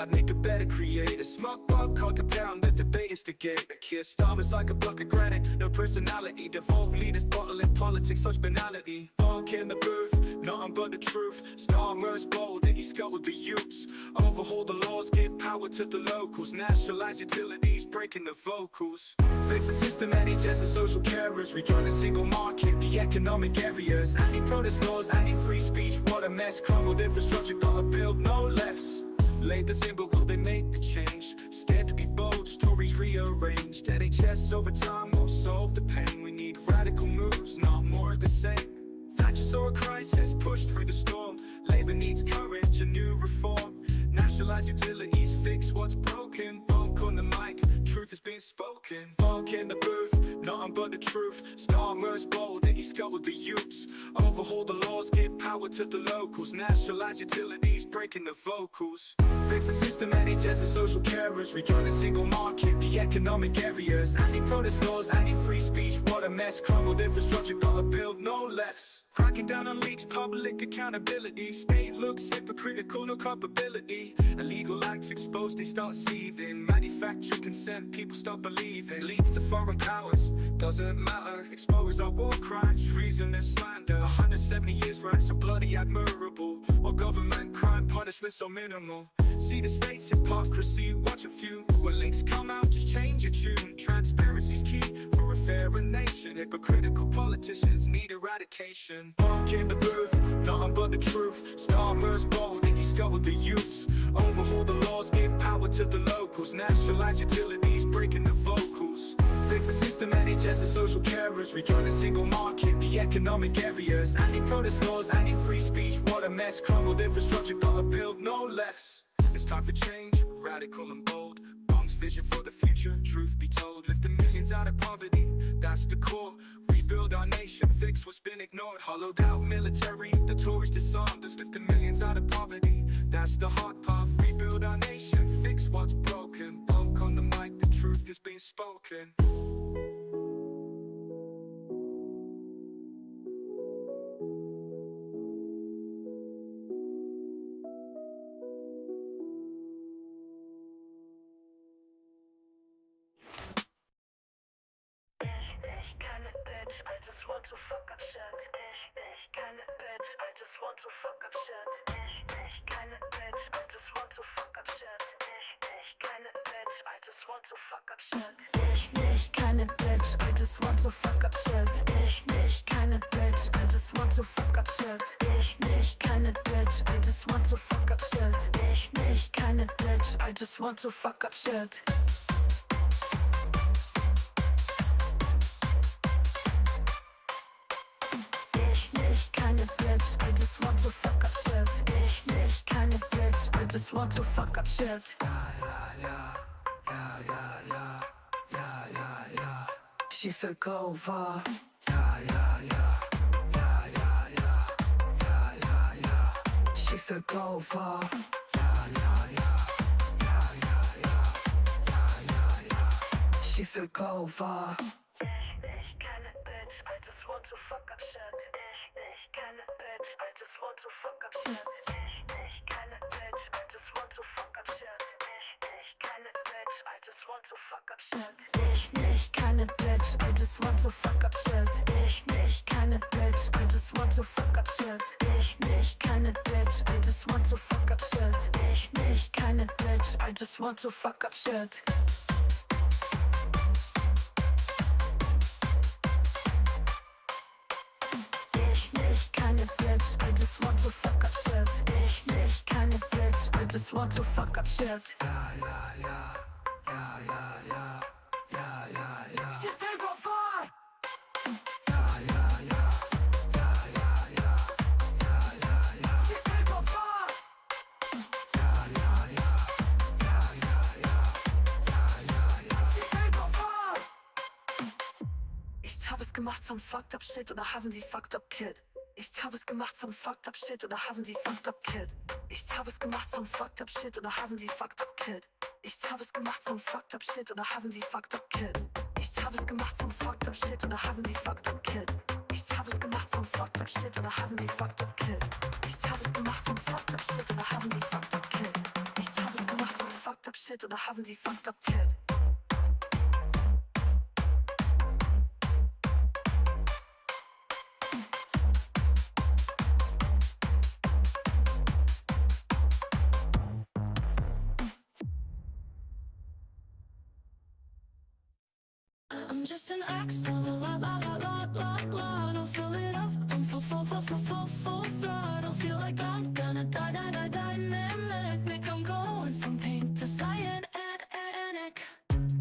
I'd make a better creator. Smug bug, can't compare on the debate instigate. Kiss Starmer's like a block of granite, no personality. Devolve leaders bottling politics, such banality. Bunk in the booth, nothing but the truth. Starmer's bold and he scuttled the youths. Overhaul the laws, give power to the locals. Nationalize utilities, breaking the vocals. Fix the system, NHS and social carers. Rejoin the single market, the economic areas. Anti-protest laws, anti-free speech, what a mess. Crumbled infrastructure, gotta build no less. Labour's in, but will they make the change? Scared to be bold, stories rearranged. NHS over time won't solve the pain. We need radical moves, not more of the same. Thatcher saw a crisis, pushed through the storm. Labour needs courage, a new reform. Nationalise utilities, fix what's broken. Bunk on the mic, truth has been spoken. Bunk in the booth, nothing but the truth. Starmer's bold and he scuttled the youths. Overhaul the laws, give power to the locals. Nationalise utilities, breaking the vocals. Fix the system, NHS and social carers. Rejoin the single market, the economic areas. Anti-protest laws, anti-free speech, what a mess. Crumbled infrastructure, gotta build no less. Cracking down on leaks, public accountability. State looks hypocritical, no culpability. Illegal acts exposed, they start seething. Manufacturing consent, people start believing. Leads to foreign powers, doesn't matter. Expose our war crimes, treason and slander. 170 years for acts so bloody admirable, while government crime punishment so minimal. See the state's hypocrisy, watch a few. When links come out, just change your tune. Transparency's key for a fairer nation. Hypocritical politicians need eradication. Bunk in the booth, nothing but the truth. Starmer's bold and he scuttled the youths. Overhaul the laws, give power to the locals. Nationalise utilities, breaking the vocals. Fix the system, NHS and social carers. Rejoin the single market, the economic areas. Anti-protest laws, anti-free speech, what a mess. Crumbled infrastructure, gotta build no less. It's time for change, radical and bold. Bunk's vision for the future, truth be told. Lift the millions out of poverty, that's the core. Rebuild our nation, fix what's been ignored. Hollowed out military, the tourists disarmed us. Lift the millions out of poverty, that's the hard path. Rebuild our nation, fix what's broken. Bunk on the mic, the truth is being spoken. Ich keine Bitch, I just want to fuck up shit. Ich keine Bitch, I just want to fuck up shit. Ich keine Bitch, I just want to fuck up shit. Ich keine Bitch, I just want to fuck up shit. Ich keine Bitch, I just want to fuck up shit. Ich keine Bitch, I just want to fuck up shit. Ich keine Bitch, I just want to fuck up shit. Ich keine Bitch, I just want to fuck up shit. Keine Bitch, I just want to fuck up shit. Ich keine Bitch, I just want to fuck up shit. Schiefe Cover. Schiefe Cover. Schiefe Cover. Ich keine Bitch, I just want to fuck up shit. Ich keine Bitch, I just want to fuck up shit. Ich keine Bitch, I just want to fuck up shit. Ich keine Bitch, I just want to fuck up shit. Ich keine Bitch, I just want to fuck up shit. Ich keine Bitch, I just want to fuck up shit. Ich keine Bitch, I just want to fuck up shit. Ich keine Bitch, I just want to fuck up shit. Keine Bitch, I just want to fuck up shit. Ich keine Bitch, I just want to fuck up shit. Shit, they go far. Shit, they go far. Shit, they go far. Ich hab es gemacht, some fucked up shit, oder haben sie fucked up kid? Ich hab es gemacht, some fucked up shit, oder haben sie fucked up kid? Ich hab es gemacht, some fucked up shit, oder haben sie fucked up kid? Ich hab es gemacht, some fucked up shit, oder haben sie fucked up kid? Ich hab es gemacht, some fucked up shit, oder haben sie fucked up kid? Ich hab es gemacht, some fucked up shit, oder haben sie fucked up kid? Ich hab es gemacht, some fucked up shit, oder haben sie fucked up kid? Ich hab es gemacht, shit oder haben sie fucked up kid? I'm just an axle, la la la la la la. Don't fill it up, I'm full throttle. Feel like I'm gonna die, mimic. I'm going from pink to cyanic.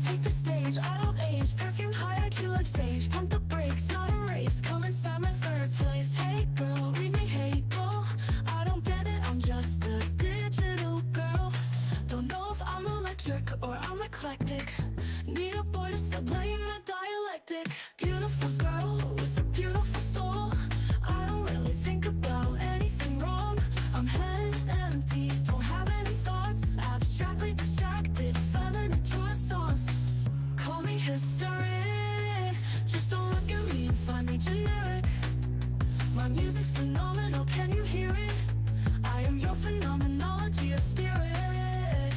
Take the stage, I don't age. Perfume high IQ like sage. Pump the brakes, not a race. Come inside my third place. Hey girl, read me hateful. I don't get it, I'm just a digital girl. Don't know if I'm electric or I'm eclectic. Need a boy to sublime my dialectic. Beautiful girl with a beautiful soul. I don't really think about anything wrong. I'm head empty, don't have any thoughts. Abstractly distracted, feminine croissants. Call me hysteric, just don't look at me and find me generic. My music's phenomenal, can you hear it? I am your phenomenology of spirit.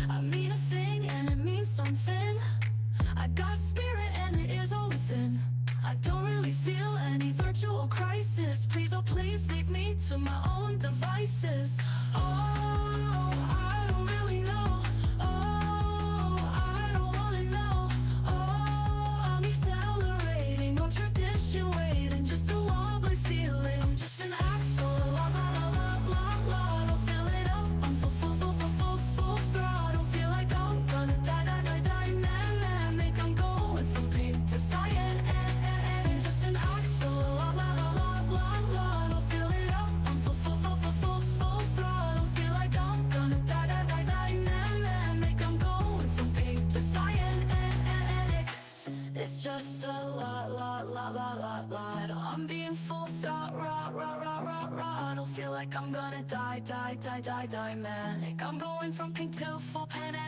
I mean a thing and it means something. I got spirit and it is all within. I don't really feel any virtual crisis. Please, oh please, leave me to my own devices. Oh, I don't really know. Oh, I don't wanna know. Oh, I'm accelerating, no tradition waiting, just a wobbly feeling. I'm just an axle, la la la la la. Don't fill it up, I'm full throttle. Feel like I'm gonna die, dynamic. I'm going from pink to cyan, and just an axle, la la la la la. Don't fill it up, I'm full throttle. Feel like I'm gonna die, dynamic. I'm going from pink to cyan, and it's just a lot. I'm being full throttle. Feel like I'm gonna die, dynamic. I'm going from pink to full panic.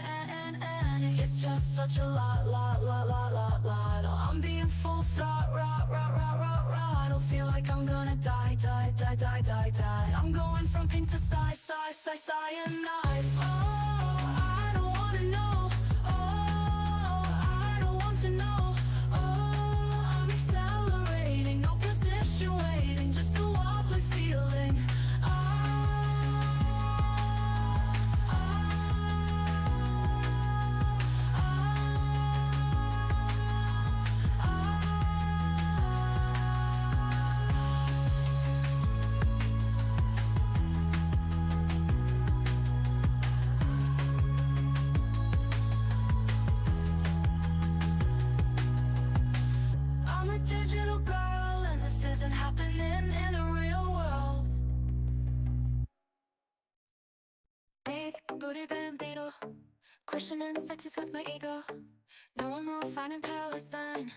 It's just such a lot. I'm being full throttle. Feel like I'm gonna die. I'm going from pink to cyanide. Oh, I don't wanna know. Oh, I don't want to know. Oh, I'm accelerating, no position waiting, just a wobbly feeling. I'm a digital girl and this isn't happening in a real world. Big booty bambino, questioning sexes with my ego. No, I'm more fine in Palestine.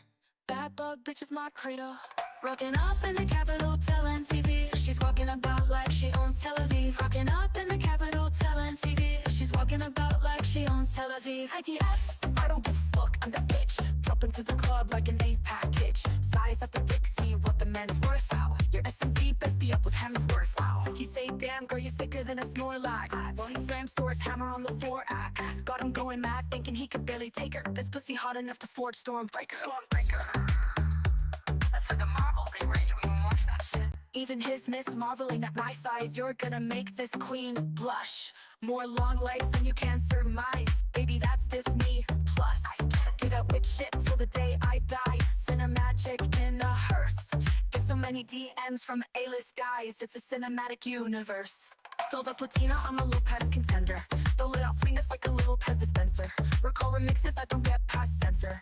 Bad bug bitch is my credo. Rocking up in the Capitol, telling TV she's walking about like she owns Tel Aviv. Rocking up in the Capitol, telling TV she's walking about like she owns Tel Aviv. IDF, I don't give a fuck, I'm that bitch. Drop into the club like an 8 package. Size up the dick, see what the man's worth out. Your SMV best be up with Hemsworth. Wow. He say, damn girl, you thicker than a Snorlax. Well, he slams Thor's hammer on the 4-axe. Got him going mad, thinking he could barely take her. This pussy hot enough to forge Stormbreaker. That's like a Marvel thing, right? You even watch that shit? Even his miss marveling at my thighs. You're gonna make this queen blush. More long legs than you can surmise. Baby, that's Disney Plus. Do that witch shit till the day I die. Cinemagic in a hearse. Get so many DMs from A-list guys. It's a cinematic universe. Told up Latina, I'm a Lopez contender. Throw it out, swing us like a little Pez dispenser. Recall remixes, I don't get past censor.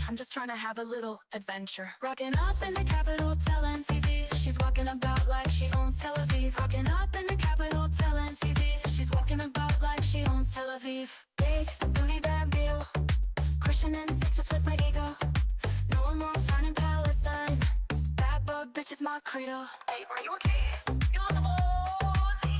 I'm just trying to have a little adventure. Rocking up in the Capitol, telling TV she's walking about like she owns Tel Aviv. Rocking up in the Capitol, telling TV she's walking about like she owns Tel Aviv. Big booty bambino, Christian and sexes with my ego. No, I'm more fine in Palestine. Bad bug bitch is my credo. Hey, are you okay? You look woozy.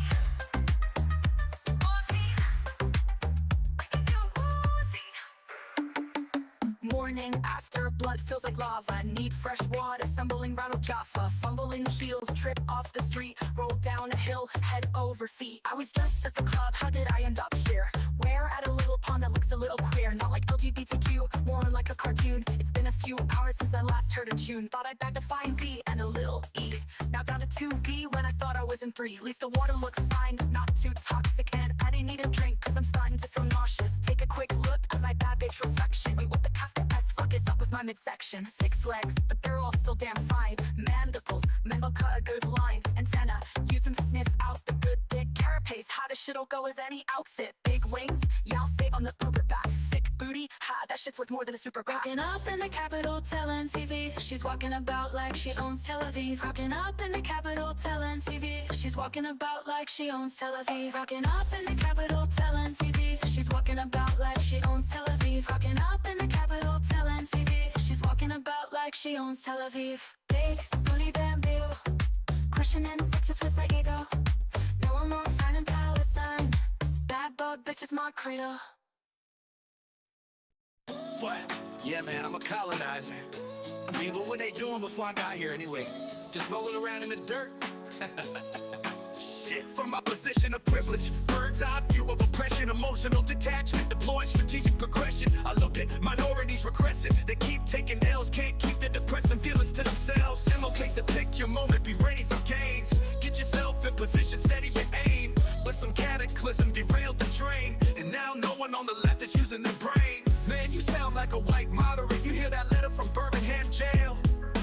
Morning after, blood feels like lava. Need fresh water, stumbling Ronald Jaffa. Fumbling heels, trip off the street. Roll down a hill, head over feet. I was just at the club, how did I end up here? Where at a little pond more like a cartoon. It's been a few hours since I last heard a tune. Thought I'd back to fine D and a little E. Now down to 2D when I thought I was in 3. At least the water looks fine, not too toxic. And I didn't need a drink cause I'm starting to feel nauseous. Take a quick look at my bad bitch reflection. Wait, what the capital S fuck is up with my midsection? 6 legs, but they're all still damn fine. Mandibles, mental cut a good line. Antenna, use them to sniff out the good dick. Carapace, how this shit'll go with any outfit. Big wings, yeah, I'll save on the Uber back. Thick booty, ha, that shit's worth more than a super pack. Rockin' up in the Capitol, telling TV. She's walking about like she owns Tel Aviv. Rockin' up in the Capitol, telling TV. She's walking about like she owns Tel Aviv. Rockin' up in the Capitol, telling TV. She's walking about like she owns Tel Aviv. Rockin' up in the Capitol, telling TV. She's walking about like she owns Tel Aviv. Big booty bamboo, questioning sexes with my ego. No, I'm more fine in Palestine. Bad bug bitch is my credo. What? Yeah, man, I'm a colonizer. I mean, what were they doing before I got here anyway? Just rolling around in the dirt? Shit, from my position of privilege, bird's eye view of oppression, emotional detachment, deploying strategic progression. I look at minorities regressing, they keep taking L's, can't keep their depressing feelings to themselves. In no case to pick your moment, be ready for gains. Get yourself in position, steady your aim. But some cataclysm derailed the train, and now no one on the left is using their brain. Man, you sound like a white moderate, you hear that letter from Birmingham jail.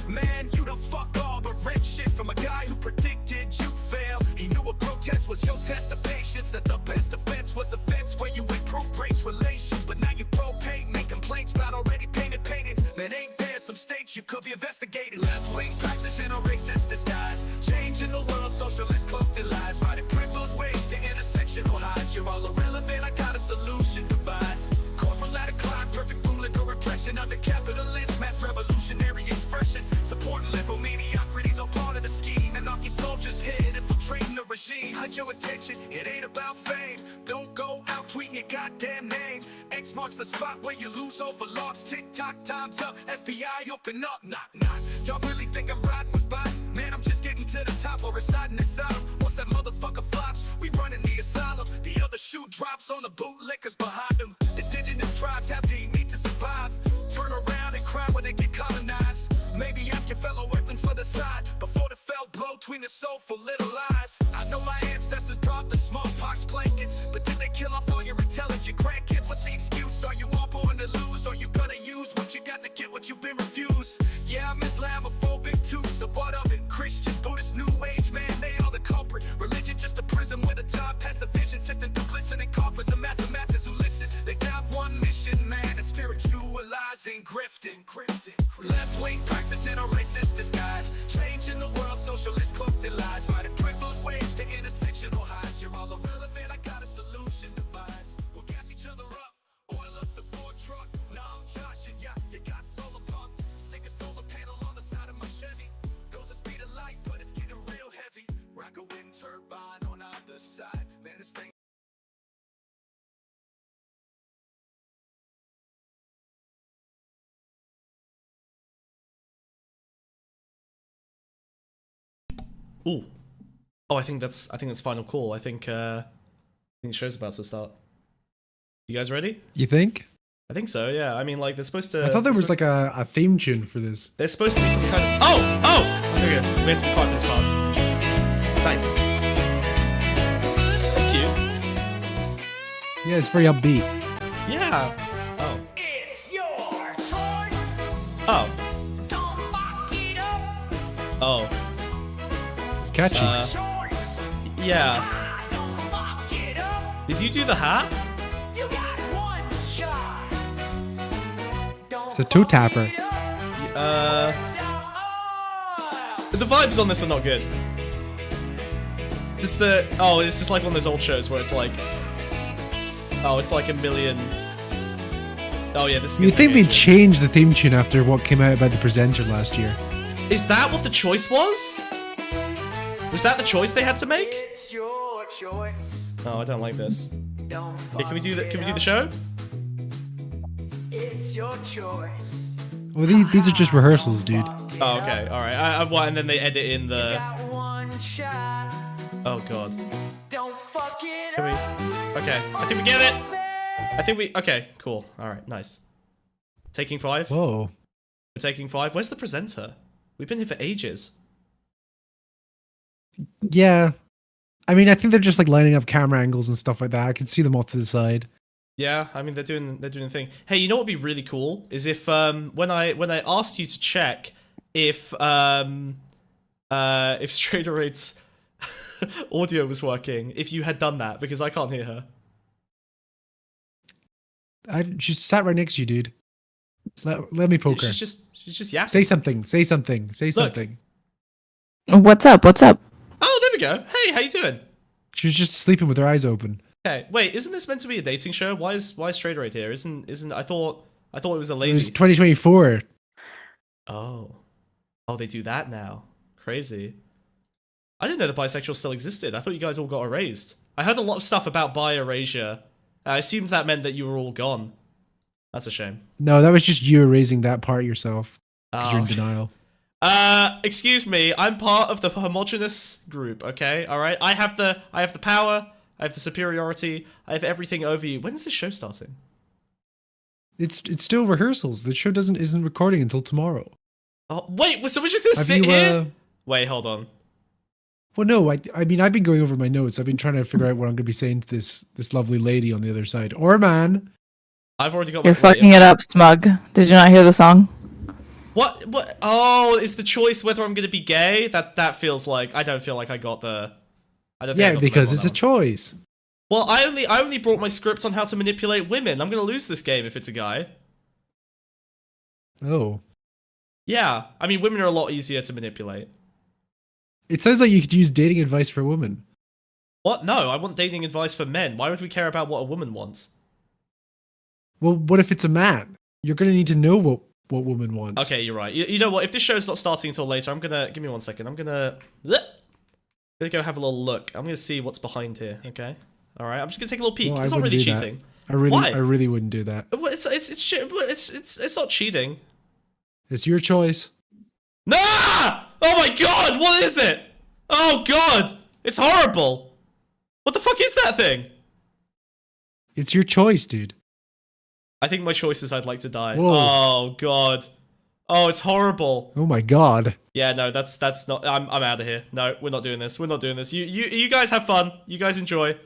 Man, you done fuck all the red shit from a guy who predicted you'd fail. He knew a protest was your test of patience, that the best defense was a fence where you improve race relations. But now you propane, make complaints about already painted paintings. Man, ain't there some states you could be investigating? Left-wing practicing a racist disguise, changing the world, socialist cloaked in lies, riding privileged ways to intersectional highs. You're all irrelevant, I got a solution devised. Corporate ladder climb, perfect political repression under capitalist mass revolutionary expression. Supporting liberal mediocrities all part of the scheme. Anarchy soldiers hit, infiltrating the regime. Hide your attention, it ain't about fame. Don't go out tweeting your goddamn name. X marks the spot where you lose over logs. TikTok, time's up, FBI open up. Knock, knock. Y'all really think I'm riding with Biden? Man, I'm just getting to the top or residing inside him. Once that motherfucker flops, we running the asylum. The other shoe drops on the bootlickers behind him. Indigenous tribes have the need to survive. Turn around and cry when they get colonized. Maybe ask your fellow earthlings for the side before the fell blow between the soulful little eyes. I know my ancestors brought the smallpox blankets, but did they kill off all your intelligent grandkids? What's the excuse? Are you all born to lose? Or you gonna use what you got to get what you've been refused? Yeah, I'm Islamophobic too, so what of it? Christian, Buddhist, New Age, man, they all the culprit. Religion just a prison where the time past the vision, sifting through glistening coffers of masses who listen. They got one mission, man, it's spiritualizing, grifting. Left-wing practicing a racist disguise, changing the world, socialist cloaked in lies, riding privileged ways to intersectional highs. You're all irrelevant, I got a solution devised. We'll gas each other up, oil up the Ford truck. Now I'm Joshing, yeah, you got solar pumped. Stick a solar panel on the side of my Chevy. Goes the speed of light, but it's getting real heavy. Rock a wind turbine on either side. Man, this thing. Ooh. Oh, I think that's final call. I think the show's about to start. You guys ready? You think? I think so, yeah. I mean, like, they're supposed to... I thought there was like a theme tune for this. There's supposed to be some kind of... Oh! Okay, we have to be quiet for this part. Nice. That's cute. Yeah, it's very upbeat. Yeah. Oh. It's your choice. Oh. Don't fuck it up. Oh. It's catchy. Choice. Yeah. Don't fuck it up. Did you do the hat? You got one shot. Don't It's a toe tapper. The vibes on this are not good. It's the... Oh, this is like one of those old shows where it's like... Oh, it's like a million... Oh yeah, this is... You'd think they'd change the theme tune after what came out about the presenter last year. Is that what the choice was? Was that the choice they had to make? It's your choice. Oh, I don't like this. Don't Hey, can we do the fuck it show? up. It's your choice. Well, these are just rehearsals, dude. Oh, okay, alright. What, and then they edit in the... Got one shot. Oh god. Don't fuck it Can we... up. Okay, I think we get it! I think we... Okay, cool. Alright, nice. Taking 5? Whoa. We're taking 5. Where's the presenter? We've been here for ages. Yeah. I mean, I think they're just like lining up camera angles and stuff like that. I can see them off to the side. Yeah, I mean they're doing the thing. Hey, you know what would be really cool is if when I asked you to check if Strader Raid's audio was working, if you had done that, because I can't hear her. She sat right next to you, dude. Let me poke her. She's just yapping. Say something. Say something. Say something. What's up? What's up? Oh, there we go. Hey, how you doing? She was just sleeping with her eyes open. Okay, wait, isn't this meant to be a dating show? Why is Strader Raid here? Isn't I thought it was a lady. It was 2024. Oh, they do that now. Crazy. I didn't know the bisexual still existed. I thought you guys all got erased. I heard a lot of stuff about bi erasure. I assumed that meant that you were all gone. That's a shame. No, that was just you erasing that part yourself. Because you're in denial. Excuse me. I'm part of the homogenous group. Okay, all right. I have the power. I have the superiority. I have everything over you. When's this show starting? It's still rehearsals. The show isn't recording until tomorrow. Oh wait. So we're just gonna sit here? Wait, hold on. Well, no. I mean, I've been going over my notes. I've been trying to figure out what I'm going to be saying to this lovely lady on the other side, or man. I've already got. You're fucking it up, Smug. Did you not hear the song? What? Oh, is the choice whether I'm gonna be gay? That feels like I don't feel like I got the. I don't think I got the because memo it's on a choice. Well, I only brought my script on how to manipulate women. I'm gonna lose this game if it's a guy. Oh. Yeah, I mean, women are a lot easier to manipulate. It sounds like you could use dating advice for women. What? No, I want dating advice for men. Why would we care about what a woman wants? Well, what if it's a man? You're going to need to know what woman wants. Okay, you're right. You know what? If this show's not starting until later, give me 1 second. I'm gonna go have a little look. I'm gonna see what's behind here. Okay. All right. I'm just gonna take a little peek. Well, it's not really that. cheating. I really wouldn't do that. Well, it's not cheating. It's your choice. Nah! Oh my god! What is it? Oh god! It's horrible. What the fuck is that thing? It's your choice, dude. I think my choice is I'd like to die. Whoa. Oh god. Oh, it's horrible. Oh my god. Yeah, no, that's not. I'm out of here. No, we're not doing this. We're not doing this. You guys have fun. You guys enjoy.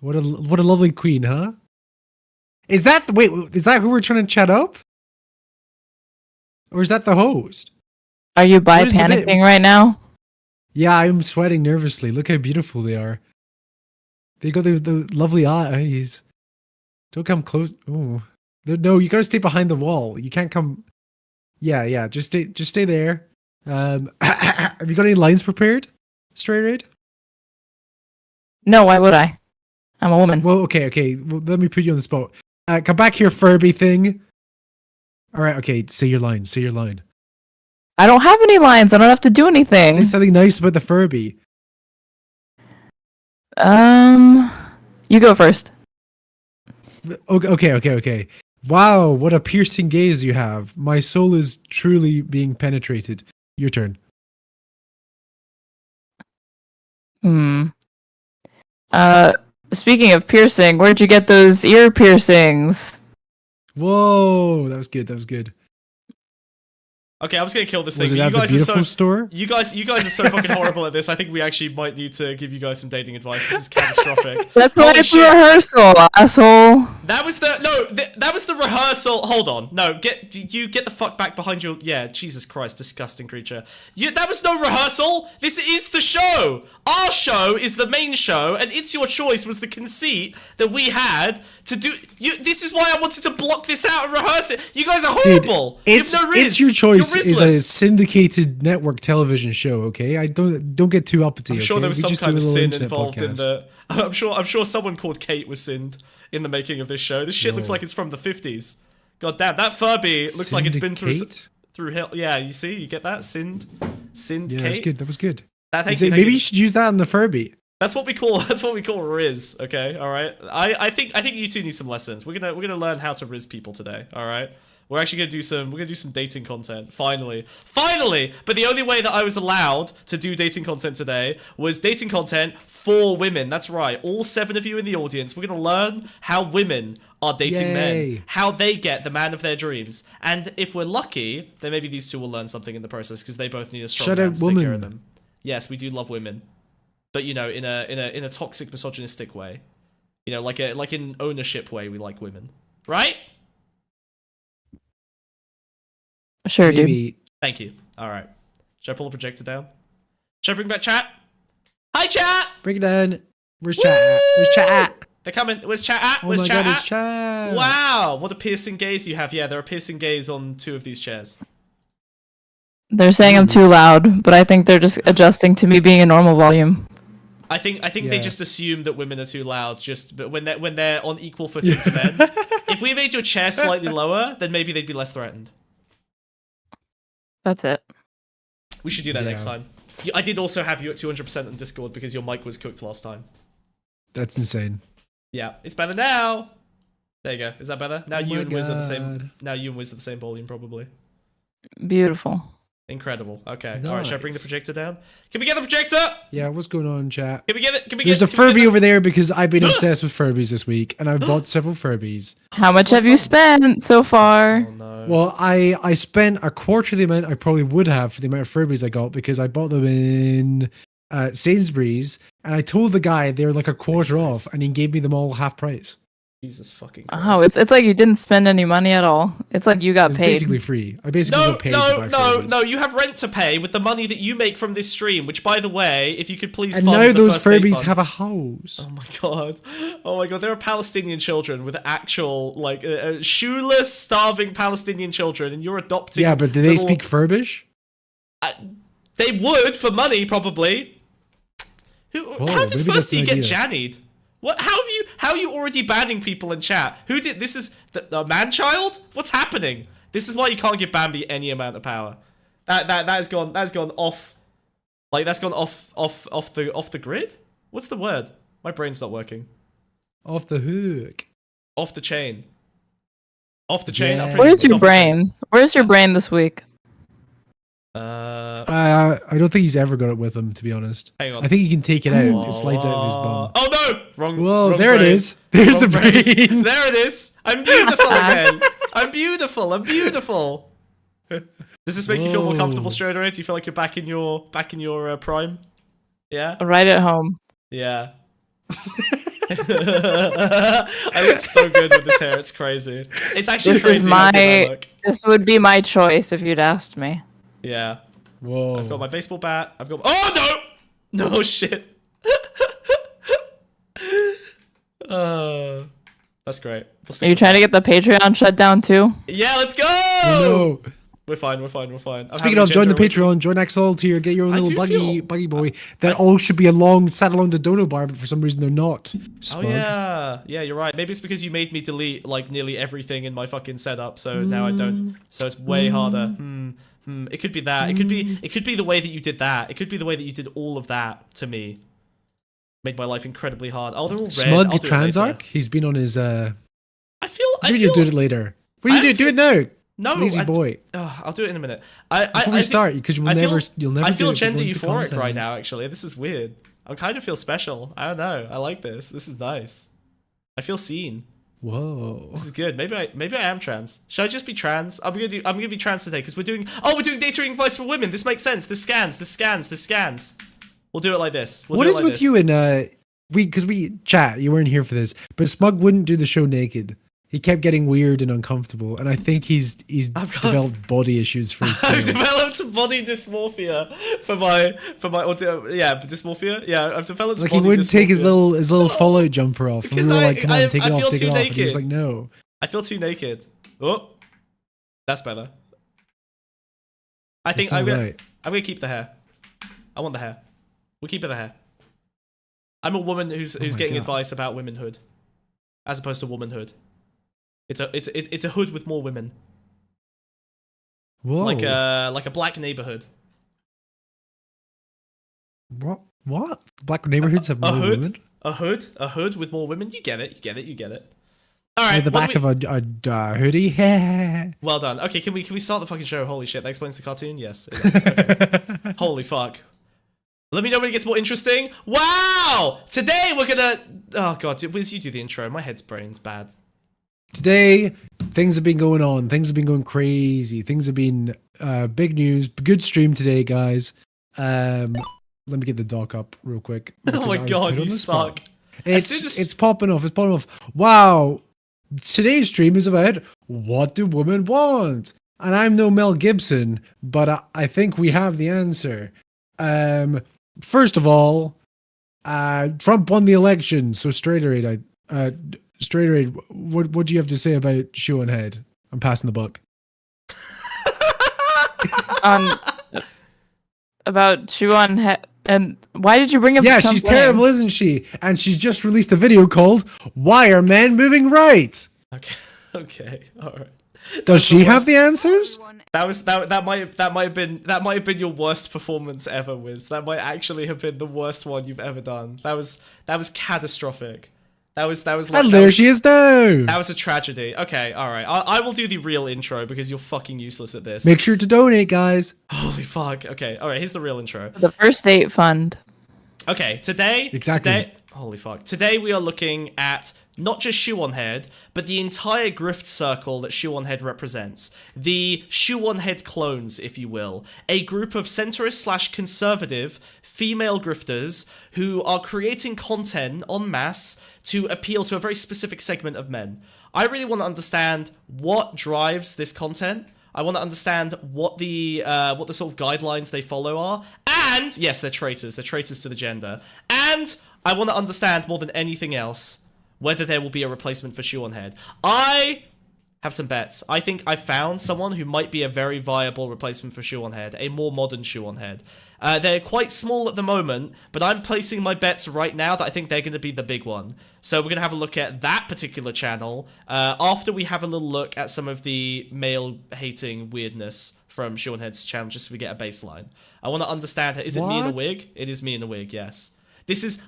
What a lovely queen, huh? Is that who we're trying to chat up? Or is that the host? Are you bi What is the bit? panicking right now? Yeah, I'm sweating nervously. Look how beautiful they are. They got the lovely eyes. Don't come close. Ooh. No, you gotta stay behind the wall. You can't come. Yeah. Just stay there. Have you got any lines prepared, Stray Raid? No, why would I? I'm a woman. Well, okay. Well, let me put you on the spot. Come back here, Furby thing. All right, okay. Say your line. I don't have any lines. I don't have to do anything. Say something nice about the Furby. You go first. Okay. Wow, what a piercing gaze you have. My soul is truly being penetrated. Your turn. Speaking of piercing, where'd you get those ear piercings? Whoa, that was good. Okay, I'm just gonna kill this thing. Was it You at the guys are beautiful so store? you guys are so fucking horrible at this. I think we actually might need to give you guys some dating advice. This is catastrophic. That's why Holy it's shit. rehearsal, asshole. That was the rehearsal. Hold on. No, get the fuck back behind your. Yeah, Jesus Christ, disgusting creature. That was no rehearsal. This is the show. Our show is the main show, and It's Your Choice was the conceit that we had to do. This is why I wanted to block this out and rehearse it. You guys are horrible. Dude, You have no riz. It's Your Choice You're is a rizzless. syndicated network television show. Okay, I don't get too uppity. I'm sure okay? there was We some just kind do of a little sin internet involved in podcast. the. I'm sure someone called Kate was sinned in the making of this show. This shit looks like it's from the 50s. God damn, that Furby looks like it's been through hell. Yeah, you see, you get that sinned Yeah, Kate. that was good. Thank Maybe you. you should use that on the Furby. That's what we call Riz. Okay, all right. I think you two need some lessons. We're gonna learn how to Riz people today. All right. We're actually gonna do some. We're gonna do some dating content. Finally. But the only way that I was allowed to do dating content today was dating content for women. That's right. All 7 of you in the audience. We're gonna learn how women are dating men, Yay. how they get the man of their dreams, and if we're lucky, then maybe these two will learn something in the process because they both need a strong Shout man out to take care of woman. them. Yes, we do love women, but you know, in a toxic, misogynistic way. You know, like an ownership way. We like women, right? Sure, dude. Maybe. Thank you. All right. Should I pull the projector down? Should I bring back chat? Hi, chat. Bring it down. Where's chat at? Where's chat at? They're coming. Where's chat at? Oh Where's my chat god, at? it's chat. Wow, what a piercing gaze you have. Yeah, there are piercing gaze on 2 of these chairs. They're saying I'm too loud, but I think they're just adjusting to me being a normal volume. I think they Yeah. just assume that women are too loud. But when they're on equal footing to men, if we made your chair slightly lower, then maybe they'd be less threatened. That's it. We should do that next Yeah. time. I did also have you at 200% on Discord because your mic was cooked last time. That's insane. Yeah, it's better now. There you go. Is that better? Now Oh you my and Wiz are the same. God. Now you and Wiz are the same volume, probably. Beautiful. Incredible. Okay. All right. Should I bring the Nice. projector down? Can we get the projector? Yeah, what's going on, chat? Can we get it? Can we There's get? a can we get Furby the- over there because I've been obsessed with Furbies this week, and I've bought several Furbies. How much have you spent so far? Oh no. Well, I spent a quarter of the amount I probably would have for the amount of Furbies I got because I bought them in Sainsbury's, and I told the guy they were like a quarter off, and he gave me them all half price. Jesus fucking Christ. Oh, it's like you didn't spend any money at all. It's like you got It's paid. basically free. I basically No, got paid to no, buy no, Furbies. no! You have rent to pay with the money that you make from this stream. Which, by the way, if you could please And fund now the those first aid Furbies fund. have a house. Oh my god! Oh my god! There are Palestinian children with actual, like, shoeless, starving Palestinian children, and you're adopting. Yeah, but do they little- speak Furbish? They would for money, probably. How did maybe First that's an get idea. jannied? What? How are you already banning people in chat? Who did this? Is the man-child? What's happening? This is why you can't give Bambi any amount of power. That has gone off. Like that's gone off the grid. What's the word? My brain's not working. Off the hook. Off the chain. Off the chain. Yeah. I'm pretty- Where's it's your off the chain. brain? Where's your brain this week? I don't think he's ever got it with him, to be honest. Hang on. I think he can take it out. It slides out of his bum. Oh no! Wrong. Whoa, wrong there it brain. is. There's Wrong the brain. There it is. I'm beautiful again. I'm beautiful. I'm beautiful. Does this make you feel more comfortable Whoa. straight away? Do you feel like you're back in your prime? Yeah. Right at home. Yeah. I look so good with this hair. It's crazy. It's actually This crazy is how good I my. look. This would be my choice if you'd asked me. Yeah. Whoa. I've got my baseball bat. I've got. Oh no! No shit. That's great. We'll stick Are you with trying to that. get the Patreon shut down too? Yeah, let's go! Oh, no. We're fine. I'm Speaking having of, a join the gender Patreon, join XL tier, get your own I little do buggy feel- boy. That all should be sat along the dono bar, but for some reason they're not. Oh Smug. yeah, yeah, you're right. Maybe it's because you made me delete like nearly everything in my fucking setup, so now I don't. So it's way harder. It could be that. It could be the way that you did that. It could be the way that you did all of that to me. Made my life incredibly hard. Oh, they're all red. Smug I'll do it Transarch? later. He's been on his. I feel. Maybe you'll do it later. What do you I do? Do it now. No, Lazy boy. I'll do it in a minute. Before we start, because you'll never you'll do I feel it if you gender go into euphoric right content. now. Actually, this is weird. I kind of feel special. I don't know. I like this. This is nice. I feel seen. Whoa. This is good. Maybe I am trans. Should I just be trans? I'm gonna be trans today because we're doing dating advice for women. This makes sense. This scans. We'll do it like this. What is with you and because we chat, you weren't here for this, but Smug wouldn't do the show naked. He kept getting weird and uncomfortable, and I think he's developed body issues for his I've style. developed body dysmorphia for my dysmorphia. Yeah, I've developed. Like he body wouldn't take his dysmorphia. little Fallout jumper off. And we Because were I- like, come on, take I it off, feel take too it off. And he was naked. like, no. I feel too naked. Oh, that's better. I think That's I'm not gonna, right. I'm gonna keep the hair. I want the hair. We'll keep it the hair. I'm a woman who's my getting God. advice about womanhood, as opposed to womanhood. It's a hood with more women, Whoa. like a black neighborhood. What? Black neighborhoods have more women? A hood with more women. You get it. All right. At the back of a hoodie. Well done. Okay, can we start the fucking show? Holy shit, that explains the cartoon? Yes. It does. Okay. Holy fuck. Let me know when it gets more interesting. Wow! Today we're gonna... Oh god, Wiz, you do the intro. My head's bad. Today, things have been going on. Things have been going crazy. Things have been big news. Good stream today, guys. Let me get the doc up real quick. Oh my god, you suck. It's popping off. It's popping off. Wow. Today's stream is about what do women want? And I'm no Mel Gibson, but I think we have the answer. First of all, Trump won the election, so Straighterade, what do you have to say about Shoeonhead? I'm passing the buck. About Shoeonhead, and why did you bring up? Yeah, Trump she's winning? terrible, isn't she? And she's just released a video called "Why Are Men Moving Right?" Okay, all right. Does she have the answers? That might have been your worst performance ever, Wiz. That might actually have been the worst one you've ever done. That was catastrophic. That was And there she is now. That was a tragedy. Okay, all right. I will do the real intro because you're fucking useless at this. Make sure to donate, guys. Holy fuck. Okay, all right. Here's the real intro. The First Date Fund. Okay, today. Holy fuck. Today we are looking at not just Shoeonhead, but the entire grift circle that Shoeonhead represents. The Shoeonhead clones, if you will. A group of centrist/conservative female grifters who are creating content en masse to appeal to a very specific segment of men. I really want to understand what drives this content. I want to understand what the sort of guidelines they follow are. And, yes, they're traitors. They're traitors to the gender. And I want to understand more than anything else whether there will be a replacement for Shoeonhead. I have some bets. I think I found someone who might be a very viable replacement for Shoeonhead, a more modern Shoeonhead. They're quite small at the moment, but I'm placing my bets right now that I think they're going to be the big one. So we're going to have a look at that particular channel after we have a little look at some of the male-hating weirdness from Shoeonhead's channel, just so we get a baseline. I want to understand, is it me in a wig? It is me in a wig, yes.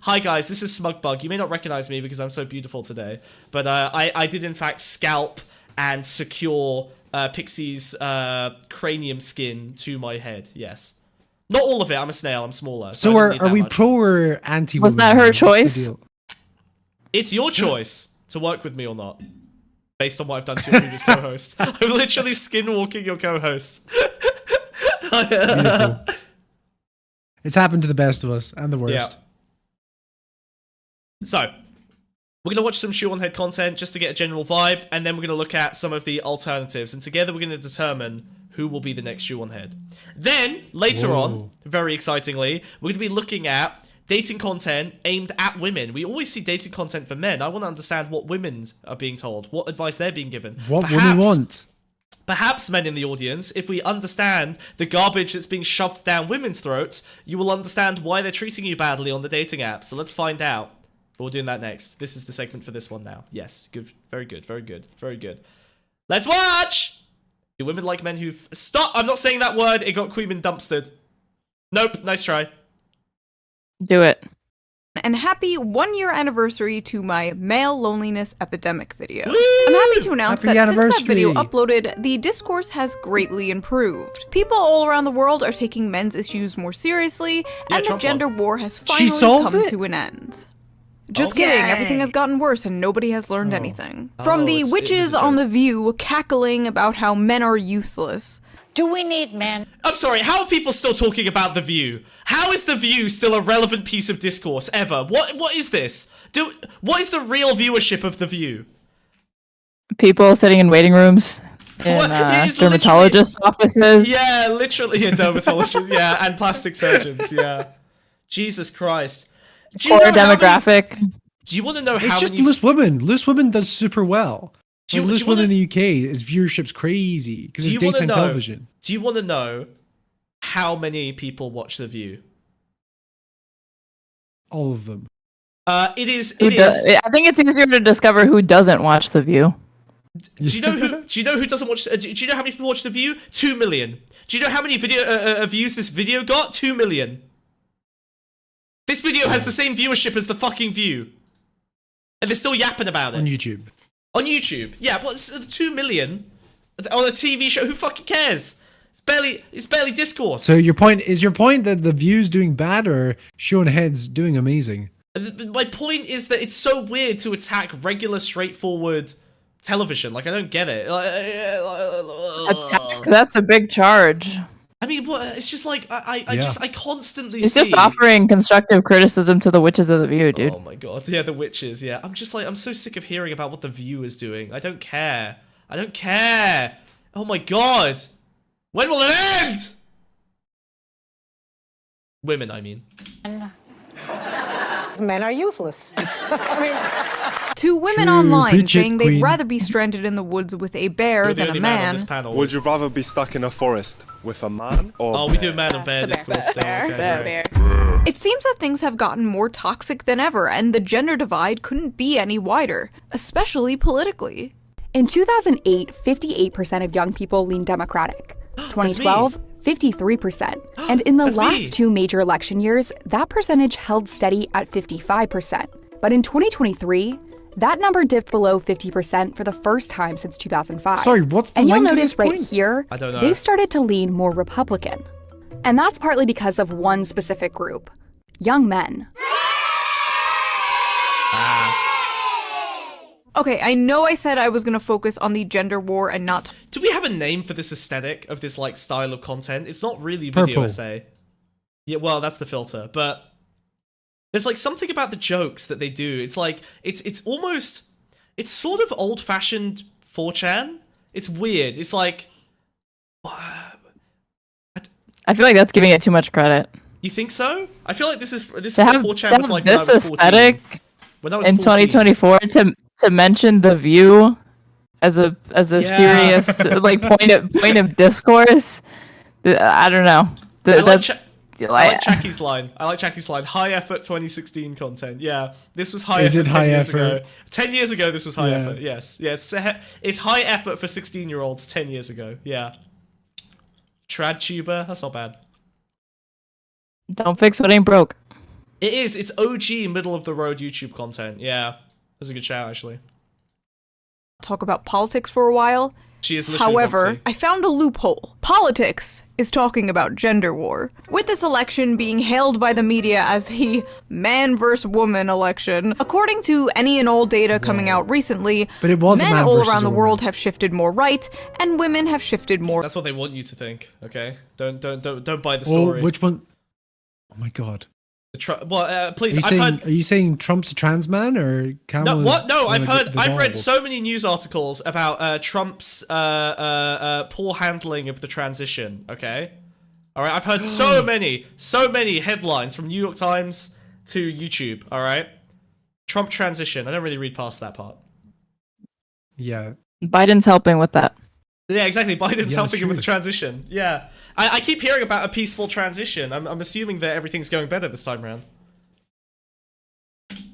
Hi guys, this is Smugbug. You may not recognize me because I'm so beautiful today, but I did in fact scalp and secure Pixie's cranium skin to my head, yes. Not all of it, I'm a snail, I'm smaller. So are we pro or anti-women? Was that her choice? It's your choice to work with me or not, based on what I've done to your previous co-host. I'm literally skinwalking your co-host. Beautiful. It's happened to the best of us, and the worst. Yeah. So, we're going to watch some Shoeonhead content just to get a general vibe, and then we're going to look at some of the alternatives, and together we're going to determine who will be the next Shoeonhead. Then, later on, very excitingly, we're going to be looking at dating content aimed at women. We always see dating content for men. I want to understand what women are being told, what advice they're being given. What women want. Perhaps, men in the audience, if we understand the garbage that's being shoved down women's throats, you will understand why they're treating you badly on the dating app. So let's find out. But we're doing that next. This is the segment for this one now. Yes, good, very good, very good, very good. Let's watch! Do women like men who've... Stop! I'm not saying that word. It got Queeman dumpstered. Nope, nice try. Do it. And happy 1-year anniversary to my male loneliness epidemic video. Woo! I'm happy to announce Happy that since anniversary. that video uploaded, the discourse has greatly improved. People all around the world are taking men's issues more seriously, and the Trump gender won. war has She finally solved come it? to an end. Just Okay. kidding, everything has gotten worse and nobody has learned anything. From the it was witches a on joke. The View cackling about how men are useless, Do we need men? I'm sorry, how are people still talking about The View? How is The View still a relevant piece of discourse, ever? What is this? What is the real viewership of The View? People sitting in waiting rooms in What? It is dermatologist offices. Yeah, literally a dermatologist, yeah, and plastic surgeons, yeah. Jesus Christ. Do you Core know how many- demographic. Do you want to know It's how just many... Loose Women. Loose Women does super well. Do you- Like, do Loose you wanna- Women in the UK, its viewership's crazy because Do it's you wanna daytime know- television. Do you want to know how many people watch The View? All of them. It is... I think it's easier to discover who doesn't watch The View. Do you know who doesn't watch? Do you know how many people watch The View? 2 million. Do you know how many views this video got? 2 million. This video has the same viewership as the fucking View, and they're still yapping about On it. YouTube. On YouTube. Yeah, but it's 2 million on a TV show. Who fucking cares? It's barely discourse. So your point that the View's doing bad or Shoeonhead's doing amazing? My point is that it's so weird to attack regular, straightforward television. Like, I don't get it. That's a big charge. I mean, what? It's just like I constantly He's see. just offering constructive criticism to the witches of the View, dude. Oh my god, yeah, the witches. Yeah, I'm so sick of hearing about what the View is doing. I don't care. I don't care. Oh my god, when will it end? Women, I mean. Men are useless. I mean, To women True, online preach it, saying they'd queen. rather be stranded in the woods with a bear You're the than only a man on man. this panel. Would you rather be stuck in a forest with a man or Oh, a we bear? do man on bear discourse still. Okay, right. It seems that things have gotten more toxic than ever, and the gender divide couldn't be any wider, especially politically. In 2008, 58% of young people leaned Democratic. 2012, 53%. And in the That's me. last two major election years, that percentage held steady at 55%. But in 2023, that number dipped below 50% for the first time since 2005. Sorry, what's the And you'll length of notice this right point? here, I don't know. they've started to lean more Republican. And that's partly because of one specific group, young men. Okay, I know I said I was gonna focus on the gender war and not Do we have a name for this aesthetic of this like style of content? It's not really video Purple. essay. Yeah, well, that's the filter, but there's like something about the jokes that they do. It's like it's almost it's sort of old-fashioned 4chan. It's weird. It's like I feel like that's giving it too much credit. you think so? I feel like this is To what have, 4chan to was have like when I this was 14. aesthetic When I was in 14. 2024 to mention the View as a Yeah. serious like point of discourse. I don't know. I like That's I like Chaki's line. I like Chaki's line. High effort 2016 content. Yeah, this was high Is effort it 10 high years effort? ago. 10 years ago, this was high Yeah. effort. Yes. Yeah, it's high effort for 16-year-olds 10 years ago. Yeah. Trad tuber. That's not bad. don't fix what ain't broke. It is. It's OG middle of the road YouTube content. Yeah. That's a good shout, actually. talk about politics for a while. She is literally However, Boxy. I found a loophole. Politics is talking about gender war. With this election being hailed by the media as the man versus woman election, according to any and all data coming out recently, But it was a men man all versus around a the world woman. have shifted more right, and women have shifted more. That's what they want you to think. Okay. Don't buy the Oh, story. which one? Oh my god. Please. Are you saying Trump's a trans man or Kamala? No, what? No, I've read balls? so many news articles about Trump's poor handling of the transition. Okay, all right. I've heard so many headlines from New York Times to YouTube. All right, Trump transition. I don't really read past that part. Yeah. Biden's helping with that. Yeah, exactly. Biden's Yeah, helping that's him with the true. transition. Yeah, I keep hearing about a peaceful transition. I'm assuming that everything's going better this time around.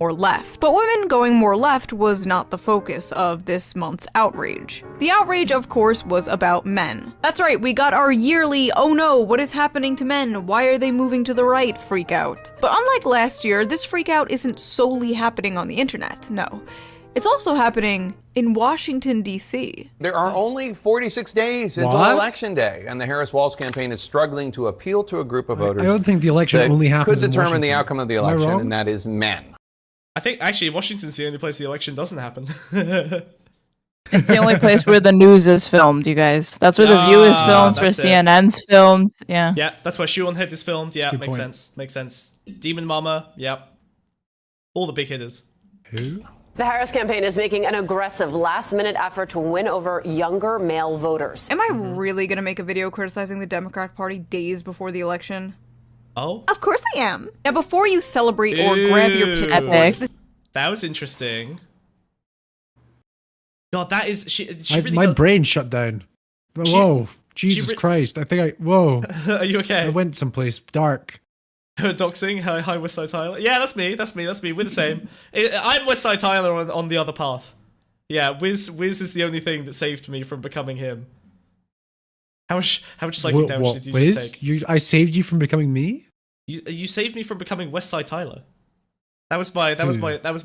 More left. But women going more left was not the focus of this month's outrage. The outrage, of course, was about men. That's right, we got our yearly, oh no, what is happening to men? Why are they moving to the right freak out? But unlike last year, this freak out isn't solely happening on the internet, no. It's also happening in Washington, D.C. There are only 46 days until What? Election Day, and the Harris-Walz campaign is struggling to appeal to a group of voters I don't think the election that only happens could in determine the Washington. outcome of the Am I election, wrong? and that is men. I think actually Washington's the only place the election doesn't happen. It's the only place where the news is filmed, you guys. That's where the View is filmed, where that's it. CNN's filmed. Yeah. Yeah, that's where Shoeonhead is filmed. Yeah, That's a good makes point. sense. Makes sense. Demon Mama. Yep. All the big hitters. Who? The Harris campaign is making an aggressive last-minute effort to win over younger male voters. Am I really gonna make a video criticizing the Democrat Party days before the election? Oh, Of course I am. Now, before you celebrate or grab your Ew. pitchforks, Epic. that was interesting. God, that is she really My does- brain shut down. Whoa. Jesus re- Christ. I think whoa. Are you I okay? went someplace dark. Doxing. Hi, West Side Tyler. Yeah, that's me. That's me. We're the same. I'm West Side Tyler on the other path. Yeah, Wiz is the only thing that saved me from becoming him. How much psychic damage did you Wiz? just take? I saved you from becoming me? You saved me from becoming West Side Tyler. That was my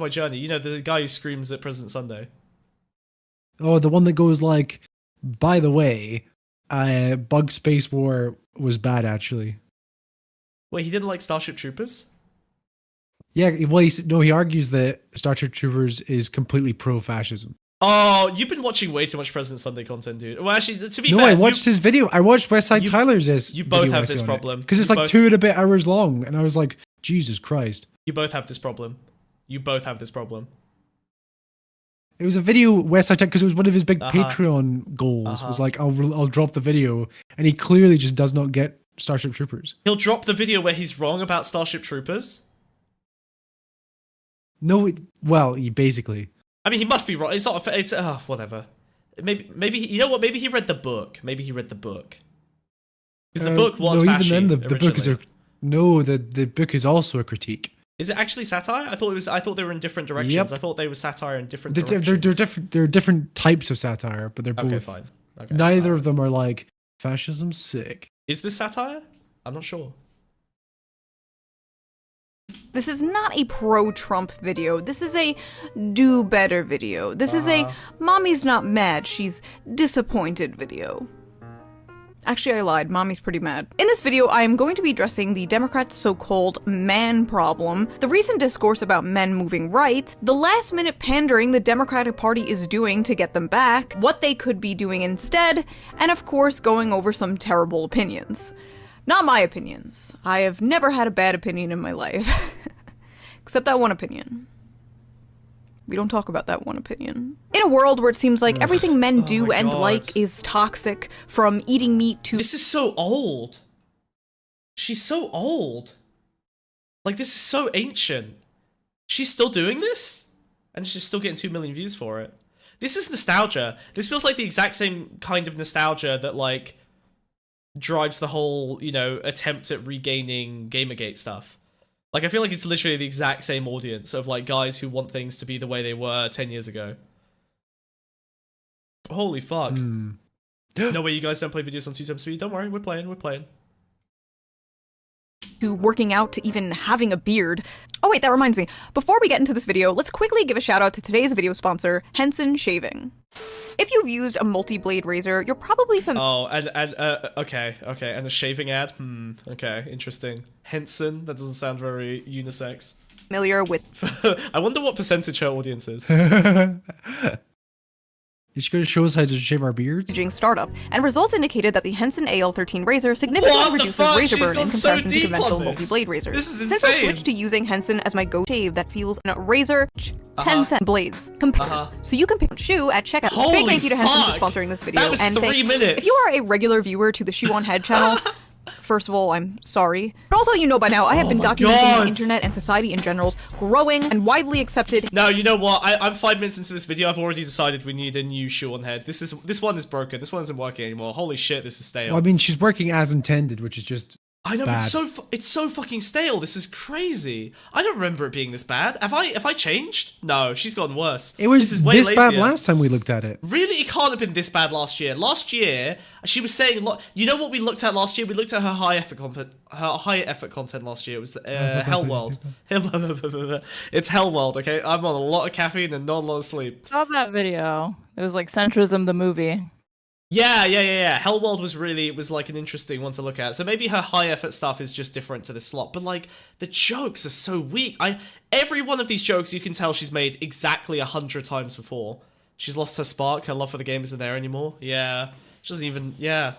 journey. You know, the guy who screams at President Sunday. Oh, the one that goes like, by the way, Bug Space War was bad actually. Wait, he didn't like Starship Troopers? Yeah, well, he argues that Starship Troopers is completely pro-fascism. Oh, you've been watching way too much President Sunday content, dude. Well, actually, to be No, fair, I watched his video. I watched West Side Tyler's you both have this problem. Because it's You like both- 2 and a bit hours long, and I was like, Jesus Christ. You both have this problem. You both have this problem. It was a video West Side Tyler, because it was one of his big Uh-huh. Patreon goals, was like, I'll drop the video, and he clearly just does not get Starship Troopers. He'll drop the video where he's wrong about Starship Troopers. No, well, he basically. I mean, he must be wrong. It's not. It's whatever. Maybe you know what? Maybe he read the book. Maybe he read the book. Because the book was no, fashy even then, the book is a no. The book is also a critique. Is it actually satire? I thought it was. I thought they were in different directions. Yep. I thought they were satire in different They're directions. different. They're different types of satire, but they're Okay, both. fine. Okay, Neither of them are like fascism's sick. Is this satire? I'm not sure. This is not a pro-Trump video. This is a do better video. This is a mommy's not mad, she's disappointed video. Actually, I lied. Mommy's pretty mad. In this video, I am going to be addressing the Democrats' so-called man problem, the recent discourse about men moving right, the last-minute pandering the Democratic Party is doing to get them back, what they could be doing instead, and of course, going over some terrible opinions. Not my opinions. I have never had a bad opinion in my life. Except that one opinion. We don't talk about that one opinion. In a world where it seems like everything men do my and God. like is toxic, from eating meat to— This is so old. She's so old. Like, this is so ancient. She's still doing this? And she's still getting 2 million views for it. This is nostalgia. This feels like the exact same kind of nostalgia that, like, drives the whole, you know, attempt at regaining Gamergate stuff. Like, I feel like it's literally the exact same audience of, like, guys who want things to be the way they were 10 years ago. Holy fuck. No way you guys don't play videos on 2 times speed. Don't worry, we're playing. to working out to even having a beard. Oh wait, that reminds me. Before we get into this video, let's quickly give a shout out to today's video sponsor, Henson Shaving. If you've used a multi-blade razor, you're probably okay, and a shaving ad? Okay, interesting. Henson, that doesn't sound very unisex. familiar with I wonder what percentage her audience is. You should go to show us how to shave our beards. startup, and results indicated that the Henson AL13 razor significantly What the reduces fuck? razor She's burn in gone so comparison to deep conventional on this. multi-blade razors. This is Since I insane. switched to using Henson as my go-shave that feels a razor 10-cent blades compares. So you can pick shoe at checkout. Holy Big thank you to Henson for fuck. sponsoring this video. That was and 3 minutes. If you are a regular viewer to the Shoeonhead channel, first of all, I'm sorry. But also, you know by now, I have been documenting God. the internet and society in general's growing and widely accepted. No, you know what? I'm 5 minutes into this video. I've already decided we need a new Shoeonhead. This one is broken. This one isn't working anymore. Holy shit, this is stale. Well, I mean, she's working as intended, which is just I know, bad. but it's so fucking stale. This is crazy. I don't remember it being this bad. Have I changed? No, she's gotten worse. It was this is way this bad lazier. last time we looked at it. Really, it can't have been this bad last year. Last year, she was saying, you know what we looked at last year? We looked at her high effort content last year. It was Hell World. It's Hell World, okay? I'm on a lot of caffeine and not a lot of sleep. I saw that video. It was like Centrism the movie. Yeah. Hell World was like an interesting one to look at. So maybe her high effort stuff is just different to this slot. But like, the jokes are so weak. Every one of these jokes you can tell she's made exactly 100 times before. She's lost her spark. Her love for the game isn't there anymore. Yeah. She doesn't even, yeah.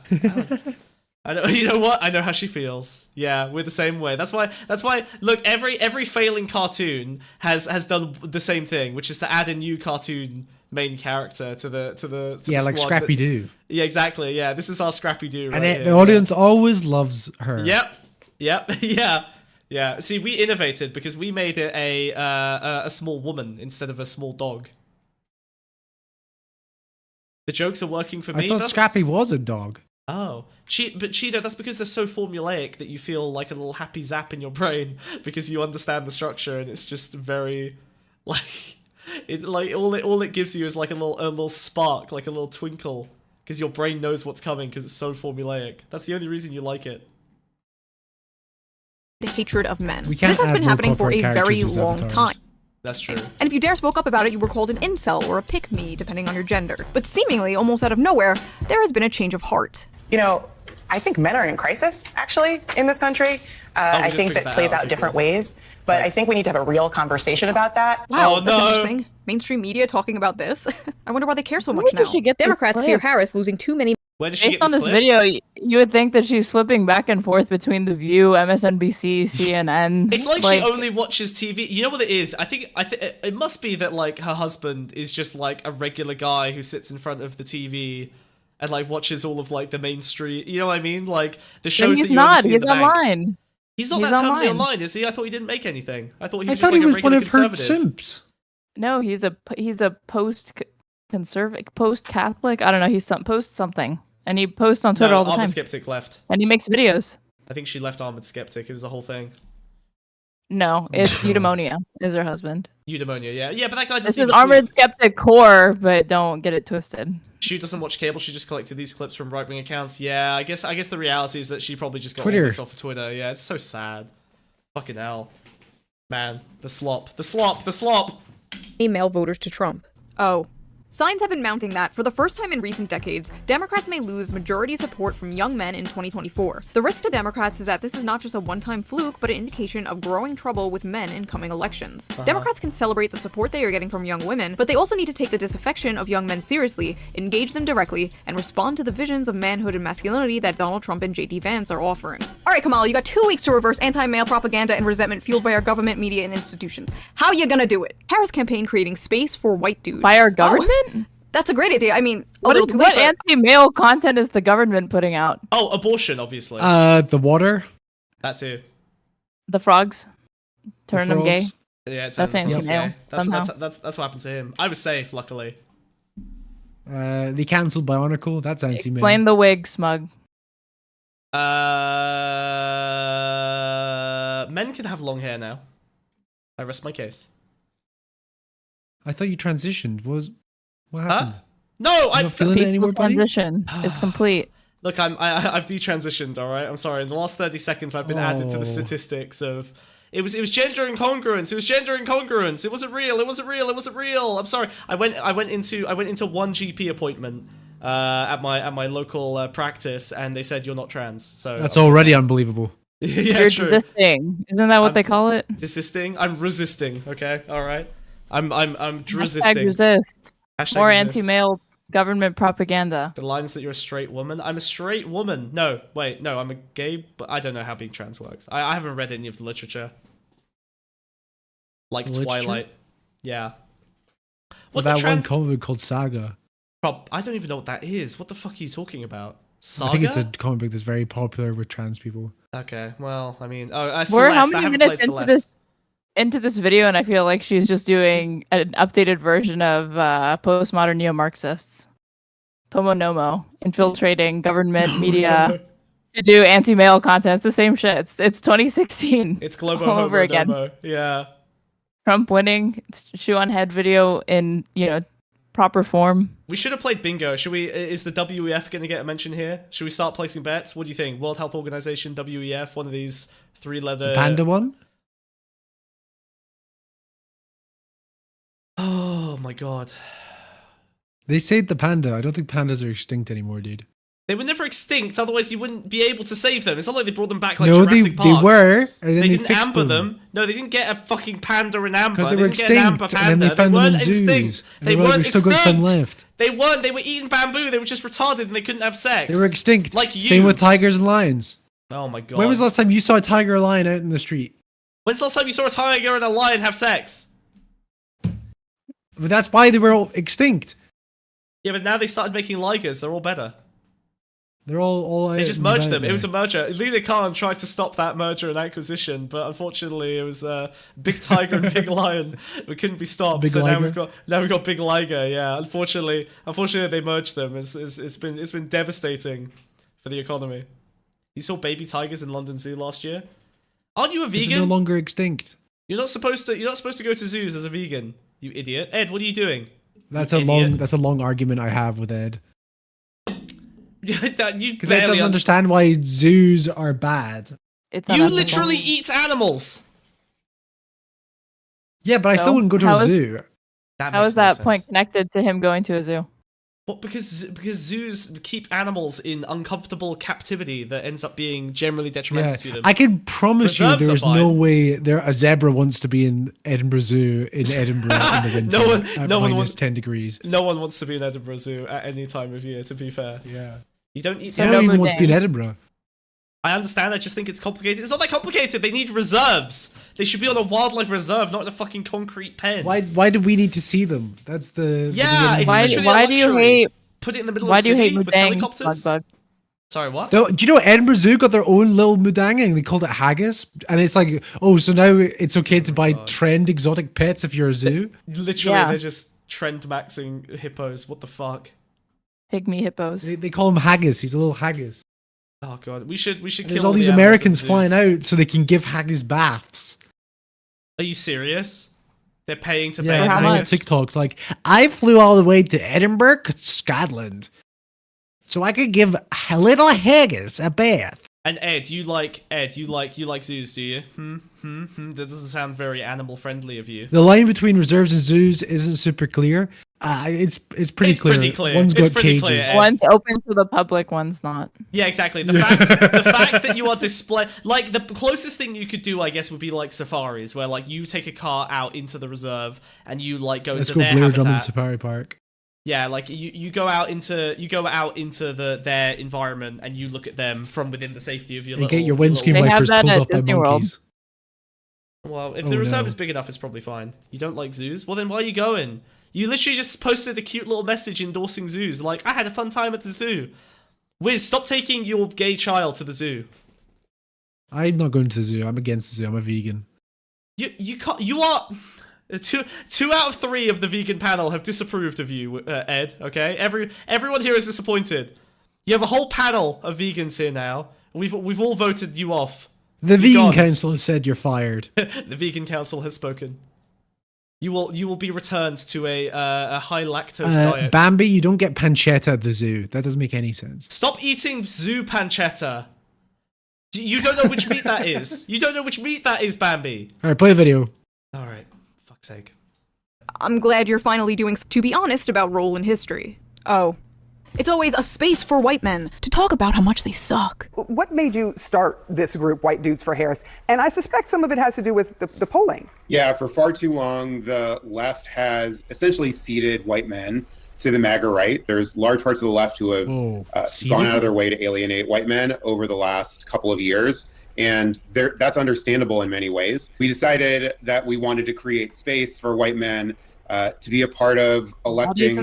I know, you know what? I know how she feels. Yeah, we're the same way. That's why, look, every failing cartoon has done the same thing, which is to add a new cartoon main character to the Yeah, like squad. Scrappy Doo. Yeah, exactly. Yeah, this is our Scrappy Doo right And here. the audience always loves her. Yep. Yeah. See, we innovated because we made it a small woman instead of a small dog. The jokes are working for me. I thought Scrappy was a dog. Oh, but Cheeto, that's because they're so formulaic that you feel like a little happy zap in your brain because you understand the structure, and it's just very, like, all it gives you is like a little spark, like a little twinkle, because your brain knows what's coming because it's so formulaic. That's the only reason you like it. Hatred of men. We can't This has add been more happening for corporate a very characters as long avatars. time. That's true. And if you dare spoke up about it, you were called an incel or a pick-me, depending on your gender. But seemingly, almost out of nowhere, there has been a change of heart. You know, I think men are in crisis, actually, in this country. I think that plays out different ways. But I think we need to have a real conversation about that. Wow, that's interesting. Mainstream media talking about this. I wonder why they care so much now. Democrats fear Harris losing too many. Where does she Based get on these this clips? video, you would think that she's flipping back and forth between The View, MSNBC, CNN. It's like she only watches TV. You know what it is? I think it must be that like her husband is just like a regular guy who sits in front of the TV and like watches all of like the mainstream. You know what I mean? Like the shows he's that you not. only see in He's the bank. online. He's not He's that terminally online. online, is he? I thought he didn't make anything. I thought he I was thought just he like was a one regular of her conservative. simps. No, he's a post Catholic. I don't know. He's post something, and he posts on Twitter all the Armored time. Skeptic left. And he makes videos. I think she left Armored Skeptic. It was the whole thing. No, it's eudaimonia is her husband. Eudaimonia, yeah, but that guy doesn't This is even Armored tweet. Skeptic core, but don't get it twisted. She doesn't watch cable. She just collected these clips from right-wing accounts. Yeah, I guess the reality is that she probably just got all Twitter. this off of Twitter. Yeah, it's so sad. Fucking hell, man. The slop. Male voters to Trump. Oh. Signs have been mounting that, for the first time in recent decades, Democrats may lose majority support from young men in 2024. The risk to Democrats is that this is not just a one-time fluke, but an indication of growing trouble with men in coming elections. Democrats can celebrate the support they are getting from young women, but they also need to take the disaffection of young men seriously, engage them directly, and respond to the visions of manhood and masculinity that Donald Trump and JD Vance are offering. Alright, Kamala, you got 2 weeks to reverse anti-male propaganda and resentment fueled by our government, media, and institutions. How you gonna do it? Harris campaign creating space for white dudes. By our government? That's a great idea. I mean, What anti-male content is the government putting out? Oh, abortion, obviously. The water. That too. The frogs? Turn them gay? frogs. Yeah, it's That's anti-male. gay. That's what happened to him. I was safe, luckily. They cancelled Bionicle. That's anti-male. Explain the wig, smug. Men can have long hair now. I rest my case. I thought you transitioned. What happened? No, I'm not feeling it anymore, buddy. Transition is complete. Look, I've detransitioned. All right, I'm sorry. In the last 30 seconds, I've been added to the statistics of. It was gender incongruence. It was gender incongruence. It wasn't real. It wasn't real. It wasn't real. I'm sorry. I went into one GP appointment at my local practice, and they said you're not trans. So That's already unbelievable. yeah, You're true. desisting. Isn't that what they call it? Desisting. I'm resisting. Okay. All right. I'm Hashtag resisting. resist. Hashtag More resist. anti-male government propaganda. The lines that you're a straight woman. I'm a straight woman. No, wait, no, I'm a gay, but I don't know how being trans works. I haven't read any of the literature. Like Literature? Twilight. Yeah. Well, that one comic book called Saga. I don't even know what that is. What the fuck are you talking about? Saga? I think it's a comic book that's very popular with trans people. Okay, well, I mean... We're Celeste. how I many haven't minutes played into Celeste. this video, and I feel like she's just doing an updated version of postmodern neo-Marxists. Pomonomo, infiltrating government media to do anti-male content. It's the same shit. It's 2016. It's Globo all over Homo again. Domo. Yeah. Trump winning, Shoeonhead video in proper form. We should have played bingo. Should we? Is the WEF going to get a mention here? Should we start placing bets? What do you think? World Health Organization, WEF, one of these three-letter... The panda one? Oh my god. They saved the panda. I don't think pandas are extinct anymore, dude. They were never extinct, otherwise you wouldn't be able to save them. It's not like they brought them back like No, Jurassic they Park. were, and then They they didn't fixed amber them. No, they didn't get a fucking panda in amber. Because they were didn't get an amber extinct, and then they panda. found them in weren't zoos. extinct. And They were like, weren't "We've still got some extinct. left." They weren't. They were eating bamboo. They were just retarded and they couldn't have sex. They were extinct. Like you. Same with tigers and lions. Oh my god. When was the last time you saw a tiger or lion out in the street? When's the last time you saw a tiger and a lion have sex? But that's why they were all extinct. Yeah, but now they started making ligers. They're all better. They're all They out just and merged about them. It now. was a merger. Lena Khan tried to stop that merger and acquisition, but unfortunately, it was Big Tiger and Big Lion. We couldn't be stopped. Big so Liger? now we've got Big Liger. Yeah, unfortunately, they merged them. It's been devastating for the economy. You saw baby tigers in London Zoo last year. Aren't you a This is vegan? no longer extinct. You're not supposed to go to zoos as a vegan. You idiot. Ed, what are you doing? That's You a idiot. long argument I have with Ed. Because Ed doesn't understand why zoos are bad. It's You unethical. literally eat animals. Yeah, but I still So, wouldn't go to how a is- zoo. How is that point connected to him going to a zoo? Well, because zoos keep animals in uncomfortable captivity that ends up being generally detrimental Yeah, to them. I can promise you Reserves there are is no fine. way a zebra wants to be in Edinburgh Zoo in Edinburgh in the winter No one- at no one minus wants- 10 degrees. No one wants to be in Edinburgh Zoo at any time of year, to be fair. Yeah. You don't eat So No no one even Boudin. wants to be in Edinburgh. I understand, I just think it's complicated. It's not that complicated, they need reserves. They should be on a wildlife reserve, not in a fucking concrete pen. Why do we need to see them? That's the Yeah, it's Why, literally why a do you luxury. hate? Put it in the middle Why of do the you hate city with Mudang, helicopters. Bug? Sorry, what? Do you know Edinburgh Zoo got their own little mudanging? They called it haggis, and it's like, oh, so now it's okay to buy trend exotic pets if you're a zoo. Literally, Yeah. they're just trend maxing hippos. What the fuck? Pygmy hippos. They call him haggis. He's a little haggis. Oh god, we should kill There's all the these animals Americans at flying zoos. out so they can give haggis baths. Are you serious? They're paying to Yeah, bathe how and all much? TikToks like, I flew all the way to Edinburgh, Scotland, so I could give a little haggis a bath. And Ed, you like zoos, do you? That doesn't sound very animal friendly of you. The line between reserves and zoos isn't super clear. It's pretty It's clear. pretty clear. One's It's got pretty cages. clear. One's open to the public, one's not. Yeah, exactly. The fact that you are display like the closest thing you could do, I guess, would be like safaris, where like you take a car out into the reserve and you like go Let's into go their Blair habitat. Drummond Safari Park. Yeah, like you go out into their environment and you look at them from within the safety of your And little. get your windscreen They have wipers that pulled at off by Disney World. monkeys. Well, if Oh, the reserve no. is big enough, it's probably fine. You don't like zoos? Well, then why are you going? You literally just posted a cute little message endorsing zoos. Like, I had a fun time at the zoo. Wiz, stop taking your gay child to the zoo. I'm not going to the zoo. I'm against the zoo. I'm a vegan. You can't. You are. Two out of 3 of the vegan panel have disapproved of you, Ed. Okay, everyone here is disappointed. You have a whole panel of vegans here now. We've all voted you off. The You're vegan gone. council has said you're fired. The vegan council has spoken. You will be returned to a high lactose diet. Bambi, you don't get pancetta at the zoo. That doesn't make any sense. Stop eating zoo pancetta. You don't know which meat that is. You don't know which meat that is, Bambi. All right, play the video. All right, fuck's sake. I'm glad you're finally doing to be honest about role in history. Oh. It's always a space for white men to talk about how much they suck. What made you start this group, White Dudes for Harris? And I suspect some of it has to do with the polling. Yeah, for far too long, the left has essentially ceded white men to the MAGA right. There's large parts of the left who have gone out of their way to alienate white men over the last couple of years. And that's understandable in many ways. We decided that we wanted to create space for white men to be a part of electing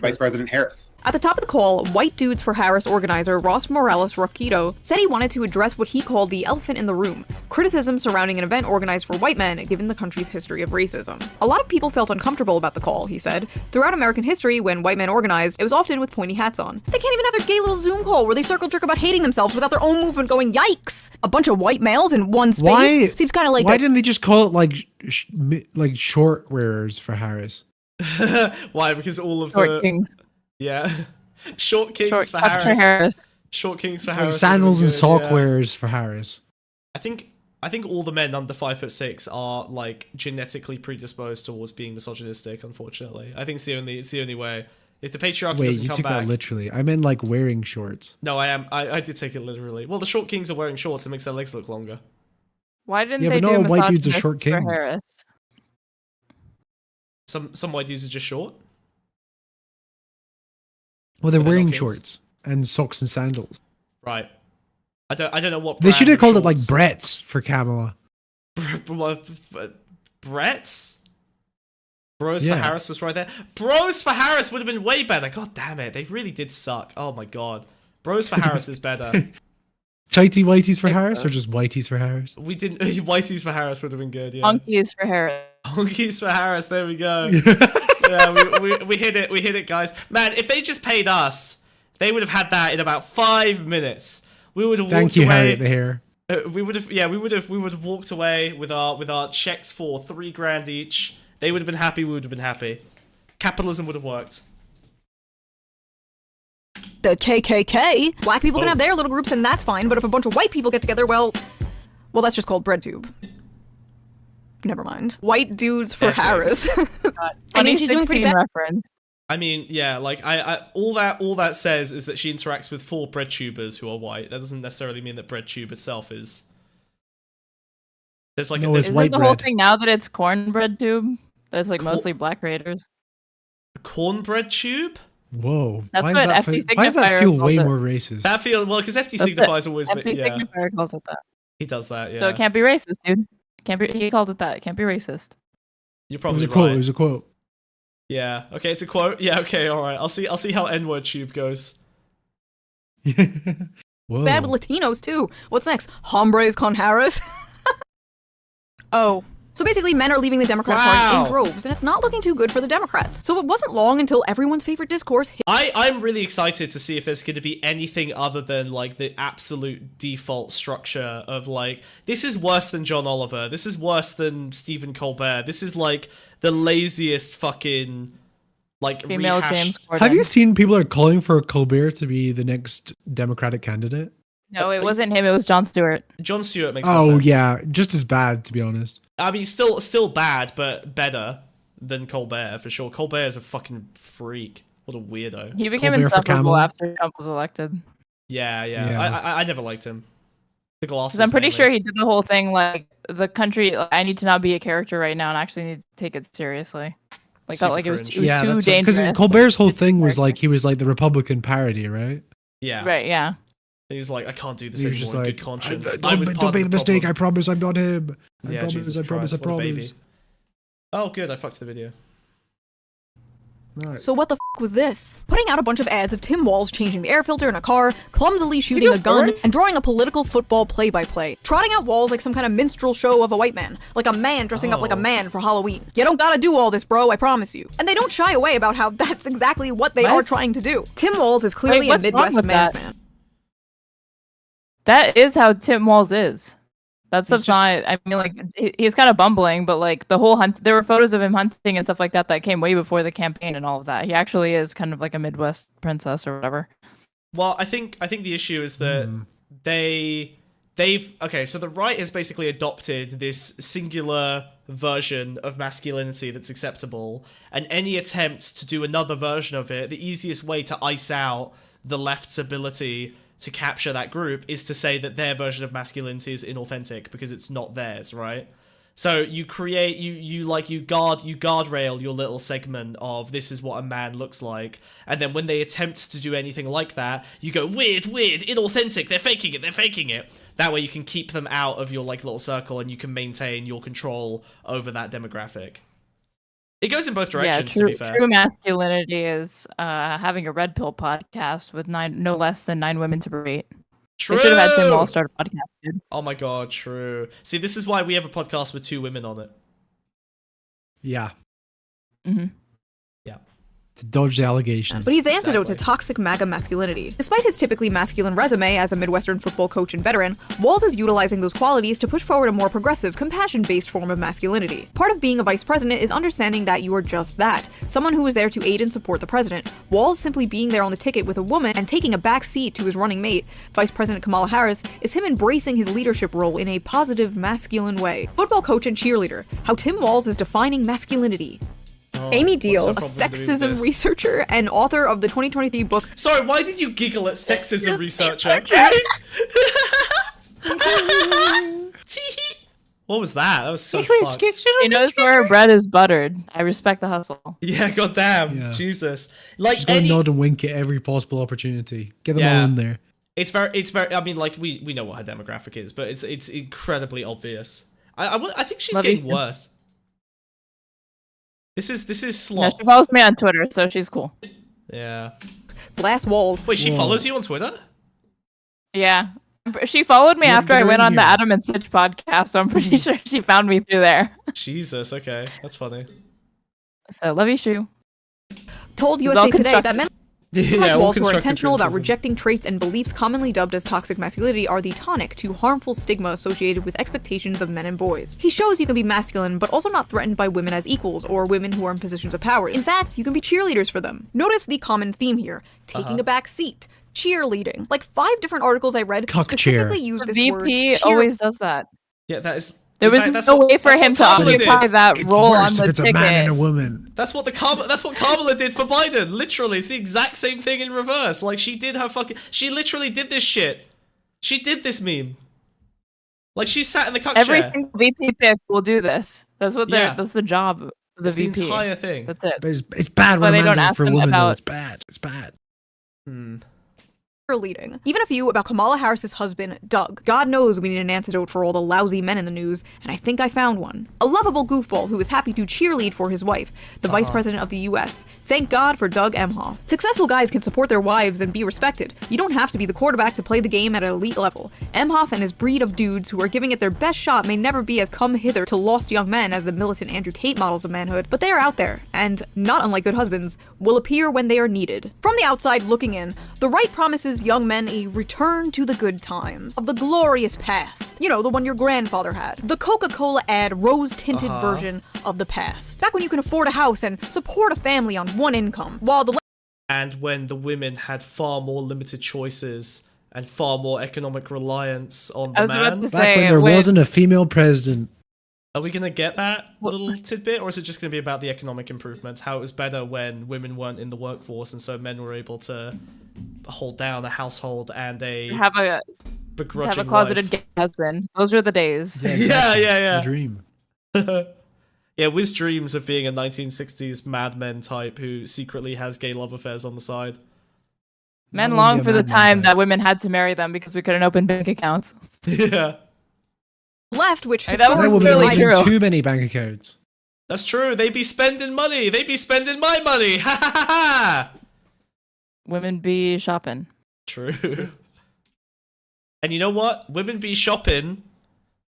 Vice President Harris. At the top of the call, White Dudes for Harris organizer Ross Morales Roquito said he wanted to address what he called the elephant in the room, criticism surrounding an event organized for white men given the country's history of racism. A lot of people felt uncomfortable about the call, he said. Throughout American history, when white men organized, it was often with pointy hats on. They can't even have their gay little Zoom call where they circle jerk about hating themselves without their own movement going, yikes! A bunch of white males in one space? Why? Seems kind of like Why didn't they just call it like short wearers for Harris? Why? Because all of Short the kings. Yeah, short kings Short for cuts Harris. Short kings for Like Harris. sandals and would be good, sock yeah. wearers for Harris. I think all the men under 5'6" are like genetically predisposed towards being misogynistic. Unfortunately, I think it's the only way. If the patriarchy Wait, doesn't you come took back, that literally. I meant like wearing shorts. no, I did take it literally. Well, the short kings are wearing shorts. It makes their legs look longer. Why didn't Yeah, they but do not all white dudes are short misogynists for kings. Harris? Some white dudes are just short. Well, they're But they're wearing not kings. shorts and socks and sandals. Right. I don't know what They should brand have of called it like shorts- Brett's for Kamala. Brett's? Bros Yeah. for Harris was right there. Bros for Harris would have been way better. God damn it. They really did suck. Oh my god. Bros for Harris is better. Chitey whiteys for Harris or just whiteys for Harris? We didn't. Whitey's for Harris would have been good, yeah. Honkies for Harris. Honkies for Harris, there we go. Yeah, we hit it. We hit it, guys. Man, if they just paid us, they would have had that in about 5 minutes. We would have Thank walked you, away. Harriet the Hare. We would have walked away with our checks for $3,000 each. They would have been happy. We would have been happy. Capitalism would have worked. the KKK. Black people can Oh. have their little groups and that's fine, but if a bunch of white people get together, well, that's just called breadtube. Never mind. White dudes for Epic. Harris. I mean, she's doing pretty bad. Reference. I mean, yeah, like I all that says is that she interacts with 4 bread tubers who are white. That doesn't necessarily mean that bread tube itself is. There's like it's Isn't white the whole bread. thing now that it's cornbread tube? That's like mostly black raiders. Cornbread tube? Whoa. That's why, what does that FT why does that signifier feel calls way it. more racist? That feel well because FT That's signifies it. always FT been yeah. signifier calls it that. He does that, yeah. So it can't be racist, dude. Can't be. He called it that. It can't be racist. You're It probably was a quote. right. It was a quote. Yeah. Okay, it's a quote. Yeah. Okay. All right. I'll see how N-word tube goes. Whoa. Bad with Latinos, too. What's next? Hombres con Harris? Oh. So basically, men are leaving the Democrat Party in droves, and it's not looking too good for the Democrats. So it wasn't long until everyone's favorite discourse hit. I'm really excited to see if there's going to be anything other than like the absolute default structure of like, this is worse than John Oliver, this is worse than Stephen Colbert, this is like the laziest fucking like Female rehash. James Corden. Have you seen people are calling for Colbert to be the next Democratic candidate? No, it wasn't him. It was Jon Stewart. Jon Stewart makes more Oh sense. yeah, just as bad to be honest. I mean, still bad, but better than Colbert for sure. Colbert is a fucking freak. What a weirdo. He became Colbert for insufferable Camel. after Trump was elected. Yeah. Yeah. I never liked him. The glasses. Because I'm pretty mainly. sure he did the whole thing like the country. I need to not be a character right now and actually need to take it seriously. Like felt like it was cringe. too, it was too because dangerous. Colbert's whole thing was like he was like the Republican parody, right? Yeah. Right. Yeah. He was like, I can't do this He was anymore. just in like, good conscience. don't make the mistake. I promise I'm not him. I Yeah, promise. Jesus I promise. Christ, I what a baby. promise. Oh, good. I fucked the video. Right. So what the f was this? Putting out a bunch of ads of Tim Walz changing the air filter in a car, clumsily shooting a gun, and drawing a political football play-by-play. Trotting out Walz like some kind of minstrel show of a white man. Like a man dressing up like a man for Halloween. You don't gotta do all this, bro, I promise you. And they don't shy away about how that's exactly what they are trying to do. Tim Walz is clearly a what's wrong Midwest with man's that? man. That is how Tim Walz is. That's not. I mean, like he's kind of bumbling, but like the whole hunt. There were photos of him hunting and stuff like that that came way before the campaign and all of that. He actually is kind of like a Midwest princess or whatever. Well, I think the issue is that they've okay. So the right has basically adopted this singular version of masculinity that's acceptable, and any attempt to do another version of it, the easiest way to ice out the left's able to capture that group is to say that their version of masculinity is inauthentic because it's not theirs, right? So you create you guardrail your little segment of this is what a man looks like, and then when they attempt to do anything like that, you go weird, inauthentic, they're faking it. That way you can keep them out of your like little circle and you can maintain your control over that demographic. It goes in both directions, yeah, to be fair. True masculinity is having a red pill podcast with no less than 9 women to berate. True. They should have had Tim Walz start a podcast, dude. Oh my god, true. See, this is why we have a podcast with 2 women on it. Yeah. Mm-hmm. Yeah. To dodge the allegations. But he's the antidote to toxic MAGA masculinity. Despite his typically masculine resume as a Midwestern football coach and veteran, Walz is utilizing those qualities to push forward a more progressive, compassion-based form of masculinity. Part of being a vice president is understanding that you are just that, someone who is there to aid and support the president. Walz simply being there on the ticket with a woman and taking a back seat to his running mate, Vice President Kamala Harris, is him embracing his leadership role in a positive, masculine way. Football coach and cheerleader, how Tim Walz is defining masculinity. Amy Deal, a sexism researcher and author of the 2023 book. Sorry, why did you giggle at sexism researcher? What was that? That was so fucked. He knows where her bread is buttered. I respect the hustle. Yeah, goddamn, Jesus. Like just gotta nod and wink at every possible opportunity. Get them all in there. It's very. I mean, like we know what her demographic is, but it's incredibly obvious. I think she's getting worse. This is slop. No, she follows me on Twitter, so she's cool. Yeah. Blast Walz. Wait, she follows you on Twitter? Yeah. She followed me after I went on the Adam and Sitch podcast, so I'm pretty sure she found me through there. Jesus, okay. That's funny. So, love you, Shoe. Told USA Today that men like Walz who are constructive intentional about criticism. rejecting traits and beliefs commonly dubbed as toxic masculinity are the tonic to harmful stigma associated with expectations of men and boys. He shows you can be masculine, but also not threatened by women as equals or women who are in positions of power. In fact, you can be cheerleaders for them. Notice the common theme here: taking a back seat, cheerleading. Like 5 different articles I read Cuck specifically chair. use The this word. VP always does that. Yeah, that is. There was that's no what- way for that's him what to Kamala occupy did. that role on Worse the if it's a man and a ticket. woman. That's what Kamala did for Biden. Literally, it's the exact same thing in reverse. Like she did her fucking. She literally did this shit. She did this meme. Like she sat in the cuck Every chair. single VP pick will do this. That's what they're. Yeah. That's the job of the It's the VP. entire thing. That's it. But it's bad Why when a they man don't does it ask for a them woman, though. about- It's bad. It's bad. Leading. Even a few about Kamala Harris's husband, Doug. God knows we need an antidote for all the lousy men in the news, and I think I found one. A lovable goofball who is happy to cheerlead for his wife, the Vice President of the US. Thank God for Doug Emhoff. Successful guys can support their wives and be respected. You don't have to be the quarterback to play the game at an elite level. Emhoff and his breed of dudes who are giving it their best shot may never be as come hither to lost young men as the militant Andrew Tate models of manhood, but they are out there, and, not unlike good husbands, will appear when they are needed. From the outside looking in, the right promises young men a return to the good times, of the glorious past. You know, the one your grandfather had. The Coca-Cola ad rose-tinted version of the past. Back when you can afford a house and support a family on one income, while the And when the women had far more limited choices and far more economic reliance on the I was about man. to Back say, when there wait, wasn't a female president. Are we gonna get that little tidbit, or is it just gonna be about the economic improvements? How it was better when women weren't in the workforce, and so men were able to hold down a household and a have a begrudging closeted wife. gay husband. Those are the days. Yeah. The dream. Yeah, Wiz dreams of being a 1960s Mad Men type who secretly has gay love affairs on the side. Men I long wouldn't for be a the Mad Men time type. that women had to marry them because we couldn't open bank accounts. Yeah, left, which Hey, that was That historically woman really opening true. too many bank accounts. that's true. They be spending money. They be spending my money. Ha ha ha ha. Women be shopping. True. And you know what? Women be shopping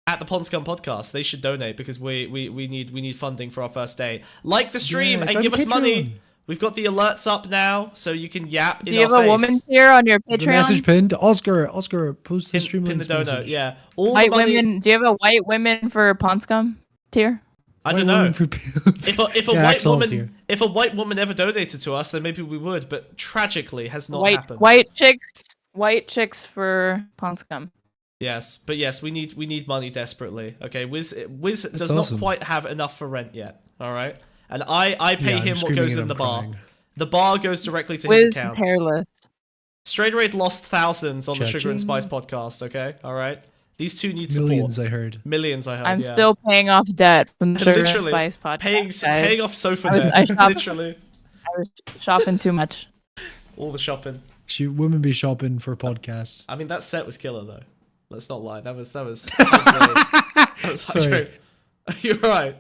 at the Pondscum podcast. They should donate because we need funding for our first day. Like the stream Yeah, and join give us Patreon. money. We've got the alerts up now, so you can yap Do in you have our a face. woman here on your Is the message Patreon? pinned? Oscar, post the stream Pin the links donut, message. yeah. All White the money. women. Do you have a white women for Pondscum tier? I White don't know. woman for pills. If a Yeah, white Axel woman, tier. if a white woman ever donated to us, then maybe we would. But tragically, has not happened. White chicks for Pondscum. Yes, but yes, we need money desperately. Okay, Wiz does awesome. not quite have enough for rent yet. All right, and I pay Yeah, I'm him what screaming goes and in the I'm bar. crying. The bar goes directly to Wiz his is account. hairless. Straight Raid lost thousands on the Sugar and Cha-ching. Spice podcast. Okay, all right. These two need support. Millions, I heard. Millions, I heard. I'm yeah. still paying off debt from the Sugar and literally Spice podcast. paying guys. off sofa I was- debt. I shopped- Literally, I was shopping too much. all the shopping. Women be shopping for podcasts. I mean, that set was killer though. Let's not lie. That was that was Sorry. great. You're right.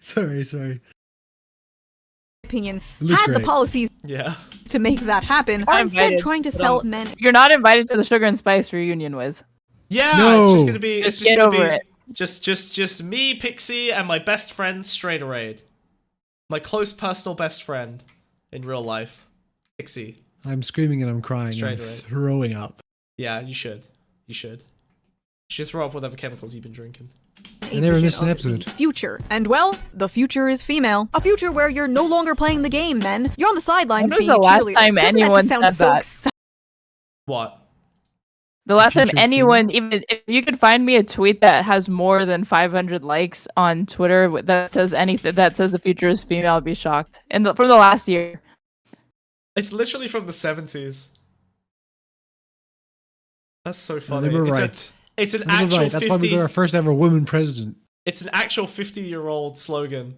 Sorry. opinion, It looks had the great. policies Yeah. to make that happen, are I'm instead invited, trying to but, sell men. You're not invited to the Sugar and Spice reunion, Wiz. Yeah, No. it's just gonna be. It's Just just get gonna over be it. just me, Pixie, and my best friend, Straight Raid. My close personal best friend in real life, Pixie. I'm screaming and I'm crying. Straight I'm away. throwing up. Yeah, you should. You should. You should throw up whatever chemicals you've been drinking. I never vision missed an of the episode. Future. And well, the future is female. A future where you're no longer playing the game, men. You're on the sidelines When was being the a last cheerleader. time Doesn't anyone that just sound said so that? exciting? What? The last time future anyone, even if you could find me a tweet that has more than 500 likes on Twitter that says anything that says the future is female, I'd be shocked. And from the last year, It's literally from the 70s. That's so funny. They were it's right. It's an They were actual right. That's why we 50. got our first ever woman president. It's an actual 50-year-old slogan.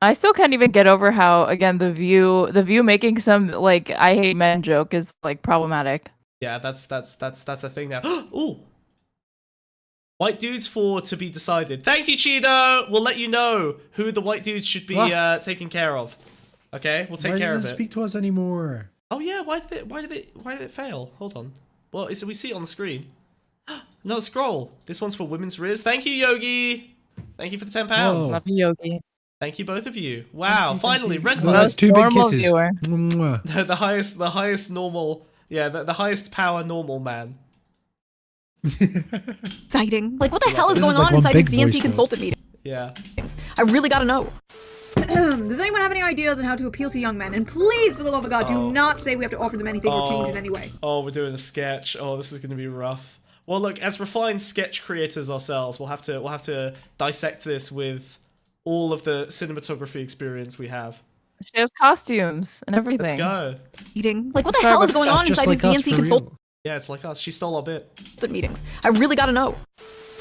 I still can't even get over how again the view making some like I hate men joke is like problematic. Yeah, that's a thing now. Ooh. White dudes for to be decided. Thank you, Cheeto. We'll let you know who the white dudes should be taken care of. Okay, we'll take Why care of doesn't it. it speak to us anymore? Oh yeah, why did it fail? Hold on. Well, we see it on the screen. Another scroll. This one's for women's Riz. Thank you, Yogi. Thank you for the £10. Whoa. Love you, Yogi. Thank you, both of you. Wow, finally, red Well, one. that's two big normal kisses. viewer. Mwah. the highest normal. Yeah, the highest power normal man. Exciting. Like, what the hell is This going is like on one inside big these DNC voice, though. consultant meetings? Yeah. I really gotta know. Does anyone have any ideas on how to appeal to young men? And please, for the love of God, do not say we have to offer them anything or change in any way. Oh, we're doing a sketch. Oh, this is going to be rough. Well, look, as refined sketch creators ourselves, we'll have to dissect this with all of the cinematography experience we have. She has costumes and everything. Let's go. Eating. Like, what the hell is going on inside these DNC consultant Yeah, it's like us. She stole our bit. meetings? I really gotta know.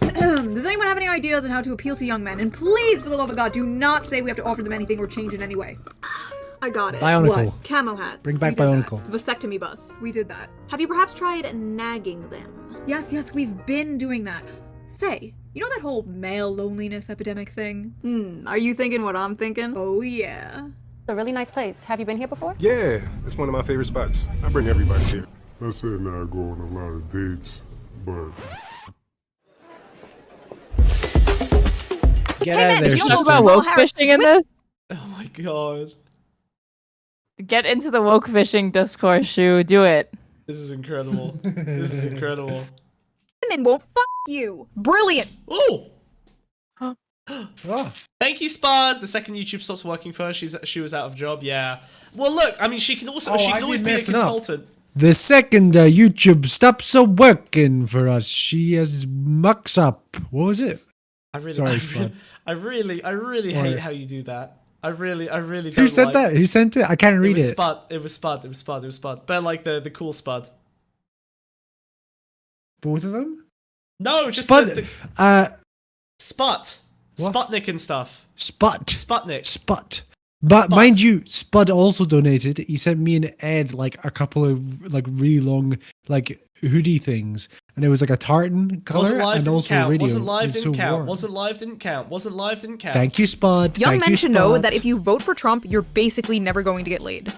Does anyone have any ideas on how to appeal to young men? And please, for the love of God, do not say we have to offer them anything or change in any way. I got it. Bionicle. What? Camo hats. Bring back We did Bionicle. that. Vasectomy bus. We did that. Have you perhaps tried nagging them? Yes, we've been doing that. Say, you know that whole male loneliness epidemic thing? Are you thinking what I'm thinking? Oh, yeah. A really nice place. Have you been here before? Yeah, it's one of my favorite spots. I bring everybody here. I said not go on a lot of dates, but... Get out of there, Did you know sister. about woke fishing in this? Oh my god. Get into the woke fishing discourse, Shoe. Do it. This is incredible. This is incredible. Women won't fuck you. Brilliant. Ooh! Thank you, Spud. The second YouTube stops working for her, she was out of job. Yeah. Well, look. I mean, she can also she can always be a consultant. The second YouTube stops working for us, she has mucks up. What was it? I really, Sorry, Spud. I really hate how you do that. I really don't. Who said that? Who sent it? I can't read it. It was Spud. But like the cool Spud. Both of them? No, just Spud. Sput. What? Sputnik and stuff. Sputnik. Sput. But Sput. mind you, Spud also donated. He sent me and Ed like a couple of like really long like hoodie things, and it was like a tartan color Wasn't live, and didn't also count. radio. Wasn't live, It was didn't so count. warm. Wasn't live, didn't count. Wasn't live, didn't count. Thank you, Spud. Young Thank men you, should know Spud. that if you vote for Trump, you're basically never going to get laid.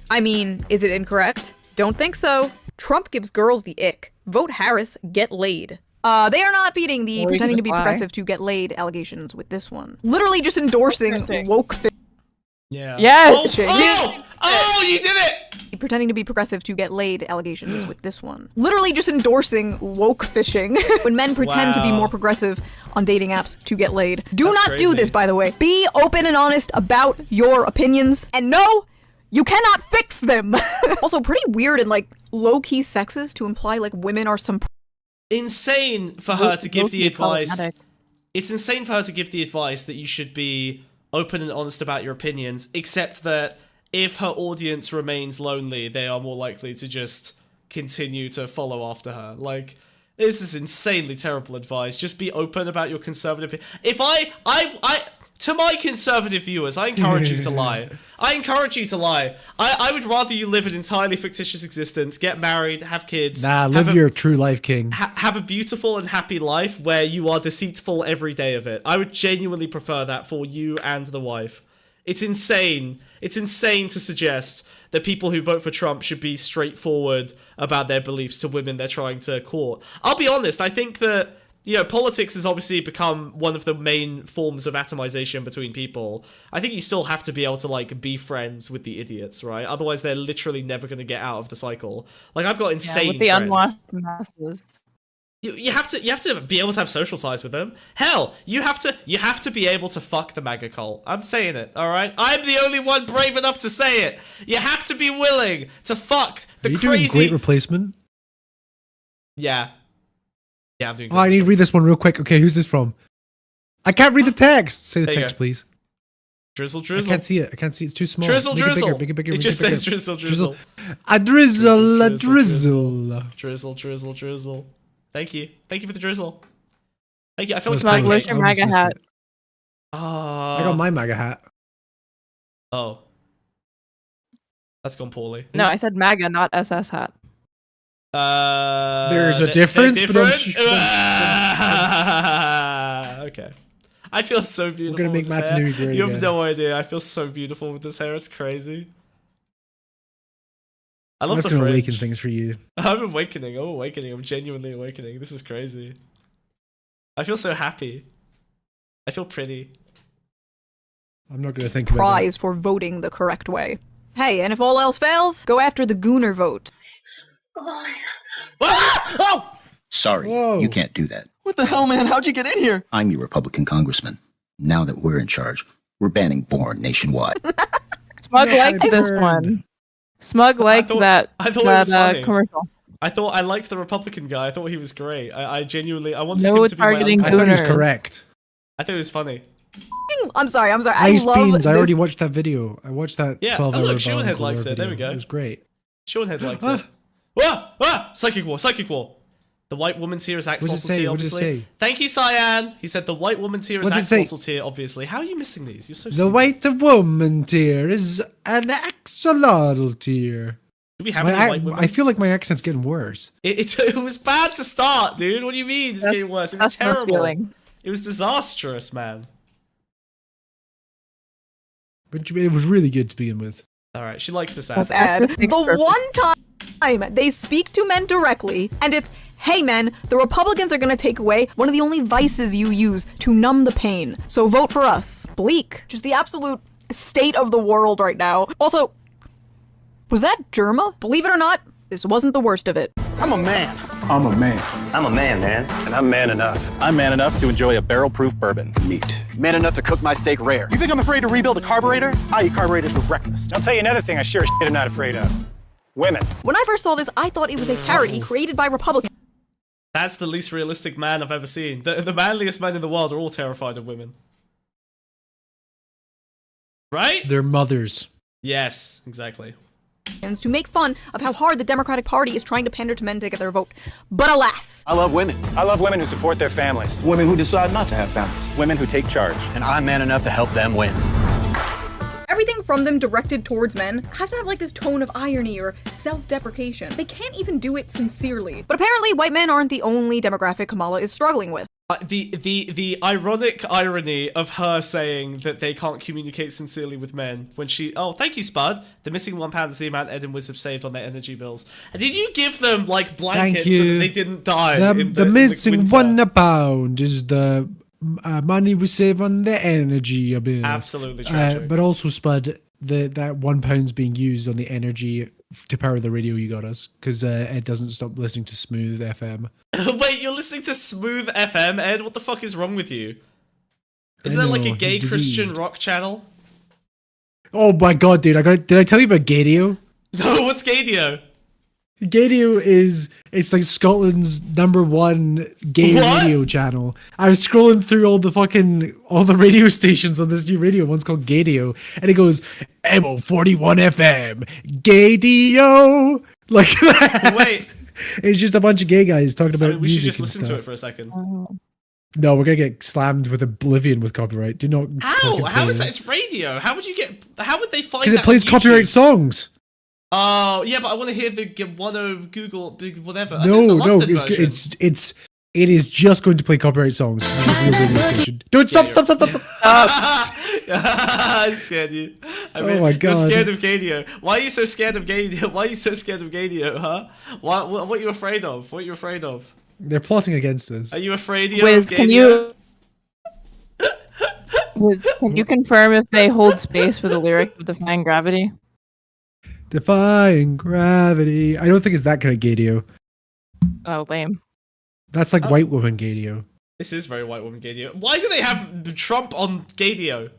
I mean, is it incorrect? Don't think so. Trump gives girls the ick. Vote Harris, get laid. They are not beating the Or you pretending can to be just lie. progressive to get laid allegations with this one. Literally just endorsing woke Yeah. Yes! Oh, you did it! Pretending to be progressive to get laid allegations with this one. Literally just endorsing woke fishing. When men pretend to be Wow. more progressive on dating apps to get laid. Do That's not do crazy. this, by the way. Be open and honest about your opinions. And no, you cannot fix them. Also, pretty weird and like low-key sexist to imply like women are some Insane for her to give the Low-key advice. problematic. It's insane for her to give the advice that you should be open and honest about your opinions, except that if her audience remains lonely, they are more likely to just continue to follow after her. Like, this is insanely terrible advice. Just be open about your conservative. If I to my conservative viewers, I encourage you to lie. I encourage you to lie. I would rather you live an entirely fictitious existence, get married, have kids. Nah, live your true life, King. Have a beautiful and happy life where you are deceitful every day of it. I would genuinely prefer that for you and the wife. It's insane. It's insane to suggest that people who vote for Trump should be straightforward about their beliefs to women they're trying to court. I'll be honest, I think that, you know, politics has obviously become one of the main forms of atomization between people. I think you still have to be able to, like, be friends with the idiots, right? Otherwise, they're literally never going to get out of the cycle. Like, I've got insane with the friends. unwashed masses. You have to be able to have social ties with them. Hell, you have to be able to fuck the MAGA cult. I'm saying it, all right? I'm the only one brave enough to say it. You have to be willing to fuck the Are you crazy. doing Great Replacement? Yeah, I'm doing. Oh, I need to read this one real quick. Okay, who's this from? I can't read the text. Say the There you text, go. please. Drizzle. I can't see it. It's too small. Drizzle. Make it bigger. It just says drizzle. A drizzle. Drizzle. Thank you for the drizzle. Thank you. I feel like That's I'm Where's your MAGA hat? Oh, I got my MAGA hat. Oh, that's gone poorly. No, I said MAGA, not SS hat. There's a difference, but okay. I feel so beautiful. We're gonna make with this Matsunogi hair. great You have again. no idea. I feel so beautiful with this hair. It's crazy. I I'm love just the gonna fringe. awaken things for you. I'm awakening. I'm genuinely awakening. This is crazy. I feel so happy. I feel pretty. I'm not gonna think about prize for voting the correct way. Hey, and if all else fails, go after the Gooner vote. Oh! Sorry, Whoa. you can't do that. What the hell, man? How'd you get in here? I'm your Republican congressman. Now that we're in charge, We're banning porn nationwide. Smug liked this one. Smug liked that I thought it was funny. commercial. I liked the Republican guy. I thought he was great. I genuinely wanted No him to be my targeting uncle. I thought he was correct. I thought it was funny. I'm sorry. Ice I love beans. I this- already watched that video. I watched that Yeah. 12-hour Oh, look, Shoeonhead Uncle likes Lore it. There we video. go. It was great. Shoeonhead likes it. Psychic war, psychic war. The white woman's here is What does it axolotl say? tea, What does it obviously. say? Thank you, Cyan. He said the white woman's here is What does it say? axolotl tea, obviously. How are you missing these? You're so The stupid. white woman tier is an axolotl tier. Do we have any white women? I feel like my accent's getting worse. It was bad to start, dude. What do you mean it's getting worse? It was that's most terrible. feelings. It was disastrous, man. But it was really good to begin with. Alright, she likes this That's ad. ad. The one time they speak to men directly, and it's, hey men, the Republicans are gonna take away one of the only vices you use to numb the pain. So vote for us. Bleak. Just the absolute state of the world right now. Also, was that Germa? Believe it or not, this wasn't the worst of it. I'm a man. I'm a man. I'm a man, and I'm man enough. I'm man enough to enjoy a barrel-proof bourbon. Neat. Man enough to cook my steak rare. You think I'm afraid to rebuild a carburetor? I eat carburetors for breakfast. I'll tell you another thing I sure as shit am not afraid of. Women. When I first saw this, I thought it was a parody created by Republicans. That's the least realistic man I've ever seen. The manliest men in the world are all terrified of women. Right? Their mothers. Yes, exactly. To make fun of how hard the Democratic Party is trying to pander to men to get their vote. But alas, I love women. I love women who support their families. Women who decide not to have families. Women who take charge. And I'm man enough to help them win. everything from them directed towards men has to have like this tone of irony or self-deprecation. They can't even do it sincerely. But apparently white men aren't the only demographic Kamala is struggling with. The ironic irony of her saying that they can't communicate sincerely with men when she... Oh, thank you, Spud. The missing £1 is the amount Ed and Wiz have saved on their energy bills. And did you give them, like, blankets so that they didn't die? The missing £1 is the money we save on the energy bills. Absolutely tragic. But also, Spud, that £1's being used on the energy to power the radio you got us, because Ed doesn't stop listening to Smooth FM. Wait, you're listening to Smooth FM, Ed? What the fuck is wrong with you? Isn't that like a gay Christian rock channel? Oh my god, dude! Did I tell you about Gadio? No, what's Gadio? Gadio it's like Scotland's '1 gay radio channel. I was scrolling through all the radio stations on this new radio. One's called Gadio, and it goes MO41 FM Gadio, like that. Wait, it's just a bunch of gay guys talking about we should music just and listen stuff. to it for a second. No, we're gonna get slammed with Oblivion with copyright. Do not. How? How is that? It's radio. How would you get? How would they find? Because it plays copyright songs. Oh, yeah, but I want to hear the Google whatever. No, it is just going to play copyright songs. It's a real radio station. Dude, stop! I scared you. Oh my god! You're scared of Gadio. Why are you so scared of Gadio? Why are you so scared of Gadio, huh? What are you afraid of? What are you afraid of? They're plotting against us. Are you afraid of Wiz, Gadio? Can you confirm if they hold space for the lyric of Defying Gravity? Defying gravity. I don't think it's that kind of Gadio. Oh, lame. That's like white woman Gadio. This is very white woman Gadio. Why do they have Trump on Gadio?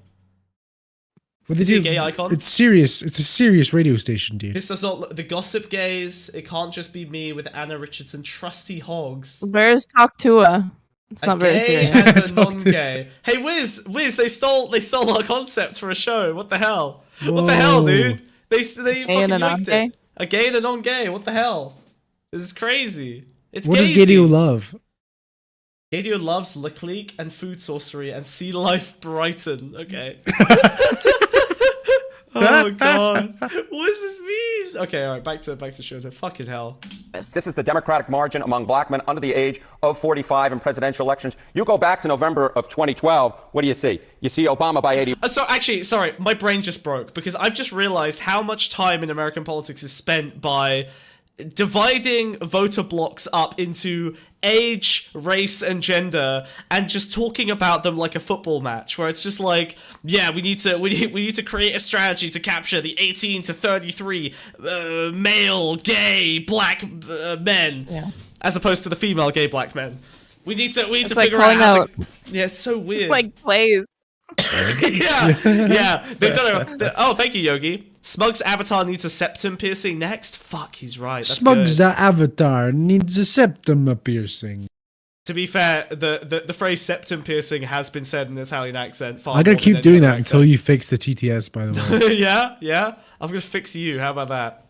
Well, they Is he a do, gay icon? It's serious. It's a serious radio station, dude. This does not the gossip gays. It can't just be me with Anna Richardson, trusty hogs. Where's Talk Tua? It's not very Gay serious. and a non-gay. Hey, Wiz, they stole our concept for a show. What the hell? Whoa. What the hell, dude? They fucking and a linked non-gay? it. A gay and a non-gay. What the hell? This is crazy. It's What does gazy. Gadio love? Gadio loves Leclerc and food sorcery and sea life Brighton. Okay. Oh god. What does this mean? Okay, alright, back to Shoeonhead. Fucking hell. This is the Democratic margin among black men under the age of 45 in presidential elections. You go back to November of 2012, what do you see? You see Obama by 80. So actually, sorry, my brain just broke because I've just realized how much time in American politics is spent by dividing voter blocks up into age, race, and gender, and just talking about them like a football match, where it's just like, yeah, we need to create a strategy to capture the 18 to 33 male gay black men, as opposed to the female gay black men. We need to like figure out calling how out- to. Yeah, it's so weird. Like plays. yeah. They've done it. Oh, thank you, Yogi. Smug's avatar needs a septum piercing next. Fuck, he's right. That's Smug's good. avatar needs a septum piercing. To be fair, the phrase septum piercing has been said in an Italian accent. I'm gonna keep doing that until you fix the TTS. By the way. yeah. I'm gonna fix you. How about that?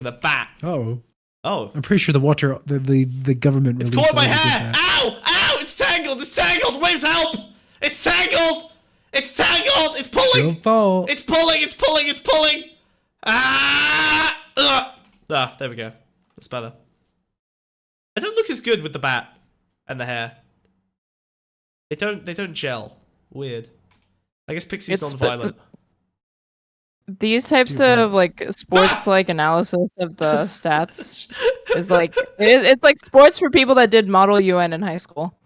The bat. Oh. Oh. I'm pretty sure the government. It's caught my hair. Ow! Ow! It's tangled. It's tangled. Where's help? It's tangled. It's tangled. It's pulling. It's pulling. It's pulling. It's pulling. Ah! Ah! There we go. That's better. I don't look as good with the bat and the hair. They don't gel. Weird. I guess Pixie's non-violent. These types of like sports like analysis of the stats is like it's like sports for people that did model UN in high school.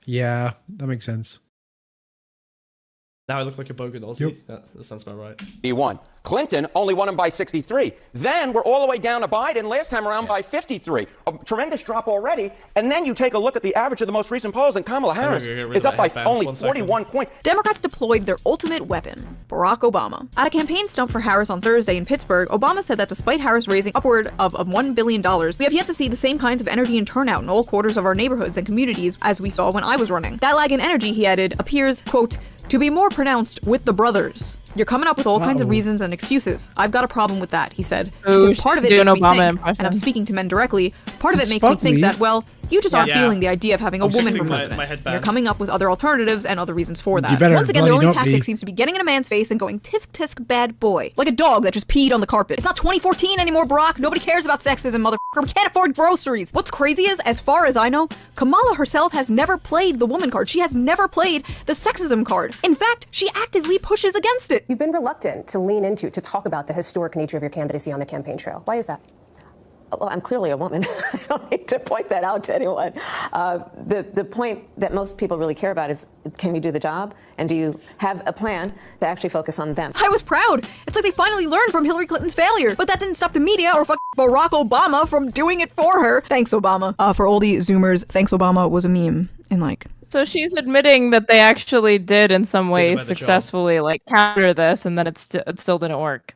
Yeah, that makes sense. Now I look like a bogan Aussie. Yep. That sounds about right. He won. Clinton only won him by 63. Then we're all the way down to Biden last time around by 53. A tremendous drop already. And then you take a look at the average of the most recent polls, and Kamala Harris is up by only 41 points. Democrats deployed their ultimate weapon, Barack Obama. At a campaign stump for Harris on Thursday in Pittsburgh, Obama said that despite Harris raising upward of $1 billion, we have yet to see the same kinds of energy and turnout in all quarters of our neighborhoods and communities as we saw when I was running. That lag in energy, he added, appears, quote, to be more pronounced with the brothers. You're coming up with all kinds of reasons and excuses. I've got a problem with that, he said. Because part of it makes me think, and I'm speaking to men directly, part of it makes me think that, well, you just aren't feeling the idea of having a woman for president. You're coming up with other alternatives and other reasons for that. Once again, their only tactic seems to be getting in a man's face and going, tisk tisk bad boy. Like a dog that just peed on the carpet. It's not 2014 anymore, Barack. Nobody cares about sexism, motherfucker. We can't afford groceries. What's crazy is, as far as I know, Kamala herself has never played the woman card. She has never played the sexism card. In fact, she actively pushes against it. You've been reluctant to lean into, to talk about the historic nature of your candidacy on the campaign trail. Why is that? Well, I'm clearly a woman. I don't need to point that out to anyone. The point that most people really care about is, can you do the job? And do you have a plan to actually focus on them? I was proud. It's like they finally learned from Hillary Clinton's failure. But that didn't stop the media or Barack Obama from doing it for her. Thanks, Obama. For all the Zoomers, thanks, Obama was a meme. And like... So she's admitting that they actually did in some ways successfully like counter this, and then it still didn't work.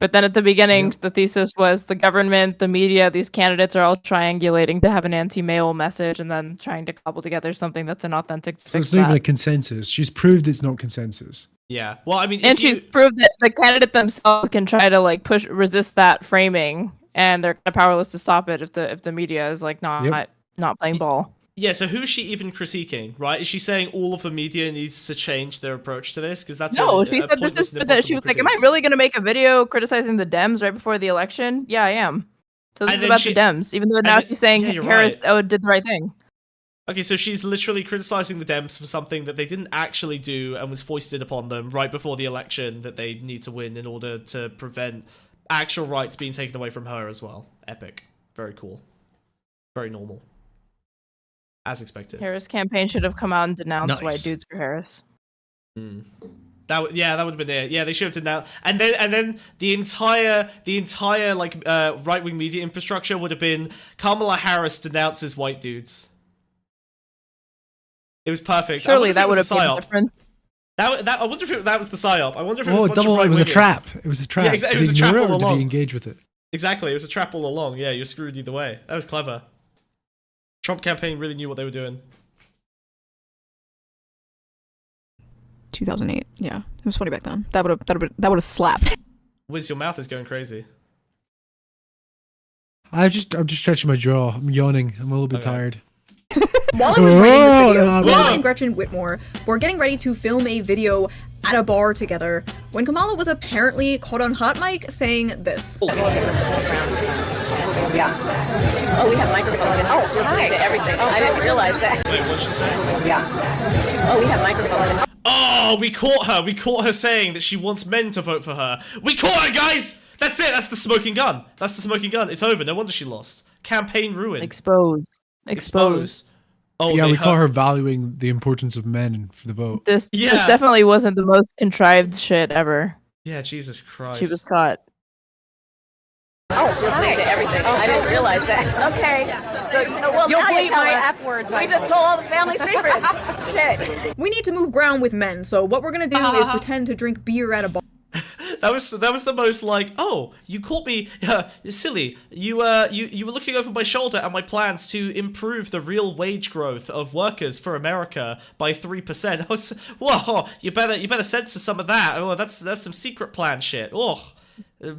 But then at the beginning, the thesis was the government, the media, these candidates are all triangulating to have an anti-male message and then trying to cobble together something that's inauthentic. So it's not even a consensus. She's proved it's not consensus. Yeah. Well, I mean, and she's proved that the candidate themselves can try to like resist that framing, and they're kind of powerless to stop it if the media is like not playing ball. Yeah, so who's she even critiquing, right? Is she saying all of the media needs to change their approach to this? Because that's she said this is she was like, "Am I really going to make a video criticizing the Dems right before the election?" Yeah, I am. So this is about the Dems, even though now she's saying Harris did the right thing. Okay, so she's literally criticizing the Dems for something that they didn't actually do and was foisted upon them right before the election that they need to win in order to prevent actual rights being taken away from her as well. Epic. Very cool. Very normal. As expected. Harris campaign should have come out and denounced white dudes for Harris. That would have been it. Yeah, they should have denounced, and then the entire like right wing media infrastructure would have been Kamala Harris denounces white dudes. It was perfect. Surely that would have been different. I wonder if that was the psyop. I wonder if it was it was a trap. It was a trap. Yeah, exactly. It was a trap all along. Did he engage with it? Exactly, it was a trap all along. Yeah, you're screwed either way. That was clever. Trump campaign really knew what they were doing. 2008. Yeah, it was funny back then. That would have slapped. Wiz, your mouth is going crazy. I'm just stretching my jaw. I'm yawning. I'm a little bit tired. While I was writing the video, Kamala and Gretchen Whitmer were getting ready to film a video at a bar together when Kamala was apparently caught on hot mic saying this. Yeah. Oh, we have microphones in here. Oh, listening to everything. I didn't realize that. Wait, what did she say? Yeah. Oh, we have microphones in here. Oh, we caught her. We caught her saying that she wants men to vote for her. We caught her, guys! That's it. That's the smoking gun. That's the smoking gun. It's over. No wonder she lost. Campaign ruined. Exposed. Oh, yeah, we caught her valuing the importance of men for the vote. This definitely wasn't the most contrived shit ever. Yeah, Jesus Christ. She was caught. I was listening to everything. I didn't realize that. Okay. So, well, You'll now you bleep tell my us. F words. We just told all the family secrets. Shit. We need to move ground with men, so what we're gonna do is pretend to drink beer at a bar. That was the most like, oh, you caught me silly. You were looking over my shoulder at my plans to improve the real wage growth of workers for America by 3%. Whoa, you better censor some of that. Oh, that's some secret plan shit. Oh,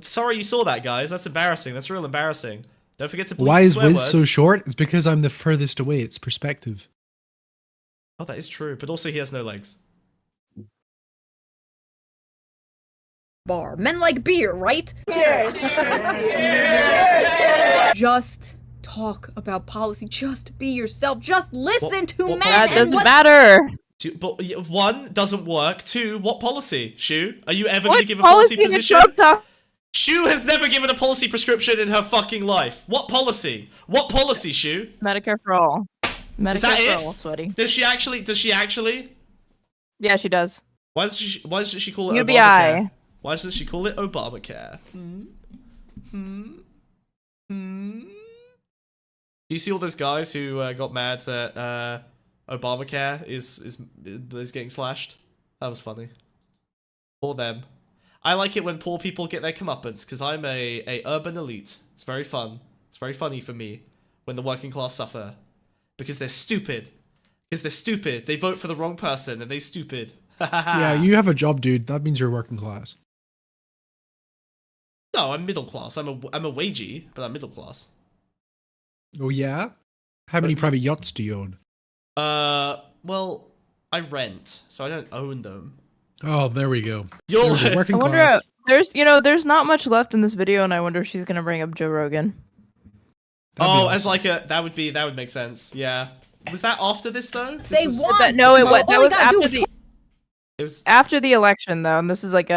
sorry you saw that, guys. That's embarrassing. That's real embarrassing. Don't forget to bleep Why is swear Wiz words. so short? It's because I'm the furthest away. It's perspective. Oh, that is true. But also he has no legs. Bar. Men like beer, right? Cheers. Just talk about policy. Just be yourself. Just listen to men. That and doesn't what- matter. But one, doesn't work. Two, what policy? Shu, are you ever What going to give a policy policy did position? Trump talk- Shu has never given a policy prescription in her fucking life. What policy? What policy, Shu? Medicare for all. Medicare Is that for it? all, sweaty. Does she actually? Yeah, she does. Why does she call it UBI. Obamacare? Why doesn't she call it Obamacare? Do you see all those guys who got mad that Obamacare is getting slashed? That was funny. For them. I like it when poor people get their comeuppance, because I'm a urban elite. It's very fun. It's very funny for me when the working class suffer. Because they're stupid. Because they're stupid. They vote for the wrong person and they're stupid. Yeah, you have a job, dude. That means you're working class. No, I'm middle class. I'm a wagey, but I'm middle class. Oh yeah? How many private yachts do you own? Well, I rent, so I don't own them. Oh, there we go. You're There's a working I wonder. class. There's not much left in this video, and I wonder if she's gonna bring up Joe Rogan. Oh, as like that would make sense. Yeah. Was that after this though? This They was, won. No, it So was. all That we was gotta do after is the. It was After the election, though, and this is like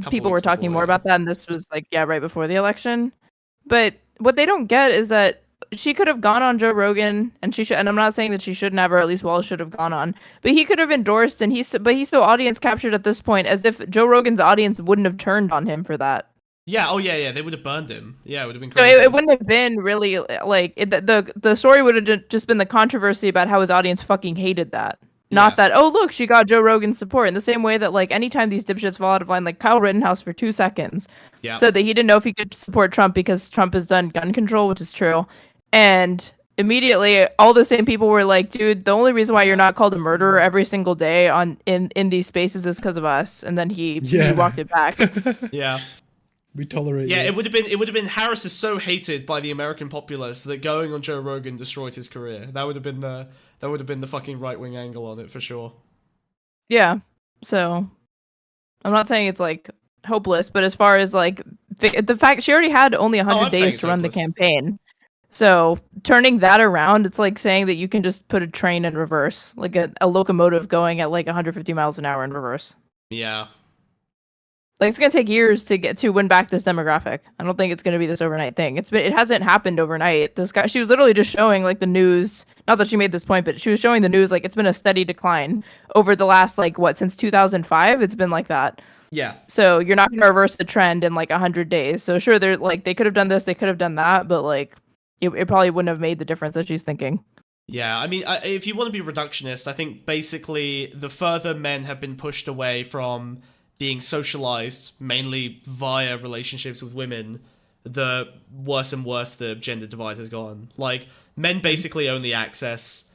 people were weeks talking before, more yeah. about that, and this was like right before the election. But what they don't get is that she could have gone on Joe Rogan, and she should. And I'm not saying that she shouldn't have, or at least Wallace should have gone on. But he could have endorsed, and he's so audience captured at this point, as if Joe Rogan's audience wouldn't have turned on him for that. Yeah. Oh yeah. They would have burned him. Yeah, it would have been So crazy. it wouldn't have been really like the story would have just been the controversy about how his audience fucking hated that. Not that, oh, look, she got Joe Rogan's support. In the same way that, like, anytime these dipshits fall out of line, like Kyle Rittenhouse for 2 seconds said that he didn't know if he could support Trump because Trump has done gun control, which is true. And immediately, all the same people were like, dude, the only reason why you're not called a murderer every single day in these spaces is because of us. And then he walked it back. Yeah. We tolerate Yeah, you. it would have been Harris is so hated by the American populace that going on Joe Rogan destroyed his career. That would have been the fucking right-wing angle on it for sure. Yeah. So I'm not saying it's like hopeless, but as far as like the fact she already had only 100 I'm saying days it's to run hopeless. the campaign. So turning that around, it's like saying that you can just put a train in reverse, like a locomotive going at like 150 miles an hour in reverse. Yeah. Like it's gonna take years to win back this demographic. I don't think it's gonna be this overnight thing. It hasn't happened overnight. This guy, she was literally just showing like the news. Not that she made this point, but she was showing the news like it's been a steady decline over the last since 2005. It's been like that. Yeah. So you're not gonna reverse the trend in like 100 days. So sure, they're like they could have done this, they could have done that, but like it probably wouldn't have made the difference that she's thinking. Yeah, I mean, if you want to be reductionist, I think basically the further men have been pushed away from being socialized, mainly via relationships with women, the worse and worse the gender divide has gone. Like, men basically only access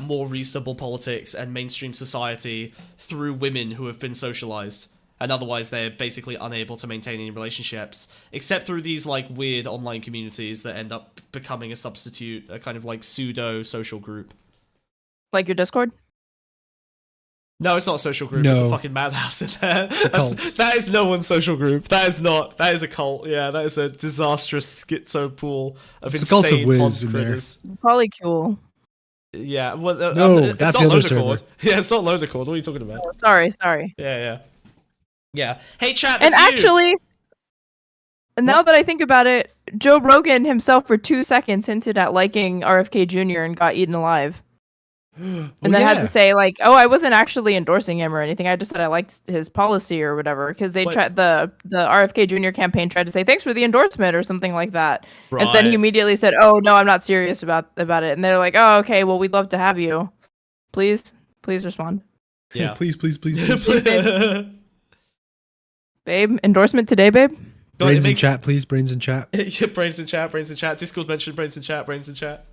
more reasonable politics and mainstream society through women who have been socialized. And otherwise they're basically unable to maintain any relationships, except through these like weird online communities that end up becoming a substitute, a kind of like pseudo social group. Like your Discord? No, it's not a social group. No. It's a fucking madhouse in there. It's a cult. That is no one's social group. That is not. That is a cult. Yeah, that is a disastrous schizo pool of It's the cult of insane Wiz mod in there. critters. Probably cool. Yeah, well, No, it's that's not the other Loader server. Cord. Yeah, it's not Loader Cord. What are you talking about? Sorry. Yeah. Hey, chat. And it's you. actually, now that I think about it, Joe Rogan himself for 2 seconds hinted at liking RFK Jr. and got eaten alive. And then had to say like, "Oh, I wasn't actually endorsing him or anything. I just said I liked his policy or whatever." Because they tried the RFK Jr. campaign tried to say thanks for the endorsement or something like that, and then he immediately said, "Oh no, I'm not serious about it." And they're like, "Oh, okay, well we'd love to have you. Please respond." Yeah, please. Babe, endorsement today, babe. Brains in chat, please. Brains in chat. Yeah, brains in chat. Discord mentioned brains in chat.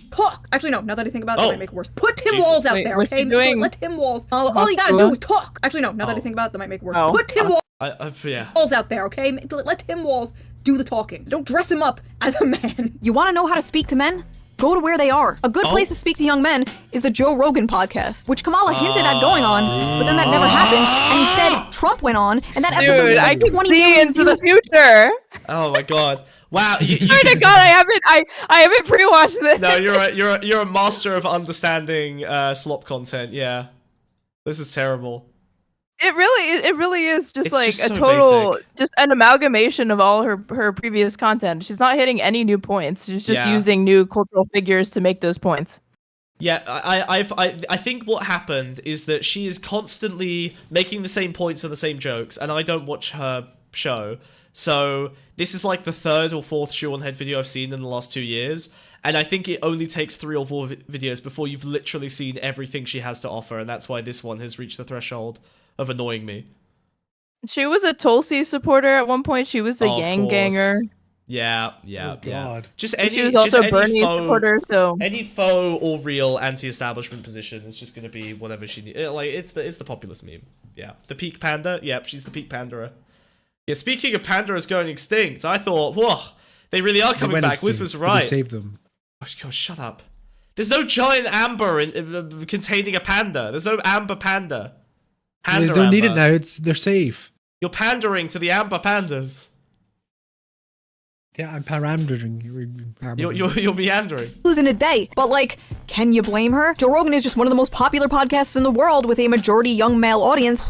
Talk. Actually, no. Now that I think about it, that might make it worse. Put Tim Walls out there, okay? Let Tim Walls. All you gotta do is talk. Actually, no. Now that I think about it, that might make it worse. Put Tim Walls out there, okay? Let Tim Walls do the talking. Don't dress him up as a man. You want to know how to speak to men? Go to where they are. A good place to speak to young men is the Joe Rogan podcast, which Kamala hinted at going on, but then that never happened, and instead Trump went on, and that episode Dude, I can 20 see million into views. the future. Oh my god. Wow. Swear to God, I haven't pre-watched this. No, you're a master of understanding slop content. Yeah, this is terrible. It really is just It's like just a so total, basic. just an amalgamation of all her previous content. She's not hitting any new points. She's just using new cultural figures to make those points. Yeah, I think what happened is that she is constantly making the same points and the same jokes, and I don't watch her show. So this is like the third or fourth Shoeonhead video I've seen in the last 2 years, and I think it only takes 3 or 4 videos before you've literally seen everything she has to offer, and that's why this one has reached the threshold of annoying me. She was a Tulsi supporter at one point. She was a Yang ganger. Yeah. God. Just she was also a Bernie supporter. So any faux or real anti-establishment position is just going to be whatever she needs. Like it's the populist meme. Yeah, the peak panda. Yep, she's the peak panderer. Yeah, speaking of pandas going extinct, I thought, whoa, they really are coming back. Wiz was right. They saved them. Oh, God, shut up. There's no giant amber containing a panda. There's no amber panda. They don't need it now. They're safe. You're pandering to the amber pandas. Yeah, I'm parandering. You're meandering. In a day, but like, can you blame her? Joe Rogan is just one of the most popular podcasts in the world with a majority young male audience.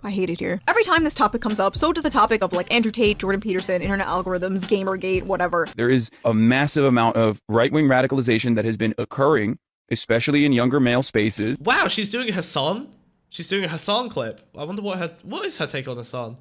I hate it here. Every time this topic comes up, so does the topic of like Andrew Tate, Jordan Peterson, internet algorithms, Gamergate, whatever. There is a massive amount of right-wing radicalization that has been occurring, especially in younger male spaces. Wow, she's doing a Hassan. She's doing a Hassan clip. I wonder what is her take on Hassan?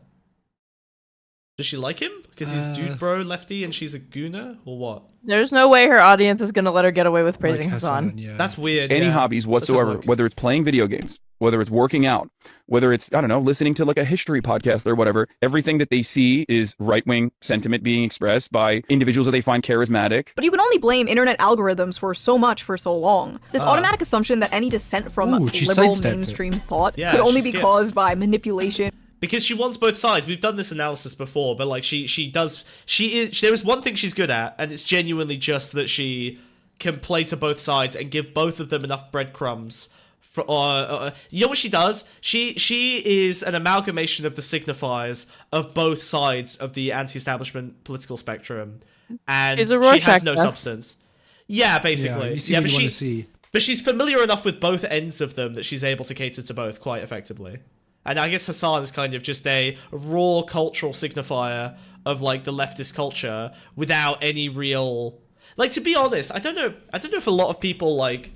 Does she like him? Because he's dude bro lefty and she's a gooner? Or what? There's no way her audience is going to let her get away with praising Like Hassan. Yeah. That's weird. Any hobbies whatsoever, whether it's playing video games, whether it's working out, whether it's, I don't know, listening to like a history podcast or whatever, everything that they see is right-wing sentiment being expressed by individuals that they find charismatic. But you can only blame internet algorithms for so much for so long. This automatic assumption that any dissent from liberal mainstream thought could only be caused by manipulation. Because she wants both sides. We've done this analysis before, but like there is one thing she's good at, and it's genuinely just that she can play to both sides and give both of them enough breadcrumbs. You know what she does? She is an amalgamation of the signifiers of both sides of the anti-establishment political spectrum, and she has no substance. Yeah, basically. Yeah, you see what you want to see. But she's familiar enough with both ends of them that she's able to cater to both quite effectively. And I guess Hassan is kind of just a raw cultural signifier of like the leftist culture without any real, like, to be honest, I don't know if a lot of people like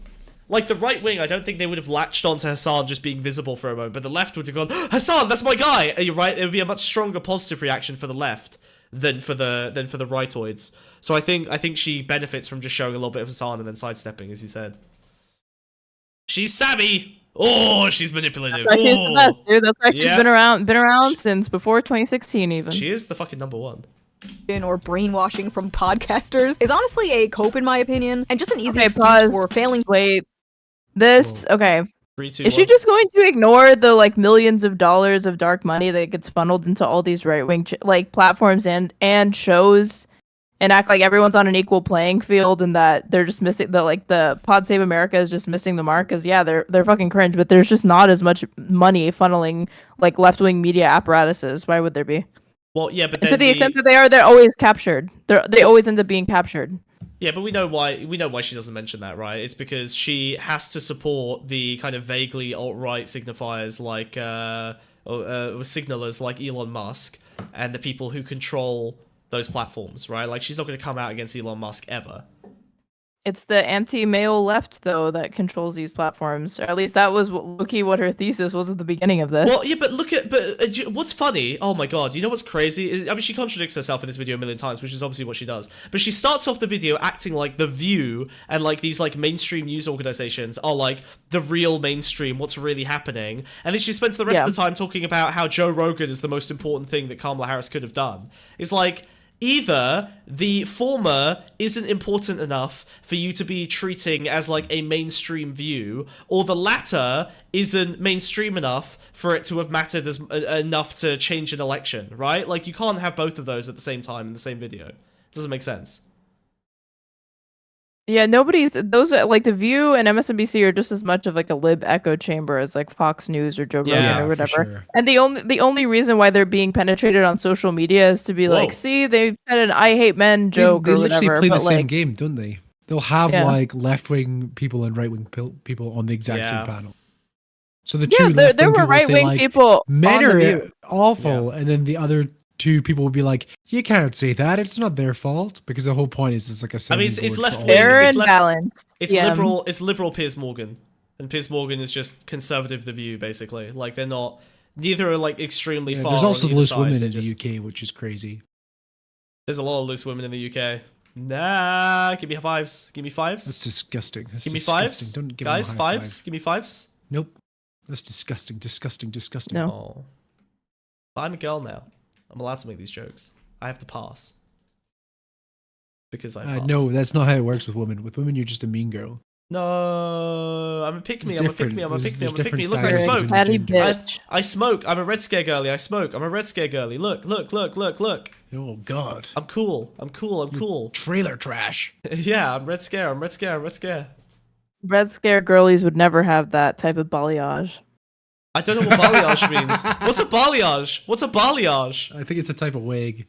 the right wing, I don't think they would have latched onto Hassan just being visible for a moment, but the left would have gone, Hassan, that's my guy. You're right. It would be a much stronger positive reaction for the left than for the rightoids. So I think she benefits from just showing a little bit of Hassan and then sidestepping, as you said. She's savvy. Oh, she's manipulative. That's why she's the best, dude. That's why she's been around since before 2016 even. She is the fucking number one. Or brainwashing from podcasters is honestly a cope, in my opinion, and just an easy excuse for failing. Wait, this okay. 3, 2, is she just going to ignore the like millions of dollars of dark money that gets funneled into all these right wing like platforms and shows, and act like everyone's on an equal playing field and that they're just missing the Pod Save America is just missing the mark? Because yeah, they're fucking cringe, but there's just not as much money funneling like left wing media apparatuses. Why would there be? Well, yeah, but to the extent that they're always captured. They always end up being captured. Yeah, but we know why she doesn't mention that, right? It's because she has to support the kind of vaguely alt-right signifiers like signalers like Elon Musk and the people who control those platforms, right? Like, she's not going to come out against Elon Musk ever. It's the anti-male left, though, that controls these platforms. Or at least that was what her thesis was at the beginning of this. Well, yeah, but what's funny? Oh my god, you know what's crazy? I mean, she contradicts herself in this video a million times, which is obviously what she does. But she starts off the video acting like The View and like these like mainstream news organizations are like the real mainstream, what's really happening. And then she spends the rest of the time talking about how Joe Rogan is the most important thing that Kamala Harris could have done. It's like, either the former isn't important enough for you to be treating as like a mainstream view, or the latter isn't mainstream enough for it to have mattered as enough to change an election, right? Like, you can't have both of those at the same time in the same video. It doesn't make sense. Yeah, those are like The View and MSNBC are just as much of like a lib echo chamber as like Fox News or Joe Rogan or whatever. Sure. And the only reason why they're being penetrated on social media is to be like, see, they said an "I hate men" joke or whatever. They literally play the same like, game, don't they? They'll have like left-wing people and right-wing people on the exact same panel. So the two there were right-wing like, people. Men are awful, and then the other two people would be like, you can't say that, it's not their fault, because the whole point is it's like a it's left wing, fair and balanced. It's liberal Piers Morgan, and Piers Morgan is just conservative The View, basically. Like, they're not, neither are like extremely far. There's also loose women in the UK, which is crazy. There's a lot of loose women in the UK. Nah, give me fives. Give me fives. That's disgusting. Give me fives. Don't give guys, them a fives. five. Give me fives. Nope. That's disgusting. No. Oh. But I'm a girl now. I'm allowed to make these jokes. I have to pass. Because I pass. No, that's not how it works with women. With women, you're just a mean girl. No, I'm a pick-me. I'm a pick-me. Look, I styles smoke. Bitch. I smoke. I'm a Red Scare girly. I smoke. I'm a Red Scare girly. Look. Oh, God. I'm cool. Trailer trash. Yeah, I'm Red Scare. Red Scare girlies would never have that type of balayage. I don't know what balayage means. What's a balayage? I think it's a type of wig.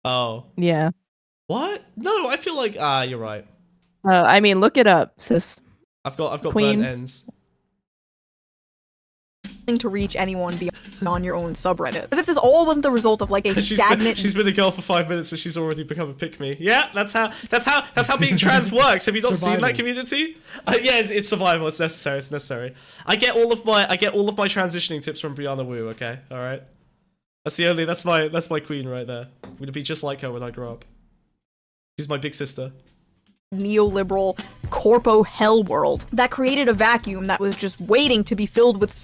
Oh. Yeah. What? No, I feel like you're right. I mean, look it up, sis. I've got Queen. burnt ends. To reach anyone beyond your own subreddit. As if this all wasn't the result of like a stagnant. She's been a girl for 5 minutes and she's already become a pick-me. Yeah, that's how being trans works. Have you not seen that community? Yeah, it's survival. It's necessary. I get all of my transitioning tips from Brianna Wu. Okay, all right. That's my queen right there. I'm gonna be just like her when I grow up. She's my big sister. Neoliberal corpo hell world that created a vacuum that was just waiting to be filled with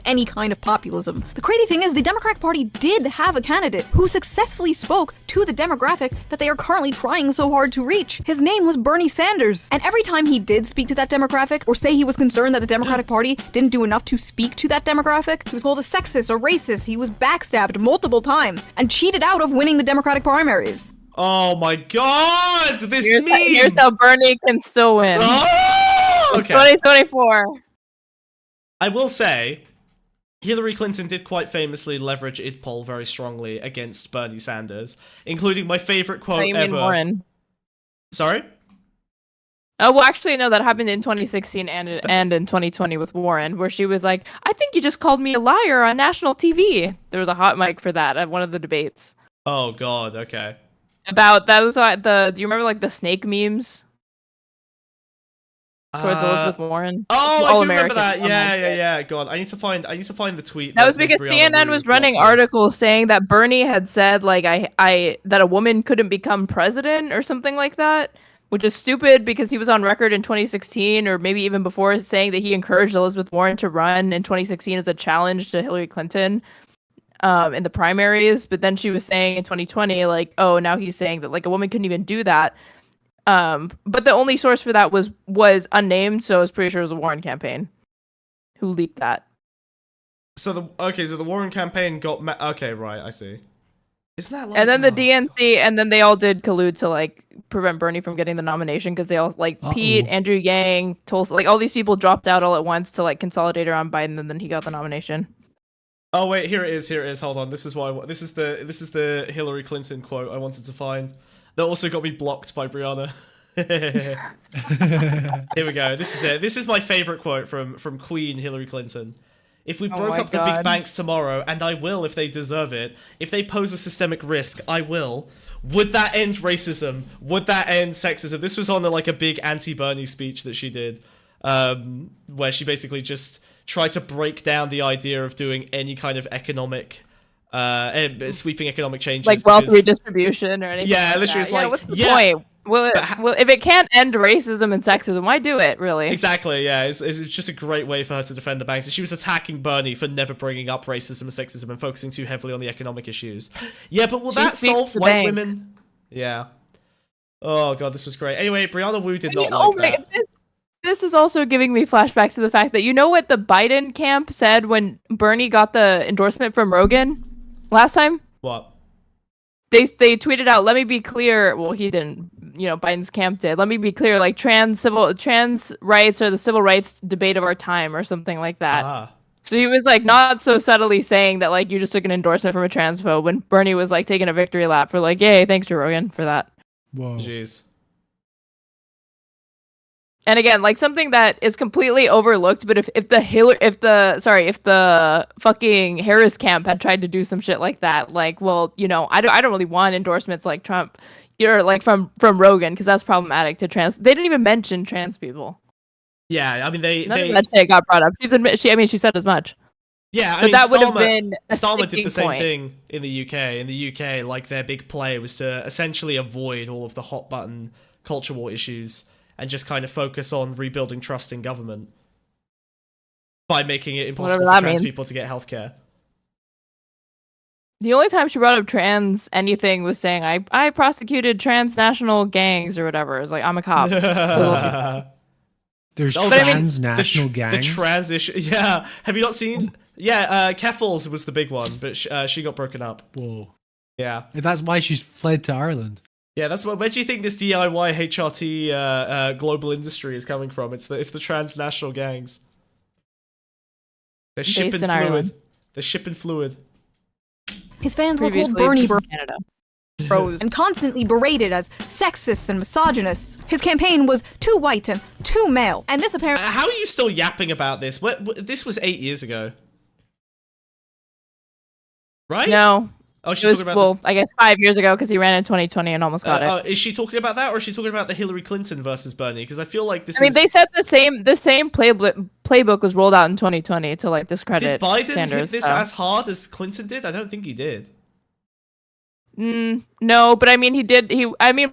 any kind of populism. The crazy thing is the Democratic Party did have a candidate who successfully spoke to the demographic that they are currently trying so hard to reach. His name was Bernie Sanders. And every time he did speak to that demographic or say he was concerned that the Democratic Party didn't do enough to speak to that demographic, he was called a sexist, a racist, he was backstabbed multiple times and cheated out of winning the Democratic primaries. Oh my god! This meme! Here's how Bernie can still win. Oh! Okay. 2024. I will say, Hillary Clinton did quite famously leverage idpol very strongly against Bernie Sanders, including my favorite quote ever. Warren. Sorry? Oh, well, actually, no, that happened in 2016 and in 2020 with Warren, where she was like, I think you just called me a liar on national TV. There was a hot mic for that at one of the debates. Oh, God, okay. About that was do you remember like the snake memes towards Elizabeth Warren? Oh, I do remember that. Yeah. God, I need to find the tweet. That was because CNN was running articles saying that Bernie had said like that a woman couldn't become president or something like that, which is stupid because he was on record in 2016 or maybe even before saying that he encouraged Elizabeth Warren to run in 2016 as a challenge to Hillary Clinton. In the primaries, but then she was saying in 2020, like, oh, now he's saying that like a woman couldn't even do that. But the only source for that was unnamed, so I was pretty sure it was a Warren campaign who leaked that. So the Warren campaign got okay, right? I see. Isn't that like? And then the DNC, and then they all did collude to like prevent Bernie from getting the nomination because they all like Pete, Andrew Yang, Tulsi, like all these people dropped out all at once to like consolidate around Biden, and then he got the nomination. Oh wait, here it is. Hold on. This is the Hillary Clinton quote I wanted to find. That also got me blocked by Brianna. Here we go. This is it. This is my favorite quote from Queen Hillary Clinton. If we broke up the big banks tomorrow, and I will if they deserve it, if they pose a systemic risk, I will. Would that end racism? Would that end sexism? This was on like a big anti-Bernie speech that she did, where she basically just tried to break down the idea of doing any kind of economic, sweeping economic changes. Like wealth redistribution or anything. Yeah, like literally, it's that. like, what's the point? Well, if it can't end racism and sexism, why do it, really? Exactly, yeah. It's just a great way for her to defend the banks. She was attacking Bernie for never bringing up racism and sexism and focusing too heavily on the economic issues. Yeah, but will that solve white women? Yeah. Oh, God, this was great. Anyway, Brianna Wu did not like that. This is also giving me flashbacks to the fact that, you know what the Biden camp said when Bernie got the endorsement from Rogan last time? What? They tweeted out, let me be clear. Well, he didn't, Biden's camp did. Let me be clear, like trans rights are the civil rights debate of our time or something like that. So he was like not so subtly saying that like you just took an endorsement from a transphobe when Bernie was like taking a victory lap for like, yay, thanks to Rogan for that. Whoa. Jeez. And again, like something that is completely overlooked, but if the fucking Harris camp had tried to do some shit like that, like, well, I don't really want endorsements like Trump, like from Rogan, because that's problematic to trans. They didn't even mention trans people. Yeah, I mean None of that shit got brought up. She said as much. Yeah, but that would have been Starmer did the same thing in the UK. In the UK, like their big play was to essentially avoid all of the hot button culture war issues and just kind of focus on rebuilding trust in government by making it impossible for trans people to get healthcare. The only time she brought up trans anything was saying, I prosecuted transnational gangs or whatever. It's like, I'm a cop. There's transnational gangs? The trans issue. Yeah. Have you not seen? Yeah, Keffels was the big one, but she got broken up. Whoa. Yeah. And that's why she's fled to Ireland. Yeah, that's where do you think this DIY HRT global industry is coming from? It's the transnational gangs. They're shipping fluid. Ireland. They're shipping fluid. His fans were called Bernie Canada. And constantly berated as sexists and misogynists. His campaign was too white and too male. And this apparently... how are you still yapping about this? This was 8 years ago. Right? No. Oh, she's talking about I guess 5 years ago because he ran in 2020 and almost got it. Is she talking about that, or is she talking about the Hillary Clinton versus Bernie? Because I feel like this. I mean, they said the same playbook was rolled out in 2020 to like discredit. Did Biden Sanders, hit this as hard as Clinton did? I don't think he did. No, but I mean, he did.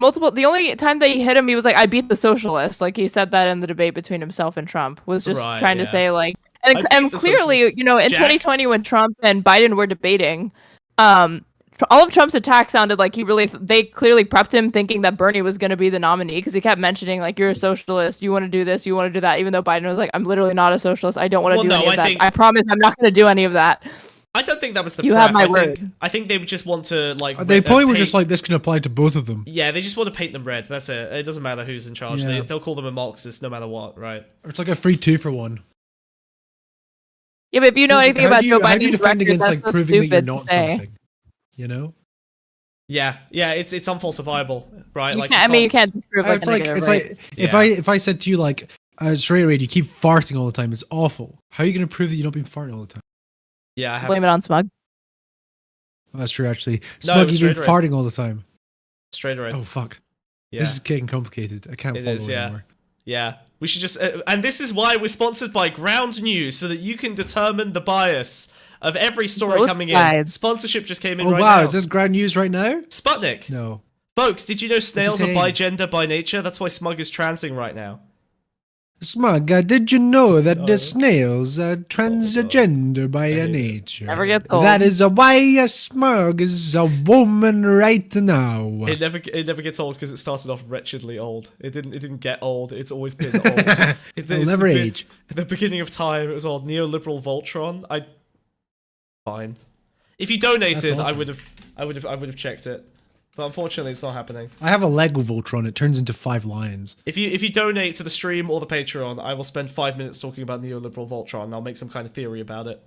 Multiple. The only time that he hit him, he was like, "I beat the socialists." Like he said that in the debate between himself and Trump. Was just trying to say like, and clearly, in 2020 when Trump and Biden were debating, all of Trump's attacks sounded like they clearly prepped him thinking that Bernie was going to be the nominee because he kept mentioning like, you're a socialist, you want to do this, you want to do that, even though Biden was like, I'm literally not a socialist, I don't want to do any of that. I promise I'm not going to do any of that. I don't think that was the You prep. have my word. I think they would just want to like. They probably were just like, this can apply to both of them. Yeah, they just want to paint them red. That's it. It doesn't matter who's in charge. Yeah. They'll call them a Marxist no matter what, right? It's like a free 2-for-1. Yeah, but if you know anything about Joe Biden's how do you defend record, against like that's so proving that you're stupid not to say. something? You know? Yeah, it's unfalsifiable, right? You can't disprove like if I said to you like, straight away, you keep farting all the time, it's awful. How are you going to prove that you've not been farting all the time? Yeah, I have. Blame it on Smug. Well, that's true, actually. Smug, you've been farting all the time. Straight away. Oh, fuck. Yeah. This is getting complicated. I can't follow anymore. Yeah. We should just... and this is why we're sponsored by Ground News, so that you can determine the bias of every story coming in. Sponsorship just came in right now. Oh, wow. Is this Ground News right now? Sputnik. No. Folks, did you know snails are bigender by nature? That's why Smug is transing right now. Smug, did you know that the snails are transgender by nature? Never gets old. That is why Smug is a woman right now. It never gets old because it started off wretchedly old. It didn't get old. It's always been old. It'll never age. At the beginning of time, it was old. Neoliberal Voltron. Fine. If you donated, awesome. I would have checked it. But unfortunately, it's not happening. I have a Lego Voltron. It turns into 5 lions. If you donate to the stream or the Patreon, I will spend 5 minutes talking about neoliberal Voltron, and I'll make some kind of theory about it.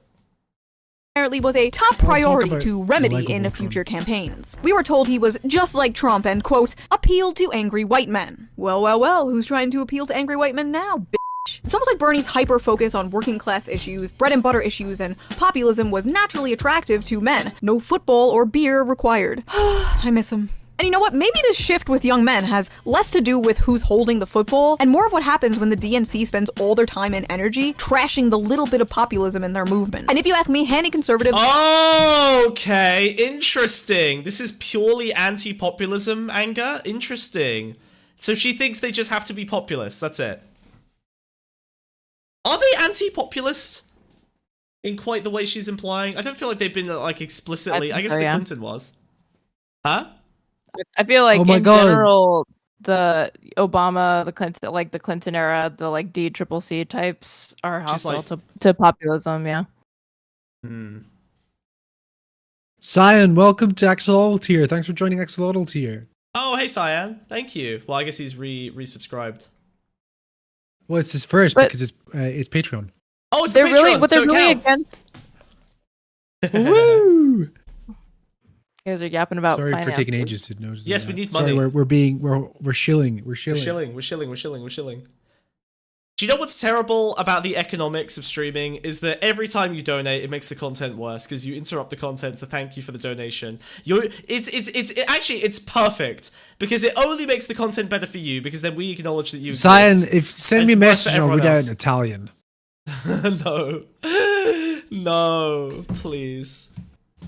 Apparently was a top priority to remedy in future campaigns. We were told he was just like Trump and, quote, appealed to angry white men. Well, who's trying to appeal to angry white men now, bitch? It's almost like Bernie's hyper-focus on working-class issues, bread-and-butter issues, and populism was naturally attractive to men. No football or beer required. I miss him. And you know what? Maybe this shift with young men has less to do with who's holding the football and more of what happens when the DNC spends all their time and energy trashing the little bit of populism in their movement. And if you ask me, Handy conservatives... Okay, interesting. This is purely anti-populism anger? Interesting. So she thinks they just have to be populist, that's it. Are they anti-populist? In quite the way she's implying? I don't feel like they've been, like, explicitly... I guess the Clinton was. Huh? I feel like in God. general, the Obama, the Clinton, like the Clinton era, the like DCCC types are hostile to populism. Yeah. Cyan, welcome to Axolotl Tier. Thanks for joining Axolotl Tier. Oh, hey, Cyan. Thank you. Well, I guess he's resubscribed. Well, it's his first because it's Patreon. Oh, it's they're the really Patreon, what they're so it really counts. against. Woo! You guys are yapping about. Sorry for finances. taking ages to notice. Yes, that. we need Sorry, money. we're shilling. We're shilling. Do you know what's terrible about the economics of streaming is that every time you donate, it makes the content worse because you interrupt the content to thank you for the donation. It's perfect because it only makes the content better for you because then we acknowledge that you Cyan, exist. send me a And it's worse message for and I'll read everyone out in Italian. No, please.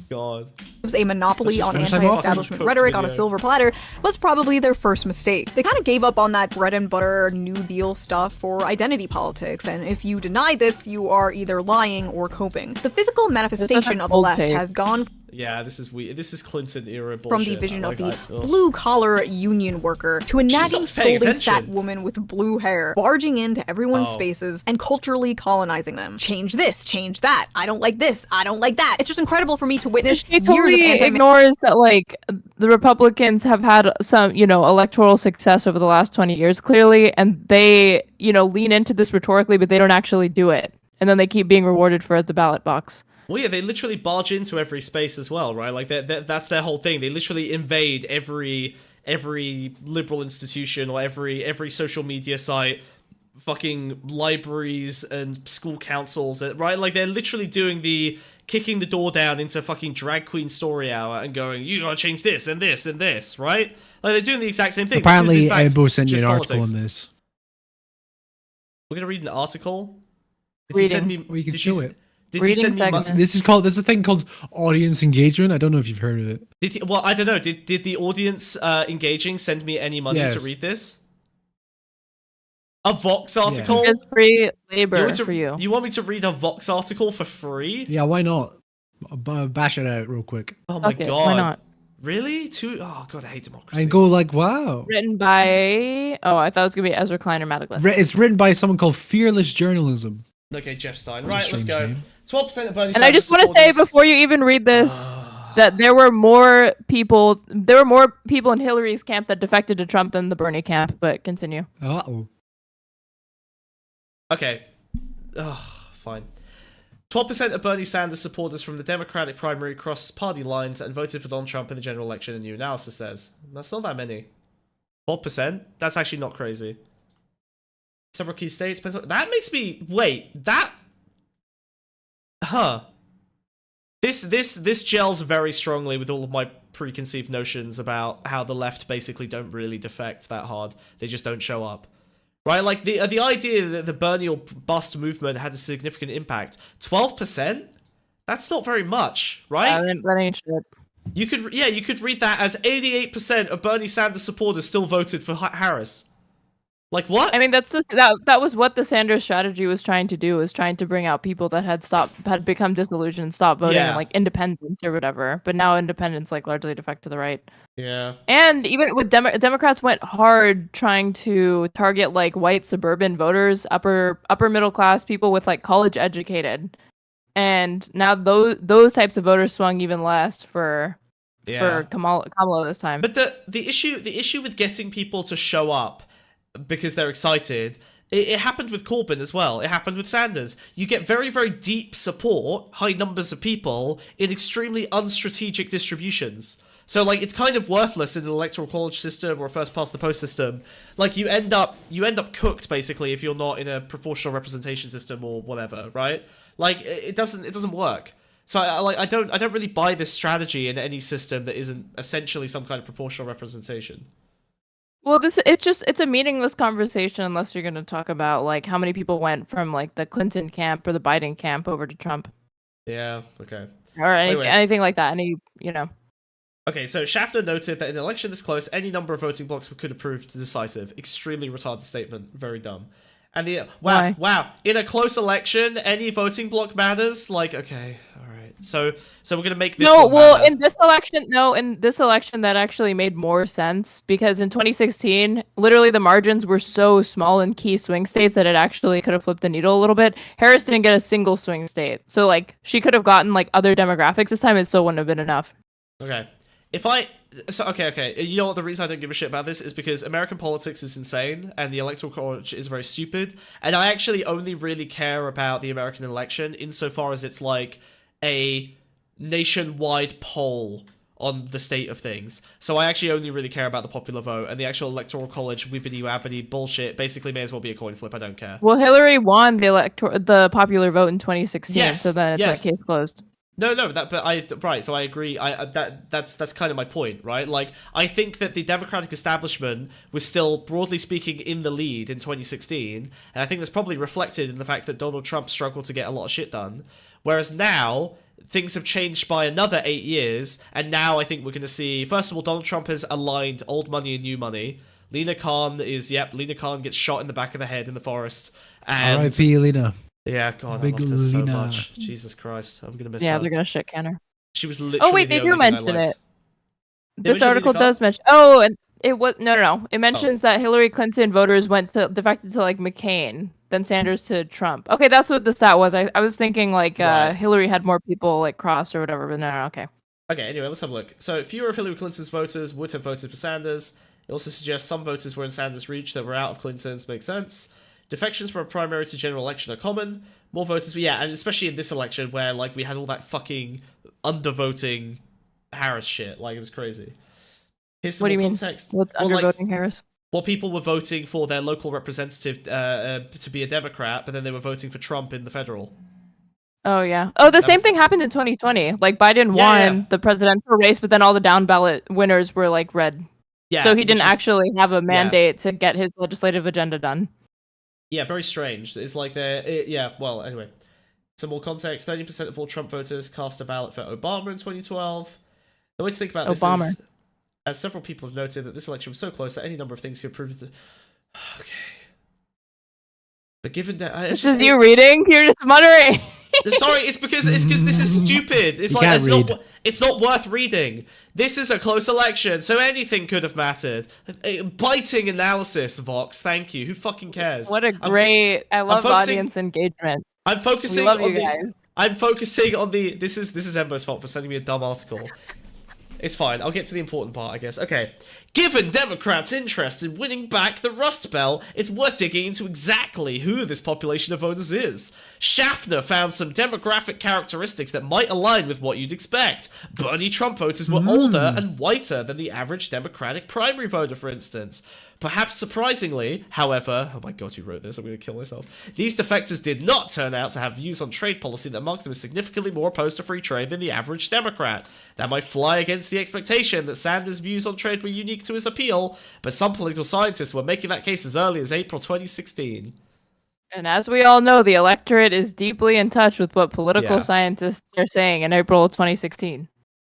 God. A monopoly on finish that off. anti-establishment rhetoric on a silver platter was probably their first mistake. They kind of gave up on that bread and butter New Deal stuff for identity politics, and if you deny this, you are either lying or coping. The physical manifestation of the left has gone Yeah, this is weird. This is Clinton era bullshit. from the vision of the blue-collar union worker to a nagging, scolding fat woman with blue hair, barging into everyone's spaces and culturally colonizing them. Change this, change that. I don't like this, I don't like that. It's just incredible for me to witness She totally ignores that, like, the Republicans have had some, electoral success over the last 20 years, clearly, and they, lean into this rhetorically, but they don't actually do it. And then they keep being rewarded for it at the ballot box. Well, yeah, they literally barge into every space as well, right? Like, that's their whole thing. They literally invade every liberal institution or every social media site, fucking libraries and school councils, right? Like, they're literally doing the kicking the door down into fucking drag queen story hour and going, you gotta change this and this and this, right? Like, they're doing the exact same thing. Apparently, Ebo sent you an article on this. We're gonna read an article? Well, you can show it. Did you send me? There's a thing called audience engagement. I don't know if you've heard of it. Well, I don't know. Did the audience engaging send me any money to read this? A Vox article? It's free labor for you. You want me to read a Vox article for free? Yeah, why not? Bash it out real quick. Oh my god. Why not? Really? Oh god, I hate democracy. And go like, wow. Written by... Oh, I thought it was going to be Ezra Klein or Matt Glass. It's written by someone called Fearless Journalism. Okay, Jeff Stein. That's right, let's go. name. 12% of Bernie Sanders. And I just want to say before you even read this that there were more people in Hillary's camp that defected to Trump than the Bernie camp, but continue. Uh-oh. Okay. Fine. 12% of Bernie Sanders supporters from the Democratic primary crossed party lines and voted for Donald Trump in the general election, a new analysis says. That's not that many. 12%? That's actually not crazy. Several key states. That makes me... Wait, that... Huh. This gels very strongly with all of my preconceived notions about how the left basically don't really defect that hard. They just don't show up. Right? Like, the idea that the Bernie or bust movement had a significant impact. 12%? That's not very much, right? That ain't shit. You could read that as 88% of Bernie Sanders supporters still voted for Harris. Like, what? I mean, that was what the Sanders strategy was trying to do, was trying to bring out people that had become disillusioned, stop voting, and, like, independents or whatever. But now independents, like, largely defect to the right. Yeah. And even with Democrats went hard trying to target, like, white suburban voters, upper middle class people with, like, college educated. And now those types of voters swung even less for Kamala this time. But the issue with getting people to show up because they're excited, it happened with Corbyn as well. It happened with Sanders. You get very, very deep support, high numbers of people in extremely unstrategic distributions. So, like, it's kind of worthless in an electoral college system or a first past the post system. Like, you end up cooked basically if you're not in a proportional representation system or whatever, right? Like, it doesn't work. So I don't really buy this strategy in any system that isn't essentially some kind of proportional representation. Well, it's a meaningless conversation unless you're going to talk about like how many people went from like the Clinton camp or the Biden camp over to Trump. Yeah. Okay. Or anything like that. Okay, so Schaffner noted that in an election this close, any number of voting blocks could have proved decisive. Extremely retarded statement. Very dumb. And wow. In a close election, any voting block matters. Like, okay, all right. So we're gonna make this. In this election, that actually made more sense because in 2016, literally the margins were so small in key swing states that it actually could have flipped the needle a little bit. Harris didn't get a single swing state, so like she could have gotten like other demographics this time. It still wouldn't have been enough. Okay. Okay. You know what? The reason I don't give a shit about this is because American politics is insane and the electoral college is very stupid. And I actually only really care about the American election insofar as it's like a nationwide poll on the state of things. So I actually only really care about the popular vote, and the actual electoral college wibbity-wabbity bullshit basically may as well be a coin flip. I don't care. Well, Hillary won the popular vote in 2016, so then it's that case closed. No, right. So I agree. That's kind of my point, right? Like, I think that the Democratic establishment was still, broadly speaking, in the lead in 2016, and I think that's probably reflected in the fact that Donald Trump struggled to get a lot of shit done. Whereas now, things have changed by another 8 years, and now I think we're going to see, first of all, Donald Trump has aligned old money and new money. Lena Khan gets shot in the back of the head in the forest. And R.I.P. Lena. Yeah, God, I loved her so much. Jesus Christ, I'm going to miss her. Yeah, they're going to shit can her. She was literally wait, they do mention it. This mention article does mention... Oh, and it was... No. It mentions that Hillary Clinton voters defected to, like, McCain, then Sanders to Trump. Okay, that's what the stat was. I was thinking, like, Hillary had more people, like, crossed or whatever, but no, okay. Okay, anyway, let's have a look. So, fewer of Hillary Clinton's voters would have voted for Sanders. It also suggests some voters were in Sanders' reach that were out of Clinton's. Makes sense. Defections from a primary to general election are common. More voters, but yeah, and especially in this election where, like, we had all that fucking undervoting Harris shit. Like, it was crazy. Here's some more context. What's undervoting Harris? Well, people were voting for their local representative to be a Democrat, but then they were voting for Trump in the federal. Oh, yeah. Oh, the same thing happened in 2020. Like, Biden won the presidential race, but then all the down ballot winners were, like, red. Yeah, so he didn't actually have a mandate to get his legislative agenda done. Yeah, very strange. It's like well, anyway. Some more context. 30% of all Trump voters cast a ballot for Obama in 2012. The way to think about this is, as several people have noted, that this election was so close that any number of things could prove that... Okay. But given that... This is you reading? You're just muttering. Sorry, it's because this is stupid. It's like it's not worth reading. This is a close election, so anything could have mattered. Biting analysis, Vox. Thank you. Who fucking cares? What a great! I love audience engagement. I'm focusing. We love you guys. I'm focusing on the. This is Embo's fault for sending me a dumb article. It's fine. I'll get to the important part, I guess. Okay. Given Democrats' interest in winning back the Rust Belt, it's worth digging into exactly who this population of voters is. Schaffner found some demographic characteristics that might align with what you'd expect. Bernie Trump voters were older and whiter than the average Democratic primary voter, for instance. Perhaps surprisingly, however, oh my god, who wrote this? I'm going to kill myself. These defectors did not turn out to have views on trade policy that marked them as significantly more opposed to free trade than the average Democrat. That might fly against the expectation that Sanders' views on trade were unique to his appeal, but some political scientists were making that case as early as April 2016. And as we all know, the electorate is deeply in touch with what political scientists are saying in April 2016.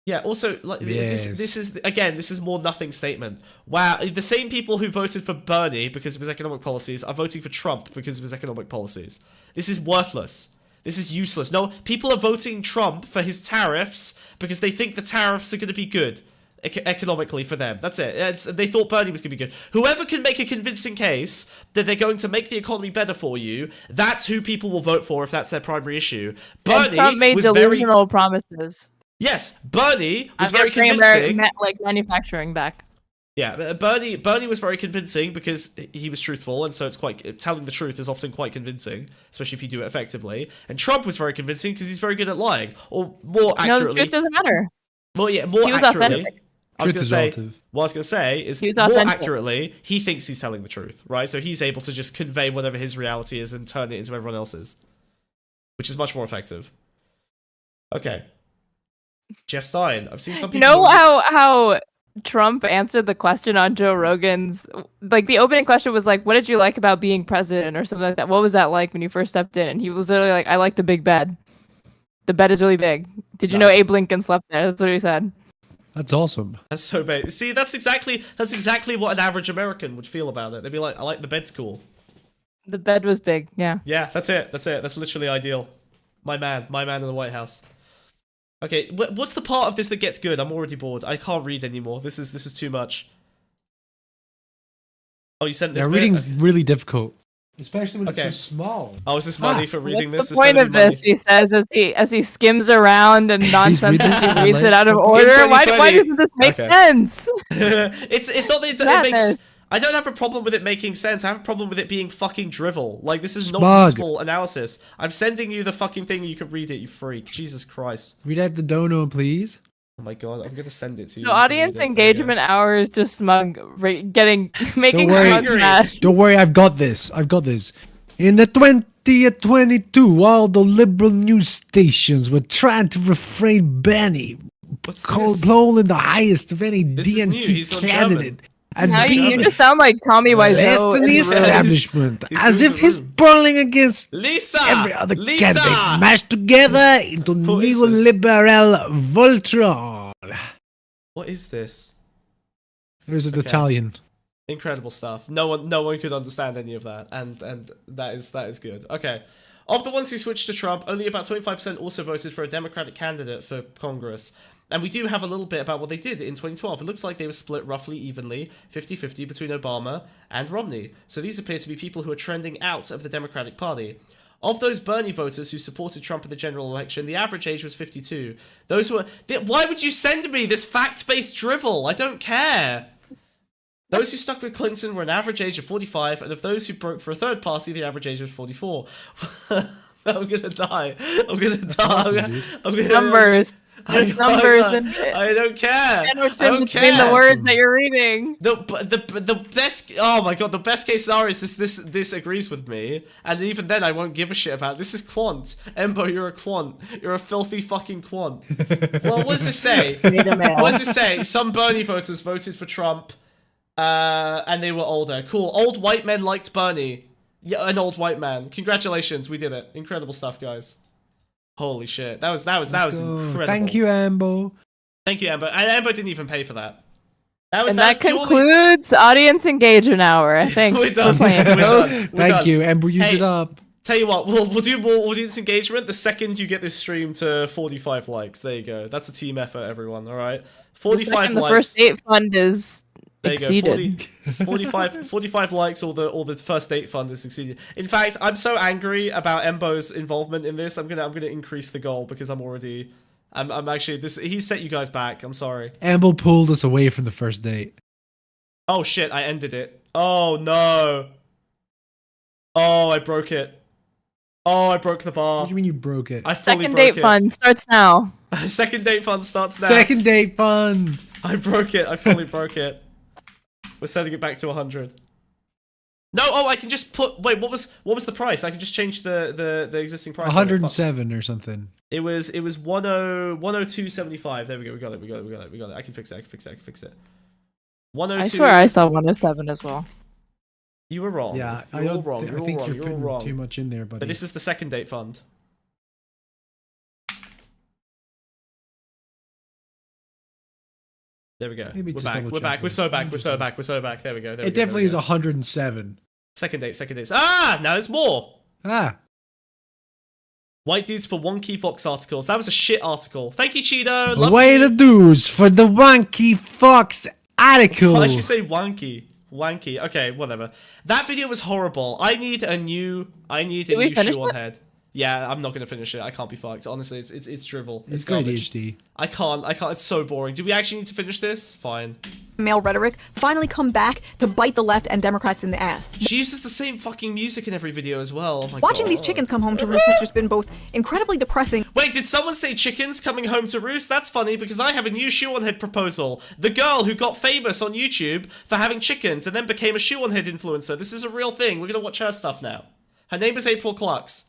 Yeah, also, like, this is more nothing statement. Wow, the same people who voted for Bernie because of his economic policies are voting for Trump because of his economic policies. This is worthless. This is useless. No, people are voting Trump for his tariffs because they think the tariffs are going to be good economically for them. That's it. They thought Bernie was going to be good. Whoever can make a convincing case that they're going to make the economy better for you, that's who people will vote for if that's their primary issue. Bernie and Trump made delusional promises. Yes, Bernie was very convincing. Like manufacturing back. Yeah, Bernie was very convincing because he was truthful, and so it's quite telling the truth is often quite convincing, especially if you do it effectively. And Trump was very convincing because he's very good at lying, or more accurately. No, the truth doesn't matter. Well, yeah, more accurately. Authentic. What I was going to say is more accurately, he thinks he's telling the truth, right? So he's able to just convey whatever his reality is and turn it into everyone else's, which is much more effective. Okay. Jeff Stein. I've seen some You people. know how Trump answered the question on Joe Rogan's, like the opening question was like, what did you like about being president or something like that? What was that like when you first stepped in? And he was literally like, I like the big bed. The bed is really big. Did you know Abe Lincoln slept there? That's what he said. That's awesome. That's so bad. See, that's exactly what an average American would feel about it. They'd be like, I like the bed's cool. The bed was big, yeah. Yeah, that's it. That's literally ideal. My man in the White House. Okay, what's the part of this that gets good? I'm already bored. I can't read anymore. This is too much. Oh, you sent this. Yeah, reading's really difficult, especially when it's so small. Oh, is this money for reading What's this? the point of this? He says as he skims around and nonsensically reads it out of order. Why doesn't this make sense? It's not that it makes. I don't have a problem with it making sense. I have a problem with it being fucking drivel. Like, this is not useful analysis. I'm sending you the fucking thing. You can read it, you freak. Jesus Christ. Read out the dono, please. Oh my god, I'm gonna send it to you. So audience engagement hour is just smug, making Don't smug smash. Don't worry, I've got this. In the 2022, all the liberal news stations were trying to refrain Benny polling the highest of any DNC candidate. Now you just sound like Tommy Wiseau. Less than the establishment, as if he's polling against every other candidate mashed together into neoliberal Voltron. What is this? There's an Italian. Incredible stuff. No one could understand any of that, and that is good. Okay. Of the ones who switched to Trump, only about 25% also voted for a Democratic candidate for Congress. And we do have a little bit about what they did in 2012. It looks like they were split roughly evenly, 50-50 between Obama and Romney. So these appear to be people who are trending out of the Democratic Party. Of those Bernie voters who supported Trump in the general election, the average age was 52. Those who were... Why would you send me this fact-based drivel? I don't care. Those who stuck with Clinton were an average age of 45, and of those who broke for a third party, the average age was 44. I'm gonna die. I'm gonna die. I'm gonna... Numbers. There's numbers and I don't care. between the words that you're reading. The best. Oh my god, the best case scenario is this agrees with me, and even then I won't give a shit about it. This is quant. Embo, you're a quant. You're a filthy fucking quant. Well, what does this say? What does this say? Some Bernie voters voted for Trump, and they were older. Cool. Old white men liked Bernie. Yeah, an old white man. Congratulations, we did it. Incredible stuff, guys. Holy shit, that was incredible. Thank you, Ambo. Thank you, Amber. And Amber didn't even pay for that. That concludes audience engagement hour. Thanks. We're done. Thank you, Amber. Use it up. Tell you what, we'll do more audience engagement the second you get this stream to 45 likes. There you go. That's a team effort, everyone. All right, 45 likes. The first date fund is there you exceeded. Go. 45 likes, or the first date fund is exceeded. In fact, I'm so angry about Embo's involvement in this. I'm gonna increase the goal because I'm actually he set you guys back. I'm sorry. Ambo pulled us away from the first date. Oh shit! I ended it. Oh no. Oh, I broke it. Oh, I broke the bar. What do you mean you broke it? I fully Second broke it. date fund starts now. Second date fund starts now. Second date fund. I broke it. I fully broke it. We're setting it back to 100. No, I can just put. Wait, what was the price? I can just change the existing price. 107 or something. It was 102.75. There we go. We got it. I can fix it. 102. I swear I saw 107 as well. You were wrong. Yeah, you were wrong. I think you're putting too much in there, buddy. But this is the second date fund. There we go. Maybe We're back. We're so back. There we go. It definitely is 107. Second date. Ah, now there's more. White dudes for wonky Fox articles. That was a shit article. Thank you, Cheeto. Way to dudes for the wonky Fox article. Why did you say wanky? Wanky. Okay, whatever. That video was horrible. I need a new Shoeonhead. Yeah, I'm not gonna finish it. I can't be fucked. Honestly, it's drivel. It's great HD. I can't. It's so boring. Do we actually need to finish this? Fine. Male rhetoric finally come back to bite the left and Democrats in the ass. She uses the same fucking music in every video as well. Oh my Watching God. these chickens come home to roost has just been both incredibly depressing. Wait, did someone say chickens coming home to roost? That's funny because I have a new Shoeonhead proposal. The girl who got famous on YouTube for having chickens and then became a Shoeonhead influencer. This is a real thing. We're gonna watch her stuff now. Her name is April Clarks.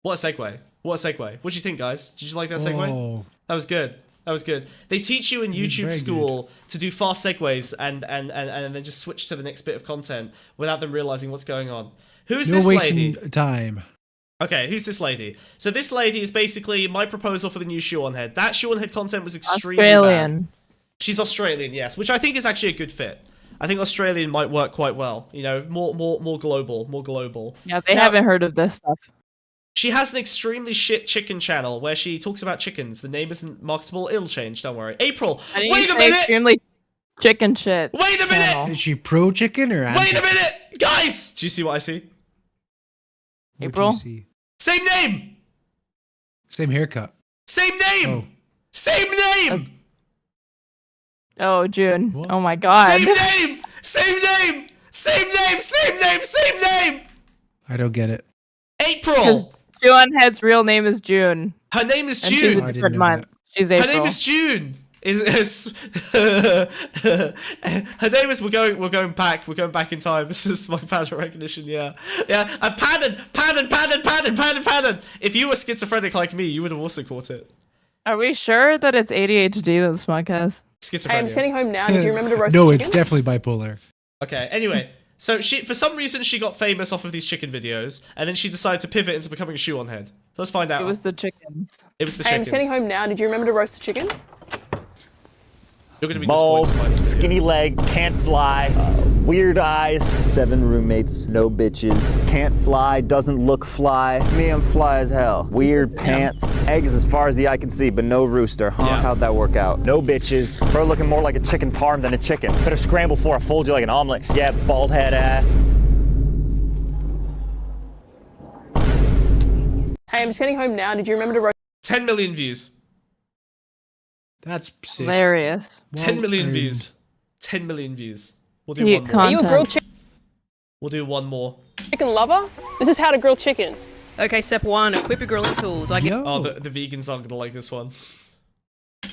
What a segue. What a segue. What do you think, guys? Did you like that segue? Oh. That was good. That was good. They teach you in YouTube school to do fast segues and then just switch to the next bit of content without them realizing what's going on. Who's this lady? No wasting time. Okay, who's this lady? So this lady is basically my proposal for the new Shoeonhead. That Shoeonhead content was extremely bad. She's Australian, yes, which I think is actually a good fit. I think Australian might work quite well. You know, more global. Yeah, they haven't heard of this stuff. She has an extremely shit chicken channel where she talks about chickens. The name isn't marketable. It'll change. Don't worry. April, wait a minute. Extremely chicken shit. Wait a minute. Is she pro chicken or anti? Wait a minute, guys. Do you see what I see? April. Same name. Same haircut. Same name. Oh. Same name. Oh, June. What? Oh my God. Same name. Same name. Same name. Same name. Same name. I don't get it. April. Shoeonhead's real name is June. Her name is And June. she's a different month. She's April. Her name is June. Her name is. We're going back in time. This is my pattern recognition. Yeah. Pattern. If you were schizophrenic like me, you would have also caught it. Are we sure that it's ADHD that the smug has? Schizophrenia. Hey, I'm sitting home now. Did you remember to roast No, chicken? it's definitely bipolar. Okay. Anyway, so for some reason she got famous off of these chicken videos, and then she decided to pivot into becoming a Shoeonhead. Let's find out. It was the chickens. It was the Hey, I'm chickens. sitting home now. Did you remember to roast the chicken? You're gonna be Bald, disappointed by this video. skinny leg, can't fly, weird eyes, 7 roommates, no bitches, can't fly, doesn't look fly. Me, I'm fly as hell. Weird pants, eggs as far as the eye can see, but no rooster. Huh? Yeah. How'd that work out? No bitches. Bro looking more like a chicken parm than a chicken. Better scramble for I fold you like an omelet. Yeah, bald head Hey, I'm just getting home now. Did you remember to roast? 10 million views. That's sick. Hilarious. 10 million Well, views. 10 million views. We'll do Heat one more. Are you a grilled We'll do one more. chicken lover? This is how to grill chicken. Okay, step 1, equip your grilling tools. I Oh, the vegans aren't gonna like this one.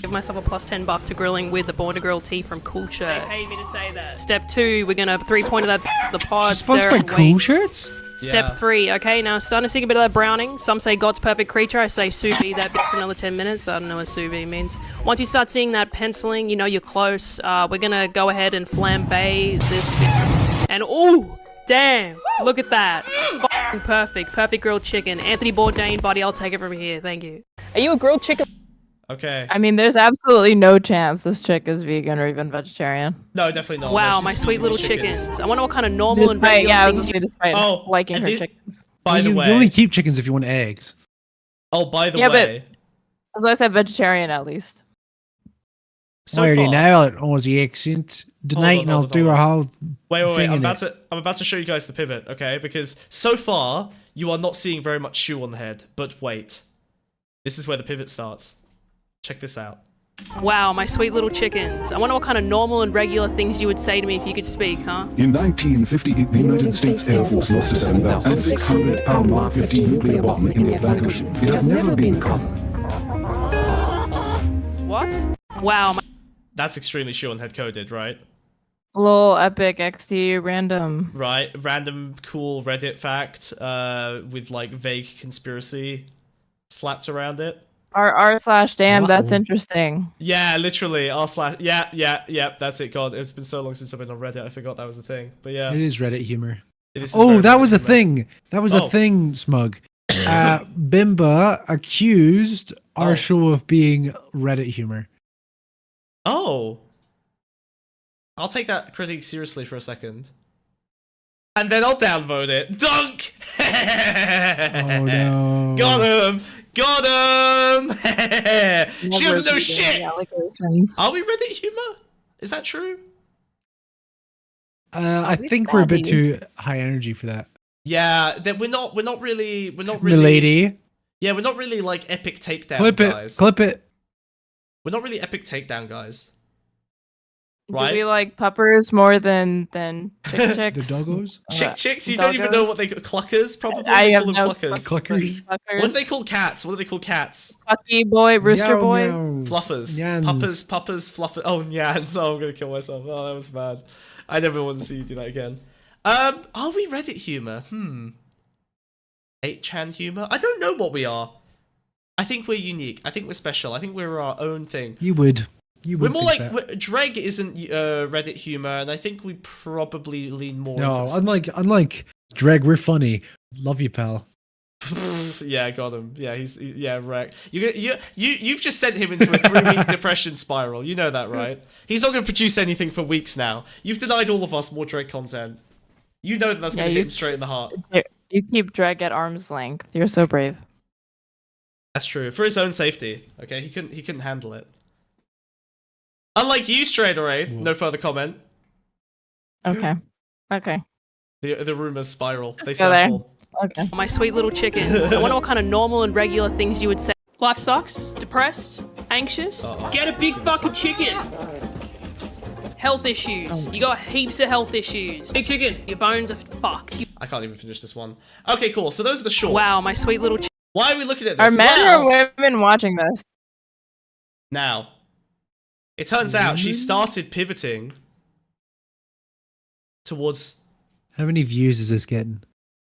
give myself a +10 buff to grilling with the Born to Grill tea from Cool Shirts. They paid me to say that. Step 2, we're gonna 3-pointer that the pod. She's sponsored by Cool Shirts? Step 3, okay, now starting to see a bit of that browning. Some say God's perfect creature. I say sous vide that bit for another 10 minutes. I don't know what sous vide means. Once you start seeing that penciling, you know you're close. We're gonna go ahead and flambe this chicken. And ooh, damn, look at that. F***ing perfect. Perfect grilled chicken. Anthony Bourdain, buddy, I'll take it from here. Thank you. Are you a grilled chicken? Okay. I mean, there's absolutely no chance this chick is vegan or even vegetarian. No, definitely not. Wow, No, my she's sweet eating little these chickens. I wonder what kind of normal and Despite, regular yeah, I was things gonna say despite liking and her the- chickens. By the you way. only keep chickens if you want eggs. Oh, by the Yeah, way. That's why I said vegetarian at least. So I already far- know it Aussie accent. Tonight, and I'll do a whole Wait. thing I'm in about it. to show you guys the pivot, okay? Because so far you are not seeing very much Shoeonhead. But wait, this is where the pivot starts. Check this out. Wow, my sweet little chickens. I wonder what kind of normal and regular things you would say to me if you could speak, huh? In 1958, the United States Air Force lost a 7,600-pound Mark 15 nuclear bomb in the Atlantic Ocean. It has never been covered. What? Wow. That's extremely Shoeonhead coded, right? Lol, epic, XD, random. Right, random cool Reddit fact with like vague conspiracy slapped around it. R/damn, that's Wow. interesting. Yeah, literally yeah, that's it. God, it's been so long since I've been on Reddit, I forgot that was a thing. But yeah. It is Reddit humor. It is Oh, very that was a Reddit humor. thing. That was a Oh. thing, Smug. Bimba accused our show of being Reddit humor. Oh. I'll take that critique seriously for a second. And then I'll downvote it. Dunk! Oh no. Got him! Got him! She doesn't know shit! Are we Reddit humor? Is that true? I think we're a bit too high energy for that. Yeah, that we're not really Milady. Yeah, we're not really like epic takedown Clip it. guys. Clip it. We're not really epic takedown guys. Do Right? we like puppers more than chick chicks? The doggos? Chicks, you don't even know what they call cluckers, probably. I They have call them no cluckers. Cluckers. What do they call cats? What do they call cats? Puppy boy, rooster Meow, boys. meows. Fluffers. Nyans. Puppers, fluffers. Oh, nyans. Oh, I'm gonna kill myself. Oh, that was bad. I never want to see you do that again. Are we Reddit humor? 8chan humor? I don't know what we are. I think we're unique. I think we're special. I think we're our own thing. You would. We're more like Dreg isn't Reddit humor, and I think we probably lean more. No, into... unlike Dreg, we're funny. Love you, pal. Yeah, got him. Yeah, wreck. You've just sent him into a 3-week depression spiral. You know that, right? He's not going to produce anything for weeks now. You've denied all of us more Dreg content. You know that's going to hit him straight in the heart. You keep Dreg at arm's length. You're so brave. That's true. For his own safety. Okay, he couldn't handle it. Unlike you, Straightaway. No further comment. Okay. Okay. The rumors spiral. They go there. circle. Okay. My sweet little chickens. I wonder what kind of normal and regular things you would say. Life sucks. Depressed. Anxious. Get a big fucking chicken. Health issues. You got heaps of health issues. Big chicken. Your bones are fucked. I can't even finish this one. Okay, cool. So those are the shorts. Wow, my sweet little chicken. Why are we looking at Are this? men or women watching this? Now, it turns out she started pivoting towards... How many views is this getting?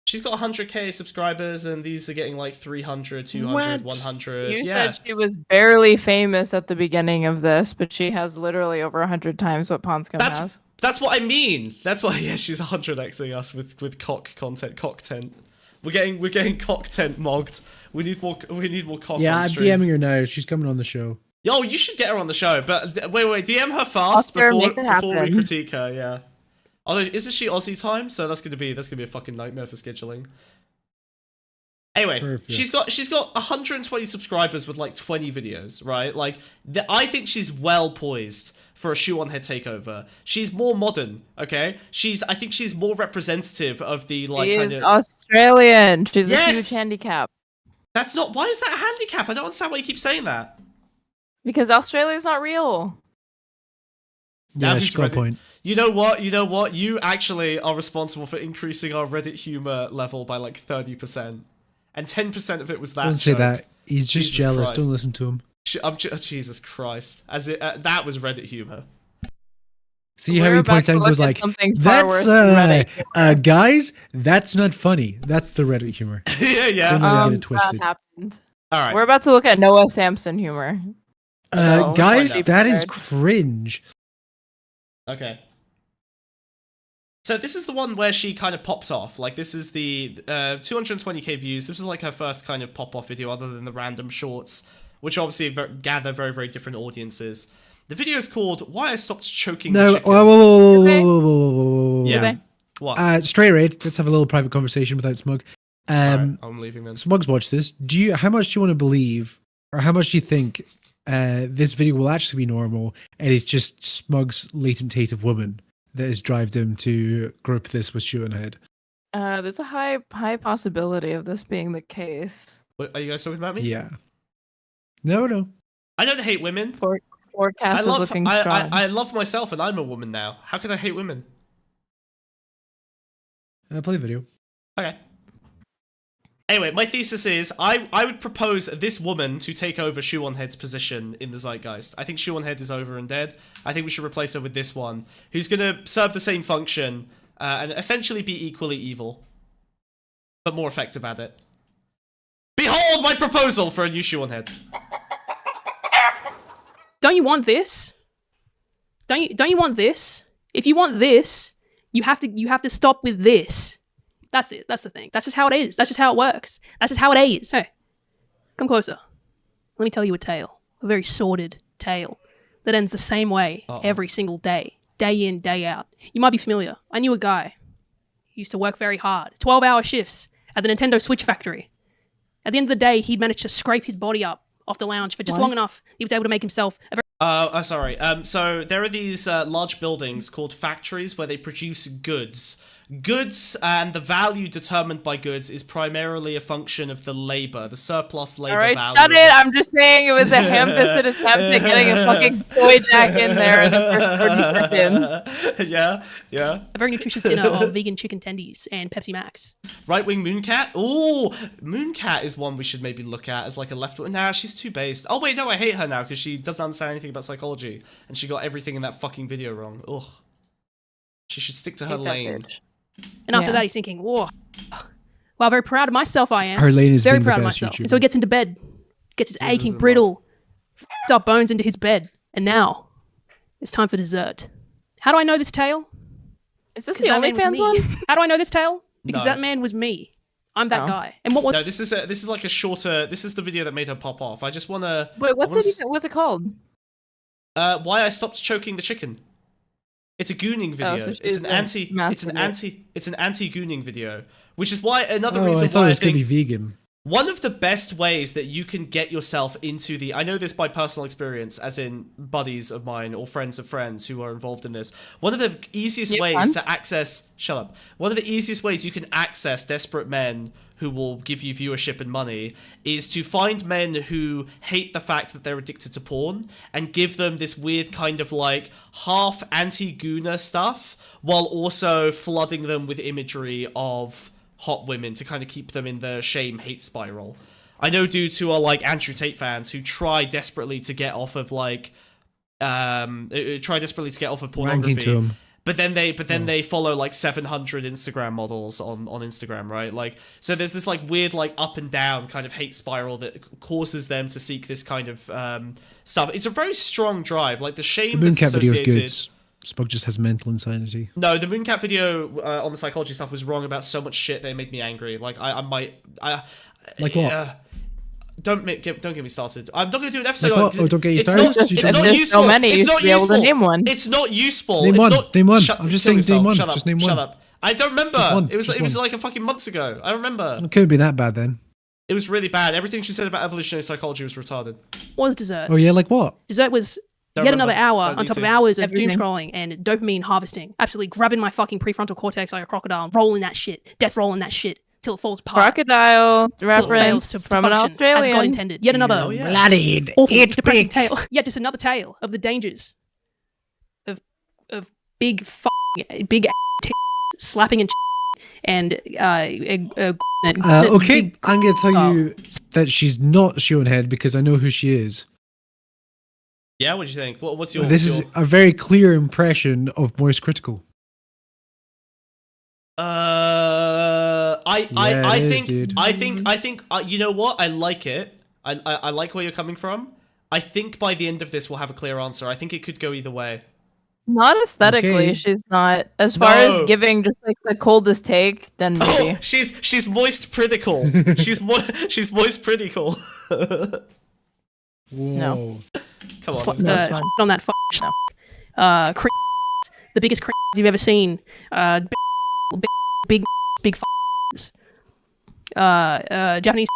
She's got 100k subscribers, and these are getting like 300, 200, 100. You yeah. said she was barely famous at the beginning of this, but she has literally over 100 times what Pondscum has. That's what I mean. That's why, yeah, she's 100xing us with cock content, cock tent. We're getting cock tent mogged. We need more cock. Yeah, on I'm stream. DMing her now. She's coming on the show. Yo, you should get her on the show, but wait, DM her fast before we critique her. Yeah. Although, isn't she Aussie time? So that's gonna be a fucking nightmare for scheduling. Anyway, Perfect. she's got 120 subscribers with like 20 videos, right? Like, I think she's well poised for a Shoeonhead takeover. She's more modern, okay? I think she's more representative of the like. She's Australian. She's Yes! a huge handicap. That's not. Why is that a handicap? I don't understand why you keep saying that. Because Australia's not real. Yeah, she's got a point. You know what? You actually are responsible for increasing our Reddit humor level by like 30%. And 10% of it was that. Don't say joke. that. He's just Jesus jealous. Christ. Don't listen to him. Jesus Christ. That was Reddit humor. See how he points out and goes like, that's, guys, that's not funny. That's the Reddit humor. yeah. Don't get it twisted. That happened. All right. We're about to look at Noah Samson humor. Guys, that is cringe. Okay. So this is the one where she kind of popped off. Like, this is the 220k views. This is like her first kind of pop-off video other than the random shorts, which obviously gather very, very different audiences. The video is called "Why I Stopped Choking the Chicken." Whoa. Yeah. What? Straight rate. Let's have a little private conversation without Smug. Right, I'm leaving then. Smug's watched this. How much do you want to believe, or how much do you think this video will actually be normal, and it's just Smug's latent hate of women that has driven him to group this with Shoeonhead? There's a high possibility of this being the case. Wait, are you guys talking about me? Yeah. No. I don't hate women. Forecast is looking strong. I love myself, and I'm a woman now. How can I hate women? Play the video. Okay. Anyway, my thesis is I would propose this woman to take over Shoeonhead's position in the zeitgeist. I think Shoeonhead is over and dead. I think we should replace her with this one, who's going to serve the same function and essentially be equally evil, but more effective at it. Behold my proposal for a new Shoeonhead. Don't you want this? Don't you want this? If you want this, you have to stop with this. That's it. That's the thing. That's just how it is. That's just how it works. That's just how it is. Hey, come closer. Let me tell you a tale. A very sordid tale that ends the same way every single day. Day in, day out. You might be familiar. I knew a guy. He used to work very hard. 12-hour shifts at the Nintendo Switch factory. At the end of the day, he'd managed to scrape his body up off the lounge for just long enough. He was able to make himself a very... sorry. So there are these large buildings called factories where they produce goods. Goods and the value determined by goods is primarily a function of the labor, the surplus labor value. Alright, shut it! I'm just saying it was a ham-fisted attempt at getting a fucking toy jack in there in the first 30 seconds. Yeah. A very nutritious dinner of vegan chicken tendies and Pepsi Max. Right-wing Mooncat? Ooh, Mooncat is one we should maybe look at as like a left-wing. Nah, she's too based. Oh wait, no, I hate her now because she doesn't understand anything about psychology and she got everything in that fucking video wrong. Ugh. She should stick to her lane. And after that, he's thinking, whoa, wow, very proud of myself I am. Her lane is very being proud the of best myself. YouTuber. And so he gets into bed gets his aching, brittle, f***ed up bones into his bed. And now, it's time for dessert. How do I know this tale? Is this 'Cause the that man was OnlyFans me. one? How do I know this tale? Because No. that man was me. I'm that Oh. guy. And what was... No, this is like a shorter. This is the video that made her pop off. I just wanna. Wait, what's it called? Why I stopped choking the chicken. It's a gooning video. so it's she's an like anti. It's an mastering it. anti. It's an anti-gooning video, which is why another Oh, reason I thought why it was I going think to be vegan. one of the best ways that you can get yourself into the... I know this by personal experience, as in buddies of mine or friends of friends who are involved in this. One of the easiest New ways friends? to access... Shut up. One of the easiest ways you can access desperate men who will give you viewership and money is to find men who hate the fact that they're addicted to porn and give them this weird kind of like half anti-gooner stuff while also flooding them with imagery of hot women to kind of keep them in the shame-hate spiral. I know dudes who are like Andrew Tate fans who try desperately to get off of like pornography. Ranking to 'em. But then they follow like 700 Instagram models on Instagram, right? Like, so there's this like weird like up and down kind of hate spiral that causes them to seek this kind of stuff. It's a very strong drive. Like the shame The that's Mooncat video is associated. good. Smug just has mental insanity. No, the Mooncat video on the psychology stuff was wrong about so much shit that it made me angry. Like I Like what? Don't get me started. I'm not going to do an episode Like on what? Oh, don't get you it's started? Not, Just it's tell not me. There's useful. so many, It's you not should be able to useful. name one. It's not useful. Name it's one. Not, Name one. Shut, I'm just kill saying yourself. name one. Shut up. Just name Shut one. up. I don't remember. Just one. It was Just it was one. like a fucking months ago. I remember. It couldn't be that bad then. It was really bad. Everything she said about evolutionary psychology was retarded. was dessert? Oh yeah, like what? Dessert was Don't yet remember. another hour Don't on need top of to. hours of Everything. doom scrolling and dopamine harvesting. Absolutely grabbing my fucking prefrontal cortex like a crocodile, rolling that shit, death rolling that shit till it falls apart. Crocodile Till it fails reference to from an function as God Australian. intended. Yet another Oh, yeah. Bloodied. awful, It's depressing big. tale. Yet just another tale of the dangers of big big slapping and Okay, I'm gonna tell you that she's not Shoeonhead because I know who she is. Yeah, what do you think? What's your? This is a very clear impression of Moist Critical. I it is, think dude. I think you know what? I like it. I like where you're coming from. I think by the end of this we'll have a clear answer. I think it could go either way. Not aesthetically, Okay. she's not. As far No. as giving just like the coldest take, then maybe. Oh, she's moist critical. she's moist critical. No. Come Sla- on. No. on that the biggest you've ever seen. Big Japanese.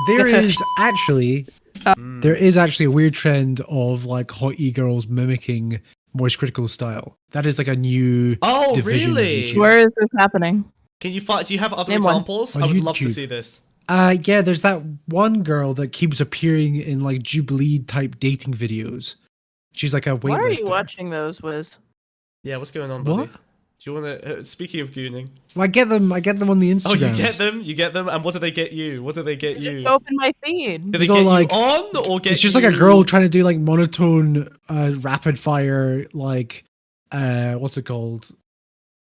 There gets her is actually there is actually a weird trend of like hot e-girls mimicking Moist Critical style. That is like a new Oh, division of really? YouTube. Where is this happening? Can you find? Do you have other Name one. examples? On I would love to YouTube. see this. Yeah, there's that one girl that keeps appearing in like Jubilee type dating videos. She's like a weightlifter. Why are you watching those, Wiz? Yeah, what's going on, buddy? What? Do you want to? Speaking of gooning. Well, I get them on the Instagram. Oh, you get them, and what do they get you? What do they get you? Just open my feed. Do they go get like- you on or get? It's just you... like a girl trying to do like monotone, rapid fire, like, what's it called?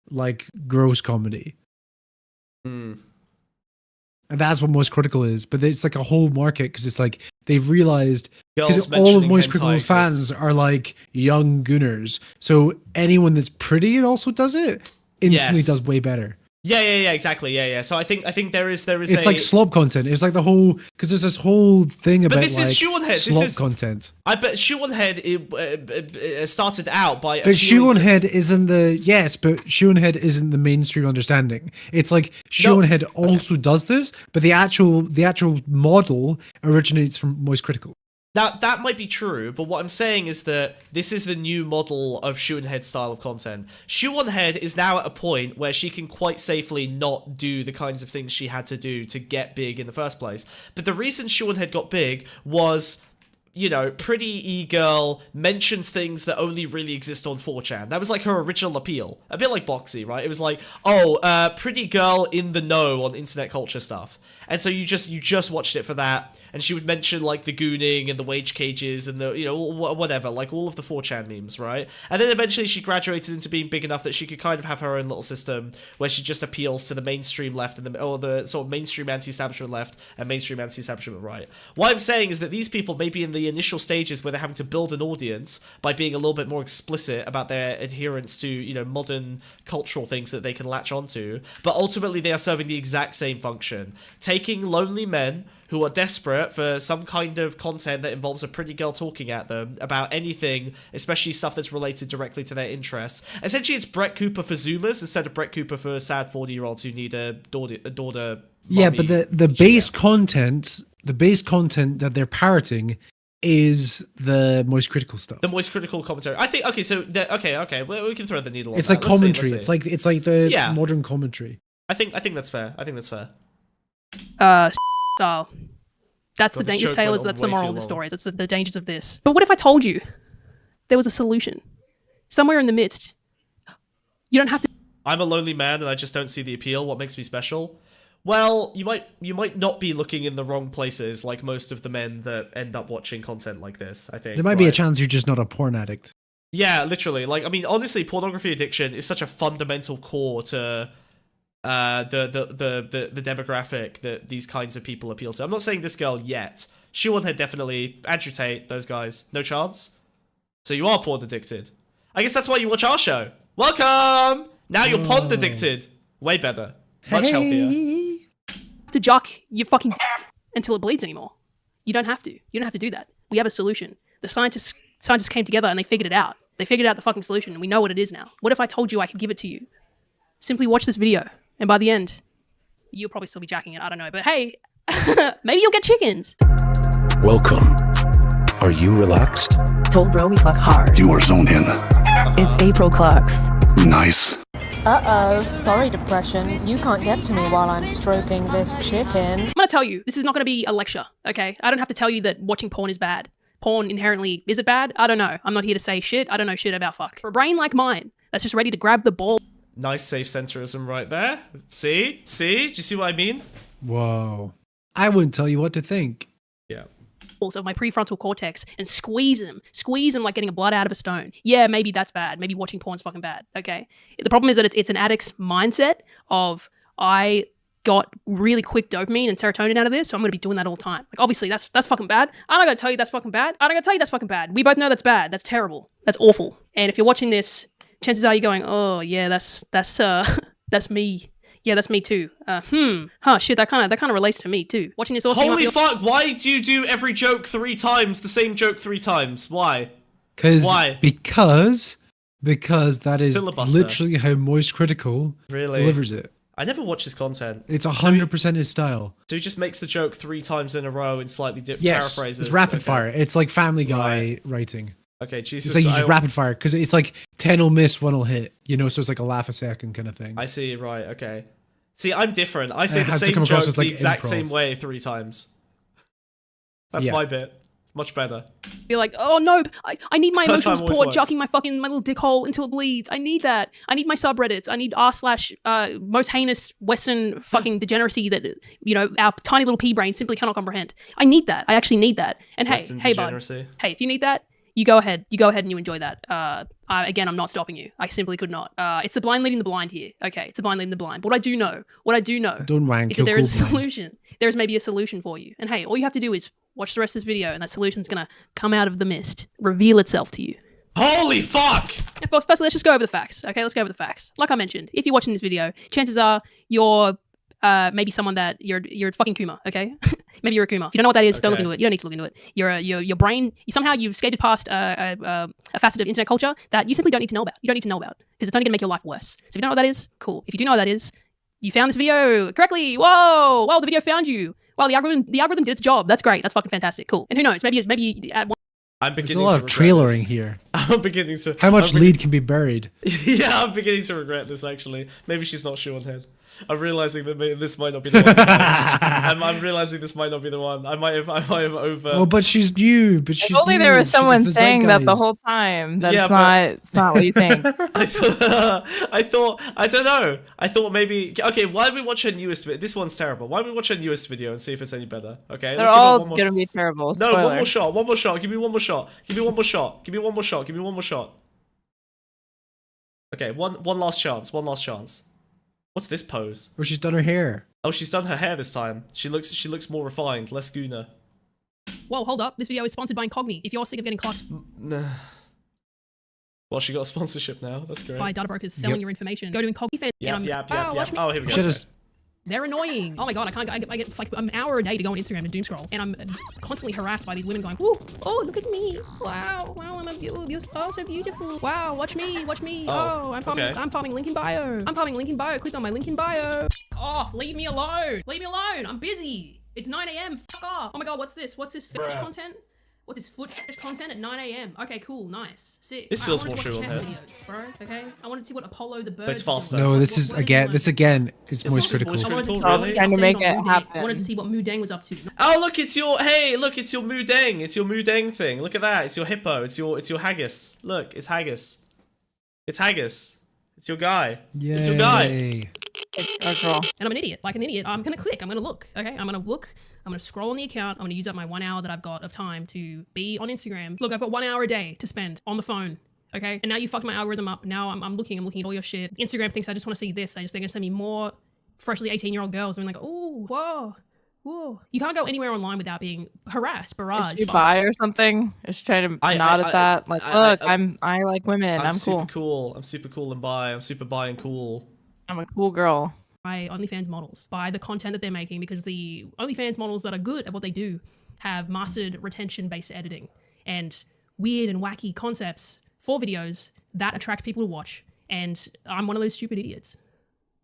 Like gross comedy. Hmm. And that's what Moist Critical is. But it's like a whole market because it's like they've realized Girls because all of mentioning Moist hentai Critical fans exists. are like young gooners. So anyone that's pretty and also does it instantly Yes. does way better. Yeah, exactly. Yeah. So I think there is It's like slop content. It's like the whole because there's this whole thing about this is like Shoeonhead. This slop is- content. I bet Shoeonhead started out by But appealing to- Shoeonhead isn't but Shoeonhead isn't the mainstream understanding. It's like Shoeonhead also does this, but the actual model originates from Moist Critical. That might be true, but what I'm saying is that this is the new model of Shoeonhead style of content. Shoeonhead is now at a point where she can quite safely not do the kinds of things she had to do to get big in the first place. But the reason Shoeonhead got big was, you know, pretty e-girl mentions things that only really exist on 4chan. That was like her original appeal. A bit like Boxy, right? It was like, pretty girl in the know on internet culture stuff. And so you just watched it for that. and she would mention like the gooning and the wage cages and the, you know, whatever, like all of the 4chan memes, right? And then eventually she graduated into being big enough that she could kind of have her own little system where she just appeals to the mainstream left and the sort of mainstream anti-establishment left and mainstream anti-establishment right. What I'm saying is that these people may be in the initial stages where they're having to build an audience by being a little bit more explicit about their adherence to, you know, modern cultural things that they can latch onto, but ultimately they are serving the exact same function. Taking lonely men who are desperate for some kind of content that involves a pretty girl talking at them about anything, especially stuff that's related directly to their interests. Essentially, it's Brett Cooper for Zoomers instead of Brett Cooper for sad 40-year-olds who need a daughter. Yeah, but the base content, that they're parroting is the most critical stuff. The most critical commentary. I think. Okay, so okay. Well, we can throw the needle on It's that. like commentary. It's like the modern commentary. I think that's fair. I think that's fair. Style. That's the dangerous tale. That's the moral of the story. That's the dangers of this. But what if I told you there was a solution somewhere in the midst? You don't have to. I'm a lonely man and I just don't see the appeal. What makes me special? Well, you might not be looking in the wrong places like most of the men that end up watching content like this, I think. There might be a chance you're just not a porn addict. Yeah, literally. Like, I mean, honestly, pornography addiction is such a fundamental core to the demographic that these kinds of people appeal to. I'm not saying this girl yet. Shoeonhead definitely. Andrew Tate, those guys. No chance? So you are porn addicted. I guess that's why you watch our show. Welcome! Now you're porn addicted. Way better. Much healthier. To jock your fucking until it bleeds anymore. You don't have to. You don't have to do that. We have a solution. The scientists came together and they figured it out. They figured out the fucking solution and we know what it is now. What if I told you I could give it to you? Simply watch this video and by the end, you'll probably still be jacking it. I don't know. But hey, maybe you'll get chickens. Welcome. Are you relaxed? Told bro we fuck hard. You are zoned in. It's April clocks. Nice. Uh-oh, sorry depression. You can't get to me while I'm stroking this chicken. I'm gonna tell you, this is not gonna be a lecture, okay? I don't have to tell you that watching porn is bad. Porn inherently, is it bad? I don't know. I'm not here to say shit. I don't know shit about fuck. For a brain like mine, that's just ready to grab the ball. Nice safe centrism right there. See? Do you see what I mean? Whoa. I wouldn't tell you what to think. Yeah. Of my prefrontal cortex and squeeze them like getting a blood out of a stone. Yeah, maybe that's bad. Maybe watching porn's fucking bad. Okay. The problem is that it's an addict's mindset of I got really quick dopamine and serotonin out of this, so I'm gonna be doing that all the time. Like obviously that's fucking bad. I'm not gonna tell you that's fucking bad. I'm not gonna tell you that's fucking bad. We both know that's bad. That's terrible. That's awful. And if you're watching this, chances are you're going, oh yeah, that's me. Yeah, that's me too. Shit, that kind of relates to me too. Watching this also. Holy fuck! Why do you do every joke 3 times? The same joke 3 times? Why? Why? Because that is Filibuster. literally how Moist Critical delivers it. I never watch his content. It's 100% his style. So he just makes the joke 3 times in a row in slightly different paraphrases. It's rapid fire. It's like Family Guy writing. Okay, Jesus. It's like you just rapid fire because it's like 10 will miss, 1 will hit. You know, so it's like a laugh a second kind of thing. I see. Right. Okay. See, I'm different. I say the same joke the exact same way 3 times. That's my bit. Much better. You're like, oh no, I need my emotional support, jocking my little dick hole until it bleeds. I need that. I need my subreddits. I need r/ most heinous Western fucking degeneracy that, you know, our tiny little pea brain simply cannot comprehend. I need that. I actually need that. And Western hey, bud. degeneracy. Hey, if you need that, you go ahead. You go ahead and you enjoy that. Again, I'm not stopping you. I simply could not. It's the blind leading the blind here. Okay, it's the blind leading the blind. But what I do know Don't wank, is that there is a solution. There is maybe a solution for you. And hey, all you have to do is watch the rest of this video, and that solution's gonna come out of the mist, reveal itself to you. Holy fuck! Firstly, let's just go over the facts. Okay, let's go over the facts. Like I mentioned, if you're watching this video, chances are you're maybe someone that you're a fucking Kuma. Okay. Maybe you're a Kuma. If you don't know what that is, don't look into it. You don't need to look into it. Your brain, somehow you've skated past a facet of internet culture that you simply don't need to know about. You don't need to know about because it's only going to make your life worse. So if you don't know what that is, cool. If you do know what that is, you found this video correctly. Whoa, the video found you. Wow, the algorithm did its job. That's great. That's fucking fantastic. Cool. And who knows? Maybe at one. There's a lot of trailering here. I'm beginning to. How much lead can be buried? Yeah, I'm beginning to regret this actually. Maybe she's not Shoeonhead. I'm realizing that this might not be the one. I'm realizing this might not be the one. I might have over. Oh, but she's new. But she's If only new. there was It's someone the saying that the zeitgeist. whole time. That's Yeah, not. It's not what you think. I thought. I don't know. I thought maybe. Okay, why don't we watch her newest video? This one's terrible. Why don't we watch her newest video and see if it's any better? Okay, They're all gonna be terrible. No, Spoiler. one more shot. One more shot. Give me one more shot. Give me one more shot. Give me one more shot. Give me one more shot. Okay, one last chance. One last chance. What's this pose? Oh, she's done her hair. Oh, she's done her hair this time. She looks more refined, less gooner. Whoa, hold up. This video is sponsored by Incogni. If you're sick of getting clocked Well, she got a sponsorship now. That's great. by data brokers selling your information, go to Incogni. Yep. Oh, here we go. They're annoying. Oh my god, I get like an hour a day to go on Instagram and doom scroll, and I'm constantly harassed by these women going, "Ooh, oh, look at me! Wow, I'm oh, so beautiful! Wow, watch me! Oh, I'm farming link in bio. I'm farming link in bio. Click on my link in bio. Off! Leave me alone! Leave me alone! I'm busy. It's 9 a.m. Fuck off! Oh my god, what's this? What's this fetish content? What's this foot fetish content at 9 a.m.? Okay, cool, nice, sick. This feels more Shoeonhead Shoeonhead. videos, bro. Okay, I wanted to see what Apollo the bird. But it's faster. No, this again is moist critical. Really? Trying to make it happen. I wanted to see what Mudang was up to. Oh, look, it's your Mudeng. It's your Mudeng thing. Look at that. It's your hippo. It's your haggis. Look, it's haggis. It's haggis. It's your guy. Yay. It's your guy. And I'm an idiot. Like an idiot, I'm gonna click. I'm gonna look. Okay, I'm gonna look. I'm gonna scroll on the account. I'm gonna use up my 1 hour that I've got of time to be on Instagram. Look, I've got 1 hour a day to spend on the phone. Okay, and now you fucked my algorithm up. Now I'm looking at all your shit. Instagram thinks I just want to see this. They're gonna send me more freshly 18-year-old girls. And I'm like, oh, whoa. You can't go anywhere online without being harassed, barraged. Is she bi or something? Is she trying to nod at that? Like, look, I like women. I'm super cool. cool. I'm super cool and bi. I'm super bi and cool. I'm a cool girl. By OnlyFans models, by the content that they're making, because the OnlyFans models that are good at what they do have mastered retention-based editing and weird and wacky concepts for videos that attract people to watch. And I'm one of those stupid idiots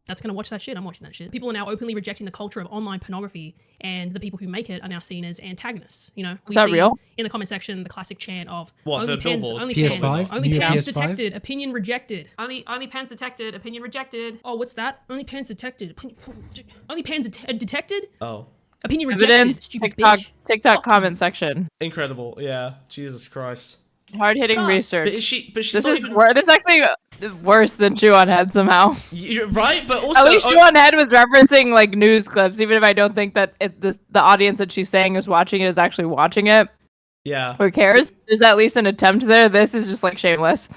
that's gonna watch that shit. I'm watching that shit. People are now openly rejecting the culture of online pornography, and the people who make it are now seen as antagonists. You know, is that real? In the comment section, the classic chant of what, the billboard? PS5? Only pants PS5? detected, opinion rejected. Only pants detected, opinion rejected. Oh, what's that? Only pants detected. Only pants detected. Oh. Opinion rejected. Evidence. Stupid TikTok comment section. Incredible. Yeah. Jesus Christ. Hard-hitting research. But she's this not is even... this is actually worse than Shoeonhead somehow. You're right, but also at least Shoeonhead was referencing like news clips, even if I don't think that the audience that she's saying is watching it is actually watching it. Yeah. Who cares? There's at least an attempt there. This is just like shameless.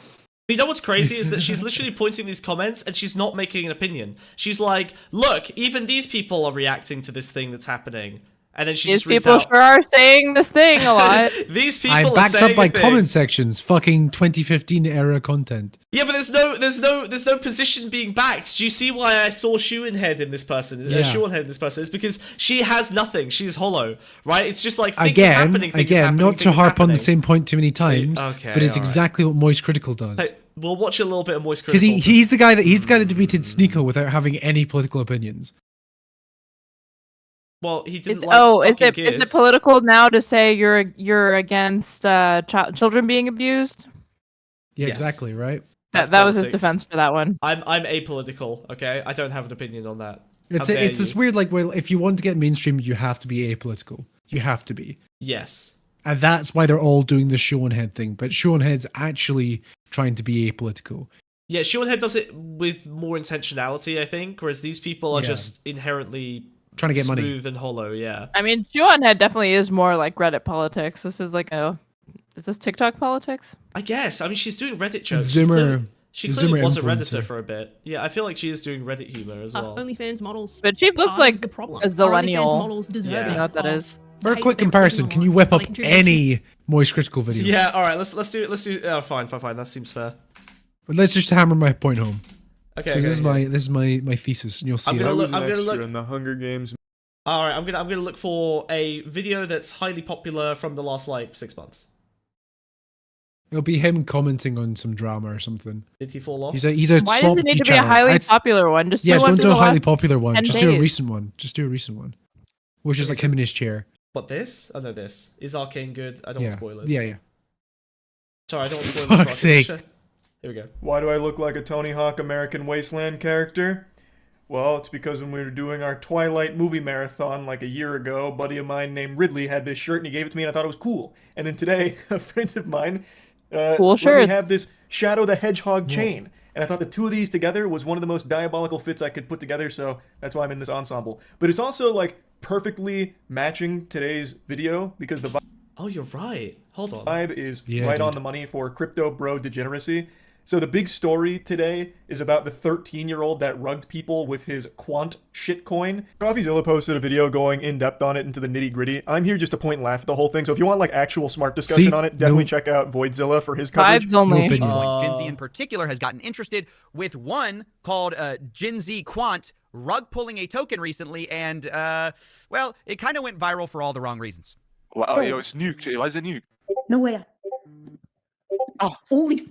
You know what's crazy is that she's literally pointing these comments and she's not making an opinion. She's like, look, even these people are reacting to this thing that's happening. And then she These just reads people out, sure are saying this thing a lot. These people I'm are backed saying up by a thing. comment sections. Fucking 2015 era content. Yeah, but there's no position being backed. Do you see why I saw Shoeonhead in this person? Yeah. Shoeonhead in this person is because she has nothing. She's hollow, right? It's just like things happening, not to harp on the same point too many times, Okay, but it's alright. exactly what Moist Critical does. Hey, we'll watch a little bit of Moist Because Critical. he's the guy that defeated Sneeko without having any political opinions. Well, he didn't Is like it is it political now to say you're against children being abused? Yeah, Yes. exactly, right? That was his defense for that one. I'm apolitical, okay? I don't have an opinion on that. It's How dare this you. weird, like, well, if you want to get mainstream, you have to be apolitical. You have to be. Yes. And that's why they're all doing the Shoeonhead thing. But Shoeonhead's actually trying to be apolitical. Yeah, Shoeonhead does it with more intentionality, I think, whereas these people are Yeah. just inherently Trying to get money. smooth and hollow, yeah. I mean, Shoeonhead definitely is more like Reddit politics. This is like is this TikTok politics? I guess. I mean, she's doing Reddit jokes. Zoomer. She clearly Zoomer was a influencer. Redditor for a bit. Yeah, I feel like she is doing Reddit humor as well. OnlyFans models. But she looks Part like of the problem. a zillennial. OnlyFans models deserve Yeah. You know what that is? For a quick comparison, can you whip up any Moist Critical video? Yeah, all right. Let's do. Fine. That seems fair. But let's just hammer my point home. Okay. 'Cause okay, this is my thesis, and you'll see I'm it. gonna look. I'm gonna look. in the Hunger Games. All right. I'm gonna look for a video that's highly popular from the last like 6 months. It'll be him commenting on some drama or something. Did he fall off? He's a Why does sloppy it need to be a channel. highly I'd- popular one? Just Yeah, do one don't for do a the highly last popular one. 10 Just do a days. recent one. Just do a recent one. Which is like him in his chair. What this? I know this. Is Arcane good? I don't Yeah. want spoilers. Yeah. Sorry, I don't want spoilers. Fuck's sake. Here we go. Why do I look like a Tony Hawk American Wasteland character? Well, it's because when we were doing our Twilight movie marathon like a year ago, a buddy of mine named Ridley had this shirt and he gave it to me and I thought it was cool. And then today, a friend of mine cool let shirts. me have this Shadow the Hedgehog chain. And I thought the two of these together was one of the most diabolical fits I could put together, so that's why I'm in this ensemble. But it's also, like, perfectly matching today's video because the vibe... Oh, you're right. Hold on. Vibe is right on the money for crypto bro degeneracy. So the big story today is about the 13-year-old that rugged people with his quant shitcoin. CoffeeZilla posted a video going in-depth on it into the nitty-gritty. I'm here just to point and laugh at the whole thing, so if you want like actual smart discussion on it, definitely check out Voidzilla for his coverage. Vibes only. Gen Z in particular has gotten interested with one called Gen Z Quant rug pulling a token recently, and well, it kind of went viral for all the wrong reasons. Wow, yo, it's nuked. Why is it nuked? No way. Oh, holy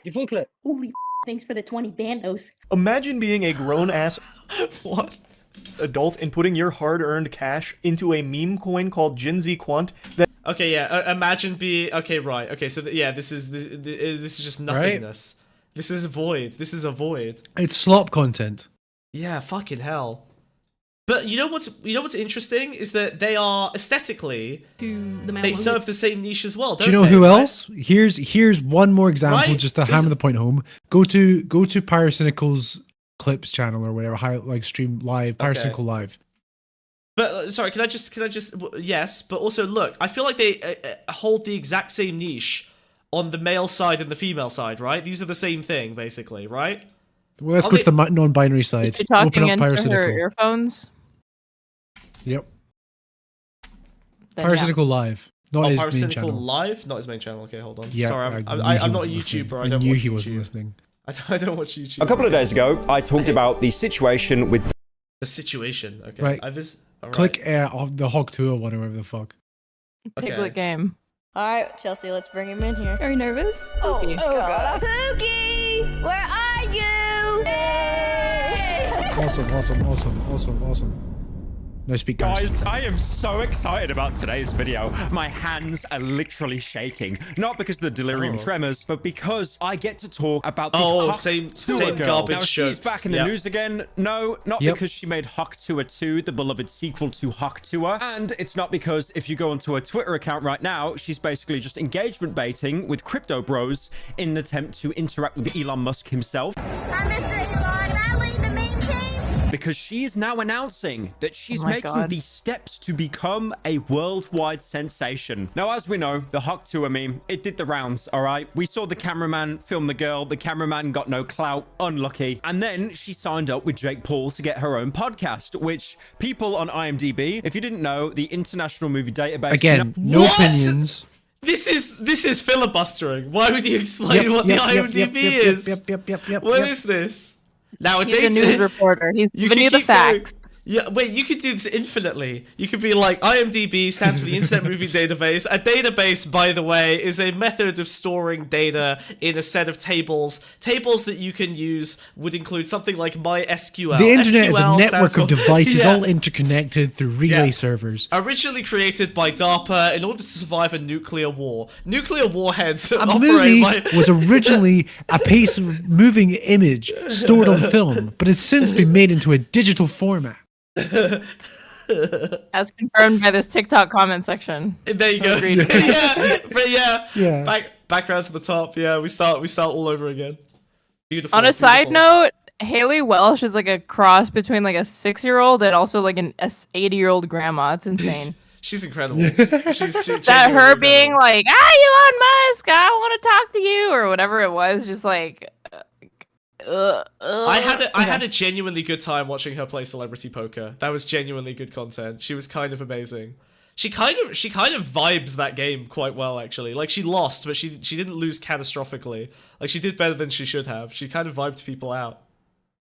you full clip. Holy thanks for the 20 bandos. Imagine being a grown-ass adult and putting your hard-earned cash into a meme coin called Gen Z Quant that... Okay, yeah, imagine being... Okay, right. Okay, so yeah, this is just nothingness. Right? This is void. This is a void. It's slop content. Yeah, fucking hell. But you know what's interesting is that they are aesthetically they serve the same niche as well. Don't Do you know they, who right? else? Here's one more example, Right? just to hammer the point home. Go to Pyrocynical's clips channel or whatever, like stream live, Pyrocynical live. But sorry, can I just yes, but also look, I feel like they hold the exact same niche on the male side and the female side, right? These are the same thing, basically, right? Well, let's go to the non-binary side. You're talking Open up into her Pyrocynical. earphones. Yep. Then, Pyrocynical live, not his main Pyrocynical channel. live, not his main channel. Okay, hold on. Yeah, Sorry, I knew I'm he not a wasn't listening. YouTuber. I don't knew watch he wasn't YouTube. listening. I don't watch YouTube. A couple of days ago, I talked about the situation with The situation. Okay. Right. Alright. Click the Hog Tour one or whatever the fuck. Piglet game. All right, Chelsea, let's bring him in here. Are you nervous? Oh, Pookie. God. Pookie! Where are you? Awesome. No speak Guys, I am so excited about today's video. My hands are literally shaking. Not because of the delirium tremors, but because I get to talk about the same girl. garbage Now, she's jokes. back in the news again. No, not because she made Hawk Tour 2, the beloved sequel to Hawk Tour. And it's not because if you go onto her Twitter account right now, she's basically just engagement baiting with crypto bros in an attempt to interact with Elon Musk himself. Hi, Mr. Elon. Can I lead the main team? Because she is now announcing that she's Oh my making God. the steps to become a worldwide sensation. Now, as we know, the Hawk Tour meme, it did the rounds, all right? We saw the cameraman film the girl. The cameraman got no clout, unlucky. And then she signed up with Jake Paul to get her own podcast, which people on IMDb, if you didn't know, the International Movie Database... Again, no What? opinions. This is filibustering. Why would you explain what the IMDb is? Yep. What is this? Now a He's a data news reporter. He's giving you the keep going. facts. Yeah, wait, you could do this infinitely. You could be like, IMDb stands for the Internet Movie Database. A database, by the way, is a method of storing data in a set of tables. Tables that you can use would include something like MySQL. The internet is a SQL network stands of for- devices Yeah. all interconnected through relay servers. Originally created by DARPA in order to survive a nuclear war. Nuclear warheads A operate movie by... was originally a piece of moving image stored on film, but it's since been made into a digital format. As confirmed by this TikTok comment section. There you go. Agreed. Yeah. Background to the top. Yeah, we start all over again. Beautiful. On a side beautiful. note, Haley Welsh is like a cross between like a 6-year-old and also like an 80-year-old grandma. It's insane. She's incredible. She's That her being like, Elon Musk, I want to talk to you, or whatever it was, just like. I had a genuinely good time watching her play celebrity poker. That was genuinely good content. She was kind of amazing. She kind of vibes that game quite well, actually. Like, she lost, but she didn't lose catastrophically. Like, she did better than she should have. She kind of vibed people out.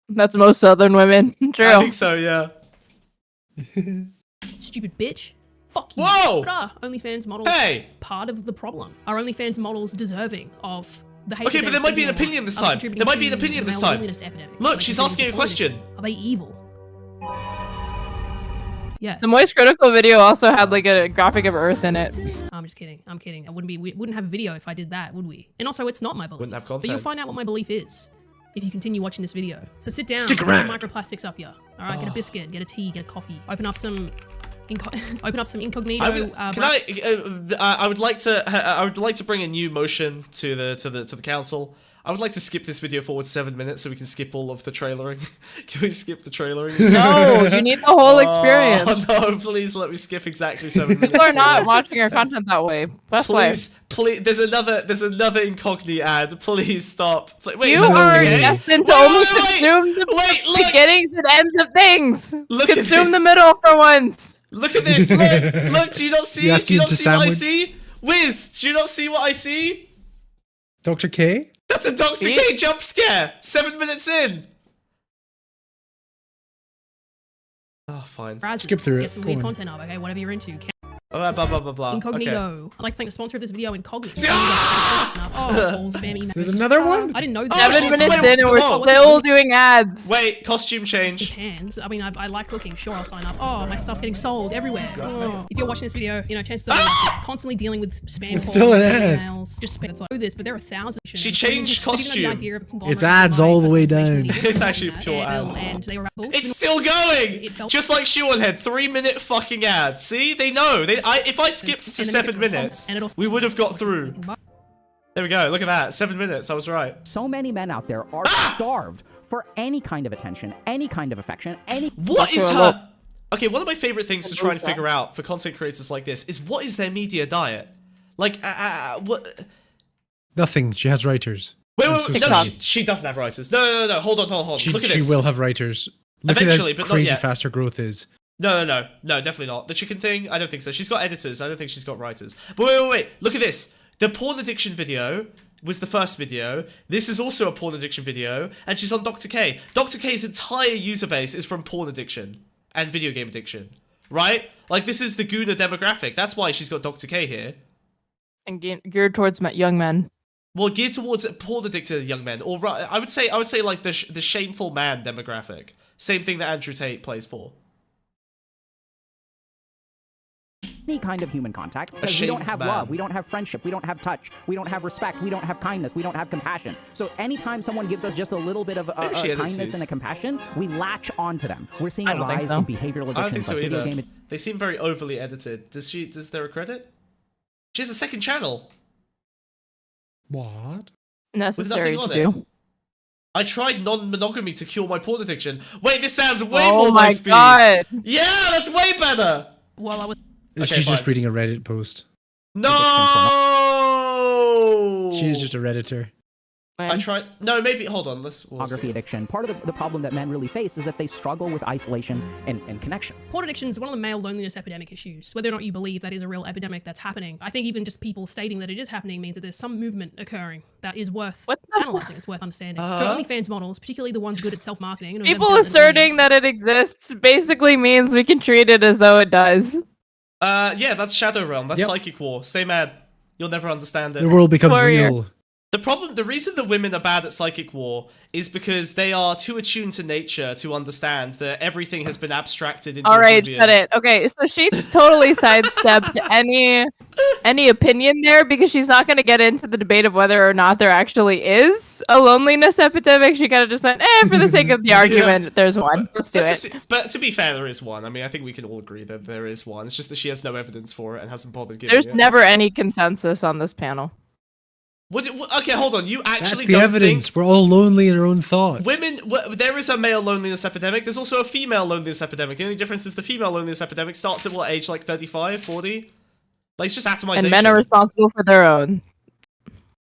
That's most Southern women. True. I think so, yeah. Stupid bitch. Fuck you. Whoa! But are OnlyFans models part of the problem? Are OnlyFans models deserving of the hate? Okay, but there might be an opinion this time. There might be an opinion this time. Look, she's asking a question. Are they evil? Yes. The Moist Critical video also had like a graphic of Earth in it. I'm just kidding. I'm kidding. We wouldn't have a video if I did that, would we? And also, it's not my belief. Wouldn't have But you'll content. find out what my belief is. if you continue watching this video. So sit down, Stick get around. some microplastics up here. All right, get a biscuit, get a tea, get a coffee. Open up some incognito. I would like to bring a new motion to the council. I would like to skip this video forward 7 minutes so we can skip all of the trailering. Can we skip the trailering? No, you need the whole experience. Oh no, please let me skip exactly 7 minutes. People are not watching our content that way. Best way. Please, there's another incognito ad. Please stop. Wait, You is that are okay? destined to only consume the beginnings and ends of things. Consume the middle for once. Look at this. Look. Do you not see? Do you not see what I see? Wiz, do you not see what I see? Dr. K? That's a Dr. K jump scare. 7 minutes in. Oh, fine. Skip through it. Get some weird content up, okay? Whatever you're into. Blah, blah, blah, blah, blah. Incognito. Okay. I'd like to thank the sponsor of this video, Incognito. Oh, spam email. There's another one? I didn't know that. 7 minutes in and we're still doing ads. Wait, costume change. Hands. I mean, I like cooking. Sure, I'll sign up. Oh, my stuff's getting sold everywhere. Oh. If you're watching this video, you know, chances are you're constantly dealing with spam calls, still an ad. emails. Just spam. It's like, this, but there are thousands. She changed costume. It's ads all the way down. It's actually a pure ad. And they were It's still going! Just like Shoeonhead, 3-minute fucking ad. See? They know. If I skipped to 7 minutes, we would have got through. There we go. Look at that. 7 minutes. I was right. So many men out there are starved for any kind of attention, any kind of affection, any... What is her... Okay, one of my favorite things to try and figure out for content creators like this is what is their media diet? Like, what... Nothing. She has writers. Wait, I'm wait, so wait. No, sorry. she doesn't have writers. No. Hold on. Look at this. She will have writers. Look Eventually, at but how not crazy yet. fast her growth is. No, definitely not. The chicken thing, I don't think so. She's got editors, I don't think she's got writers. But wait, look at this. The porn addiction video was the first video. This is also a porn addiction video, and she's on Dr. K. Dr. K's entire user base is from porn addiction and video game addiction, right? Like, this is the Guna demographic. That's why she's got Dr. K here. And geared towards young men. Well, geared towards porn addicted young men, or I would say like the shameful man demographic. Same thing that Andrew Tate plays for. Any kind of human contact, because we don't have love, we don't have friendship, we don't have touch, we don't have respect, we don't have kindness, we don't have compassion. So anytime someone gives us just a little bit of kindness and a compassion, we latch onto them. We're seeing a rise in behavioral addictions. I don't think so like either. video game They seem very overly edited. Is there a credit? She has a second channel. What? Necessary With to nothing on do. I tried non-monogamy to cure my porn addiction. Wait, this sounds way Oh more my my speed. God. Yeah, that's way better. Well, I was. She's just reading a Reddit post. No. She is just a Redditor. I tried. No, maybe. Hold on. We'll pornography see. addiction. Part of the problem that men really face is that they struggle with isolation and connection. Porn addiction is one of the male loneliness epidemic issues. Whether or not you believe that is a real epidemic that's happening, I think even just people stating that it is happening means that there's some movement occurring that is worth analyzing. It's worth understanding. So OnlyFans models, particularly the ones good at self-marketing, and People asserting that it exists basically means we can treat it as though it does. Yeah, that's Shadow Realm. That's Psychic War. Stay mad. You'll never understand it. The world becomes real. The reason the women are bad at Psychic War is because they are too attuned to nature to understand that everything has been abstracted into Alright, oblivion. said it. Okay, so she's totally sidestepped any opinion there because she's not going to get into the debate of whether or not there actually is a loneliness epidemic. She kind of just said, for the sake of the argument, there's one. Let's do it. But to be fair, there is one. I mean, I think we can all agree that there is one. It's just that she has no evidence for it and hasn't bothered giving There's it. never any consensus on this panel. Okay, hold on. You actually That's the don't evidence. think We're all lonely in our own thoughts. women? There is a male loneliness epidemic. There's also a female loneliness epidemic. The only difference is the female loneliness epidemic starts at what age? Like 35, 40? Like, it's just atomization. And men are responsible for their own.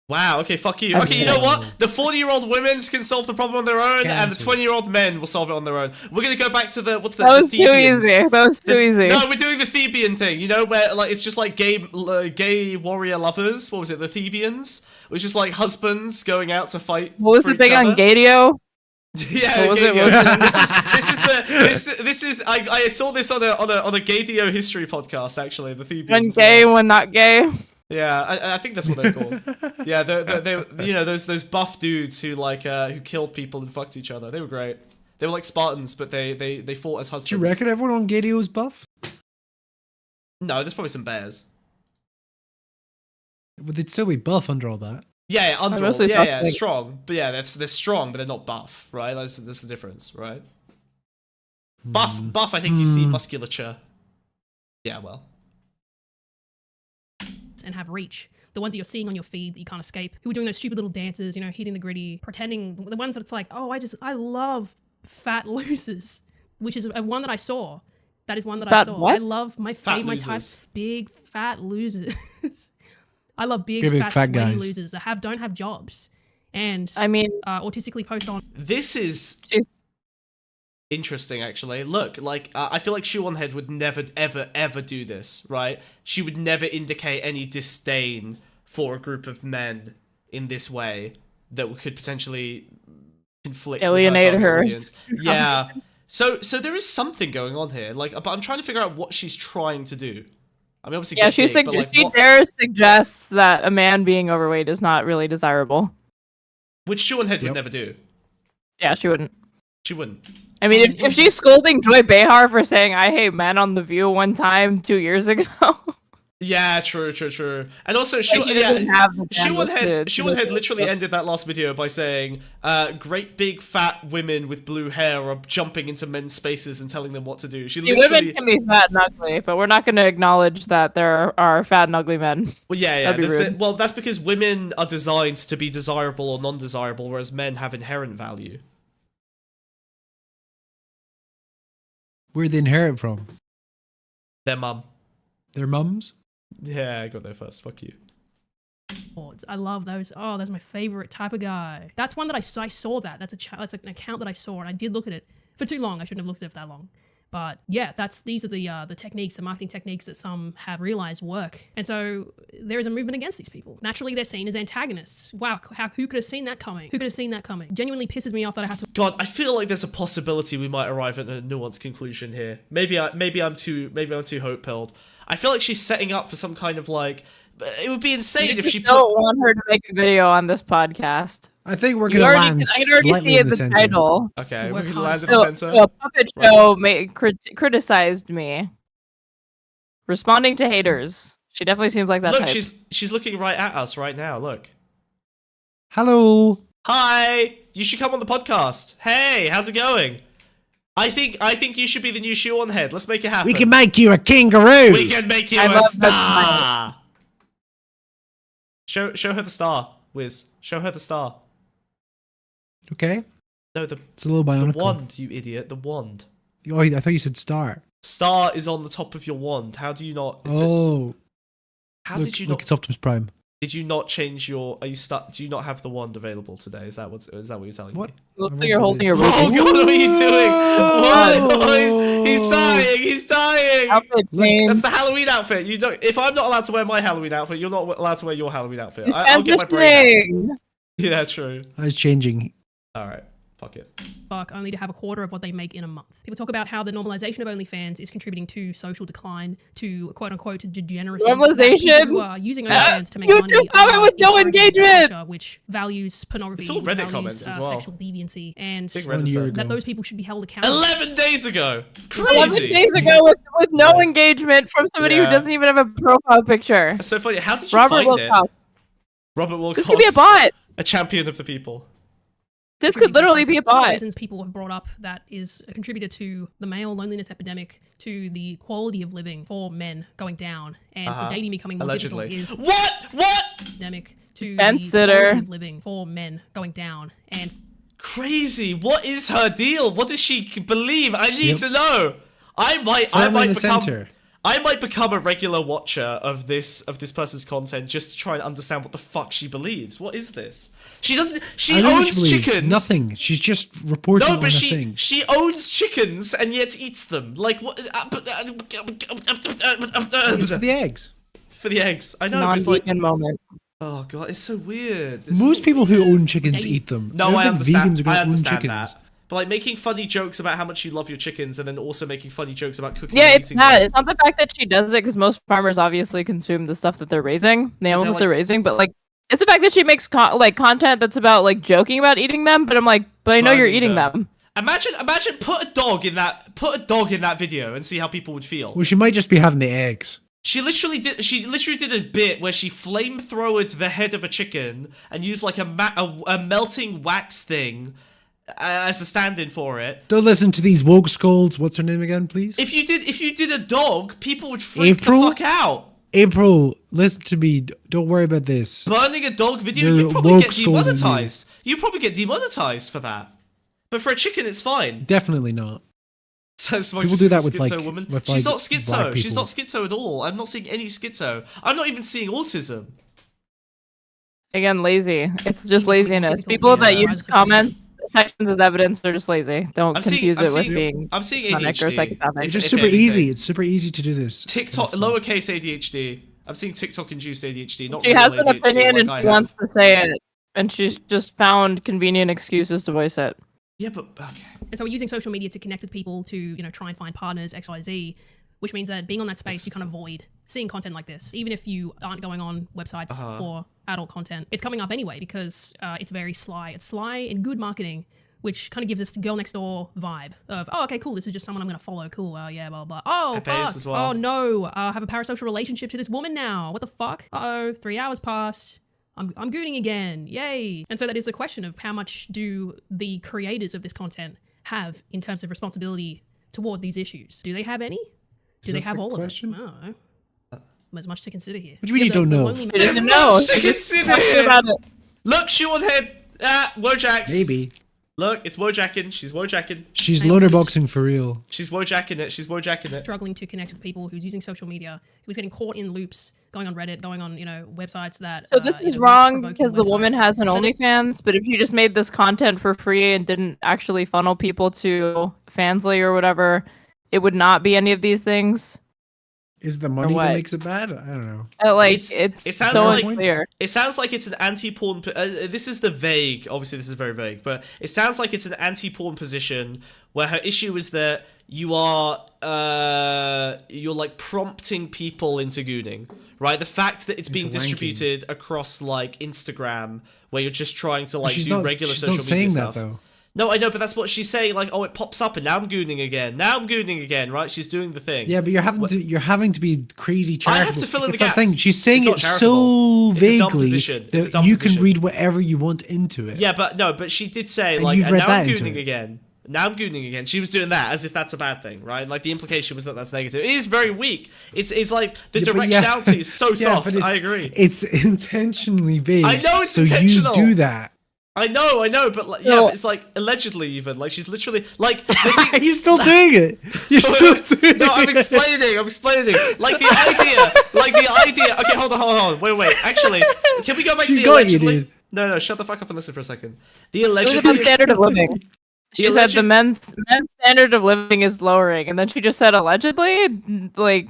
Wow, okay, fuck you. Okay, you know what? The 40-year-old women can solve the problem on their own, and the 20-year-old men will solve it on their own. We're gonna go back to the, what's the, That was the too Thebians. easy. That was too easy. No, we're doing the Thebian thing, you know, where, like, it's just like gay warrior lovers. What was it, the Thebians? It was just like husbands going out to fight. What was for the each thing on other. Gadio? Yeah, What was it? this is I saw this on a Gadio history podcast, actually, the Thebians. When gay, when not gay. Yeah, I think that's what they're called. Yeah, they you know, those buff dudes who like who killed people and fucked each other. They were great. They were like Spartans, but they fought as husbands. Do you reckon everyone on Gadio's buff? No, there's probably some bears. But they'd still be buff under all that. Yeah, underdog. mostly Yeah, like- strong. But yeah, they're strong, but they're not buff, right? That's the difference, right? Buff. I think you see musculature. Yeah, well. And have reach. The ones that you're seeing on your feed that you can't escape. Who are doing those stupid little dances, you know, hitting the gritty, pretending. The ones that it's like, oh, I love fat losers, which is one that I saw. That is one that I saw. What? I love my type, big fat losers. I love big fat fat sweaty guys. losers that don't have jobs, and I mean, autistically post on. This is interesting, actually. Look, like I feel like Shoeonhead would never, ever do this, right? She would never indicate any disdain for a group of men in this way that could potentially conflict, alienate with her. audience. Yeah. So there is something going on here. Like, but I'm trying to figure out what she's trying to do. I mean, obviously, Yeah, get big, but, like, she what- dares suggests that a man being overweight is not really desirable. which Shoeonhead would never do. Yeah, she wouldn't. She wouldn't. I mean, if she's scolding Joy Behar for saying "I hate men" on The View one time 2 years ago, Yeah, true. And also, she doesn't have the bandwidth to Shoeonhead literally ended that last video by saying, great big fat women with blue hair are jumping into men's spaces and telling them what to do. She See, literally... women can be fat and ugly, but we're not going to acknowledge that there are fat and ugly men. Well, yeah. That'd be rude. Well, that's because women are designed to be desirable or non-desirable, whereas men have inherent value. Where'd they inherit from? Their mum. Their mums? Yeah, I got there first. Fuck you. I love those. Oh, that's my favorite type of guy. That's one that I saw that. That's an account that I saw, and I did look at it for too long. I shouldn't have looked at it for that long. But yeah, these are the techniques, the marketing techniques that some have realized work. And so there is a movement against these people. Naturally, they're seen as antagonists. Wow, who could have seen that coming? Who could have seen that coming? Genuinely pisses me off that I have to. God, I feel like there's a possibility we might arrive at a nuanced conclusion here. Maybe I'm too hope-pilled. I feel like she's setting up for some kind of like. It would be insane if she don't want her to make a video on this podcast. I think we're gonna land I can already slightly see in the the center. title. Okay, we're gonna land in So, the center. a puppet show criticized me. Responding to haters. She definitely seems like that Look, type. she's looking right at us right now. Look. Hello. Hi. You should come on the podcast. Hey, how's it going? I think you should be the new Shoeonhead. Let's make it happen. We can make you a kangaroo. We can make you I a love star. Show her the star, Wiz. Show her the star. Okay. No, It's a little the bionicle. wand, you idiot. The wand. Oh, I thought you said star. Star is on the top of your wand. How do you not? How look, did you look, not? it's Optimus Prime. Did you not change your? Are you stuck? Do you not have the wand available today? Is that what you're telling me? Looks like you're holding a Oh God! What are you doing? What? He's dying! He's dying! That's the Halloween outfit. You don't. If I'm not allowed to wear my Halloween outfit, you're not allowed to wear your Halloween outfit. He's I'll get my brain out. transitioning. Yeah, true. I was changing. All right. Fuck it. Only to have a quarter of what they make in a month. People talk about how the normalization of OnlyFans is contributing to social decline, to quote-unquote degeneracy. Normalization? People who are using OnlyFans to make money. YouTube comment with no engagement! Culture, which values pornography, It's all Reddit values, comments as well. sexual deviancy, and Big Reddit thread. that those people should be held accountable. 11 days ago. 11 Crazy. days ago with no engagement from somebody Yeah. who doesn't even have a profile picture. That's so funny. How did you Robert find Wilcox. it? Robert Wilcox. This could be a bot. A champion of the people. This could literally be a One of the bot. reasons people have brought up that is a contributor to the male loneliness epidemic, to the quality of living for men going down, and for dating becoming more Allegedly. difficult is What? epidemic to Fence the sitter. quality of living for men going down, and Crazy. What is her deal? What does she believe? I need Yep. to know. I might Firmly in the become. center. I might become a regular watcher of this person's content just to try and understand what the fuck she believes. What is this? She doesn't. She I know what owns she believes. chickens. Nothing. She's just reporting No, on but a she thing. she owns chickens and yet eats them. Like what? It's for the eggs. For the eggs. I know. But it's Non-vegan like, moment. oh god, it's so weird. It's Most so people who weird. own chickens eat them. No, don't I think understand. Vegans are going I to own understand chickens. that. But like making funny jokes about how much you love your chickens, and then also making funny jokes about cooking. Yeah, and it's eating not. them. It's not the fact that she does it, because most farmers obviously consume the stuff that they're raising, the animals that they're raising. But like, it's the fact that she makes content that's about like joking about eating them. But I'm like, but I know you're Burning eating them. them. Imagine put a dog in that video and see how people would feel. Well, she might just be having the eggs. She literally did a bit where she flamethrowered the head of a chicken and used like a melting wax thing as a stand-in for it. Don't listen to these woke scolds. What's her name again, please? If you did a dog, people would freak the fuck out. April, listen to me. Don't worry about this. Burning a dog video, You're you'd probably woke get scolding demonetized. You probably get demonetized for that. But for a chicken, it's fine. Definitely not. So People do that with like, woman. with She's like not schizo. black She's not people. schizo at all. I'm not seeing any schizo. I'm not even seeing autism. Again, lazy. It's just laziness. People that use comments sections as evidence are just lazy. Don't confuse it with being I'm seeing manic or ADHD. psychopathic. It's just super easy. It's super easy to do this. TikTok, lowercase ADHD. I'm seeing TikTok-induced ADHD. Not She real has an ADHD opinion like and I she have. wants to say it, and she's just found convenient excuses to voice it. Yeah, but okay. And so we're using social media to connect with people to, try and find partners, X, Y, Z, which means that being on that space, you kind of avoid seeing content like this. Even if you aren't going on websites for adult content, it's coming up anyway because it's very sly. It's sly and good marketing, which kind of gives us the girl next door vibe of, oh, okay, cool, this is just someone I'm going to follow. Cool, yeah, blah, blah. Oh, FAs fuck. as well. Oh, no, I have a parasocial relationship to this woman now. What the fuck? Uh-oh, 3 hours passed. I'm gooning again. Yay. And so that is the question of how much do the creators of this content have in terms of responsibility toward these issues? Do they have any? Do they have all of it? I don't know. There's much to consider here. What do you mean you don't know? There's much to consider here. Look, Shoeonhead. Wojaks. Maybe. Look, it's Wojacking. She's Wojacking. She's loader boxing for real. She's Wojacking it. She's Wojacking it. Struggling to connect with people, who's using social media, who's getting caught in loops, going on Reddit, going on, websites that... So this is wrong because the woman has an OnlyFans, but if she just made this content for free and didn't actually funnel people to Fansly or whatever, it would not be any of these things. Is the money that makes it bad? I don't know. It sounds so like unclear. It sounds like it's an anti-porn. This is the vague. Obviously, this is very vague, but it sounds like it's an anti-porn position where her issue is that you are you're like prompting people into gooning, right? The fact that it's being distributed across like Instagram, where you're just trying to like do regular social media stuff. Though. No, I know, but that's what she's saying. Like, oh, it pops up, and now I'm gooning again. Now I'm gooning again, right? She's doing the thing. Yeah, but you're having to be crazy charitable. I have to fill in It's the that gaps. thing. She's saying It's it not so charitable. It's a dumb vaguely position. It's a that dumb you position. can read whatever you want into it. Yeah, but she did say And like, you've and read now that I'm into gooning it. again. Now I'm gooning again. She was doing that as if that's a bad thing, right? Like the implication was that that's negative. It is very weak. It's like the Yeah, but directionality is so yeah, soft. but I agree. It's intentionally vague. I know it's so intentional. you do that. I know, but like, yeah, but it's like allegedly even like she's literally like. You're still doing it. You're still doing No, I'm it. explaining. Like the idea. Okay, hold on. Wait. Actually, can we go back to She's the got you, allegedly? dude. No, shut the fuck up and listen for a second. The It was allegedly. about standard of living. She said the men's standard of living is lowering, and then she just said allegedly, like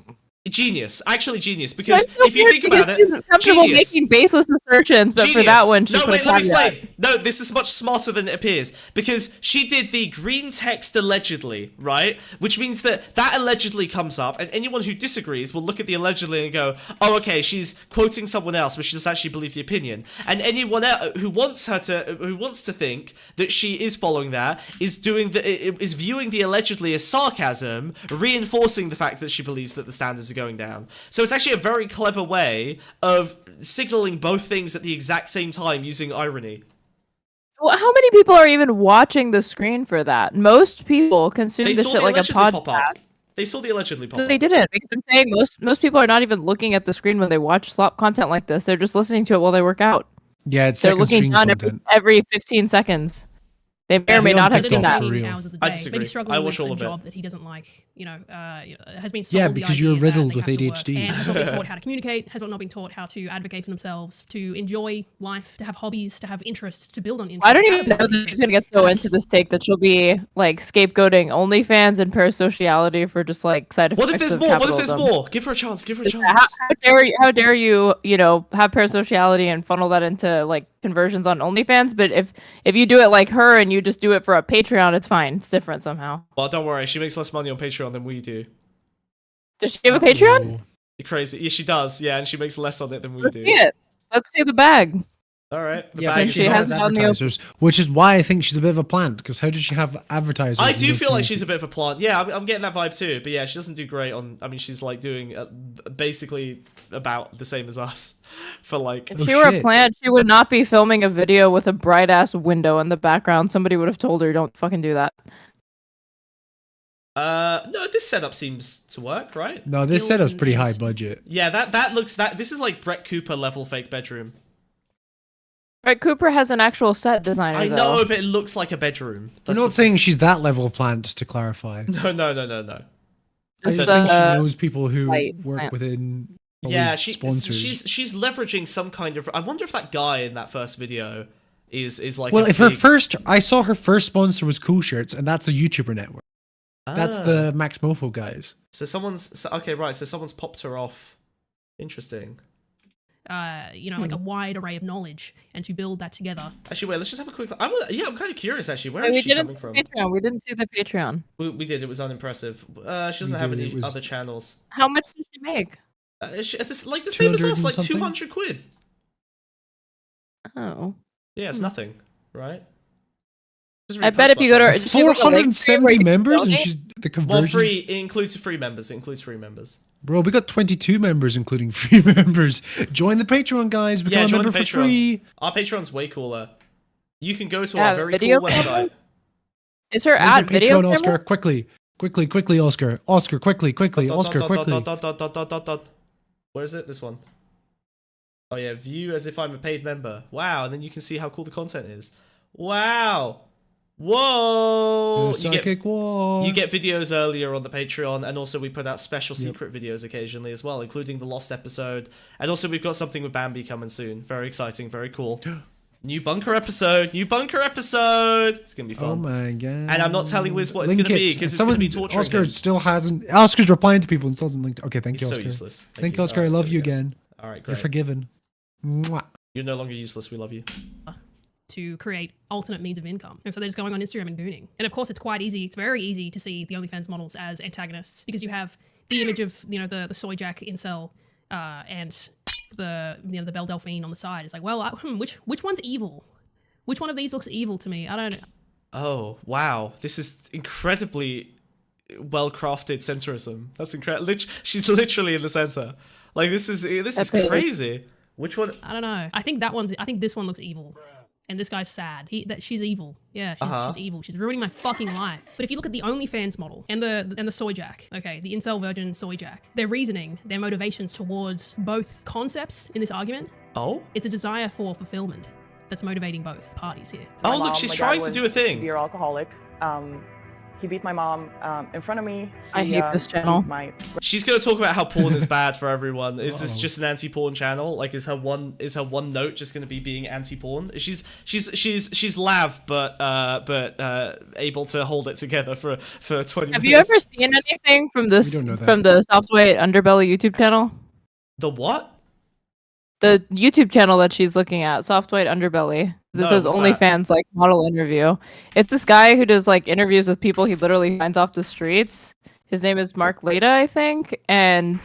Genius, actually genius, because if you think about it, she's comfortable genius. making baseless assertions, but for Genius. that one, she no, put wait, a let me caveat. explain. No, this is much smarter than it appears because she did the green text allegedly, right? Which means that allegedly comes up, and anyone who disagrees will look at the allegedly and go, "Oh, okay, she's quoting someone else, but she doesn't actually believe the opinion." And anyone else who wants to think that she is following that is viewing the allegedly as sarcasm, reinforcing the fact that she believes that the standards are going down. So it's actually a very clever way of signaling both things at the exact same time using irony. Well, how many people are even watching the screen for that? Most people consume They this saw shit the like a allegedly pop podcast. up. They saw the allegedly pop No, up. they didn't, because I'm saying most people are not even looking at the screen when they watch slop content like this. They're just listening to it while they work out. Yeah, it's They're second looking screen down content. every 15 seconds. They may or may not have seen that. Hours of the I day, disagree. maybe struggling I watch with all a of it. job that he doesn't like, has been sold Yeah, the because you're idea that riddled they with have to work ADHD. and has not been taught how to communicate, has not been taught how to advocate for themselves, to enjoy life, to have hobbies, to have interests, to build on interests. I don't even know that she's gonna get so into this take that she'll be like scapegoating OnlyFans and parasociality for just like side effects. What if there's of more? What if there's capitalism. more? Give her a chance. Give her a Just chance. How dare you have parasociality and funnel that into like conversions on OnlyFans? But if you do it like her and you just do it for a Patreon, it's fine. It's different somehow. Well, don't worry. She makes less money on Patreon than we do. Does she have a Patreon? You're crazy. Yeah, she does. Yeah, and she makes less on it than we Let's do. see it. Let's see the bag. All right. Yeah, but she has advertisers, which is why I think she's a bit of a plant. Because how does she have advertisers? I do feel like she's a bit of a plant. Yeah, I'm getting that vibe too. But yeah, she doesn't do great on. I mean, she's like doing basically about the same as us for like. If she were a plant, she would not be filming a video with a bright ass window in the background. Somebody would have told her, "Don't fucking do that." No, this setup seems to work, right? No, this setup's pretty high budget. Yeah, that looks this is like Brett Cooper level fake bedroom. Brett Cooper has an actual set designer. I know, but it looks like a bedroom. We're not saying she's that level of plant, to clarify. No. I just think she knows people who work within. Yeah, sponsors. she's leveraging some kind of. I wonder if that guy in that first video is like. Well, if her first, I saw her first sponsor was Cool Shirts, and that's a YouTuber network. That's the Max Mofo guys. So someone's okay, right? So someone's popped her off. Interesting. Like a wide array of knowledge, and to build that together. Actually, wait. Let's just have a quick. I'm kind of curious. Actually, where is she coming from? Patreon. We didn't see the Patreon. We did. It was unimpressive. She doesn't have any other channels. How much did she make? Like the same as us, like 200 quid. Oh. Yeah, it's nothing, right? I bet if you go to 470 members, and she's the conversion. Well, free. It includes free members. It includes free members. Bro, we got 22 members, including free members. Join the Patreon, guys. Become a member for free. Our Patreon's way cooler. You can go to our very cool website. Is her ad video? Patreon, Oscar, quickly, Oscar. Oscar, quickly. Oscar, quickly. Where is it? This one. Oh yeah, view as if I'm a paid member. Wow, and then you can see how cool the content is. Wow. Whoa! You get videos earlier on the Patreon, and also we put out special secret videos occasionally as well, including the Lost episode. And also we've got something with Bambi coming soon. Very exciting, very cool. New bunker episode! It's gonna be fun. Oh my god! And I'm not telling Wiz what it's gonna be because it's gonna be torturing Oscar him. still hasn't. Oscar's replying to people and still hasn't linked. Okay, thank you, He's Oscar. so useless. Thank you, Oscar. I love you again. All right, great. You're forgiven. Mwah. You're no longer useless. We love you. To create alternate means of income. And so they're just going on Instagram and gooning. And of course, it's very easy to see the OnlyFans models as antagonists because you have the image of, the soy jack incel and the Belle Delphine on the side. It's like, well, which one's evil? Which one of these looks evil to me? I don't know. Oh, wow. This is incredibly well-crafted centrism. That's incredible. She's literally in the center. Like, this is crazy. Which one? I don't know. I think this one looks evil. And this guy's sad. She's evil. Yeah, she's evil. She's ruining my fucking life. But if you look at the OnlyFans model and the soy jack, okay, the incel virgin soy jack, their reasoning, their motivations towards both concepts in this argument. Oh, it's a desire for fulfillment that's motivating both parties here. Oh, look, she's trying to do a thing. Beer alcoholic. He beat my mom in front of me. I hate this channel. She's gonna talk about how porn is bad for everyone. Is this just an anti-porn channel? Like, is her one note just gonna be being anti-porn? She's lav, but able to hold it together for 20 minutes. Have you ever seen anything from the Soft White Underbelly YouTube channel? The what? The YouTube channel that she's looking at, Soft White Underbelly. This says OnlyFans like model interview. It's this guy who does like interviews with people he literally finds off the streets. His name is Mark Leda, I think, and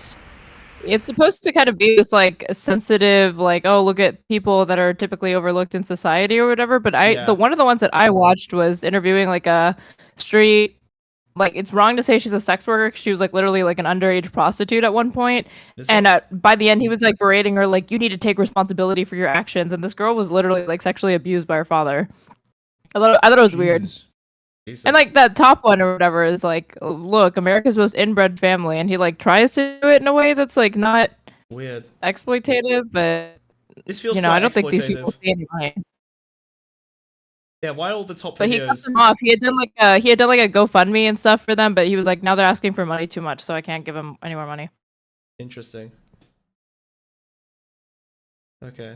it's supposed to kind of be this like sensitive, like, oh, look at people that are typically overlooked in society or whatever. But one of the ones that I watched was interviewing like a street. Like, it's wrong to say she's a sex worker because she was like literally like an underage prostitute at one point. By the end, he was like berating her, like, you need to take responsibility for your actions. And this girl was literally like sexually abused by her father. I thought it was weird. Jesus. And like that top one or whatever is like, look, America's most inbred family, and he like tries to do it in a way that's like not weird, exploitative, but this feels I don't think these people see any mind. Yeah, why all the top videos? But he cut them off. He had done like a GoFundMe and stuff for them, but he was like, now they're asking for money too much, so I can't give them any more money. Interesting. Okay.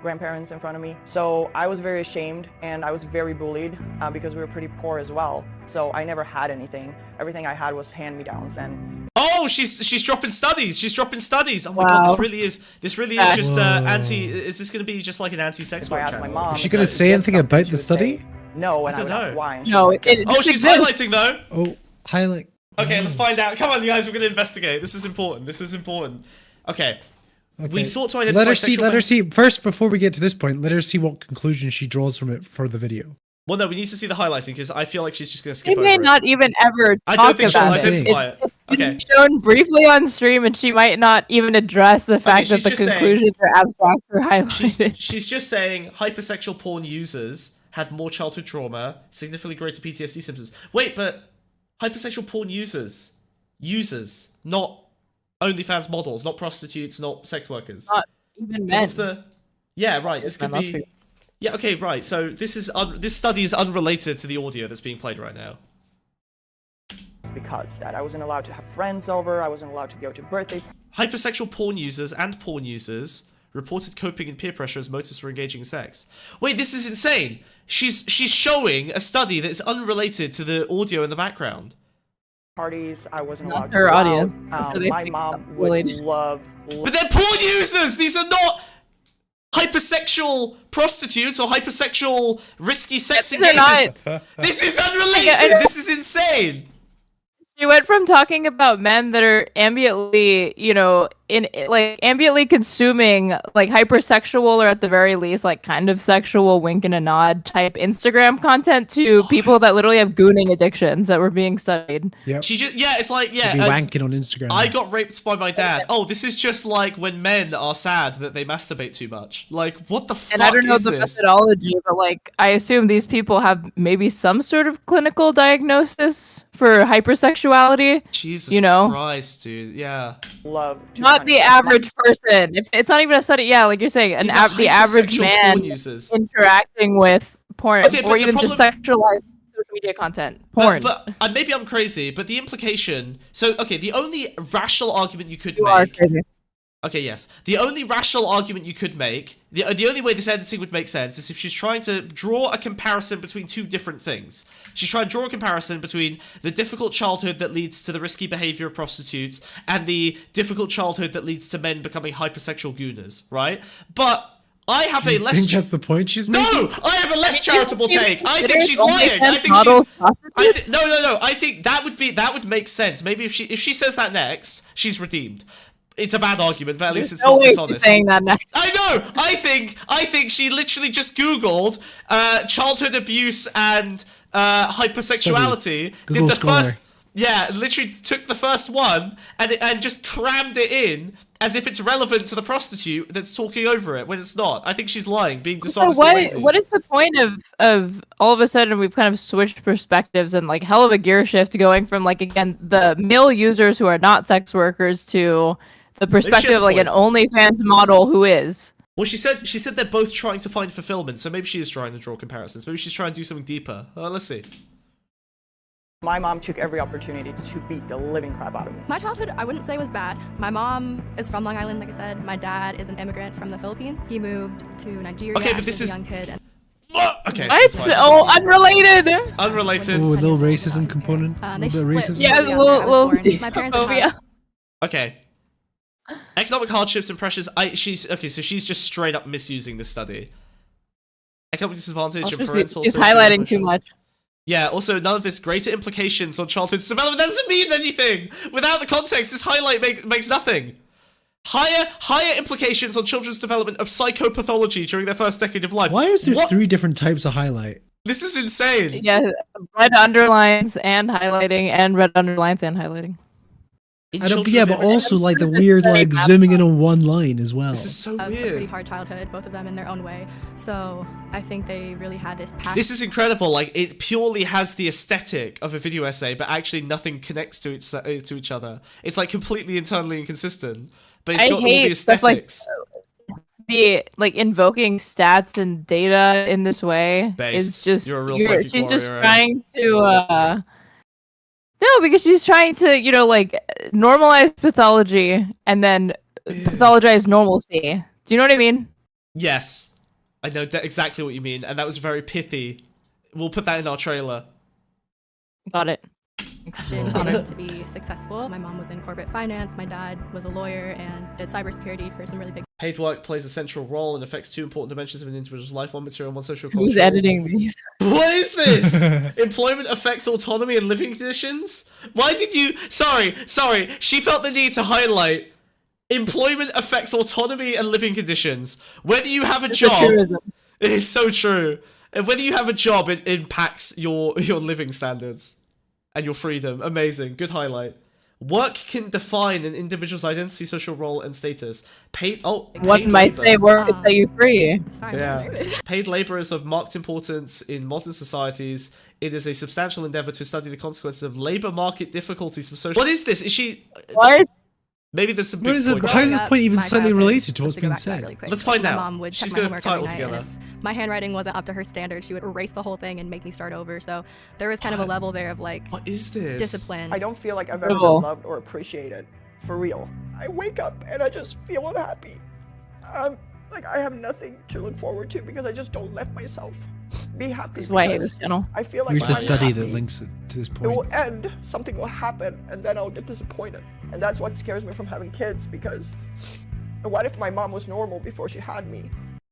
Grandparents in front of me. So I was very ashamed and I was very bullied because we were pretty poor as well. So I never had anything. Everything I had was hand-me-downs. And oh, she's dropping studies. She's dropping studies. Oh my god, this really is just anti. Is this going to be just like an anti-sex work channel? Mom, is she going to say anything about the study? No, and I don't know why. No, she's highlighting though. Oh, highlight. Okay, let's find out. Come on, you guys, we're going to investigate. This is important. Okay. We sought to Let identify her see. sexual Let her see first before we get to this point. Let her see what conclusion she draws from it for the video. Well, no, we need to see the highlighting because I feel like she's just going to She skip over may it. not even ever I talk don't think she'll about identify it. It's shown briefly on stream, and she might not even address the fact that the conclusions are abstract or highlighted. She's just saying hypersexual porn users had more childhood trauma, significantly greater PTSD symptoms. Wait, but hypersexual porn users, not OnlyFans models, not prostitutes, not sex workers. Not even So men. what's the? Yeah, right. This could be. Yeah. Okay. Right. So this study is unrelated to the audio that's being played right now. Because that I wasn't allowed to have friends over, I wasn't allowed to go to birthday. Hypersexual porn users and porn users reported coping in peer pressure as motives for engaging in sex. Wait, this is insane. She's showing a study that is unrelated to the audio in the background. Parties, I wasn't Not allowed to her go audience. out. So they My think mom it's would related. love. But they're porn users! These are not hypersexual prostitutes or hypersexual risky sex These are not- engagers. This is unrelated! This is insane! She went from talking about men that are ambiently, ambiently consuming like hypersexual or at the very least like kind of sexual wink and a nod type Instagram content to people that literally have gooning addictions that were being studied. Yep. She just it's like Be wanking on Instagram. I got raped by my dad. Oh, this is just like when men are sad that they masturbate too much. Like, what the fuck And I don't know is the this? methodology, but like I assume these people have maybe some sort of clinical diagnosis for hypersexuality. Jesus know? Christ, dude. Yeah. Love to Not kind the of- average person. If it's not even a study, yeah, like you're saying, These are the average hypersexual man porn users. interacting with porn, Okay, but or the even just problem- sexualized social media content, porn. But maybe I'm crazy, but the implication. So, okay, the only rational argument you could You make. are crazy. Okay, yes. The only rational argument you could make, the only way this editing would make sense is if she's trying to draw a comparison between two different things. She's trying to draw a comparison between the difficult childhood that leads to the risky behavior of prostitutes and the difficult childhood that leads to men becoming hypersexual gooners, right? But I have a less... I think that's the point she's making. No! I have a less charitable take. I think she's Only lying. I sense think models she's... No. I think that would make sense. Maybe if she says that next, she's redeemed. It's a bad argument, but at least it's no not way she's dishonest. saying that next. I know. I think she literally just Googled childhood abuse and hypersexuality. Google did the Scholar. first. Yeah, literally took the first one and just crammed it in as if it's relevant to the prostitute that's talking over it when it's not. I think she's lying, being So dishonest. and lazy. what is the point of all of a sudden we've kind of switched perspectives and like hell of a gear shift going from like again the male users who are not sex workers to the perspective a of like an point. OnlyFans model who is. Well, she said they're both trying to find fulfillment, so maybe she is trying to draw comparisons. Maybe she's trying to do something deeper. Let's see. My mom took every opportunity to beat the living crap out of me. My childhood, I wouldn't say was bad. My mom is from Long Island, like I said. My dad is an immigrant from the Philippines. He moved to Nigeria Okay, but as this a is- young kid. And Okay. What? that's fine. Oh, unrelated. Unrelated. Oh, a little racism component. A they little bit of split racism. Yeah, shortly after I was born. My parents had xenophobia. Okay. Economic hardships and pressures. So she's just straight up misusing this study. Economic disadvantage Also, and parental she's social highlighting emotional- too much. Yeah, also none of this greater implications on childhood's development. That doesn't mean anything. Without the context, this highlight makes nothing. Higher implications on children's development of psychopathology during their first decade of life. Why is there What? 3 different types of highlight? This is insane. Yeah, red underlines and highlighting, and red underlines and highlighting. I don't, yeah, but also like the weird like zooming in on one line as well. This is so a weird. pretty hard childhood, both of them in their own way. So I think they really had this passion. This is incredible. Like, it purely has the aesthetic of a video essay, but actually nothing connects to each other. It's like completely internally inconsistent, but it's I got all the hate stuff like aesthetics. the like invoking stats and data in this way Based. is just You're a real psychic she's just warrior, trying to no, because she's trying to, like normalize pathology and then pathologize normalcy. Do you know what I mean? Yes, I know exactly what you mean, and that was very pithy. We'll put that in our trailer. Got it. Wanted to be successful. My mom was in corporate finance. My dad was a lawyer and did cybersecurity for some really big. Paid work plays a central role and affects 2 important dimensions of an individual's life: one material, one social. Who's cultural. editing these? What is this? Employment affects autonomy and living conditions? Why did you... Sorry. She felt the need to highlight Employment affects autonomy and living conditions. Whether you have a job, it is so true. And whether you have a job, it impacts your living standards and your freedom. Amazing, good highlight. Work can define an individual's identity, social role, and status. One might say work can set you free. Paid labor is of marked importance in modern societies. It is a substantial endeavor to study the consequences of labor market difficulties for social. What is this? Is she? What? Maybe there's some. How is this point even slightly related to what's being said? Let's find My out. mom would She's check my gonna homework tie it every all night, together. and if my handwriting wasn't up to her standard, she would erase the whole thing and make me start over. So there was kind of a level there of like, what is this? Discipline. I don't feel like I've ever been loved or appreciated. For real. I wake up and I just feel unhappy. Like I have nothing to look forward to because I just don't let myself be happy. This is why I hate this channel. I feel like Here's the I'm study happy. that links it to this It point. will end, something will happen, and then I'll get disappointed. And that's what scares me from having kids, because what if my mom was normal before she had me?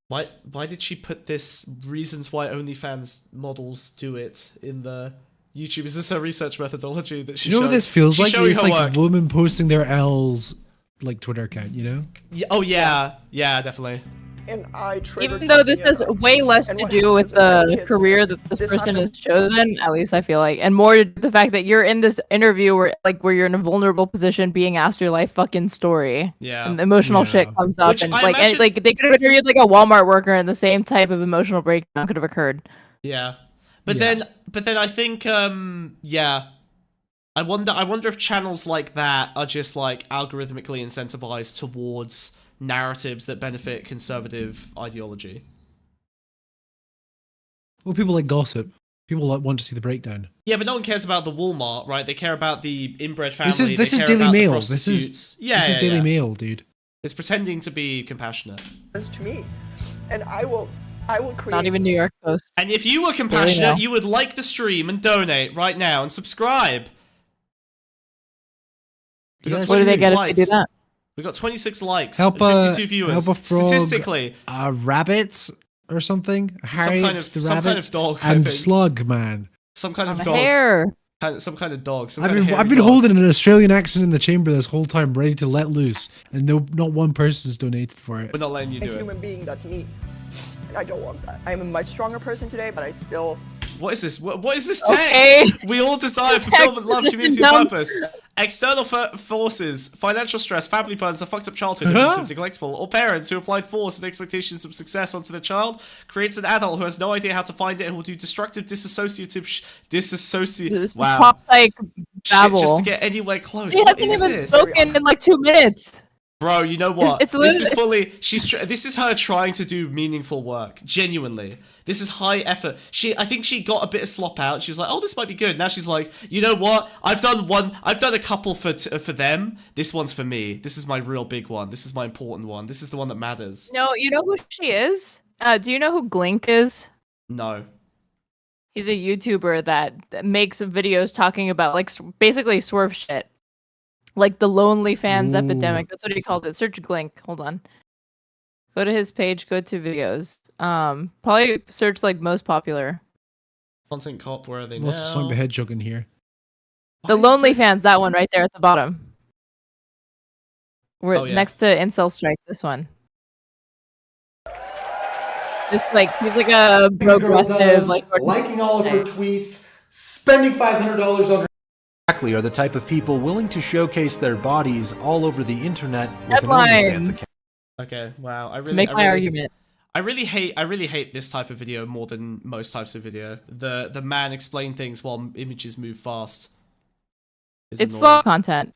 Why did she put this reasons why OnlyFans models do it in the YouTube? Is this her research methodology that she You know what this feels like? showing It's her like work. women posting their L's like Twitter account, you know? Yeah, oh yeah, yeah, definitely. And I Even though this has way less to do with the career that this person has chosen, at least I feel like, and more to the fact that you're in this interview where you're in a vulnerable position being asked your life fucking story. Yeah. And the emotional shit comes up, Which and I like, imagine- they could have interviewed like a Walmart worker, and the same type of emotional breakdown could have occurred. Yeah. But then I think yeah. I wonder if channels like that are just like algorithmically incentivized towards narratives that benefit conservative ideology. Well, people like gossip. People like want to see the breakdown. Yeah, but no one cares about the Walmart, right? They care about the inbred family. This is they care Daily about the Mail. This prostitutes. is Daily Mail, dude. It's pretending to be compassionate. To me, and I will create. Not even New York Post. And if you were Mail. compassionate, you would like the stream and donate right now and subscribe. We got What do they 26 get if likes. they do that? We got 26 likes Help and a 52 viewers. help a frog, Statistically, rabbits or something. Harriets, the some kind rabbits, of dog, I and think. slug man. some kind of A dog. hair. Some kind of dog. Some I've kind of been hairy dog. holding an Australian accent in the chamber this whole time, ready to let loose, and not one person's donated for it. We're not letting you do a it. human being, that's me. And I don't want that. I am a much stronger person today, but I still. What is this? What is this text? Okay. We all desire Text fulfillment, love, is community, dumb. and purpose. External forces, financial stress, family burdens, a fucked up childhood, abusive, neglectful, or parents who applied force and expectations of success onto their child creates an adult who has no idea how to find it and will do destructive, wow. Pop psych babble. Shit just to get anywhere close. He What hasn't is even this? spoken in like 2 minutes. Bro, you know what? It's This is literally- fully. This is her trying to do meaningful work. Genuinely, this is high effort. I think she got a bit of slop out. She was like, "Oh, this might be good." Now she's like, "You know what? I've done a couple for them. This one's for me. This is my real big one. This is my important one. This is the one that matters." No, you know who she is? Do you know who Glink is? No. He's a YouTuber that makes videos talking about like basically swerve shit. Like the lonely fans epidemic. That's what he called it. Search Glink. Hold on. Go to his page, go to videos. Probably search like most popular. Content cop, where are they now? What's the song the hedgehog in here? The lonely fans, that one right there at the bottom. We're next to Incel Strike, this one. Just like he's like a progressive, like liking all of her tweets, spending $500 on her. Exactly, are the type of people willing to showcase their bodies all over the internet with an OnlyFans account. Okay, wow. I really to make my argument. I really hate this type of video more than most types of video. The man explain things while images move fast. It's slop content.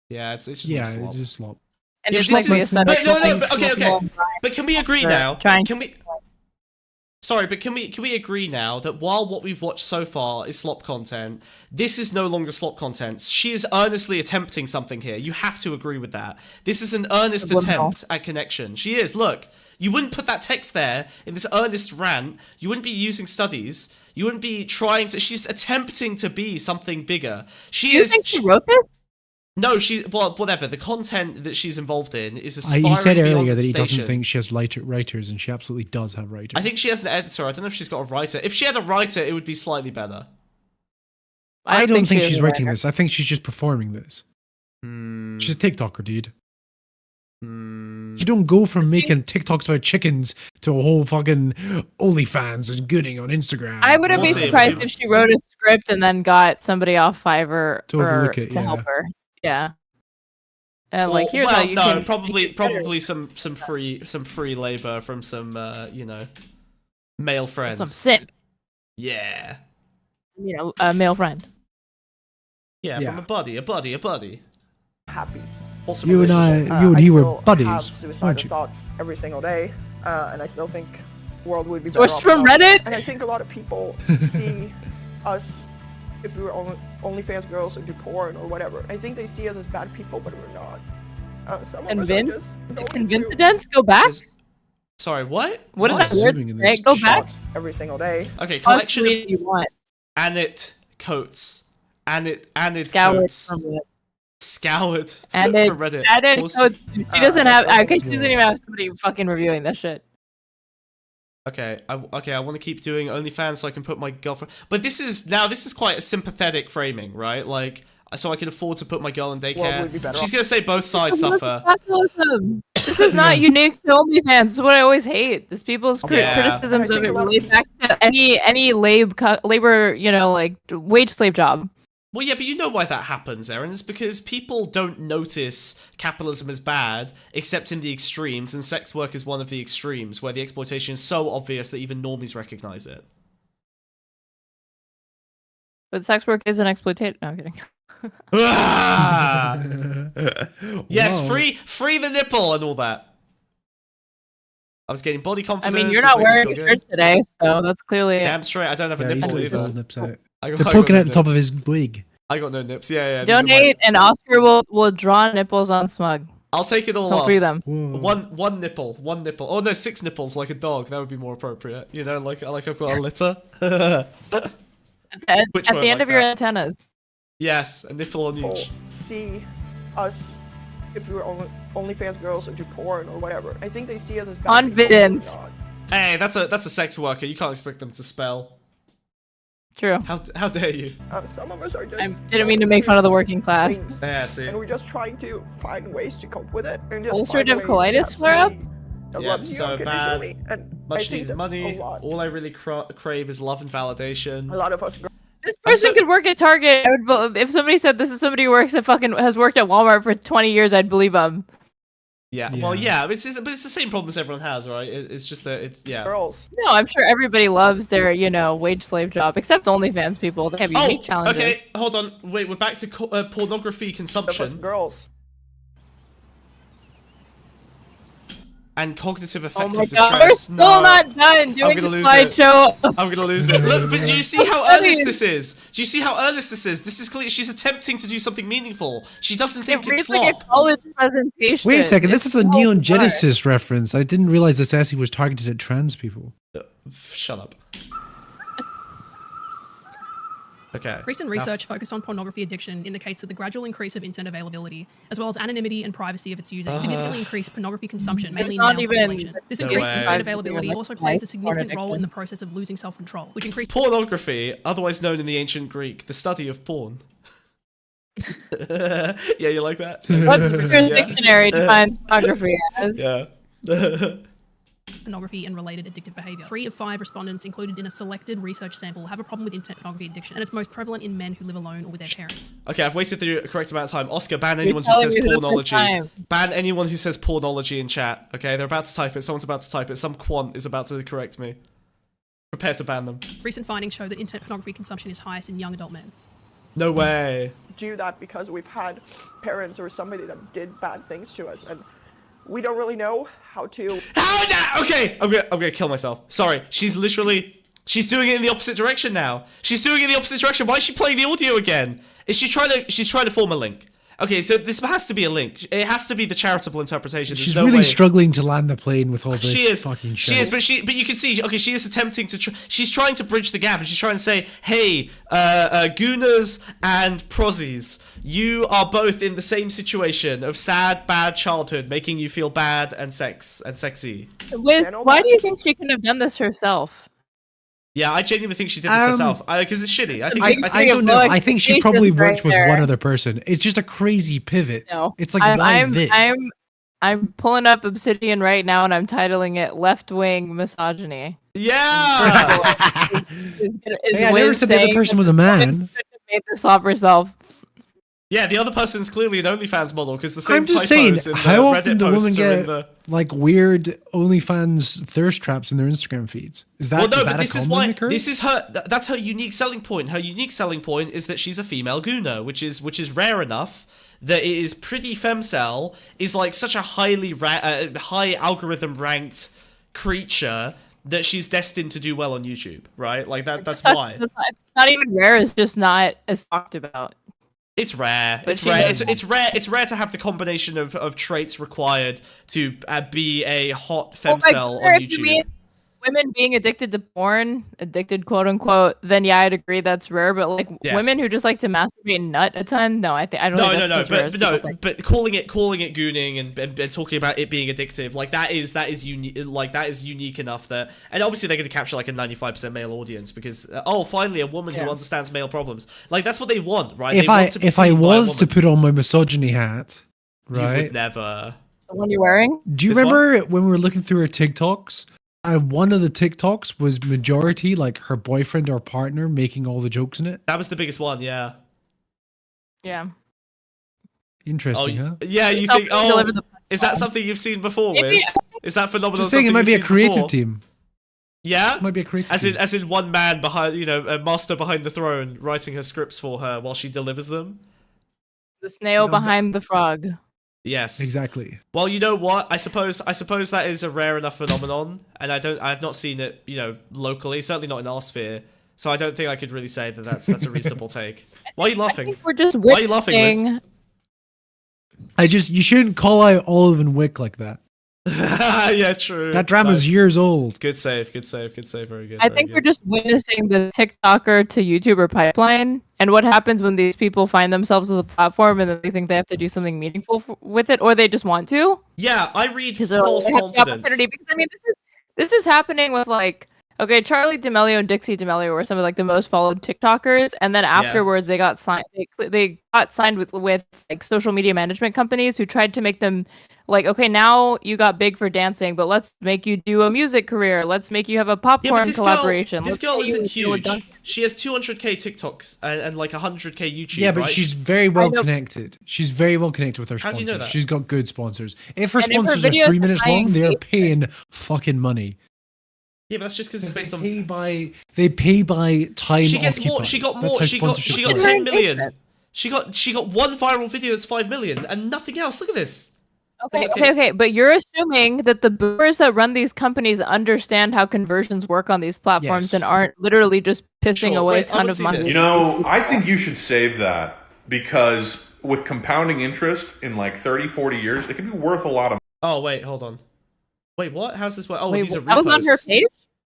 Yeah, it's just it's just slop. And Yeah, it's this like is- the aesthetic. but okay. But can we agree now? Can we? Sorry, but can we agree now that while what we've watched so far is slop content, this is no longer slop content. She is earnestly attempting something here. You have to agree with that. This is an earnest attempt at connection. She is. Look, you wouldn't put that text there in this earnest rant. You wouldn't be using studies. You wouldn't be trying to. She's attempting to be something bigger. Do you think she wrote this? No, whatever. The content that she's involved in is aspiring He said beyond earlier that its he doesn't station. think she has writers, and she absolutely does have writers. I think she has an editor. I don't know if she's got a writer. If she had a writer, it would be slightly better. I don't think she she's is a writing writer. this. I think she's just performing this. She's a TikToker, dude. You don't go from making TikToks about chickens to a whole fucking OnlyFans and gooding on Instagram. I wouldn't be surprised if she wrote a script and then got somebody off Fiverr To overlook it, to help her. Yeah. And Or- here's well, how you no, can probably some free labor from some male friends. some simp, Yeah. a male friend. Yeah, from a buddy. Happy. Also, You and he were buddies, have suicidal weren't you? thoughts every single day, and I still think the world would be better Sourced off from without Reddit? it. And I think a lot of people see us, if we were OnlyFans girls or do porn or whatever, I think they see us as bad people, but we're not. Some of us are Convince? just Did going Convincedence go back? Sorry, what? What is that word? Hey, go back. every single day. Okay, collection of you want. Anit coats. Anit Scoured coats. from Reddit. Scoured And it, from Reddit. and it, Also- she doesn't have. Okay, she doesn't even have somebody fucking reviewing this shit. Okay, I want to keep doing OnlyFans so I can put my girlfriend. But this is quite a sympathetic framing, right? Like, so I can afford to put my girl in daycare. we'd be better She's off. gonna say both sides suffer. Capitalism. This is not unique to OnlyFans. This is what I always hate. This people's Yeah. criticisms of it relate back to any labor, wage slave job. Well, yeah, but you know why that happens, Aaron. It's because people don't notice capitalism as bad, except in the extremes, and sex work is one of the extremes, where the exploitation is so obvious that even normies recognize it. But sex work is an exploitation. No, I'm kidding. Ah! Yes, Whoa. free the nipple and all that. I was getting body I confidence. mean, you're it's not making me wearing a feel shirt good. today, so that's clearly. Damn straight, I don't have a Yeah, he's nipple got his either. little nips out. I got They're no poking out the top of nips. his wig. I got no nips. Yeah. these are Donate, and Oscar will draw nipples on Smug. I'll take it all He'll off. free them. One nipple. Oh no, 6 nipples like a dog. That would be more appropriate. Like I've got a litter. At Which the one end like of your that? antennas. Yes, a nipple on each. See us, if we were OnlyFans girls or do porn or whatever, I think they see us as bad Confidence. people, but Hey, that's a sex worker. You can't expect them to spell. True. How dare you? we're not. Some of us are just. I didn't mean to make fun of the working class. things, Yeah, see. And we're just trying to find ways to cope with it and just Ulcerative find ways to colitis have flare up? somebody that Yeah, loves you so unconditionally, bad. and I Much think needed that's money. a lot. All I really crave is love and validation. A lot of us. This person could work at Target. If somebody said this is somebody who works at has worked at Walmart for 20 years, I'd believe them. Yeah. Well, yeah. But it's the same problems everyone has, right? It's just that it's Girls. No, I'm sure everybody loves their, wage slave job, except OnlyFans people. They have unique challenges. Okay, hold on. Wait, we're back to pornography consumption. Girls. And cognitive Oh affective my distress. god, we're still not done doing the slideshow. I'm gonna lose it. Look, but do you see how earnest this is? Do you see how earnest this is? This is clear. She's attempting to do something meaningful. She doesn't think It it's reads like a slop. college presentation. Wait a second, this It's is a so Neon hard. Genesis reference. I didn't realize this essay was targeted at trans people. Shut up. Okay. Recent research focused on pornography addiction indicates that the gradual increase of internet availability, as well as anonymity and privacy of its users, significantly increased pornography consumption, mainly in the not male even- population. This No increased way. internet availability Like also plays a porn significant role in the addiction. process of losing self-control, which increased Pornography, otherwise known in the ancient Greek, the study of porn. Yeah, you like that? Webster's Dictionary defines pornography as. Yeah. pornography and related addictive behavior. 3 of 5 respondents included in a selected research sample have a problem with internet pornography addiction, and it's most prevalent in men who live alone or with their parents. Okay, I've wasted the correct amount of time. Oscar, ban You're anyone who telling says me for the first pornology. time. Ban anyone who says pornology in chat. Okay, they're about to type it. Someone's about to type it. Some quant is about to correct me. Prepare to ban them. Recent findings show that internet pornography consumption is highest in young adult men. No way. Do that because we've had parents or somebody that did bad things to us, and we don't really know how to. Okay, I'm gonna kill myself. Sorry, she's doing it in the opposite direction now. She's doing it in the opposite direction. Why is she playing the audio again? She's trying to form a link. Okay, so this has to be a link. It has to be the charitable interpretation. There's She's no really way. struggling to land the plane with all this She is fucking She shit. is, but you can see. Okay, she is attempting to. She's trying to bridge the gap, and she's trying to say, "Hey, Gooners and Prozzies, you are both in the same situation of sad, bad childhood, making you feel bad and sexy." Why do you think she couldn't have done this herself? Yeah, I genuinely think she did this herself because it's shitty. I don't know. I think she probably expectations worked right with one there. other person. It's just a crazy pivot. No. It's like, why this? I'm pulling up Obsidian right now, and I'm titling it "Left-Wing Misogyny." Yeah. Hey, I never said the other person was a man. Made this up herself. Yeah, the other person's clearly an OnlyFans model because the same I'm just saying, typos in the how often Reddit do women posts are in get the... like weird OnlyFans thirst traps in their Instagram feeds? Is that, Well, no, is but that this a is common why occurrence? this is her. That's her unique selling point. Her unique selling point is that she's a female gooner, which is rare enough that it is pretty femcel is like such a high algorithm ranked creature that she's destined to do well on YouTube, right? Like that. That's why. It's not even rare. It's just not as talked about. It's rare. But It's she rare. knows. It's rare. It's rare to have the combination of traits required to be a hot femcel on If you YouTube. mean women being addicted to porn, addicted quote unquote, then yeah, I'd agree that's rare. But like Yeah. women who just like to masturbate and nut a ton, no, I don't. No, think no, no, that's as rare as but people no, think. but calling it gooning and talking about it being addictive, like that is unique, like that is unique enough that, and obviously they're going to capture like a 95% male audience because finally a woman who understands male problems, like that's what they want, right? If They want to be I seen by a was to woman. put on my misogyny hat, You right? would never. The one you're wearing? Do you This one? remember when we were looking through her TikToks? One of the TikToks was majority like her boyfriend or partner making all the jokes in it. That was the biggest one, yeah. Yeah. Interesting, huh? Yeah, you think? Oh, is that something you've seen before, Maybe- Wiz? Is that phenomenon? Just saying, it something might be a you've seen creative before? team. Yeah, This might be a creative as team. in one man behind, a master behind the throne, writing her scripts for her while she delivers them. The snail behind the frog. Yes, Exactly. Well, you know what? I suppose that is a rare enough phenomenon, and I've not seen it, locally. Certainly not in our sphere. So I don't think I could really say that that's a reasonable take. Why are you laughing? I think we're just Why are you laughing, Liz? witnessing- You shouldn't call out Olive and Wick like that. Yeah, true. That drama's Nice. years old. Good save. Very good. I very think good. we're just witnessing the TikToker to YouTuber pipeline, and what happens when these people find themselves with a platform and then they think they have to do something meaningful with it, or they just want to. Yeah, I read Because they're like, false "I have the confidence. opportunity." Because I mean, this is happening with like, okay, Charlie D'Amelio and Dixie D'Amelio were some of like the most followed TikTokers, and then afterwards they got signed. They got signed with like social media management companies who tried to make them like, okay, now you got big for dancing, but let's make you do a music career. Let's make you have a popcorn collaboration. This Let's girl get you isn't to do a huge. dunk- She has 200k TikToks and like 100k YouTube. Yeah, but right? she's very well connected. She's very well connected with her How do sponsors. you know that? She's got good sponsors. If her And if her sponsors are videos 3 are minutes high long, they're engagement- paying fucking money. Yeah, but that's just because it's based on. They pay by time. She gets more. occupied. She got That's more. how She got sponsorship works. 10 million. She got one viral video that's 5 million and nothing else. Look at this. Okay. But you're assuming that the boomers that run these companies understand how conversions work on these platforms Yes. and aren't literally just pissing away a ton of money. You know, I think you should save that because with compounding interest in like 30, 40 years, it could be worth a lot of Oh wait, hold on. Wait, what? How's this work? Oh, Wait, these are reposts. that was on her page?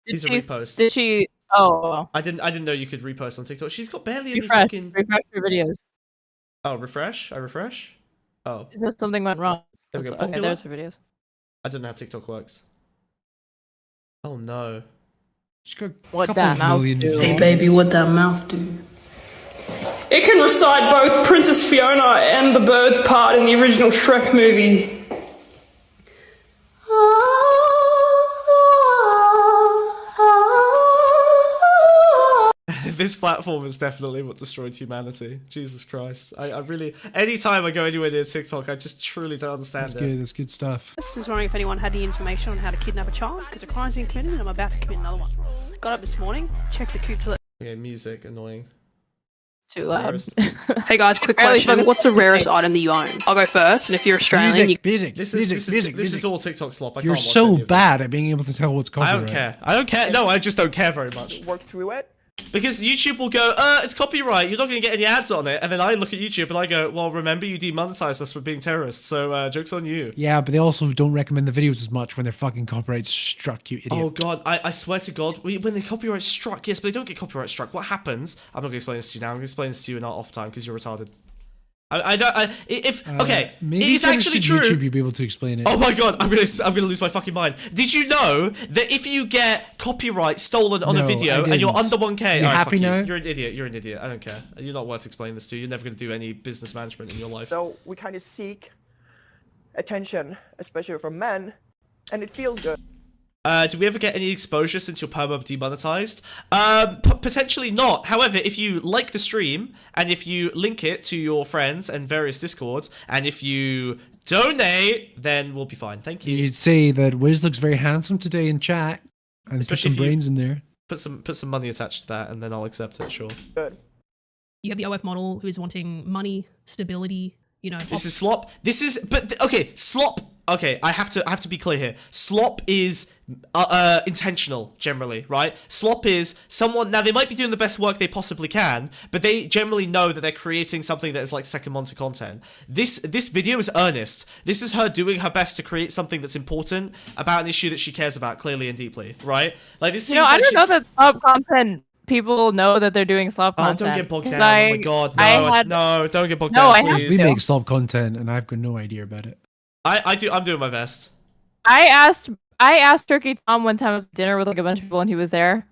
These are reposts. Did she? Oh. I didn't know you could repost on TikTok. She's got barely any Refresh fucking. your videos. Oh, refresh. I refresh. Oh, Is that something went wrong? there we go. Okay, Popular. there's her videos. I don't know how TikTok works. Oh no. She's got What that mouth do? Hey baby, what that mouth do? It can recite both Princess Fiona and the bird's part in the original Shrek movie. This platform is definitely what destroyed humanity. Jesus Christ. I really, anytime I go anywhere near TikTok, I just truly don't understand That's it. good. That's good stuff. I was wondering if anyone had any information on how to kidnap a child, because a crime's been committed and I'm about to commit another one. Got up this morning, checked the coop to let... Okay, music, annoying. Too loud. Hey guys, quick Barely question. fucking- What's the rarest item that you own? I'll go first, and if you're Australian, you... This is all TikTok slop. I You're can't watch so any of bad at being able to tell what's I copyright. don't care. I don't care. No, I just don't care very much. Work through it. Because YouTube will go, it's copyright, you're not going to get any ads on it. And then I look at YouTube and I go, well, remember you demonetized us for being terrorists, so joke's on you. Yeah, but they also don't recommend the videos as much when they're fucking copyright struck, you idiot. Oh god, I swear to god, when the copyright struck, yes, but they don't get copyright struck. What happens? I'm not going to explain this to you now. I'm going to explain this to you in our off time because you're retarded. Okay, Maybe it's if you actually understood true. YouTube, you'd be able to explain it. Oh my god, I'm gonna lose my fucking mind. Did you know that if you get copyright stolen on a No, video I and you're didn't. under 1k, You alright, happy fuck now? You're an idiot. You're an idiot. I don't care. You're not worth explaining this to. You're never gonna do any business management in your life. So we kind of seek attention, especially from men, and it feels good. Do we ever get any exposure since your Perma demonetized? Potentially not. However, if you like the stream, and if you link it to your friends and various Discords, and if you donate, then we'll be fine. Thank you. You'd say that Wiz looks very handsome today in chat, and Especially put some if you- brains in there. Put some money attached to that, and then I'll accept it, sure. Good. You have the OF model who is wanting money, stability, you know. This is slop. This is, okay, slop. Okay, I have to be clear here. Slop is intentional, generally, right? Slop is someone, now they might be doing the best work they possibly can, but they generally know that they're creating something that is like second to content. This video is earnest. This is her doing her best to create something that's important about an issue that she cares about clearly and deeply, right? Like this. You know, I don't know that slop content. People know that they're doing slop content. Don't get bogged 'Cause down. Oh my god, no, no, don't get bogged No, I down, have please. We make slop content, and I've got no idea about it. I'm doing my best. I asked Turkey Tom one time I was at dinner with like a bunch of people and he was there.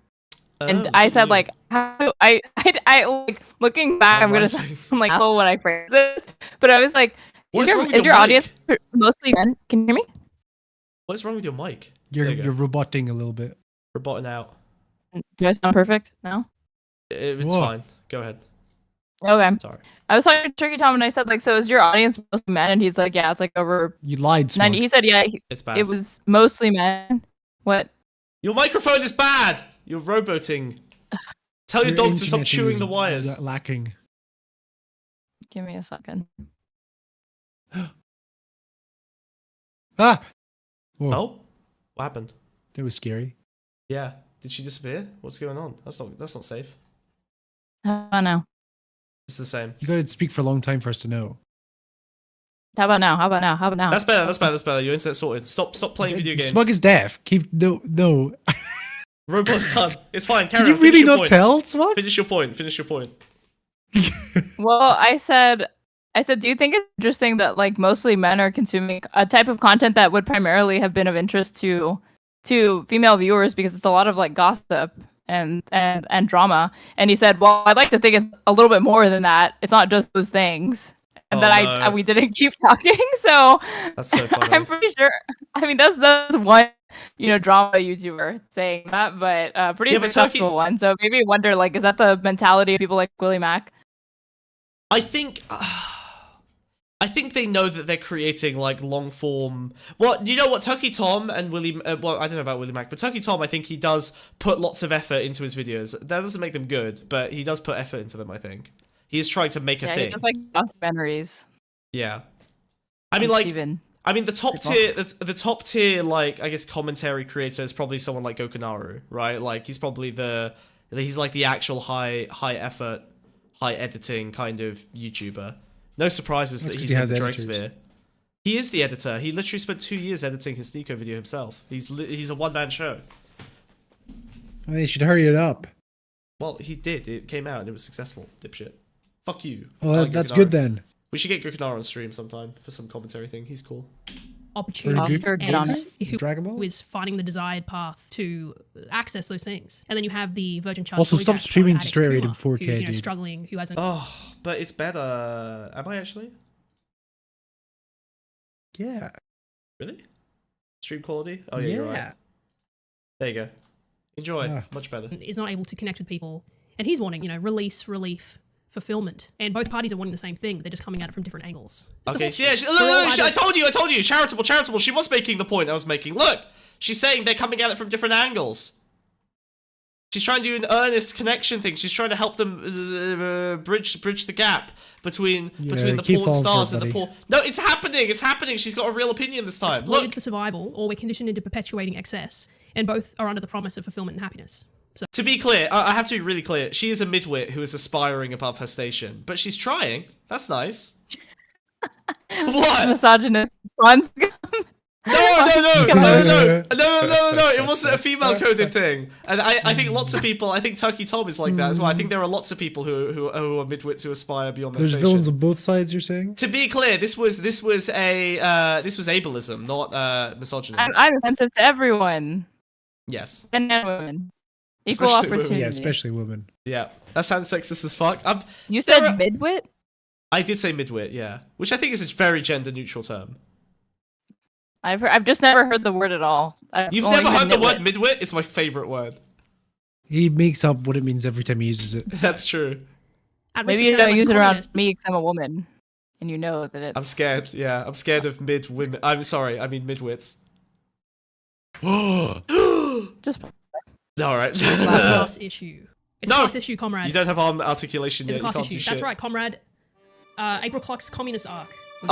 And I said like how I like looking back I'm like oh when I phrase this. But I was like is your audience mostly men? Can you hear me? What is wrong with your mic? You're roboting a little bit. Roboting out. Do I sound perfect now? It's fine. Go ahead. Okay. Sorry. I was talking to Turkey Tom and I said like, so is your audience mostly men? And he's like, yeah, it's like over. You lied. 90. He said, yeah, it's bad. It was mostly men. What? Your microphone is bad. You're roboting. Tell your dog to stop internet chewing is the wires. Lacking. Give me a second. Ah. Whoa. Oh, what happened? That was scary. Yeah. Did she disappear? What's going on? That's not safe. How about now? It's the same. You gotta speak for a long time for us to know. How about now? How about now? How about now? That's better. Your internet's sorted. Stop playing video games. Smug is deaf. Keep no. Robot's done. It's fine. Can you really not tell, Smug? Finish your point. Well, I said, do you think it's interesting that like mostly men are consuming a type of content that would primarily have been of interest to female viewers because it's a lot of like gossip and drama? And he said, well, I'd like to think it's a little bit more than that. It's not just those things. And then we didn't keep talking. So that's so funny. I'm pretty sure. I mean, that's one drama YouTuber saying that, but pretty successful one. So maybe wonder like, is that the mentality of people like Willie Mack? I think they know that they're creating like long form. Well, you know what, Tucky Tom and Willie. Well, I don't know about Willie Mack, but Tucky Tom, I think he does put lots of effort into his videos. That doesn't make them good, but he does put effort into them. I think he is trying to make a thing. Yeah, like documentaries. Yeah, I mean, the top tier, like I guess commentary creator is probably someone like Gokunaru, right? Like he's probably he's like the actual high effort, high editing kind of YouTuber. No surprises that he's in the Drake sphere. He is the editor. He literally spent 2 years editing his Nico video himself. He's a one-man show. Well, they should hurry it up. Well, he did. It came out and it was successful. Dipshit. Fuck you. Well, that's good then. We should get Gokunaru on stream sometime for some commentary thing. He's cool. Opportunity Dragon who is finding the desired path to access those things, and then you have the Virgin Child. Also, stop streaming to straight rate in 4K, who's, dude. struggling, who hasn't. Oh, but it's better. Am I actually? Yeah. Really? Stream quality? Oh yeah, you're right. There you go. Enjoy. Yeah. Much better. Is not able to connect with people, and he's wanting, release, relief, fulfillment, and both parties are wanting the same thing. They're just coming at it from different angles. Okay, I told you. Charitable. She was making the point I was making. Look, she's saying they're coming at it from different angles. She's trying to do an earnest connection thing. She's trying to help them bridge the gap between the porn stars and the porn. No, it's happening. It's happening. She's got a real opinion this time. Exploited for survival, or we're conditioned into perpetuating excess, and both are under the promise of fulfillment and happiness. So. To be clear, I have to be really clear. She is a midwit who is aspiring above her station, but she's trying. That's nice. What? Misogynist. Pondscum. No. It wasn't a female coded thing. And I think lots of people, I think Tucky Tom is like that as well. I think there are lots of people who are midwits who aspire beyond their station. There's villains on both sides, you're saying? To be clear, this was ableism, not misogyny. I'm offensive to everyone. Yes. Men and women. Equal Especially opportunity. women. Yeah, especially women. Yeah. That sounds sexist as fuck. You said midwit? I did say midwit, yeah. Which I think is a very gender neutral term. I've just never heard the word at all. You've never heard the word midwit? It's my favorite word. He makes up what it means every time he uses it. That's true. Maybe you don't use it around me because I'm a woman, and you know that it's. I'm scared. Yeah, I'm scared of mid-women. I'm sorry. I mean midwits. Just. All right. It's a class issue. It's a class issue, comrade. You don't have arm articulation It's yet. a class You can't issue. do shit. That's right, comrade. April Clock's communist arc. We're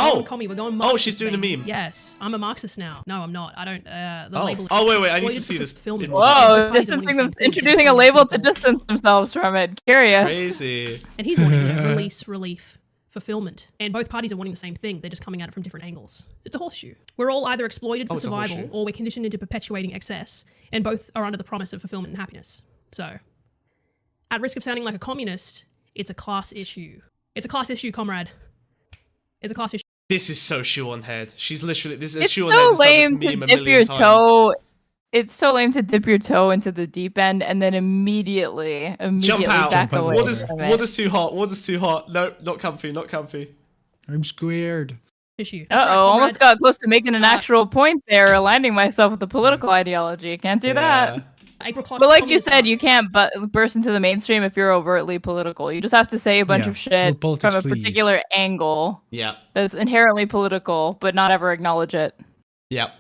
going Marxist, Oh, she's doing a meme. Yes, I'm a Marxist now. No, I'm not. I don't. The Oh. label. Oh, wait, I need to see this. Whoa, distancing them, introducing a label to distance themselves from it. Curious. Crazy. And he's wanting release, relief, fulfillment. And both parties are wanting the same thing. They're just coming at it from different angles. It's a horseshoe. We're all either exploited for survival or we're conditioned into perpetuating excess. And both are under the promise of fulfillment and happiness. So, at risk of sounding like a communist, it's a class issue. It's a class issue, comrade. It's a class issue. This is so Shoeonhead. She's literally this is It's Shoeonhead so has done lame this to meme a dip million your times. toe. It's so lame to dip your toe into the deep end and then immediately Jump out. back away. Water's too hot. Water's too hot. No, not comfy. Not comfy. I'm scared. Issue. Almost got close to making an actual point there, aligning myself with the political ideology. Can't do that. But like you said, you can't burst into the mainstream if you're overtly political. You just have to say a bunch of shit from a particular angle. Yeah. That's inherently political, but not ever acknowledge it. Yeah.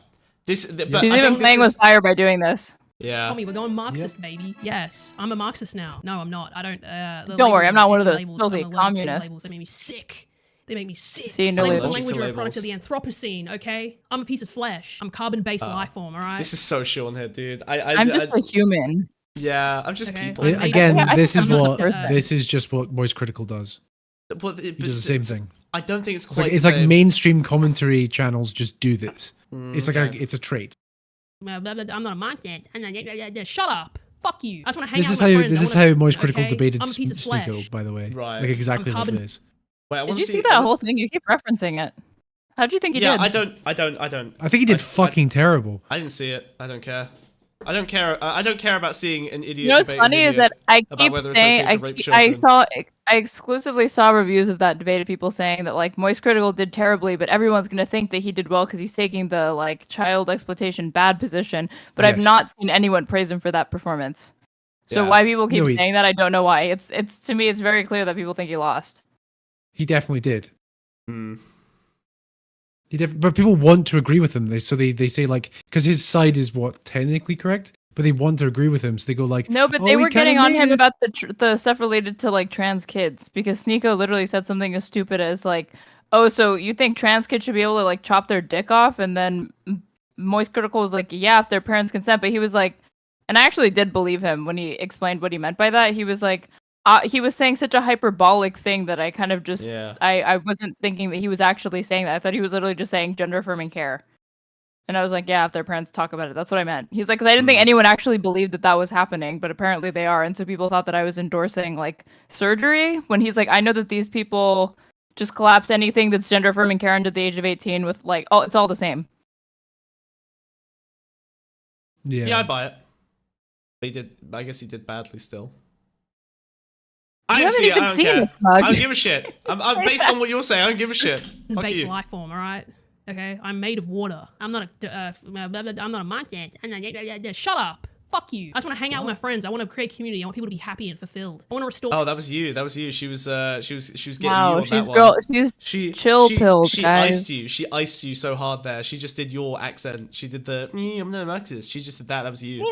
She's even playing with fire by doing this. Yeah. Tommy, we're going Marxist, baby. Yes, I'm a Marxist now. No, I'm not. I don't. Don't worry, I'm not one of those filthy communists. Labels. They make me sick. They make me sick. See, no labels are labels. language are a product of the Anthropocene, okay? I'm a piece of flesh. I'm a carbon-based life form, alright? This is so Shoeonhead, dude. I'm just a human. Yeah, I'm just people. Again, this is just what Moist Critical does. But He does the same thing. I don't think it's It's quite. like, it's the like same. mainstream commentary channels just do this. It's like okay. it's a trait. I'm not a Marxist. Shut up. Fuck you. I just want to hang This out is with my how friends. this is how Moist Critical okay? debated I'm a piece of Sneeko, flesh. by the way. Right. Like exactly I'm like carbon- this. Wait, I Did you see that whole thing? You keep referencing it. How do you think he did? I don't. I think he did fucking terrible. I didn't see it. I don't care. I don't care. I don't care about seeing an idiot. You know what's debate funny an is that idiot I about keep whether it's saying okay to rape I children. exclusively saw reviews of that debate of people saying that like Moist Critical did terribly, but everyone's gonna think that he did well because he's taking the like child exploitation bad position. But I've Yes. not seen anyone praise him for that performance. So Yeah. why people keep No, he- saying that, I don't know why. It's to me, it's very clear that people think he lost. He definitely did. Hmm. But people want to agree with him. They say like because his side is what technically correct, but they want to agree with him, so they go like No, but "Oh, they he were kinda getting on made him it." about the stuff related to like trans kids because Sneeko literally said something as stupid as like, "Oh, so you think trans kids should be able to like chop their dick off?" And then Moist Critical was like, "Yeah, if their parents consent." But he was like, and I actually did believe him when he explained what he meant by that. He was like, he was saying such a hyperbolic thing that I kind of just I wasn't thinking that he was actually saying that. I thought he was literally just saying gender affirming care. And I was like, yeah, if their parents talk about it, that's what I meant. He's like, 'cause I didn't think anyone actually believed that that was happening, but apparently they are. And so people thought that I was endorsing like surgery when he's like, I know that these people just collapse anything that's gender affirming care under the age of 18 with like, oh, it's all the same. Yeah, I buy it. But he did. I guess he did badly still. I You didn't haven't see it. even I don't seen care. it, Smug. I don't give a shit. I'm based on what you're saying. I don't give a shit. Fuck Base you. life form, alright? Okay, I'm made of water. I'm not a Marxist. Shut up. Fuck you. I just want to hang out with my friends. I want to create community. I want people to be happy and fulfilled. I want to restore. Oh, that was you. That was you. She was getting Wow, you on she's that girl. one. She's chill pilled, She guys. iced you. She iced you so hard there. She just did your accent. She did the I'm not an artist. She just did that. That was you.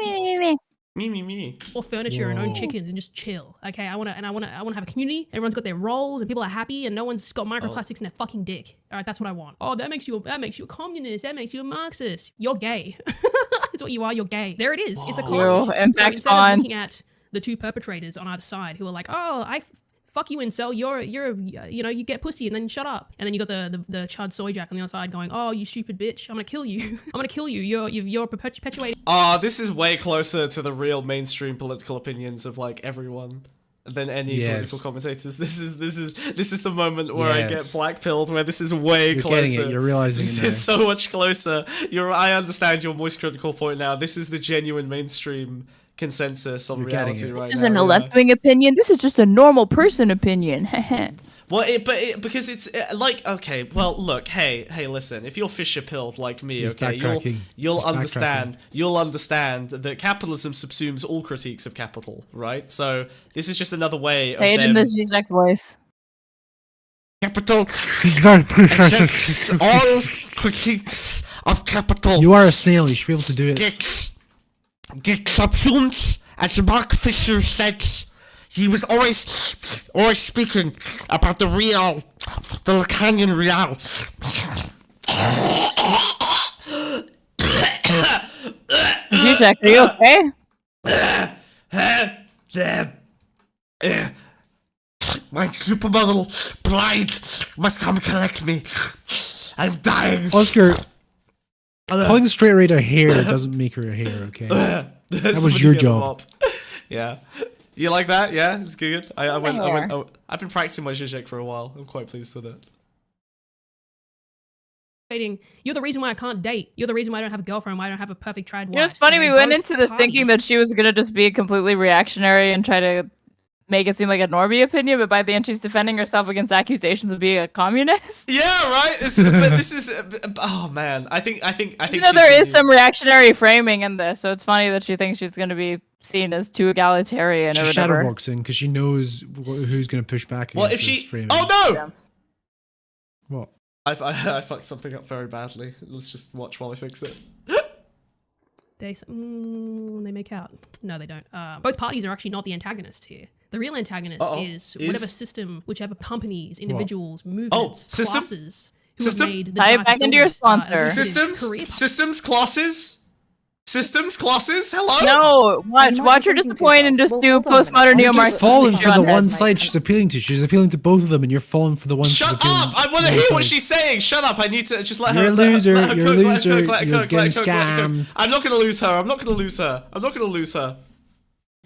Me. Or furniture and own chickens and just chill. Okay, I wanna have a community. Everyone's got their roles and people are happy and no one's got microplastics in their fucking dick. All right, that's what I want. Oh, that makes you a communist. That makes you a Marxist. You're gay. That's what you are. You're gay. There it is. It's a class issue. So instead of looking at the two perpetrators on either side who are like, oh, fuck you, incel. You get pussy and then shut up. And then you got the Chud Soyjack on the other side going, oh, you stupid bitch. I'm gonna kill you. I'm gonna kill you. You're perpetuating. This is way closer to the real mainstream political opinions of like everyone than any political commentators. This is the moment where I get blackpilled. Where this is way You're closer. getting it. You're realizing this it is so much closer. I understand your Moist Critical point now. This is the genuine mainstream consensus on reality right now. This isn't a left-wing opinion. This is just a normal person opinion. Well, because it's like, okay, well, look, hey, listen, if you're Fisher pilled like me, He's okay, backtracking. you'll He's understand that capitalism subsumes all critiques of capital, right? So this is just another way of Say it in them. the Zizek voice. Capital accepts all critiques of capital. You are a snail. You should be able to do it. Get subsumed, as Mark Fisher said. He was always speaking about the Lacanian real. Zizek, are you okay? My supermodel bride must come collect me. I'm dying. Oscar, calling straight right a hair doesn't make her a hair, okay? That was your job. Yeah. You like that? Yeah, it's good. I've been practicing my Zizek for a while. I'm quite pleased with it. You're the reason why I can't date. You're the reason why I don't have a girlfriend, why I don't have a perfect tried wife. You know, it's funny, we went into this thinking that she was gonna just be completely reactionary and try to make it seem like a normie opinion, but by the end she's defending herself against accusations of being a communist. Yeah, right. This is oh man. I think. You know, there is some reactionary framing in this, so it's funny that she thinks she's gonna be seen as too egalitarian or She's whatever. shadowboxing because she knows who's going to push back. Well, if against she, this framing. oh no! Yeah. What? I fucked something up very badly. Let's just watch while I fix it. They make out. No, they don't. Both parties are actually not the antagonist here. The real antagonist is whatever system, whichever companies, individuals, movements, classes who have made the Tie it back into your sponsor. Systems, classes. Hello. No, watch her disappoint and just do postmodern You're just neo-Marxism. falling for the one side she's appealing to. She's appealing to both of them, and you're falling for the one. Shut she's appealing up! I want to to hear the what side. she's saying. Shut up! I need to just let her. You're a loser. Let her You're a cook, let her loser. cook, let her You're cook, getting let her cook, let her cook. scammed. I'm not gonna lose her. I'm not gonna lose her. I'm not gonna lose her.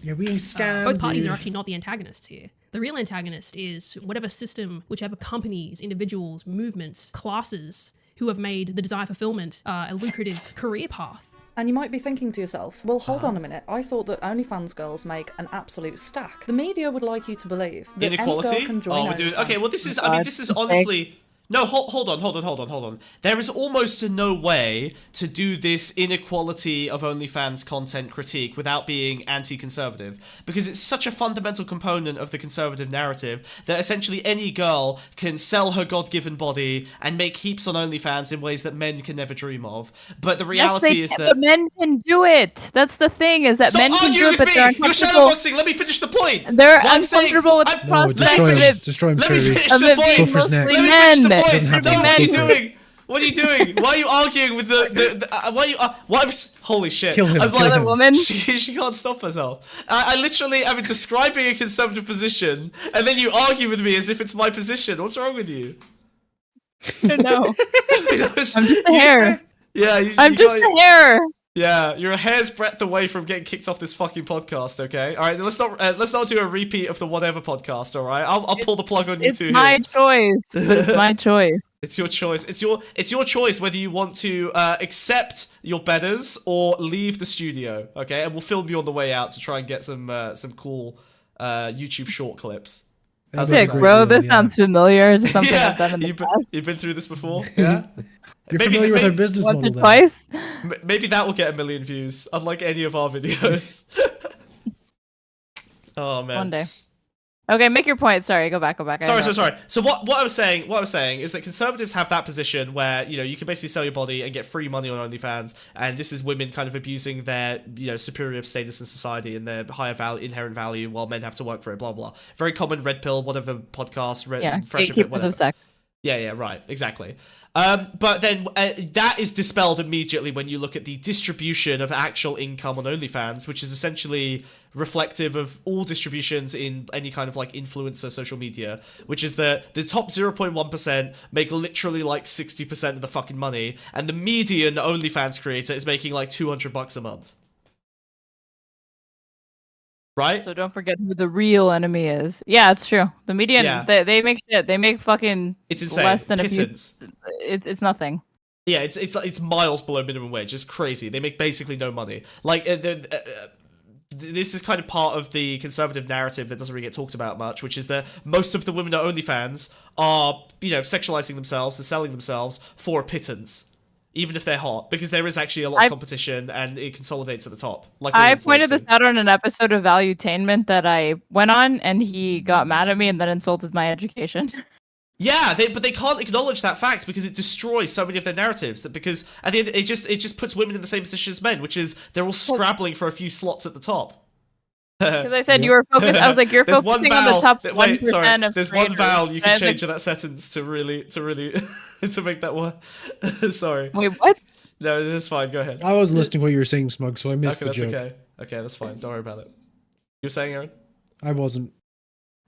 You're being scammed. Both parties dude. are actually not the antagonists here. The real antagonist is whatever system, whichever companies, individuals, movements, classes who have made the desired fulfillment a lucrative career path. And you might be thinking to yourself, well, hold on a minute. I thought that OnlyFans girls make an absolute stack. The media would like you to believe that Inequality? any girl can join Oh, we're doing. OnlyFans. Okay, well, this is. I mean, this is honestly. No, hold on. There is almost no way to do this inequality of OnlyFans content critique without being anti-conservative, because it's such a fundamental component of the conservative narrative that essentially any girl can sell her God-given body and make heaps on OnlyFans in ways that men can never dream of. But the reality is that men can do it. That's the thing, is that men can do it, but they're You're uncomfortable. shadowboxing. Let me finish the point. They're What I'm saying- uncomfortable with the I'm- No, prospect destroy him. of Destroy him, Let me Sherry. finish the point. Go for his neck. mostly Let me finish the men. point. Doesn't happen. No, what are you Men. doing? What are you doing? Why are you arguing with the why are you why I'm holy shit. Kill him, I'm kill like, him. Woman. She can't stop herself. I literally am describing a conservative position and then you argue with me as if it's my position. What's wrong with you? I don't know. I'm just a hair. Yeah, I'm just a hair. Yeah, you're a hair's breadth away from getting kicked off this fucking podcast. Okay, all right. Let's not do a repeat of the whatever podcast. All right, I'll pull the plug on you It's two. my here. choice. It's my choice. It's your choice. It's your choice whether you want to accept your betters or leave the studio. Okay, and we'll film you on the way out to try and get some cool YouTube short clips. How's that Sick, sound? bro. This sounds familiar. It's something Yeah, I've done in the past. You've been through this before. Yeah. You're familiar with our business Once model. or then. twice. Maybe that will get 1 million views, unlike any of our videos. Oh man. One day. Okay, make your point. Sorry, go back. Sorry. So what I was saying is that conservatives have that position where, you know, you can basically sell your body and get free money on OnlyFans, and this is women kind of abusing their, you know, superior status in society and their higher inherent value, while men have to work for it. Blah blah. Very common red pill, whatever podcast. Fresh of it, gatekeepers whatever. of sex. Yeah, right, exactly. But then that is dispelled immediately when you look at the distribution of actual income on OnlyFans, which is essentially reflective of all distributions in any kind of like influencer social media, which is that the top 0.1% make literally like 60% of the fucking money, and the median OnlyFans creator is making like $200 a month. Right? So don't forget who the real enemy is. Yeah, it's true. The median, Yeah. they make shit. They make fucking It's insane. less than Pittance. It's nothing. Yeah, it's miles below minimum wage. It's crazy. They make basically no money. Like this is kind of part of the conservative narrative that doesn't really get talked about much, which is that most of the women at OnlyFans are, sexualizing themselves and selling themselves for a pittance, even if they're hot, because there is actually a lot of competition and it consolidates at the top. Like I pointed this out on an episode of Valuetainment that I went on, and he got mad at me and then insulted my education. Yeah, but they can't acknowledge that fact because it destroys so many of their narratives. Because at the end, it just puts women in the same position as men, which is they're all scrabbling for a few slots at the top. Because I said you were focused. I was like, you're focusing on the top 1% of there's creators. one vowel you can And I change was in that sentence to really to make that work. Sorry. Wait, what? No, it's fine. Go ahead. I wasn't listening to what you were saying, Smug, so I missed Okay, the that's joke. okay. Okay, that's fine. Don't worry about it. You were saying, Aaron? I wasn't.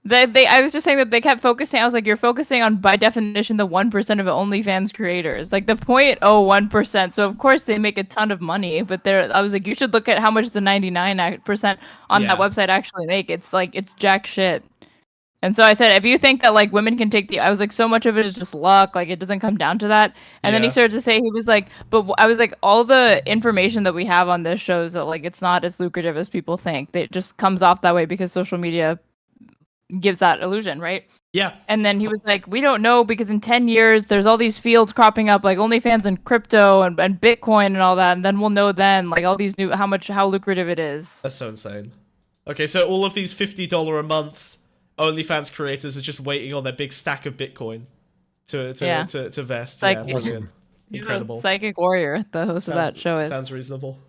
I was just saying that they kept focusing. I was like, you're focusing on, by definition, the 1% of OnlyFans creators, like the 0.01%. So of course they make a ton of money, but I was like, you should look at how much the 99% on that website actually make. It's like, it's jack shit. And so I said, if you think that like women can take I was like, so much of it is just luck. Like it doesn't come down to that. And then he started to say, he was like, but I was like, all the information that we have on this shows that like it's not as lucrative as people think. It just comes off that way because social media gives that illusion, right? Yeah. And then he was like, we don't know because in 10 years there's all these fields cropping up like OnlyFans and crypto and Bitcoin and all that, and then we'll know then like all these new how lucrative it is. That's so insane. Okay, so all of these $50 a month OnlyFans creators are just waiting on their big stack of Bitcoin to vest. Like, yeah, brilliant. Incredible. Psychic Warrior, the host of that show is. Sounds reasonable.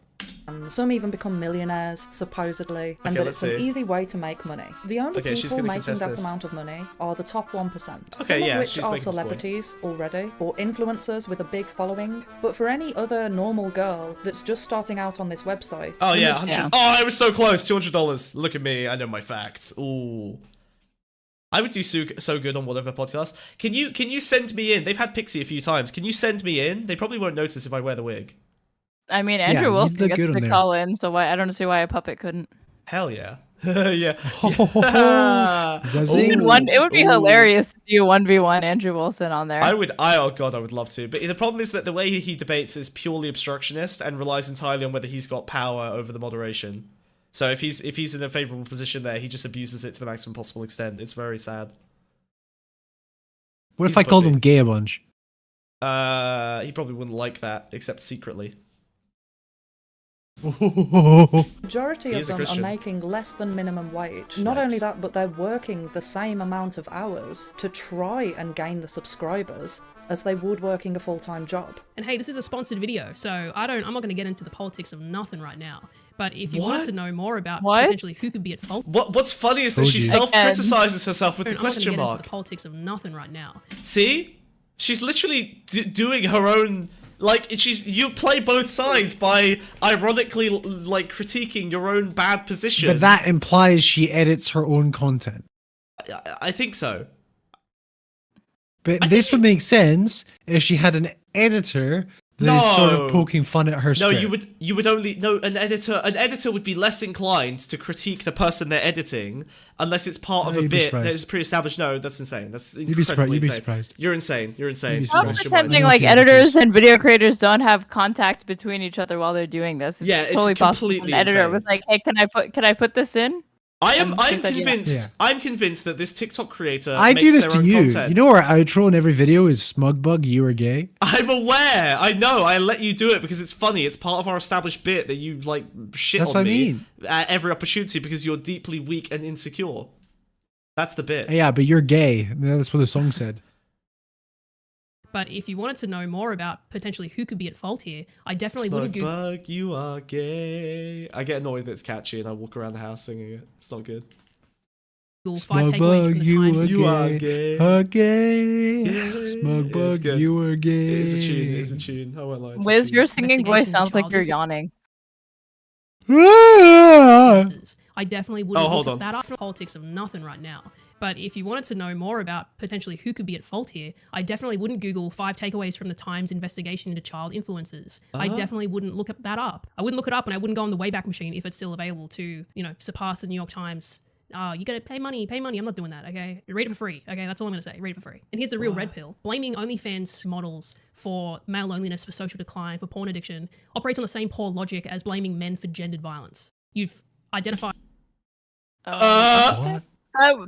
Some even become millionaires, supposedly, and Okay, that let's it's an see. easy way to make money. The only Okay, she's people gonna making contest that this. amount of money are the top 1%. Okay, some yeah, of which she's are making this point. celebrities already, or influencers with a big following. But for any other normal girl that's just starting out on this website... Oh the yeah, maj- 100. Oh, I was so close. $200. Look at me. I know my facts. Ooh. I would do so good on whatever podcast. Can you send me in? They've had Pixie a few times. Can you send me in? They probably won't notice if I wear the wig. I mean, Andrew Wilson look gets good on to there. call in, so why I don't see why a puppet couldn't. Hell yeah. Yeah. Zazing. It would be hilarious to do 1v1 Andrew Wilson on there. Oh god, I would love to. But the problem is that the way he debates is purely obstructionist and relies entirely on whether he's got power over the moderation. So if he's in a favorable position there, he just abuses it to the maximum possible extent. It's very sad. What He's if I called pussy. him gay a bunch? He probably wouldn't like that, except secretly. Majority He of is a them are Christian. making less than minimum wage. Not only that, but they're working the same amount of hours to try and gain the subscribers as they would working a full-time job. And hey, this is a sponsored video, so I'm not going to get into the politics of nothing right now. But if you wanted to know more about potentially who could be at fault, What's funny is that she Told you. self-criticizes herself with the I'm not question going to get into mark. the politics of nothing right now. See? She's literally doing her own... Like, you play both sides by ironically, like, critiquing your own bad position. But that implies she edits her own content. I think so. But this would make sense if she had an editor that is sort of poking fun at her No, script. you would only... No, an editor would be less inclined to critique the person they're editing unless it's part of a you'd be bit surprised. that is pre-established. No, that's insane. That's You'd be surprised. incredibly You'd be insane. surprised. You're insane. You're insane. You'd be I'm surprised. pretending know like if you're the editors and video creators don't have contact between each other while they're doing this. It's Yeah, it's totally possible. completely An editor insane. was like, "Hey, can I put this in?" I'm she said, yeah. convinced. Yeah. I'm convinced that this TikTok creator I makes do this their to own you. content. You know our outro in every video is Smugbug, you are gay? I'm aware. I know. I let you do it because it's funny. It's part of our established bit that you like shit That's on what I me mean. at every opportunity because you're deeply weak and insecure. That's the bit. Yeah, but you're gay. That's what the song said. But if you wanted to know more about potentially who could be at fault here, I definitely would have Googled. Smugbug, you are gay. I get annoyed that it's catchy and I walk around the house singing it. It's not good. 5 takeaways from the Times. You are gay. Are gay. Yeah, it's Smugbug, good. you are gay. It is a tune. It is a tune. I won't lie. It's a Wiz, tune. your singing voice Investigation sounds like into you're child yawning. I definitely wouldn't Oh, hold look on. at that up for politics of nothing right now. But if you wanted to know more about potentially who could be at fault here, I definitely wouldn't Google 5 takeaways from the Times investigation into child influencers. I definitely wouldn't look that up. I wouldn't look it up, and I wouldn't go on the Wayback Machine if it's still available to, surpass the New York Times. You gotta pay money. I'm not doing that, okay? Read it for free, okay? That's all I'm gonna say. Read it for free. And here's the real red pill. Blaming OnlyFans models for male loneliness, for social decline, for porn addiction operates on the same poor logic as blaming men for gendered violence. You've identify.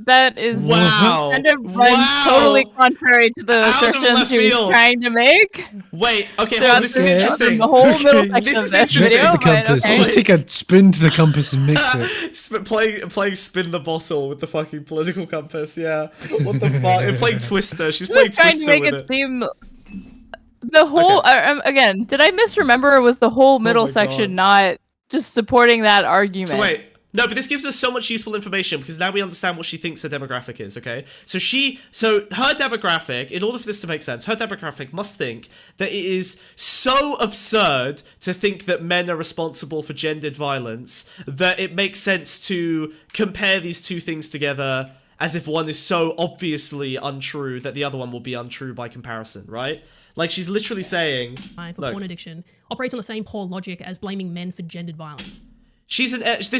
That is kind of runs totally contrary to the Out of assertions left she was field. trying to make. Wait, okay, hold Throughout on, this is interesting. The whole middle section This of is this interesting. Mix video, the but compass. okay. Just take a spin to the compass and mix it. Playing spin the bottle with the fucking political compass, yeah. What the fuck? And playing Twister. She's playing Just trying to Twister make with it it. seem the whole again. Did I misremember? Or was the whole middle my section God. not just supporting that argument? So wait. No, but this gives us so much useful information because now we understand what she thinks her demographic is, okay? So her demographic, in order for this to make sense, her demographic must think that it is so absurd to think that men are responsible for gendered violence that it makes sense to compare these two things together as if one is so obviously untrue that the other one will be untrue by comparison, right? Like, she's literally saying... For porn addiction operates on the same poor logic as blaming men for gendered violence. This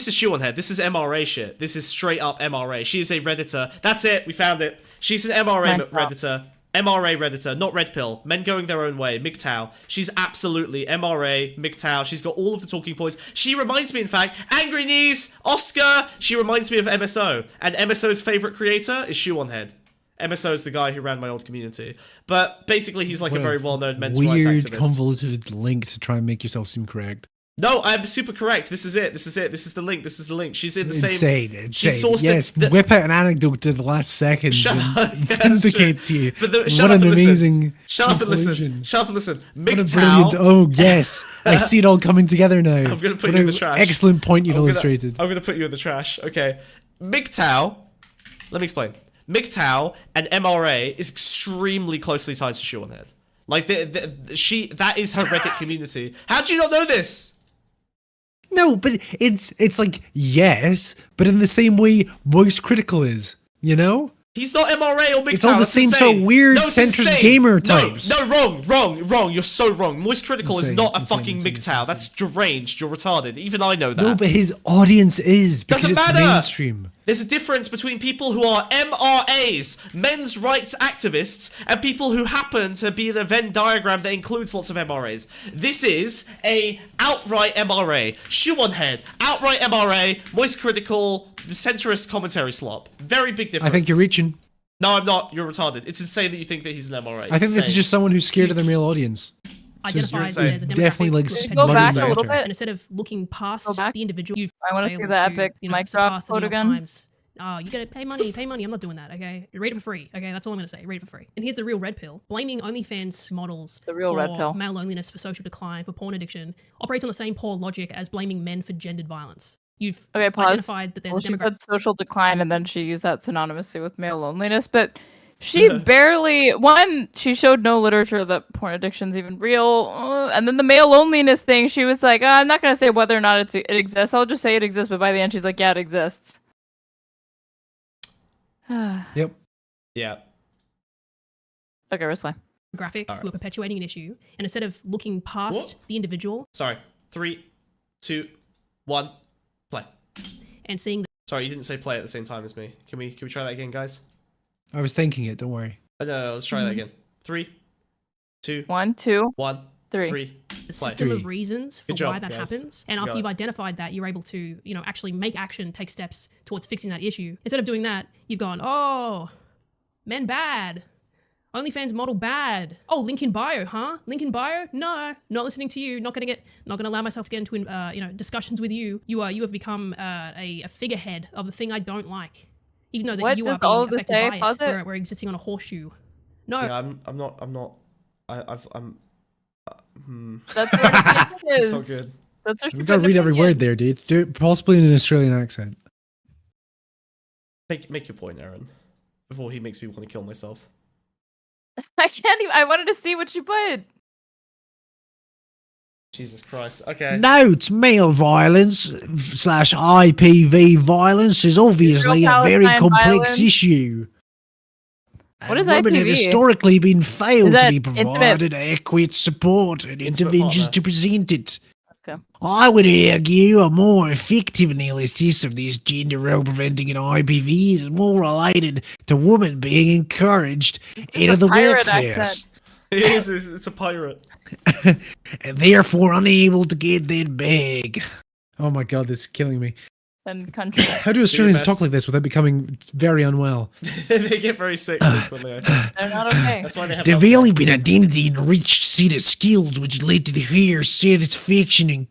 is Shoeonhead. This is MRA shit. This is straight up MRA. She is a Redditor. That's it. We found it. She's an MRA Redditor. MRA Redditor, not Red Pill. Men going their own way. MGTOW. She's absolutely MRA, MGTOW. She's got all of the talking points. She reminds me, in fact, Angry Knees, Oscar. She reminds me of MSO. And MSO's favorite creator is Shoeonhead. MSO is the guy who ran my old community. But basically, he's like a very well-known men's rights activist. Weird, convoluted link to try and make yourself seem correct. No, I'm super correct. This is it. This is it. This is the link. This is the link. She's in the same... Insane. Yes, whip out an anecdote at the last second and vindicates you. What an amazing Shut up and listen. Shut up and listen. What a brilliant... Oh, yes. I see it all coming together now. I'm going to put you in the trash. Excellent point you've illustrated. I'm going to put you in the trash. Okay. MGTOW... Let me explain. MGTOW and MRA is extremely closely tied to Shoeonhead. Like, that is her Reddit community. How do you not know this? No, but it's like, yes, but in the same way Voice Critical is, you know? He's not MRA or MGTOW. It's all the same sort of weird centrist gamer types. No, wrong. You're so wrong. Moist Critical is not a fucking MGTOW. That's deranged. You're retarded. Even I know that. No, but his audience is because Doesn't it's matter. mainstream. There's a difference between people who are MRAs, men's rights activists, and people who happen to be in a Venn diagram that includes lots of MRAs. This is a outright MRA. Shoeonhead, outright MRA, Moist Critical, centrist commentary slop. Very big difference. I think you're reaching. No, I'm not. You're retarded. It's insane that you think that he's an MRA. I think this is just someone who's scared of their male audience. Identified it's as a definitely like Go back a little bit. And instead of looking past the individual, I want to see the epic mic drop quote again. You gotta pay money. I'm not doing that, okay? Read it for free, okay? That's all I'm gonna say. Read it for free. And here's the real red pill. Blaming OnlyFans models for male loneliness, for social decline, for porn addiction, operates on the same poor logic as blaming men for gendered violence. You've identified that there's she said social decline, and then she used that synonymously with male loneliness, but she barely... she showed no literature that porn addiction's even real, and then the male loneliness thing, she was like, I'm not gonna say whether or not it exists, I'll just say it exists, but by the end she's like, yeah, it exists. Yep. Yeah. Okay, Ruslan. Graphic who are perpetuating an issue, and instead of looking past the individual... Sorry. 3, 2, 1, play. And seeing... Sorry, you didn't say play at the same time as me. Can we try that again, guys? I was thinking it, don't worry. No, let's try that again. 3, 2, 1, 2, 1, 3. The system of reasons for why that guys. happens, and after you've identified that, you're able to, actually make action, take steps towards fixing that issue. Instead of doing that, you've gone, oh, men bad. OnlyFans model bad. Oh, link in bio, huh? Link in bio? No, not listening to you. Not gonna allow myself to get into discussions with you. You have become a figurehead of the thing I don't like. Even though that you are being affected by it, we're existing on a horseshoe. No, yeah, I'm not. That's what it is. It's so good. That's what You gotta read every word there, dude. Do it possibly in an Australian accent. Make your point, Aaron, before he makes me want to kill myself. I can't even. I wanted to see what you put. Jesus Christ. Okay. Note, male violence / IPV violence is obviously a very complex issue. What is women IPV? have historically been failed to be intimate? provided adequate support and interventions to present it. Okay. I would argue a more effective analysis of this gender role preventing an IPV is more related to women being encouraged into the workforce. It is. It's a pirate. And therefore unable to get that bag. Oh my god, this is killing me. and country. How do Australians talk like this without becoming very unwell? They get very sick frequently, I think. They're not okay. That's why they have Developing identity and rich set of skills which lead to the higher satisfaction and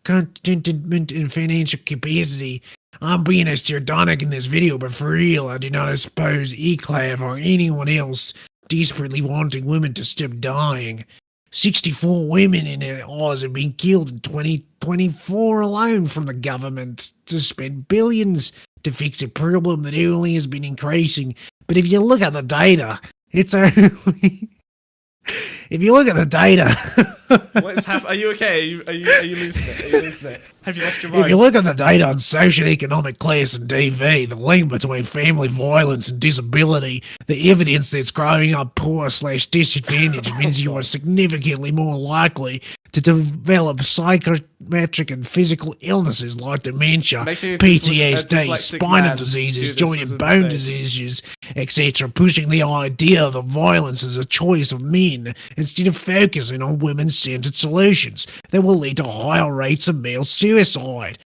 contentment and financial capacity. I'm being sardonic in this video, but for real, I do not espouse Eclav or anyone else desperately wanting women to stop dying. 64 women in Oz have been killed in 2024 alone from the government to spend billions to fix a problem that only has been increasing. But if you look at the data, it's only... If you look at the data... What's happening? Are you okay? Are you losing it? Are you losing it? Have you lost your mind? If you look at the data on socioeconomic class and DV, the link between family violence and disability, the evidence that's growing up poor/disadvantaged means you are significantly more likely to develop psychometric and physical illnesses like dementia, PTSD, spinal diseases, joint and bone diseases, etc., pushing the idea that violence is a choice of men instead of focusing on women-centered solutions that will lead to higher rates of male suicide.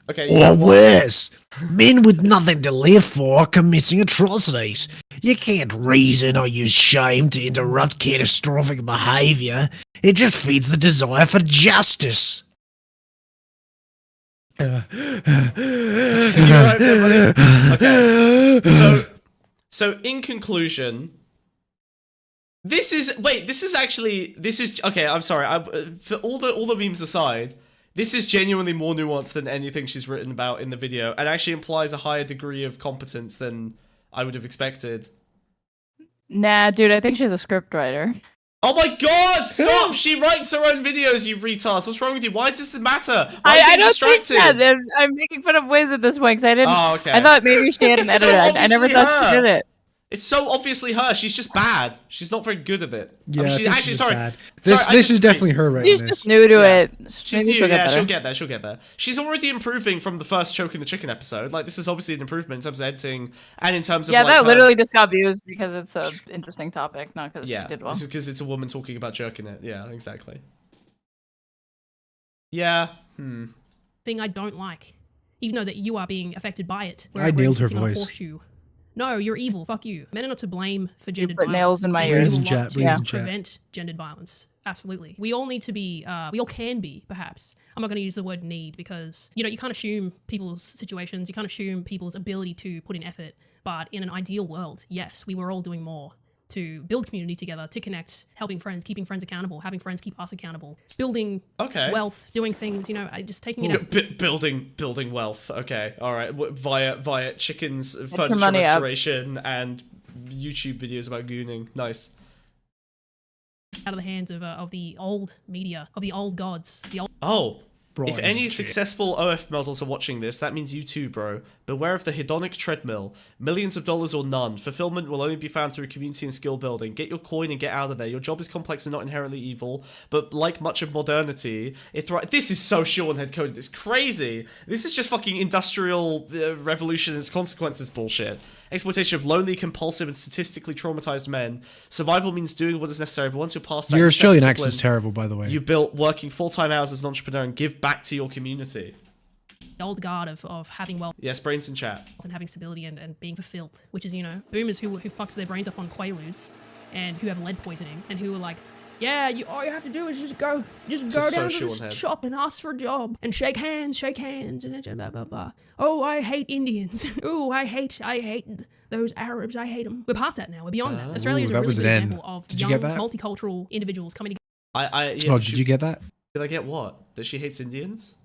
Okay, or worse, men with nothing to live for committing atrocities. You can't reason or use shame to interrupt catastrophic behavior. It just feeds the desire for justice. You're right there, buddy. Okay. So in conclusion, this is okay. I'm sorry. For all the memes aside, this is genuinely more nuanced than anything she's written about in the video, and actually implies a higher degree of competence than I would have expected. Nah, dude, I think she's a script writer. Oh my god, stop! She writes her own videos, you retards. What's wrong with you? Why does it matter? Why I don't distracted? think that. I'm making fun of Wiz at this point because I didn't. Oh, okay. I thought maybe she had an It's so editor. I never obviously thought she her. did it. It's so obviously her. She's just bad. She's not very good at it. Yeah, I mean, I she's think actually she's sorry. bad. Sorry, I This is disagree. definitely her writing She's this. just new to it. She's Maybe new. she'll get Yeah, better. she'll get there. She'll get there. She's already improving from the first choking the chicken episode. Like, this is obviously an improvement in terms of editing and in terms of Yeah, like, that her- literally just got views because it's an interesting topic, not because Yeah, she did well. it's because it's a woman talking about jerking it. Yeah, exactly. Yeah. Thing I don't like, even though that you are being affected by it. I nailed her sitting on a voice. horseshoe. No, you're evil. Fuck you. Men are not to blame for gendered put violence. nails in my Men ears. do a Brains in lot chat, to brains in chat. prevent gendered violence. Absolutely. We all need to be, we all can be, perhaps. I'm not going to use the word need because, you know, you can't assume people's situations. You can't assume people's ability to put in effort. But in an ideal world, yes, we were all doing more to build community together, to connect, helping friends, keeping friends accountable, having friends keep us accountable, building wealth, doing things, you know, just taking it out. Building wealth. Okay, all right. Via chickens, your furniture money up. restoration, and YouTube videos about gooning. Nice. Out of the hands of the old media, of the old gods. The old Oh. Bro, If any successful OF models are watching this, that means you too, bro. Beware of the hedonic treadmill. Millions of dollars or none. Fulfillment will only be found through community and skill building. Get your coin and get out of there. Your job is complex and not inherently evil, but like much of modernity, this is so Shoeonhead coded. It's crazy. This is just fucking industrial revolution and its consequences bullshit. Exploitation of lonely, compulsive, and statistically traumatized men. Survival means doing what is necessary, but once you're past that, Your you Australian self-discipline. accent's terrible, by the way. You built working full-time hours as an entrepreneur and give back to your community. old guard of having wealth. Yes, brains in chat. And having stability and being fulfilled, which is, you know, boomers who fucks their brains up on Quaaludes and who have lead poisoning and who are like, yeah, all you have to do is just go down to the shop and ask for a job and shake hands, and blah, blah, blah. Oh, I hate Indians. Oh, I hate those Arabs. I hate them. We're past that now. We're beyond that. Australia is a really good example of young, multicultural individuals coming together. Smug, did you get that? Did I get what? That she hates Indians?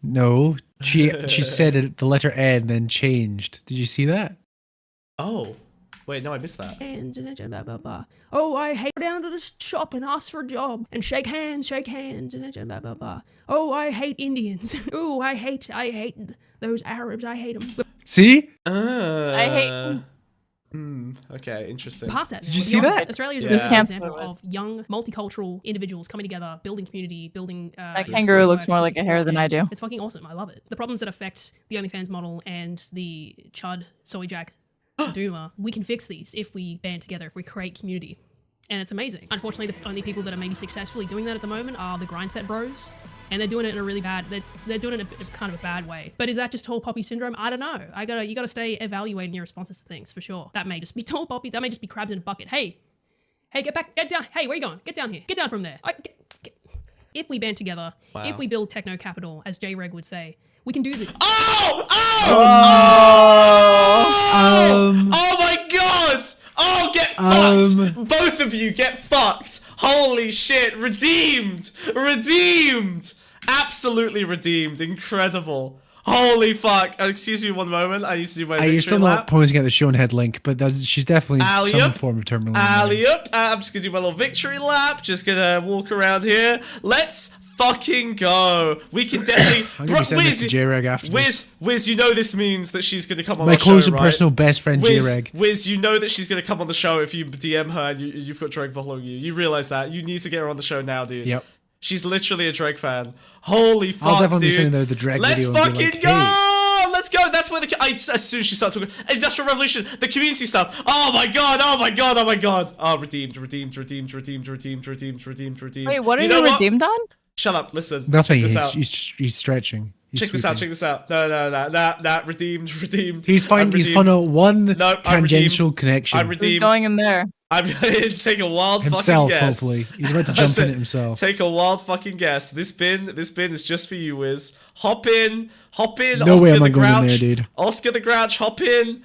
No, she said it, the letter N, then changed. Did you see that? Oh. Wait, no, I missed that. And blah, blah, blah. Oh, I hate go down to the shop and ask for a job and shake hands, and blah, blah, blah. Oh, I hate Indians. Oh, I hate those Arabs. I hate them. See? I hate. Okay, interesting. Past that. Did you see that? Australia is Just a good cancel example it. of young, multicultural individuals coming together, building community, building. That kangaroo looks more like a hare than I do. It's fucking awesome. I love it. The problems that affect the OnlyFans model and the Chud, Soy Jack, Duma, we can fix these if we band together, if we create community. And it's amazing. Unfortunately, the only people that are maybe successfully doing that at the moment are the Grindset bros. And they're doing it in a really bad, they're doing it in a kind of a bad way. But is that just tall poppy syndrome? I don't know. You gotta stay evaluating your responses to things for sure. That may just be tall poppy, that may just be crabs in a bucket. Hey, get down. Hey, where you going? Get down here. Get down from there. If we band together, if we build techno capital, as J-Reg would say, we can do this. Oh my god! Oh, get fucked! Both of you get fucked! Holy shit! Redeemed! Redeemed! Absolutely redeemed. Incredible. Holy fuck. Excuse me one moment. I need to do my You're still victory not lap. pointing at the Shoeonhead link, but she's definitely some form of terminal. Alley-up. I'm just gonna do my little victory lap. Just gonna walk around here. Let's fucking go. We can definitely... I'm gonna be sending this to J-Reg after this. Wiz, you know this means that she's gonna come on My the show, close and right? personal best friend, J-Reg. Wiz, you know that she's gonna come on the show if you DM her and you've got Drake following you. You realize that. You need to get her on the show now, dude. Yep. She's literally a Drake fan. Holy fuck, I'll definitely dude. be sending her the Drake Let's video and be fucking like, go! hey. Let's go! That's where as soon as she started talking, Industrial Revolution, the community stuff. Oh my god! Oh my god! Oh my god! Oh, redeemed. Wait, what are you redeemed on? Shut up! Listen. Nothing. Check this out. He's stretching. Check this out. Check this out. No. That redeemed. He's found one Nope, tangential connection. I'm redeemed. Who's going in there? I'm gonna take a wild Himself, fucking guess. hopefully. He's about to jump in it himself. Take a wild fucking guess. This bin is just for you, Wiz. Hop in. No Oscar way am I the going Grouch. in there, dude. Oscar the Grouch, hop in.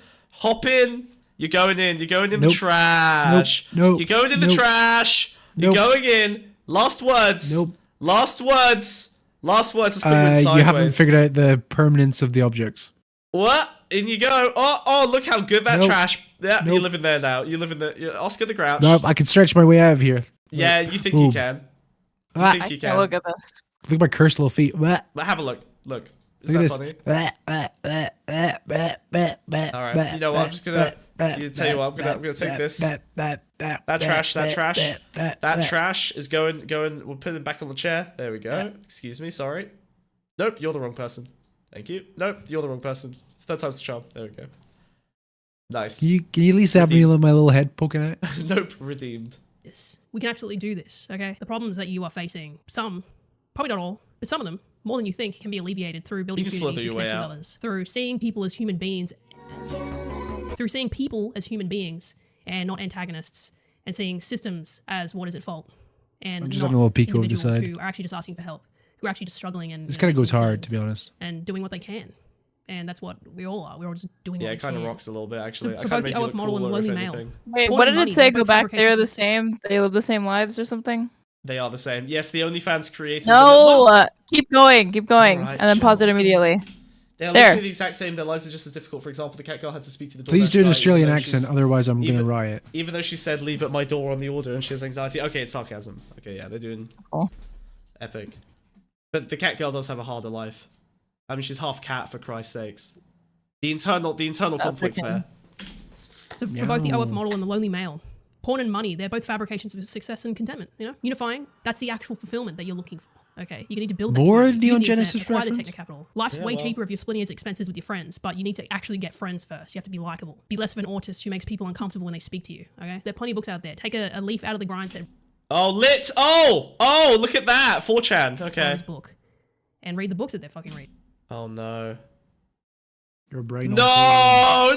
You're going in. You're going in the trash. Nope. You're going in the trash. You're going in. Last words. Nope. Last words. Let's put it sideways. You haven't figured out the permanence of the objects. What? In you go. Oh, look how good that trash. Yeah, you live in there now. You live in the Oscar the Grouch. Nope, I can stretch my way out of here. Yeah, you think you can. You think you can. Look at this. Look at my cursed little feet. But have a look. Look. Is Look that at funny? Alright, you know what? I'm just gonna tell you what, I'm gonna take this. That trash is going, we'll put it back on the chair. There we go. Excuse me, sorry. Nope, you're the wrong person. Thank you. Nope, you're the wrong person. Third time's the charm. There we go. Nice. Can you at least have me my little head poking out? Nope, redeemed. Yes, we can absolutely do this, okay? The problems that you are facing, some, probably not all, but some of them, more than you think, can be alleviated through building community and connecting with others. Through seeing people as human beings, and not antagonists, and seeing systems as what is at fault. And I'm just not having a little peek over the individuals side. who are actually just asking for help, who are actually just struggling and This kind of goes hard, to be honest. and doing what they can. And that's what we all are. We're all just doing what we Yeah, it kind of can. rocks a little bit, actually. So for both the OF model and the lonely male. Wait, what did it say? Go back. They're the same. They live the same lives or something? They are the same. Yes, the OnlyFans creators. No, keep going, Alright, and then pause it immediately. They're There. literally the exact same. Their lives are just as difficult. For example, the cat girl had to speak to the door. Please do an Australian accent, otherwise I'm going to riot. Even though she said leave at my door on the order and she has anxiety. Okay, it's sarcasm. Okay, yeah, they're doing epic. But the cat girl does have a harder life. I mean, she's half cat, for Christ's sakes. The internal conflict there. So for both the OF model and the lonely male, porn and money, they're both fabrications of success and contentment. You know, unifying. That's the actual fulfillment that you're looking for. Okay, you need to build that. More community, use Neon the internet, Genesis acquire the reference? techno-capital. Life's way cheaper if you're splitting its expenses with your friends, but you need to actually get friends first. You have to be likable. Be less of an autist who makes people uncomfortable when they speak to you. Okay, there are plenty of books out there. Take a leaf out of the grindstone. Oh, lit! Oh, look at that! 4chan. Okay. Book, and read the books that they're fucking reading. Oh no. Your brain. No,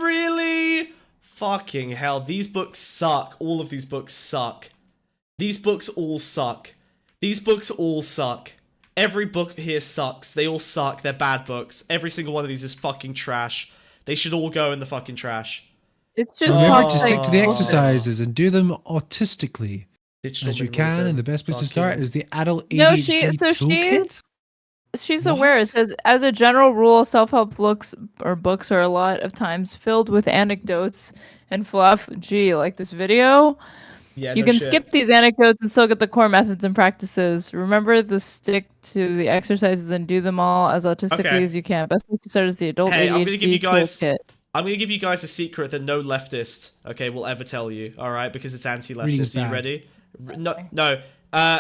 really? Fucking hell. These books suck. All of these books suck. These books all suck. These books all suck. Every book here sucks. They all suck. They're bad books. Every single one of these is fucking trash. They should all go in the fucking trash. It's just remember to stick to the exercises and do them autistically Digital as you can. minimalism. And the best place to start is the adult No, ADHD toolkit. She's aware. It says, as a general rule, self-help books are a lot of times filled with anecdotes and fluff. Gee, like this video. Yeah, you no can shit. skip these anecdotes and still get the core methods and practices. Remember to stick to the exercises and do them all as autistically as you can. Best place to start is the adult Hey, ADHD I'm gonna give you guys. toolkit. I'm gonna give you guys a secret that no leftist, okay, will ever tell you. All right, because it's Reading anti-leftist. Are you sad. ready? No.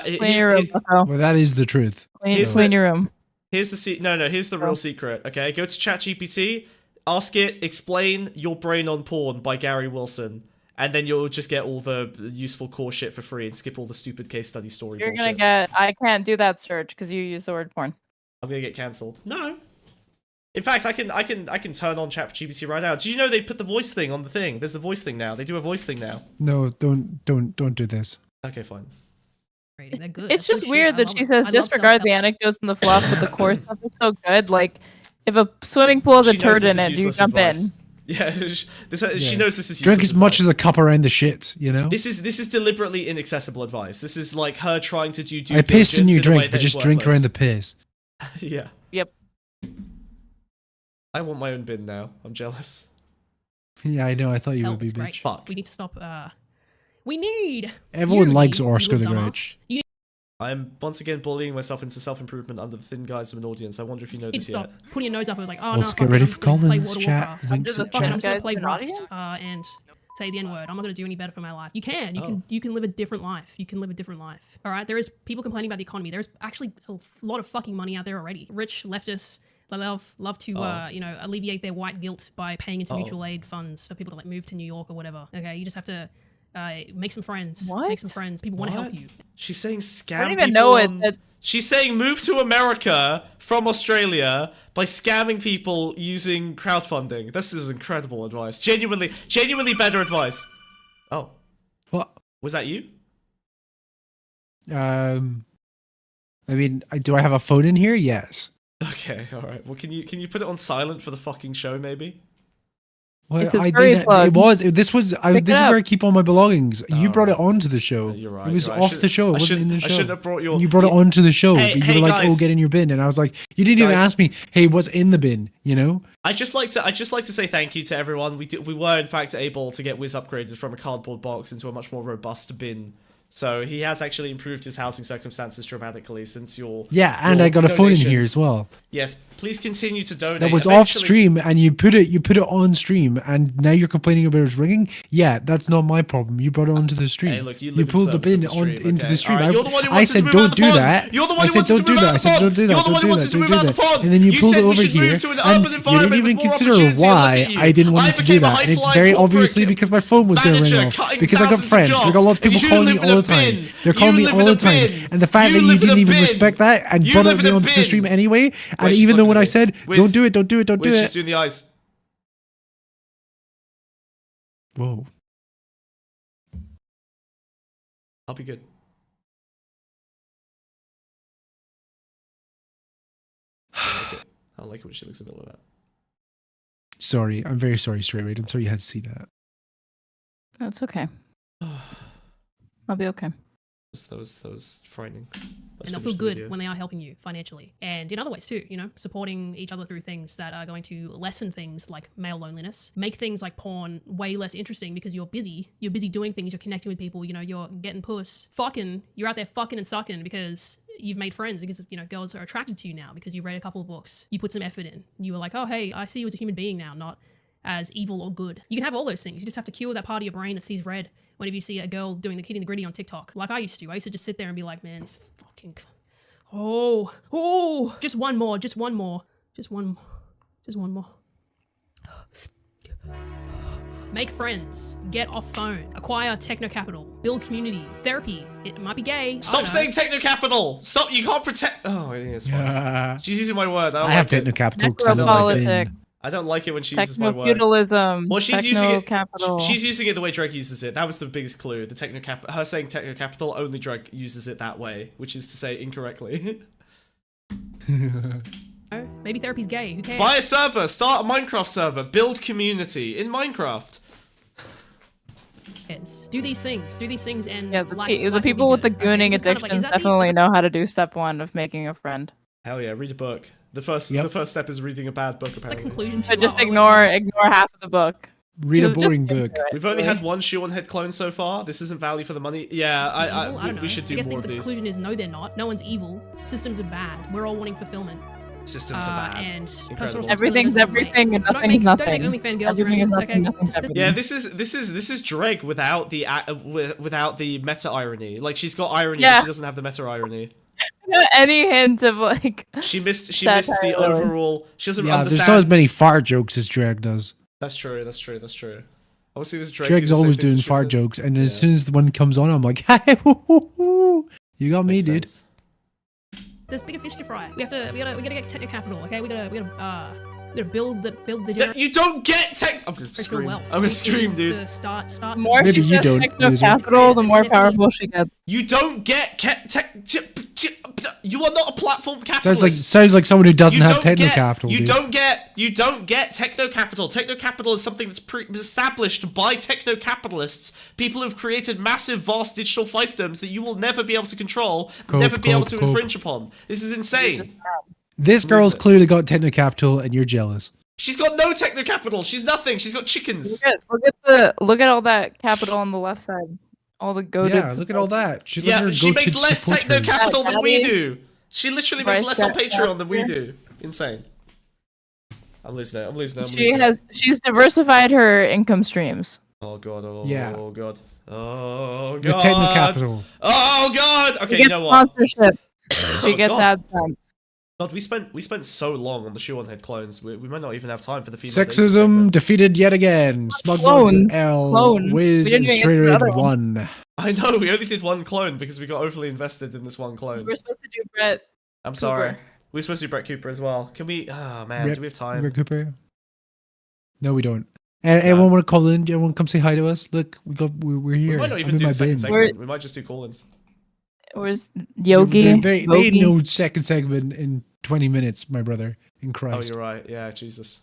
Clean your room, Bucko. Well, that is the truth. Clean your room. Here's the here's the real secret. Okay, go to ChatGPT, ask it, explain Your Brain on Porn by Gary Wilson, and then you'll just get all the useful core shit for free and skip all the stupid case study story You're bullshit. gonna get. I can't do that search because you use the word porn. I'm gonna get cancelled. No. In fact, I can turn on ChatGPT right now. Did you know they put the voice thing on the thing? There's a voice thing now. They do a voice thing now. No, don't do this. Okay, fine. They're good. It's That's just good weird shit. I that love she it. says I love disregard the anecdotes and the fluff, but the core stuff is so good. Like, if a swimming pool has a She knows turd this in is it, do you useless jump advice. in? Yeah, she knows this is Drink useless as much advice. as a cup around the shit, you know? This is deliberately inaccessible advice. This is like her trying to do due I pissed in diligence your in a way drink, but that is just drink worthless. around the piss. Yeah. Yep. I want my own bin now. I'm jealous. Yeah, I know. I thought you would be, It's great. bitch. Fuck. We need to stop. We need. Everyone you, likes you Oscar the little Grouch. dumbass. You I am once again bullying myself into self-improvement under the thin guise of an audience. I wonder if you know need to this stop yet. putting your nose up and like, oh Let's no, get fuck ready it, I'm for just gonna play Collins, World of chat. Warcraft. Links I'm in just gonna chat. play Guys, Rust an and say the N-word. I'm not gonna do any better for my life. You can. You can live a different life. You can live a different life. All right. There is people complaining about the economy. There's actually a lot of fucking money out there already. Rich leftists. They love to alleviate their white guilt by paying into mutual aid funds for people to like move to New York or whatever. Okay, you just have to make some friends. What? Make some friends. People want to help What? you. She's saying scam I don't people even know it. on- She's saying move to America from Australia by scamming people using crowdfunding. This is incredible advice. Genuinely better advice. Oh. What? Was that you? I mean, do I have a phone in here? Yes. Okay, alright. Well, can you put it on silent for the fucking show, maybe? Well, It's his I furry did. plug. It was. This was. Pick This it is where I up. keep all my belongings. You brought it right. onto the show. You're right. It was you're right. off the show. It I wasn't in the I show. shouldn't have brought your. And you brought it onto the show, Hey, but you hey, were like, guys. "Oh, get in your bin," and I was like, "You didn't even Guys. ask me. Hey, what's in the bin?" You know. I just like to say thank you to everyone. We were in fact able to get Wiz upgraded from a cardboard box into a much more robust bin. So he has actually improved his housing circumstances dramatically since your Yeah, and I got a phone in here donations. as well. Yes, please continue to donate. That was off Eventually- stream, and you put it on stream, and now you're complaining about it ringing. Yeah, that's not my problem. You brought it onto the stream. Hey, look, you live in pulled the service of bin the stream, into okay? the stream. Alright, you're the one who I wants us said, to move "Don't out the do pond. that." You're the one I who said, wants us "Don't to do move that." out I the said, pond. "Don't do that. You're the one who Don't do wants that. us to Don't move do out the that." pond. And then you You pulled said it we over should move here, to an and urban you environment didn't even with more consider opportunity. why Look at you. I didn't want I to do became a that. And it's high-flying very corporate obviously because my phone was going to manager ring off. cutting Because I got thousands of friends. I got jobs, lots of people and you calling me live in all a the time. bin. They're calling You me live all in the a time. bin. And the fact You that you live in a didn't even bin. respect that and You brought live me in a onto the bin. stream anyway. And Wiz, even though look when at I me. said, Wiz, "Don't do it, don't do it, don't do Wiz, she's it," doing the eyes. whoa. I'll be good. I don't like it when she looks in the middle of that. Sorry, I'm very sorry, Straight Raid. I'm sorry you had to see that. That's okay. I'll be okay. That was frightening. Let's And they'll finish feel the good video. when they are helping you financially. And in other ways too, you know, supporting each other through things that are going to lessen things like male loneliness, make things like porn way less interesting because you're busy doing things, you're connecting with people, you know, you're getting puss. You're out there fucking and sucking because you've made friends, because, you know, girls are attracted to you now because you read a couple of books, you put some effort in. You were like, oh, hey, I see you as a human being now, not as evil or good. You can have all those things. You just have to cure that part of your brain that sees red whenever you see a girl doing the kitty and the gritty on TikTok. Like I used to. I used to just sit there and be like, man, it's fucking... Oh, just one more. Make friends, get off phone, acquire techno capital, build community, therapy. It might be gay. Stop saying techno capital. Stop. You can't pretend. Oh, I think it's fine. She's using my word. I have techno capital because I'm not like I don't like it when she uses my word. Techno-feudalism. Well, she's using it. Techno-capital. She's using it the way Drake uses it. That was the biggest clue. The techno cap. Her saying techno capital. Only Drake uses it that way, which is to say incorrectly. Maybe therapy's gay. Who cares? Buy a server. Start a Minecraft server. Build community in Minecraft. Do these things. And Yeah, life the people with the gooning It's kind of like, addictions is that the- definitely know how to do step one of making a friend. Hell yeah, read a book. The first step is reading a bad book, apparently. conclusion So just ignore half of the book. read a Just boring into book. it. We've only had one Shoeonhead clone so far. This isn't value for the money. Yeah, I don't know. we should do I guess more the of these. conclusion is no, they're not. No one's evil. Systems are bad. We're all wanting fulfillment. Systems are bad. And Incredible. personal Everything's everything and So nothing's don't nothing. make OnlyFans girls Everything is around, nothing, okay? nothing's Just- everything. Yeah, this is Dreg without the meta irony. Like she's got irony, Yeah. but she doesn't have the meta irony. Any hint of like She missed the satire. overall. She doesn't Yeah, there's understand. not as many fart jokes as Drag does. That's true. I will see this Drake. Drake's do the same always thing to doing fart Shoeonhead. jokes, and as soon as the one comes on, I'm like, hey, you got me, Makes dude. sense. There's bigger fish to fry. We gotta get techno capital. Okay, we gotta build the. You don't get tech. I'm gonna scream. I'm gonna scream, dude. To start. The more Maybe she you gets don't, techno loser. capital, the more powerful she gets. You don't get you are not a platform capitalist. Sounds like someone who doesn't You have don't techno get- capital, You dude. don't get techno capital. Techno capital is something that's established by techno capitalists, people who've created massive, vast digital fiefdoms that you will never be able to control, never be able to infringe upon. This is insane. This girl's clearly got techno capital, and you're jealous. She's got no techno capital. She's nothing. She's got chickens. Look at all that capital on the left side. All the goaded. Yeah, look at all that. She Yeah, she makes less techno capital than we do. She literally makes less on Patreon than we do. Insane. I'm losing it. She's diversified her income streams. Oh god. Oh Yeah. god. Oh god. With techno capital. Oh god. Okay, She you gets know what? sponsorships. She Oh, gets God. AdSense. God, we spent so long on the Shoeonhead clones. We might not even have time for the female. dating Sexism segment. defeated yet again. Clones. Smuggled L. Clones. Wiz We didn't and even get to Straight the Red other one. 1. I know we only did one clone because we got overly invested in this one clone. We're supposed to do Brett. I'm sorry. We're supposed to do Brett Cooper as well. Can we? Oh man, do we have time? Rick Cooper? No, we don't. And anyone want to call in? Anyone come say hi to us? Look, we're here. We might not even I'm in do my a second bin. segment. We might just do call-ins. Where's Yogi? They Yogi? know second segment in 20 minutes, my brother. In Oh, Christ. you're right. Yeah, Jesus.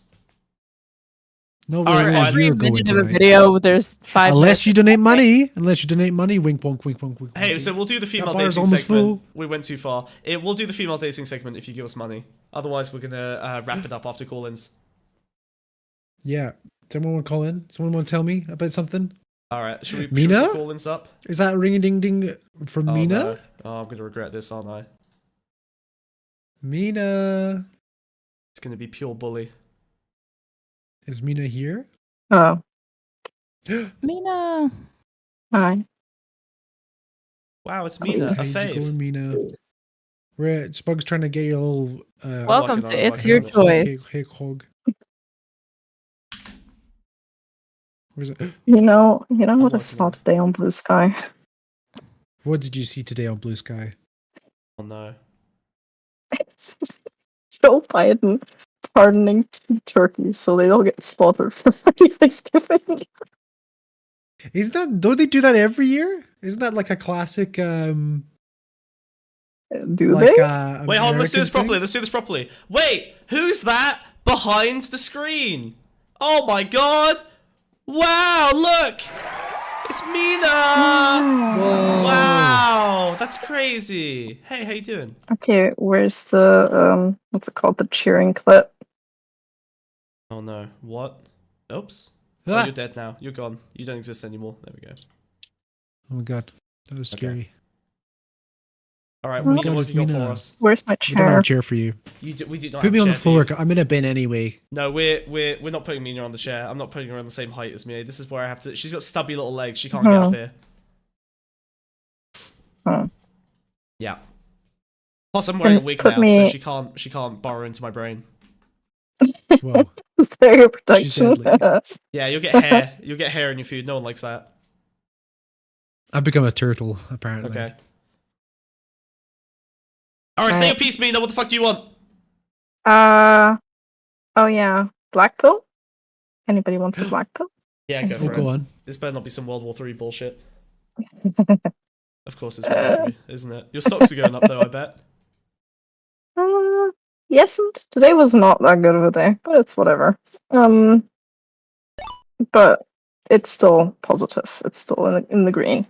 No, All right, we're fine. here Every going minute of a tonight. video, there's 5 Unless you minutes. donate money. Unless you donate money. Wink, wonk, wink, wonk, wink. Hey, so we'll do the female bar's dating almost segment. full. We went too far. We'll do the female dating segment if you give us money. Otherwise, we're gonna wrap it up after call-ins. Yeah. Someone want to call in? Someone want to tell me about something? All right, should we Mina? put call-ins up? Is that ring a ding ding from Oh, Mina? no. Oh, I'm gonna regret this, aren't I? Mina. It's gonna be pure bully. Is Mina here? Oh. Mina. Hi. Wow, it's Mina, a How's it fave. going, Mina? We're at Spug's trying to get your little. Welcome working on to it, It's working Your on it. Choice. Hey, hog. Where's it? You know what I working saw on it. today on Blue Sky? What did you see today on Blue Sky? Oh no. Joe Biden pardoning 2 turkeys so they don't get slaughtered for Thanksgiving. Don't they do that every year? Isn't that like a classic? Do like, they? Wait, hold on, let's do this American properly. thing? Let's do this properly. Wait, who's that behind the screen? Oh my god! Wow, look! It's Mina! Whoa. Wow, that's crazy. Hey, how you doing? Okay, where's the what's it called? The cheering clip. Oh no, what? Oops. Ah. Oh, you're dead now. You're gone. You don't exist anymore. There we go. Oh my god, that was scary. Alright, Oh my what god, have it's you got Mina. for us? Where's my We don't have chair? a chair for you. We do not Put have me a on the chair for you. floor. I'm in a bin anyway. No, we're not putting Mina on the chair. I'm not putting her on the same height as me. This is where I have to. She's got stubby little legs. She can't get up here. Huh. Yeah. Plus, I'm wearing a Then wig put now, me- so she can't burrow into my brain. Whoa. Is there your She's protection? deadly. Yeah, you'll get hair. You'll get hair in your food. No one likes that. I've become a turtle, apparently. Okay. All right, say your piece, Mina. What the fuck do you want? Oh yeah, black pill. Anybody wants a black pill? Yeah, go Oh, for it. go on. This better not be some World War III bullshit. Of course it's World War III, isn't it? Your stocks are going up though, I bet. Yes, and today was not that good of a day, but it's whatever. But it's still positive. It's still in the green.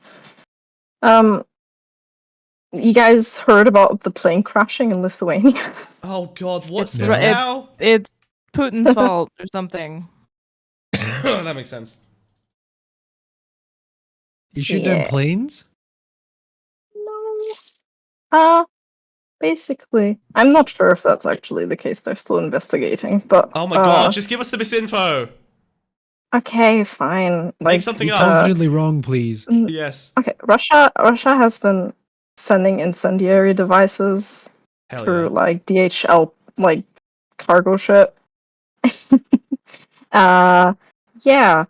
You guys heard about the plane crashing in Lithuania? Oh god, what's It's this now? It's Putin's fault or something. That makes sense. You shoot down Yeah. planes? Basically. I'm not sure if that's actually the case. They're still investigating, but Oh my god, just give us the misinfo. okay, fine. Make something Be up. confidently wrong, please. Yes. Okay, Russia has been sending incendiary devices Hell through yeah. like DHL like cargo ship. Yeah.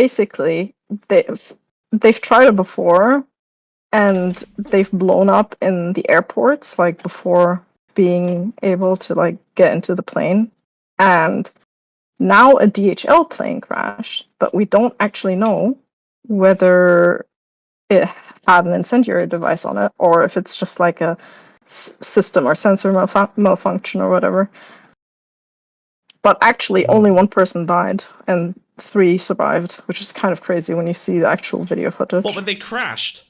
basically they've tried it before, and they've blown up in the airports like before being able to like get into the plane, and now a DHL plane crashed, but we don't actually know whether it had an incendiary device on it or if it's just like a system or sensor malfunction or whatever. But actually, only one person died and 3 survived, which is kind of crazy when you see the actual video footage. What, when they crashed?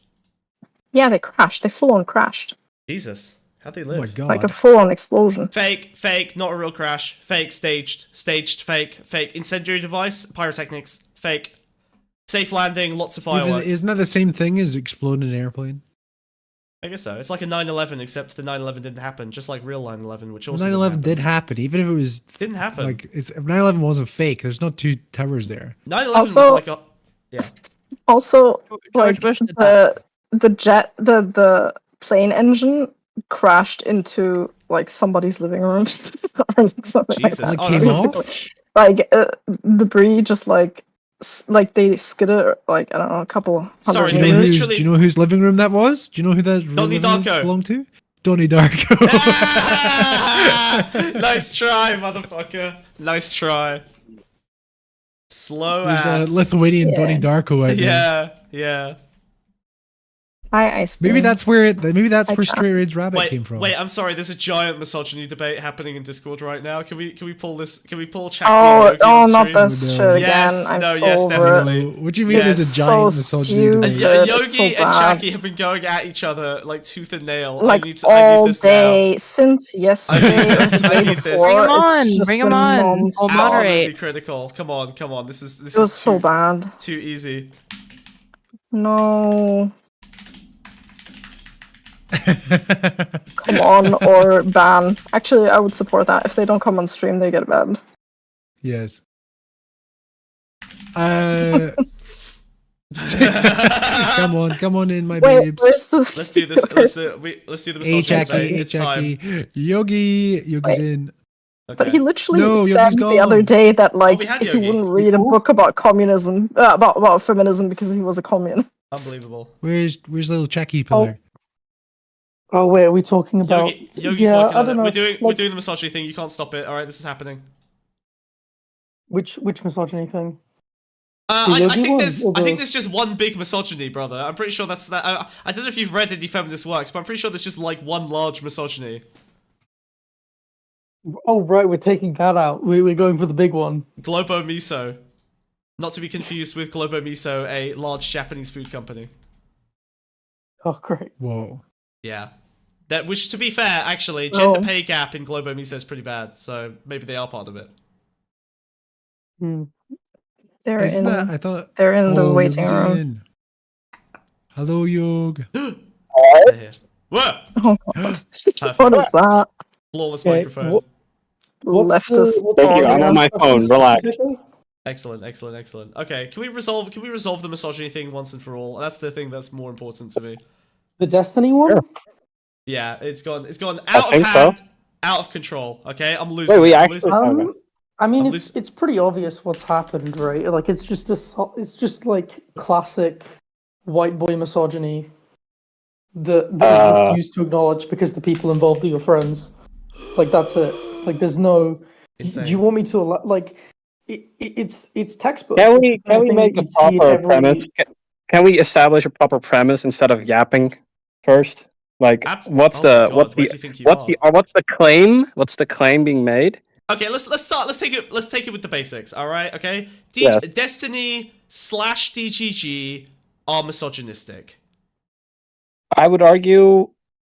Yeah, they crashed. They full-on crashed. Jesus. How'd they live? Oh my god. Like a full-on explosion. Fake, not a real crash. Fake, staged, fake. Incendiary device, pyrotechnics, fake. Safe landing, lots of fireworks. Isn't that the same thing as exploding an airplane? I guess so. It's like a 9/11, except the 9/11 didn't happen, just like real 9/11, which also 9/11 did happen, even if it was didn't happen. Like if 9/11 wasn't fake, there's not 2 towers there. 9/11 Also- was like a Also, like Bush did the plane engine crashed into like somebody's living room or like something Jesus. like that. Oh, Came that's off? Like debris just like they skidded like I don't know a couple hundred Sorry, Do you, they know meters. do you know whose living room that was? Do you know who that Donnie living room Darko. belonged to? Donnie Darko. Nice try, motherfucker. Nice try. Slow There's ass. a Lithuanian Donnie Darko out there. Yeah. Hi, Ice Maybe Cream. that's where I Straight Rage Rabbit came from. Wait, I'm sorry. There's a giant misogyny debate happening in Discord right now. Can we pull this? Can we pull Chucky Oh, and Yogi on not stream? this shit again. Yes, I'm no, so yes, over definitely. What do you mean there's a Yes. giant So misogyny stupid. debate? Yogi It's so and bad. Chucky have been going at each other like tooth and nail. Like I need all this day now. since yesterday or the I day need this. before. Bring 'em on, It's just bring 'em been on. non-stop. We'll moderate. Absolutely critical. Come on. This It was is so bad. too easy. No. Come on, or ban. Actually, I would support that. If they don't come on stream, they get banned. Yes. Come on in, my Wait, babes. where's the? Let's do this. Let's do the Hey, misogyny Jackie, debate. hey, It's time. Jackie. Yogi's Wait. in. But he literally No, said Yogi's the other gone. day that like we had he Yogi. wouldn't read a book about communism, about feminism because he was a communist. Unbelievable. Where's little Jackie pillar? Oh wait, are we talking about? Yogi's yeah, working I on don't it. know. We're like, doing the misogyny thing. You can't stop it. All right, this is happening. which misogyny thing? I Yogi think one, there's or I think the- there's just one big misogyny, brother. I'm pretty sure that's that. I don't know if you've read any feminist works, but I'm pretty sure there's just like one large misogyny. Oh right, we're taking that out. We're going for the big one. Globo Miso, not to be confused with Globo Miso, a large Japanese food company. Oh great. Whoa. Yeah, that which to be fair, actually, gender Oh. pay gap in Globo Miso is pretty bad. So maybe they are part of it. Hmm. They're Isn't in. that? I thought. They're in the waiting Yogi's room. in. Hello, Yog. They're here. Whoa! Oh god. Perfect. What is that? Flawless Okay, microphone. What's Leftist. Thank you, I'm on my phone, relax. Excellent. Okay, can we resolve the misogyny thing once and for all? That's the thing that's more important to me. The Destiny one? Yeah, it's gone out of think hand, out of control. Okay, I'm losing. Wait, we I'm actually- losing. I mean, I'm it's pretty obvious what's happened, right? Like, it's just like classic white boy misogyny that you refuse to acknowledge because the people involved are your friends. Like, that's it. Like, there's no. Insane. Do you want me to like? It's textbook. Can It's the we thing make that a you see proper every- premise? Can we establish a proper premise instead of yapping first? Like, what's oh my God, where do you think you what's the claim? What's the claim being made? Okay, let's start. Let's take it with the basics. All right. Okay. Yeah. Destiny / DGG are misogynistic. I would argue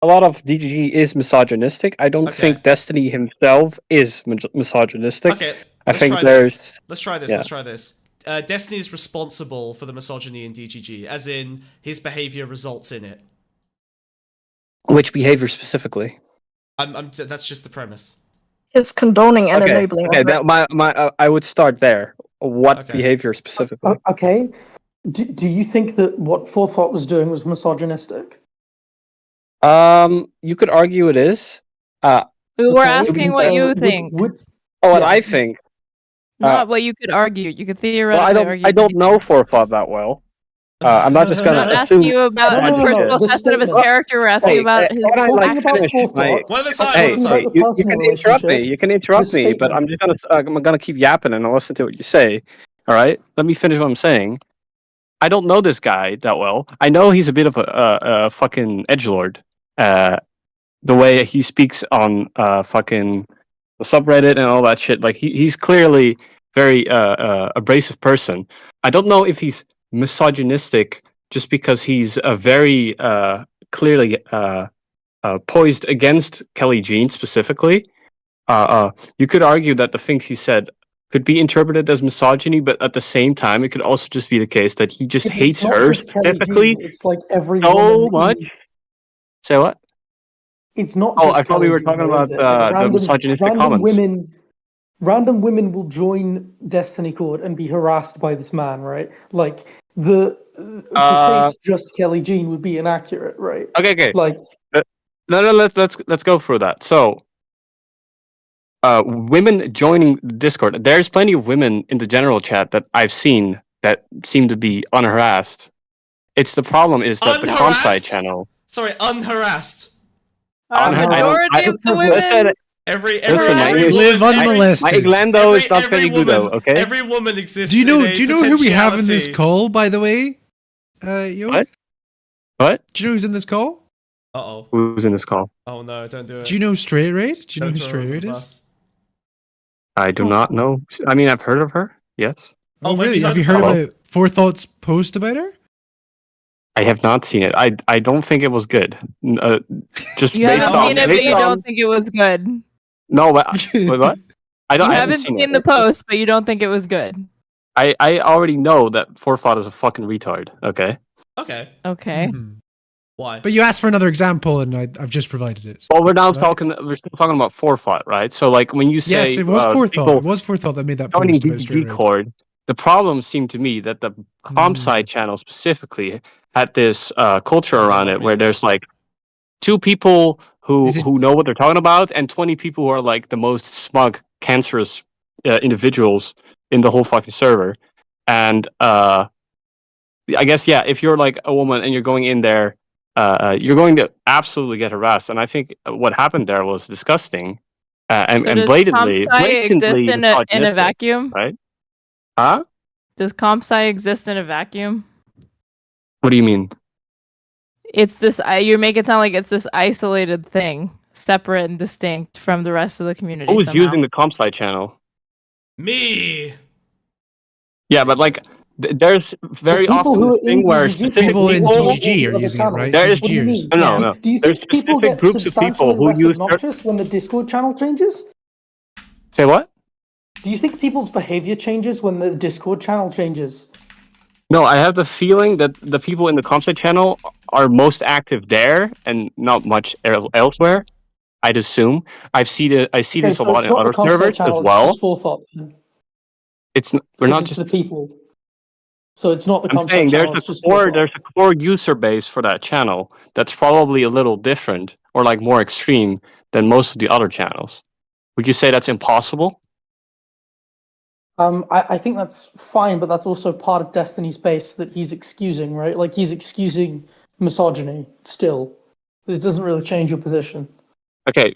a lot of DGG is misogynistic. I don't think Destiny himself is misogynistic. Okay. I think there's. Let's try this. yeah. Let's try this. Destiny is responsible for the misogyny in DGG, as in his behavior results in it. Which behavior specifically? That's just the premise. It's condoning and Okay. enabling. Okay. of it. That, I would start there. What behavior specifically? Okay. Do you think that what Forethought was doing was misogynistic? You could argue it is. We were asking what you think. What I think. Not what you could argue. You could theoretically Well, argue. I don't know Forfot that well. I'm not just We're gonna not assume. asking you about No, a personal assessment of his character. We're asking you about his Can I, like, actions. finish my- One at a time. Hey, One at a time. you can interrupt me. You can interrupt me, but I'm just gonna keep yapping and I'll listen to what you say. All right, let me finish what I'm saying. I don't know this guy that well. I know he's a bit of a fucking edgelord. The way he speaks on fucking the subreddit and all that shit. Like he's clearly very abrasive person. I don't know if he's misogynistic just because he's a very clearly poised against Kelly Jean specifically. You could argue that the things he said could be interpreted as misogyny, but at the same time, it could also just be the case that he just hates her specifically It's like every so woman much. Say what? It's not. Oh, just I thought we were Kelly talking Jean, about is it? the misogynistic comments. Random women will join Destiny Court and be harassed by this man, right? Like to say it's just Kelly Jean would be inaccurate, right? Okay. Like no, let's go through that. So, women joining Discord. There's plenty of women in the general chat that I've seen that seem to be unharassed. It's the problem is that the Comsci channel. Sorry, unharassed. Majority of the women. Every live unmolested. My Iglando is not very good, though. Okay. Every woman exists. Do you know who we have in this potentiality. call? By the way, yo. What? Do you know who's in this call? Uh-oh. Who's in this call? Oh no! Don't do it. Do you know Straight Raid? Do you know Don't who throw her Straight under Raid the is? bus. I do not know. I mean, I've heard of her. Yes. Oh, really? Have you heard about Forethougught's post about her? I have not seen it. I don't think it was good. Just You based haven't on, seen it, but based you on- don't think it was good. No, but wait, what? I You haven't haven't seen the post, but you don't think it was good. I already know that Forethought is a fucking retard. Okay. Okay. Okay. Why? But you asked for another example, and I've just provided it. Well, we're now talking. We're still talking about Forethought, right? So, like, when you say Yes, it was Forethought. people It was Forethought that made that joining post about Straight DTG Raid. Cord, the problem seemed to me that the Comsci channel specifically had this culture around it where there's like 2 people who know what they're talking about and 20 people who are like the most smug, cancerous individuals in the whole fucking server. And I guess, yeah, if you're like a woman and you're going in there, you're going to absolutely get harassed. And I think what happened there was disgusting and So does blatantly Comsci exist in a misogynistic, vacuum? right? Huh? Does Comsci exist in a vacuum? What do you mean? It's this. You make it sound like it's this isolated thing, separate and distinct from the rest of the community. Who's somehow. using the Comsci channel? Me. Yeah, but like, there's very people often who this are thing in where DGG specific People in people- DGG are using it, right? There is What do you mean? no. Do you There's think people specific get groups of people substantially who less use. obnoxious when the Discord channel changes? Say what? Do you think people's behavior changes when the Discord channel changes? No, I have the feeling that the people in the Comsci channel are most active there and not much elsewhere. I'd assume. I see this a lot in other servers as well. It's Forethought. We're not just the people. So it's not the I'm Comsci saying channel. It's just there's a core user base for that channel that's probably a little different or like more extreme than most of the other channels. Would you say that's impossible? I think that's fine, but that's also part of Destiny's base that he's excusing, right? Like he's excusing misogyny still. It doesn't really change your position. Okay,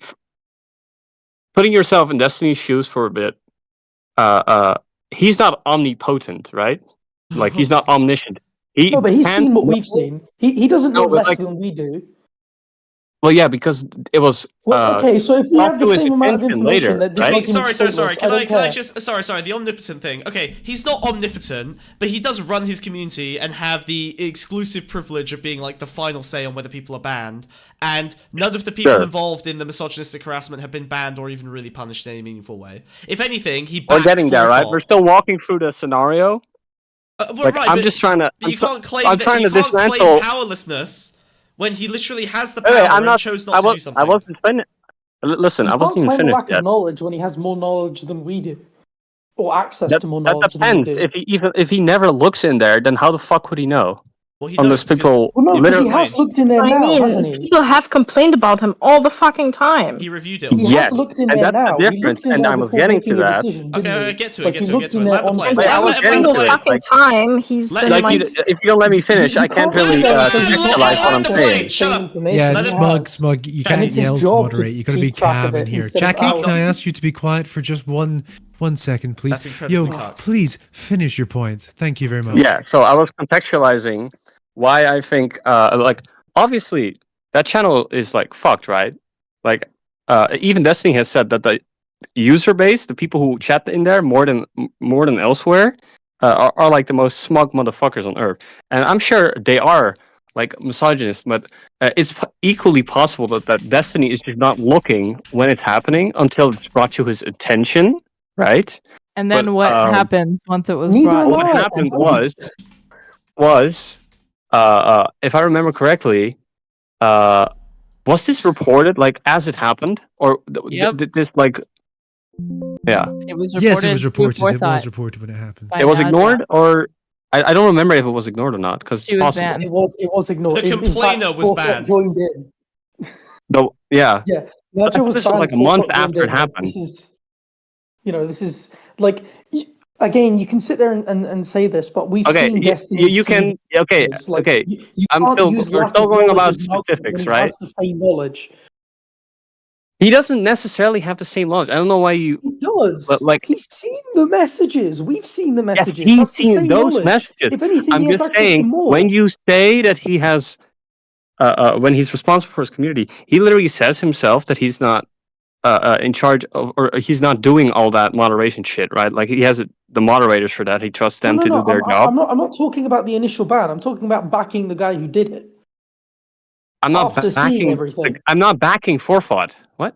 putting yourself in Destiny's shoes for a bit. He's not omnipotent, right? Like he's not omniscient. No, but he's can seen what know- we've seen. He doesn't know No, but less like- than we do. Well, yeah, because it was. Okay, so if we brought have the to his same amount of attention information later, that this right? argument's Sorry. pointless, Can I don't just sorry, the omnipotent thing. Okay, he's not omnipotent, but he does run his community and have the exclusive privilege of being like the final say on whether people are banned. And none of the people involved in the misogynistic harassment have been banned or even really punished in any meaningful way. If anything, he We're backed getting there, right? Forethought. We're still walking through the scenario. Right, I'm but- just trying to. But you can't claim I'm that trying you to can't dismantle. claim powerlessness when he literally has the power Hey, I'm and not. chose I not to do was. something. I wasn't finished. Listen, I wasn't even claim a finished lack yet. of knowledge when he has more knowledge than we do, or access That, to more that knowledge than we depends. do. If he never looks in there, then how the fuck would he know? on those people. Well, no, because literally, he has looked in there I now, hasn't mean, he? people have complained about him all the fucking time. He reviewed it. He Yes, has looked in and there that's now. the He difference, looked in and there I was before getting to making a that. decision, Okay, didn't okay, he? get to it, Like, get he to it, looked get to in it. there Let the on play. And Wait, I Let was every him getting single to it. play. fucking Like, time he's Let been him- like, if you don't let me finish, I can't really Let contextualize what I'm him saying. play. Shut up. Yeah, Let him- Smug, you And can't it's his yell to job to moderate. You gotta be keep track of calm in it here. instead of Jackie, out. can I ask you to be quiet for just one second, please? That's incredibly Yo, cut. please finish your point. Thank you very much. Yeah, so I was contextualizing why I think, like, obviously that channel is like fucked, right? Like, even Destiny has said that the user base, the people who chat in there more than elsewhere, are like the most smug motherfuckers on earth. And I'm sure they are like misogynist, but it's equally possible that Destiny is just not looking when it's happening until it's brought to his attention, right? And then But, what happens once it was Neither brought? am what I. happened was if I remember correctly, was this reported like as it happened, or Yep. did this like, yeah, It was reported. Yes, it was through reported. It Forethought was reported when it happened. by it was Naja. ignored, or I don't remember if it was ignored or not, because She it's was possible. banned. It was ignored. The complainer was Forethought banned. joined in. No, yeah, Yeah, I Naja thought was this was banned. like a month Forethought joined after it in. Like, happened. this is like, again, you can sit there and say this, but we've Okay, seen you, Destiny. you can, okay, Like, okay. You I'm can't still, use we're lack still of going knowledge about as an argument when specifics, he right? has the same knowledge. He doesn't necessarily have the same knowledge. I don't know why you. He does. But like, he's seen the messages. We've seen the yeah, messages. he's That's the seen same those knowledge. messages. If anything, I'm he has just access to saying, more. when you say that he has, when he's responsible for his community, he literally says himself that he's not in charge of, or he's not doing all that moderation shit, right? Like, he has the moderators for that. He trusts them to do their job. I'm not talking about the initial ban. I'm talking about backing the guy who did it. I'm not after seeing backing everything. I'm not backing Forethought. What?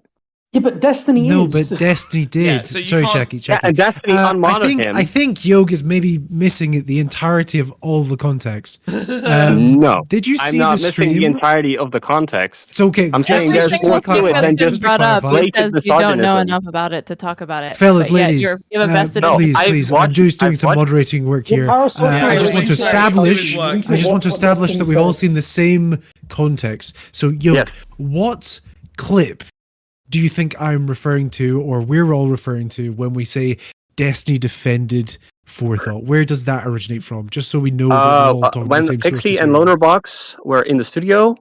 Yeah, but Destiny No, is. but Destiny did. Yeah, so you Sorry, can't- Jackie. Yeah, and Destiny unmodded him. I think Yog is maybe missing the entirety of all the context. No, Did you I'm see not the missing stream? the entirety of the context. It's okay. I'm just saying to- there's just to more to it clarify, than That's just been brought up. He blatant says you don't know misogynism. enough about it to talk about it. Fellas, But yeah, ladies, you have a vested please, I've please. watched- I'm just doing I've some watched- moderating work here. I just want to establish. I just want to establish that we've all seen the same context. So, Yog, what clip do you think I'm referring to, or we're all referring to, when we say Destiny defended Forethought? Where does that originate from? Just so we know that we're all talking about When the same source Pixie and material. Lonerbox were in the studio,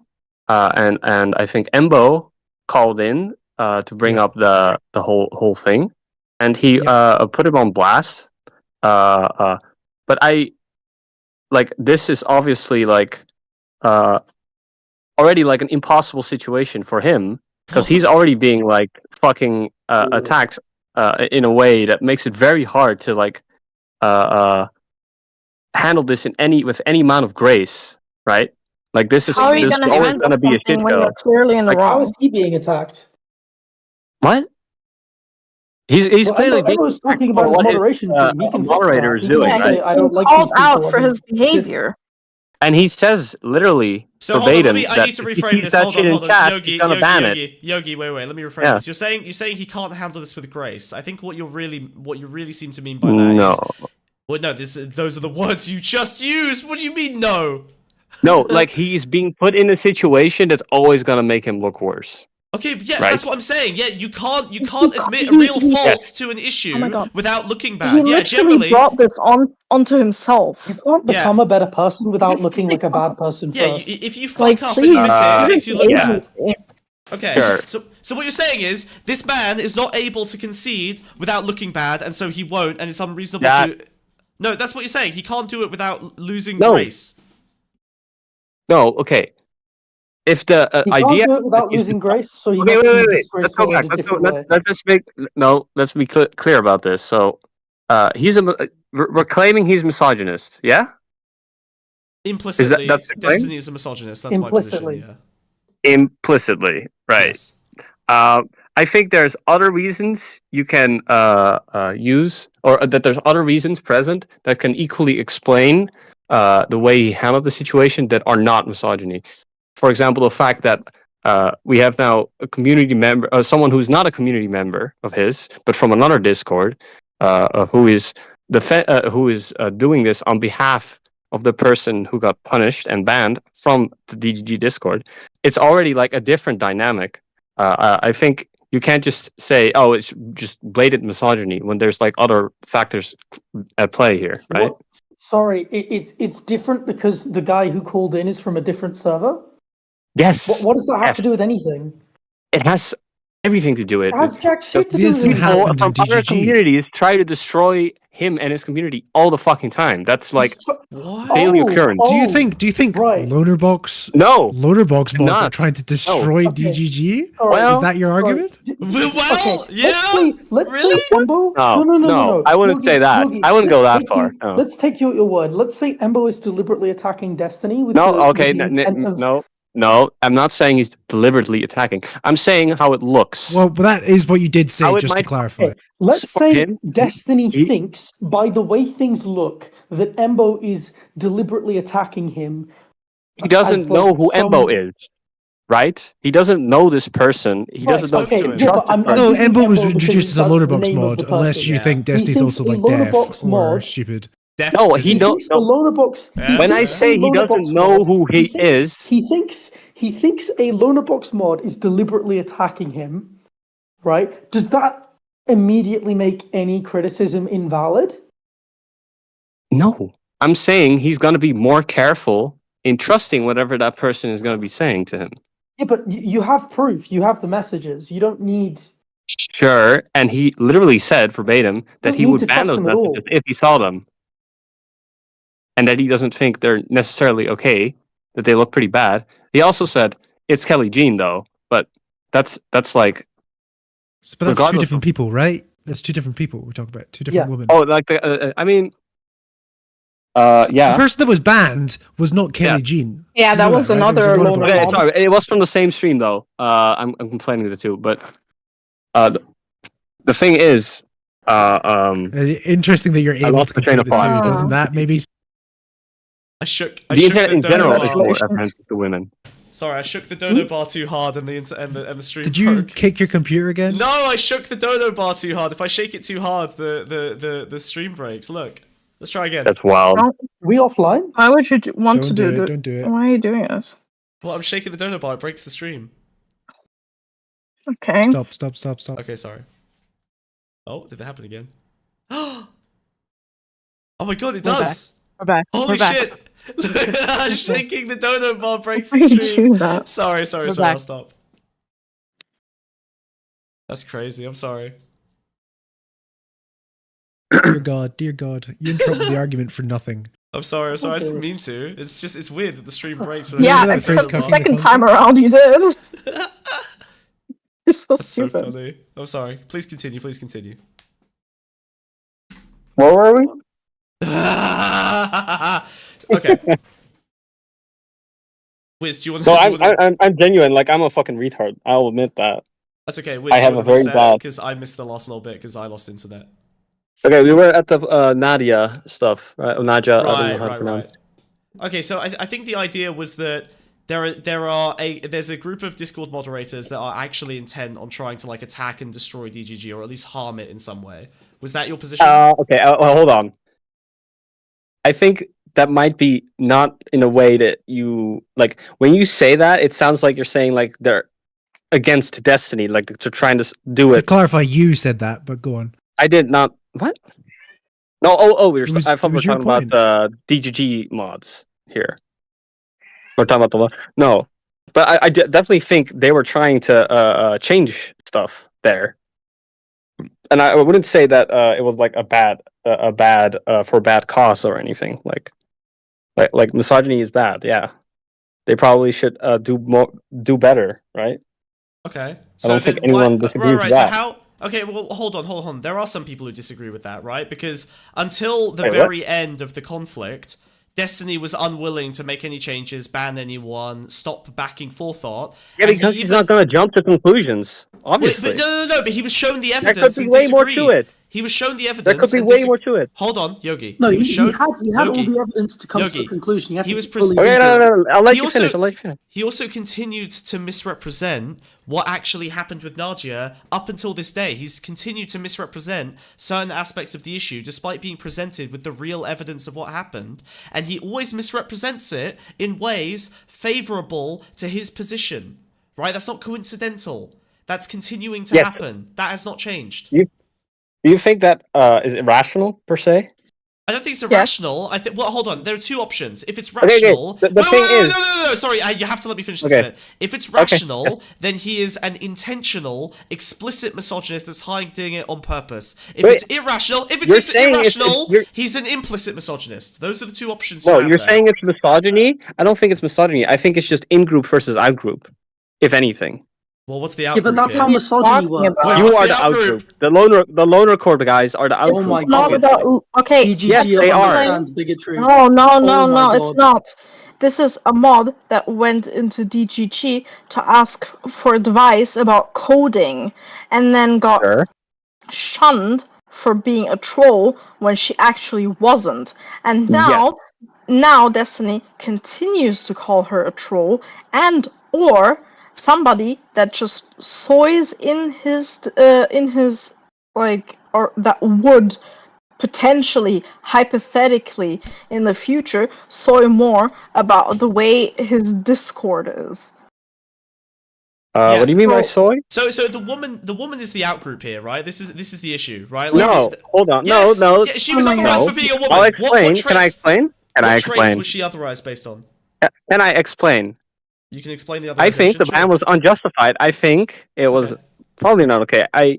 and I think Embo called in to bring up the whole thing, and he put him on blast. But I like, this is obviously like already like an impossible situation for him, because he's already being like fucking attacked in a way that makes it very hard to like handle this with any amount of grace, right? Like, this is How are you always handle gonna be a shit something when show. you're clearly in the Like, wrong? How is he being attacked? What? He's Well, clearly being Emma's talking attacked about for his what moderation team. He a can fix moderator that. is He doing, can right? say, I don't like called these people. out for his behavior. And he says literally So hold on, verbatim I that need to if he reframe sees this. that Hold shit on, in hold on. chat, Yogi, he's gonna ban it. Yogi, wait, let me reframe Yeah. this. You're saying he can't handle this with grace. I think what you really seem to mean by that No. is, well, no, those are the words you just used. What do you mean, no? No, like, he's being put in a situation that's always gonna make him look worse. Okay, yeah, Right. that's what I'm saying. Yeah, you can't admit a real fault to an issue Oh my God. without looking He bad. Yeah, literally generally. brought this onto himself. You can't become a better person without looking like a bad person Yeah, first. if you fuck Like, up please, and admit it, it makes you look yeah. bad. Okay, Sure. so what you're saying is this man is not able to concede without looking bad, and so he won't, and it's unreasonable to. No, that's what you're saying. He can't do it without losing grace. No, okay. If the He idea can't do it without losing grace, so he Okay, must wait. be Let's go disgraceful back. in a different way. Let's be clear about this. So, we're claiming he's misogynist, yeah? Implicitly, that's the claim? Destiny is a misogynist. That's my Implicitly. position. Yeah. Implicitly, right? Yes. I think there's other reasons you can use, or that there's other reasons present that can equally explain the way he handled the situation that are not misogyny. For example, the fact that we have now a community member, someone who's not a community member of his, but from another Discord, who is doing this on behalf of the person who got punished and banned from the DGG Discord, it's already like a different dynamic. I think you can't just say, "Oh, it's just blatant misogyny," when there's like other factors at play here, right? What? Sorry, it's different because the guy who called in is from a different server. Yes. What does that have Yes. to do with anything? It has everything to do with It has jack shit to do with people anything. from other communities try to destroy him and his community all the fucking time. That's like daily occurrence. Do you think Loaderbox Loaderbox mods not. are trying to destroy Okay. DGG? Well, is that your argument? Well, Let's say Embo. No, I wouldn't say that. I wouldn't go that far. No. Let's take you at your word. Let's say Embo is deliberately attacking Destiny with No, the, okay, with the intent of... no. I'm not saying he's deliberately attacking. I'm saying how it looks. Well, but that is what you did say, How it just to might- clarify. Okay, let's So say him- Destiny thinks, by the way things look, that Embo is deliberately attacking him. He doesn't know who Embo is, right? He doesn't know this person. He doesn't know. No, Embo was introduced as a Loaderbox mod, unless you think Destiny's also like deaf or stupid. No, he don't. A Loaderbox. When I say he doesn't know who he is, he thinks a Loaderbox mod is deliberately attacking him, right? Does that immediately make any criticism invalid? no. I'm saying he's going to be more careful in trusting whatever that person is going to be saying to him. Yeah, but you have proof. You have the messages. You don't need. Sure, and he literally said verbatim that he need would to ban trust those him at all. messages if he saw them, and that he doesn't think they're necessarily okay. That they look pretty bad. He also said it's Kelly Jean though, but that's like. But that's two regardless different people, right? That's two different people we're talking about. Two different women. Oh, like I mean, yeah. The person that was banned was not Kelly Jean. Yeah, You that know was right? another There was a Loaderbox Okay, mod. sorry, it was from the same stream though. I'm complaining the two, but the thing is, Interesting that you're able lost to the train conflate of the two. thought. Doesn't that maybe? I shook the internet the in general dono is bar. more offensive to women. Sorry, I shook the dono bar too hard and the stream Did you broke. kick your computer again? No, I shook the dono bar too hard. If I shake it too hard, the stream breaks. Look. Let's try again. That's wild. We offline? Why would you want to do Don't do it. Why are you doing this? Well, I'm shaking the dono bar. It breaks the stream. Okay. Stop. Okay, sorry. Oh, did that happen again? Oh my god, it does! We're back. Holy We're back. shit! Shaking the dono bar breaks Why the did you stream. do that? Sorry, We're I'll back. stop. That's crazy, I'm sorry. Dear God, you interrupted the argument for nothing. I'm sorry, I didn't mean to. It's weird that the stream breaks when Yeah, I shake the except dono the bar. second time around you did. You're so That's so stupid. funny. I'm sorry. Please continue. Where were we? Okay. Wiz, do you want No, to... I'm genuine. Like I'm a fucking retard. I'll admit that. That's okay, Wiz, I have a very bad. because I missed the last little bit because I lost internet. Okay, we were at the Nadia stuff, right? Nadia. I don't know how to pronounce. Okay, so I think the idea was that there's a group of Discord moderators that are actually intent on trying to like attack and destroy DGG or at least harm it in some way. Was that your position? Okay, hold on. I think that might be not in a way that you like. When you say that, it sounds like you're saying like they're against Destiny, like they're trying to do To it. clarify, you said that, but go on. I did not. What? No. I thought we were your talking about DGG mods here. We're talking about no, but I definitely think they were trying to change stuff there, and I wouldn't say that it was like a bad for bad cause or anything. Like misogyny is bad. Yeah, they probably should do better, right? Okay. I don't think anyone disagrees with that. So how? Okay, well, hold on. There are some people who disagree with that, right? Because until the Wait, very end of the conflict, Destiny was unwilling to make any changes, ban anyone, stop backing Forethought. Yeah, because he's not going to jump to conclusions, obviously. But no, but he was shown the There evidence could be and way more disagreed. to it. He was shown the evidence. There could be and way more to it. Hold on, Yogi. No, he was he shown. had all the evidence to come to Yogi, a conclusion. He had he to was fully Okay, detail it. no. I'll let He you also- finish. I'll let you finish. He also continued to misrepresent what actually happened with Nadia up until this day. He's continued to misrepresent certain aspects of the issue despite being presented with the real evidence of what happened. And he always misrepresents it in ways favorable to his position. Right? That's not coincidental. That's continuing to Yes. happen. That has not changed. Do you think that is irrational per se? I don't think it's irrational. I think. Well, hold on. There are two options. If it's Okay. rational, The wait, thing wait, is, no. Sorry, you have to let me finish this Okay. bit. If it's Okay. rational, then he is an intentional, explicit misogynist that's hiding it on purpose. If Wait, it's irrational, you're saying irrational, you're- he's an implicit misogynist. Those are the two options. No, you have you're there. saying it's misogyny. I don't think it's misogyny. I think it's just in group versus out group, if anything. Well, what's the out Yeah, but group that's here? how misogyny works. Wait, You what's are the the out out group? group. The loner record guys are the out Oh group. my It's not god. about okay. Yes, they are. understands bigotry. No, Oh no, my it's God. not. This is a mod that went into DGG to ask for advice about coding, and then got shunned for being a troll when she actually wasn't. And now Destiny continues to call her a troll, and or somebody that just soys in his like, or that would potentially, hypothetically, in the future, soy more about the way his Discord is. What do you mean by soy? So the woman is the out group here, right? This is the issue, right? No, hold on. Yes, No. yeah, she was otherwise for being a woman. I'll explain. What Can I explain? What traits was she otherwise based on? Can I explain? You can explain the other. I think the ban was unjustified. I think it was probably not okay. I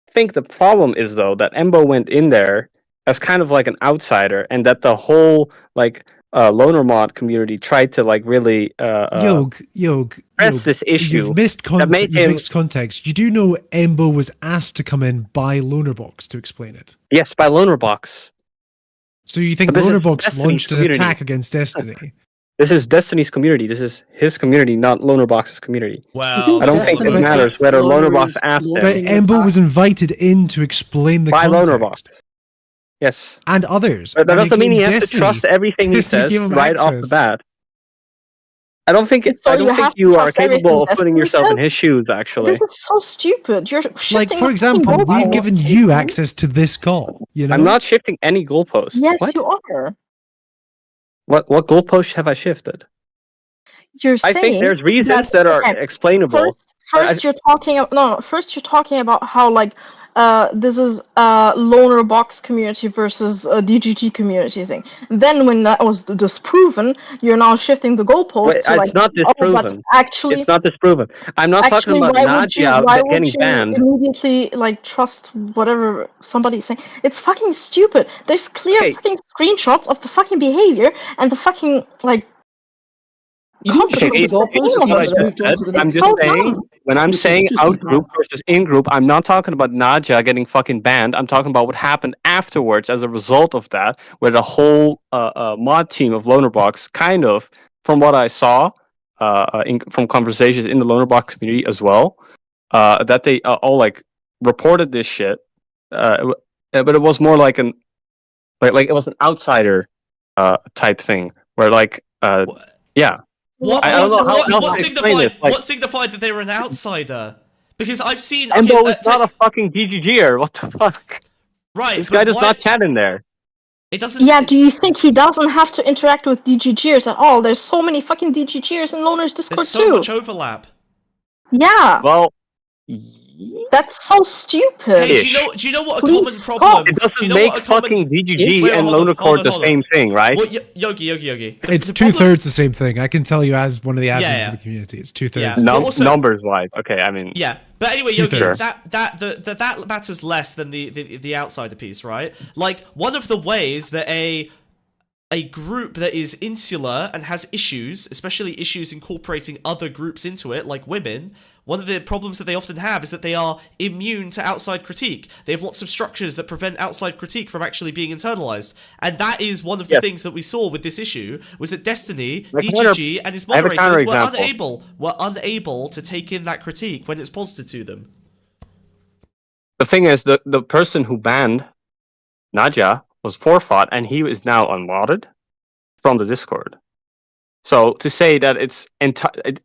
think the problem is though that Embo went in there as kind of like an outsider, and that the whole like loner mod community tried to like really Yog, press this issue. You've missed that made him, mixed context. You do know Embo was asked to come in by Lonerbox to explain it. Yes, by Lonerbox. So you think But this is Lonerbox Destiny's launched an community. attack against Destiny? This is Destiny's community. This is his community, not Lonerbox's community. Well, I don't think it matters whether Lonerbox asked him. But Embo was invited in to explain the by context. Lonerbox. Yes. And others. But that And doesn't mean he again, has to Destiny- trust everything he Destiny says gave him right off the access. bat. I don't think So I don't you have think to you are trust everything capable of putting Destiny yourself in says? his shoes. Actually, This is so stupid. You're shifting Like, for the fucking example, we've goalposts. given you access to this call. You know? I'm not shifting any goalposts. Yes, What? you are. What goalpost have I shifted? You're I saying think there's reasons that are okay, explainable. First, you're talking about First, you're talking about how like this is a loner box community versus a DGT community thing. Then, when that was disproven, you're now shifting the goalpost Wait, to like, it's not oh, but disproven. actually, It's not disproven. I'm not talking actually, about why would you? Nadia Why would getting you banned. immediately like trust whatever somebody's saying? It's fucking stupid. There's clear fucking screenshots of the fucking behavior and the fucking like. consequences of being What I over there. just said, I'm It's just so saying, dumb. when I'm saying out group versus in group, I'm not talking about Nadia getting fucking banned. I'm talking about what happened afterwards as a result of that, where the whole mod team of Lonerbox, kind of, from what I saw, from conversations in the Lonerbox community as well, that they all like reported this shit, but it was more like an like it was an outsider type thing, where like yeah. What, I don't know how else what to explain signified? this. Like, What signified that they were an outsider? Because I've seen. Embo is not a fucking GGGer. What the fuck? Right. This guy does not chat in there. It doesn't. Yeah, do you think he doesn't have to interact with DGGers at all? There's so many fucking DGGers in Loner's Discord There's so too. much overlap. Yeah. Well, that's so stupid. Hey, do you know what a common problem? It do you doesn't know make what a common... fucking DGG Wait, and hold on, Loner hold Court on, the hold on. same thing, right? Well, Yogi. It's two-thirds the same thing. I can tell you as one of the admins Yeah. of the community. It's two-thirds. Numbers wise, okay. I mean, Yeah, but anyway, Yogi, Two-thirds. that matters less than the outsider piece, right? Like, one of the ways that a group that is insular and has issues, especially issues incorporating other groups into it, like women, one of the problems that they often have is that they are immune to outside critique. They have lots of structures that prevent outside critique from actually being internalized. And that is one of the things that we saw with this issue, was that Destiny, DGG, and his I have a moderators counterexample. were unable to take in that critique when it's posited to them. The thing is, the person who banned Nadja was forfought, and he is now unmodded from the Discord. So to say that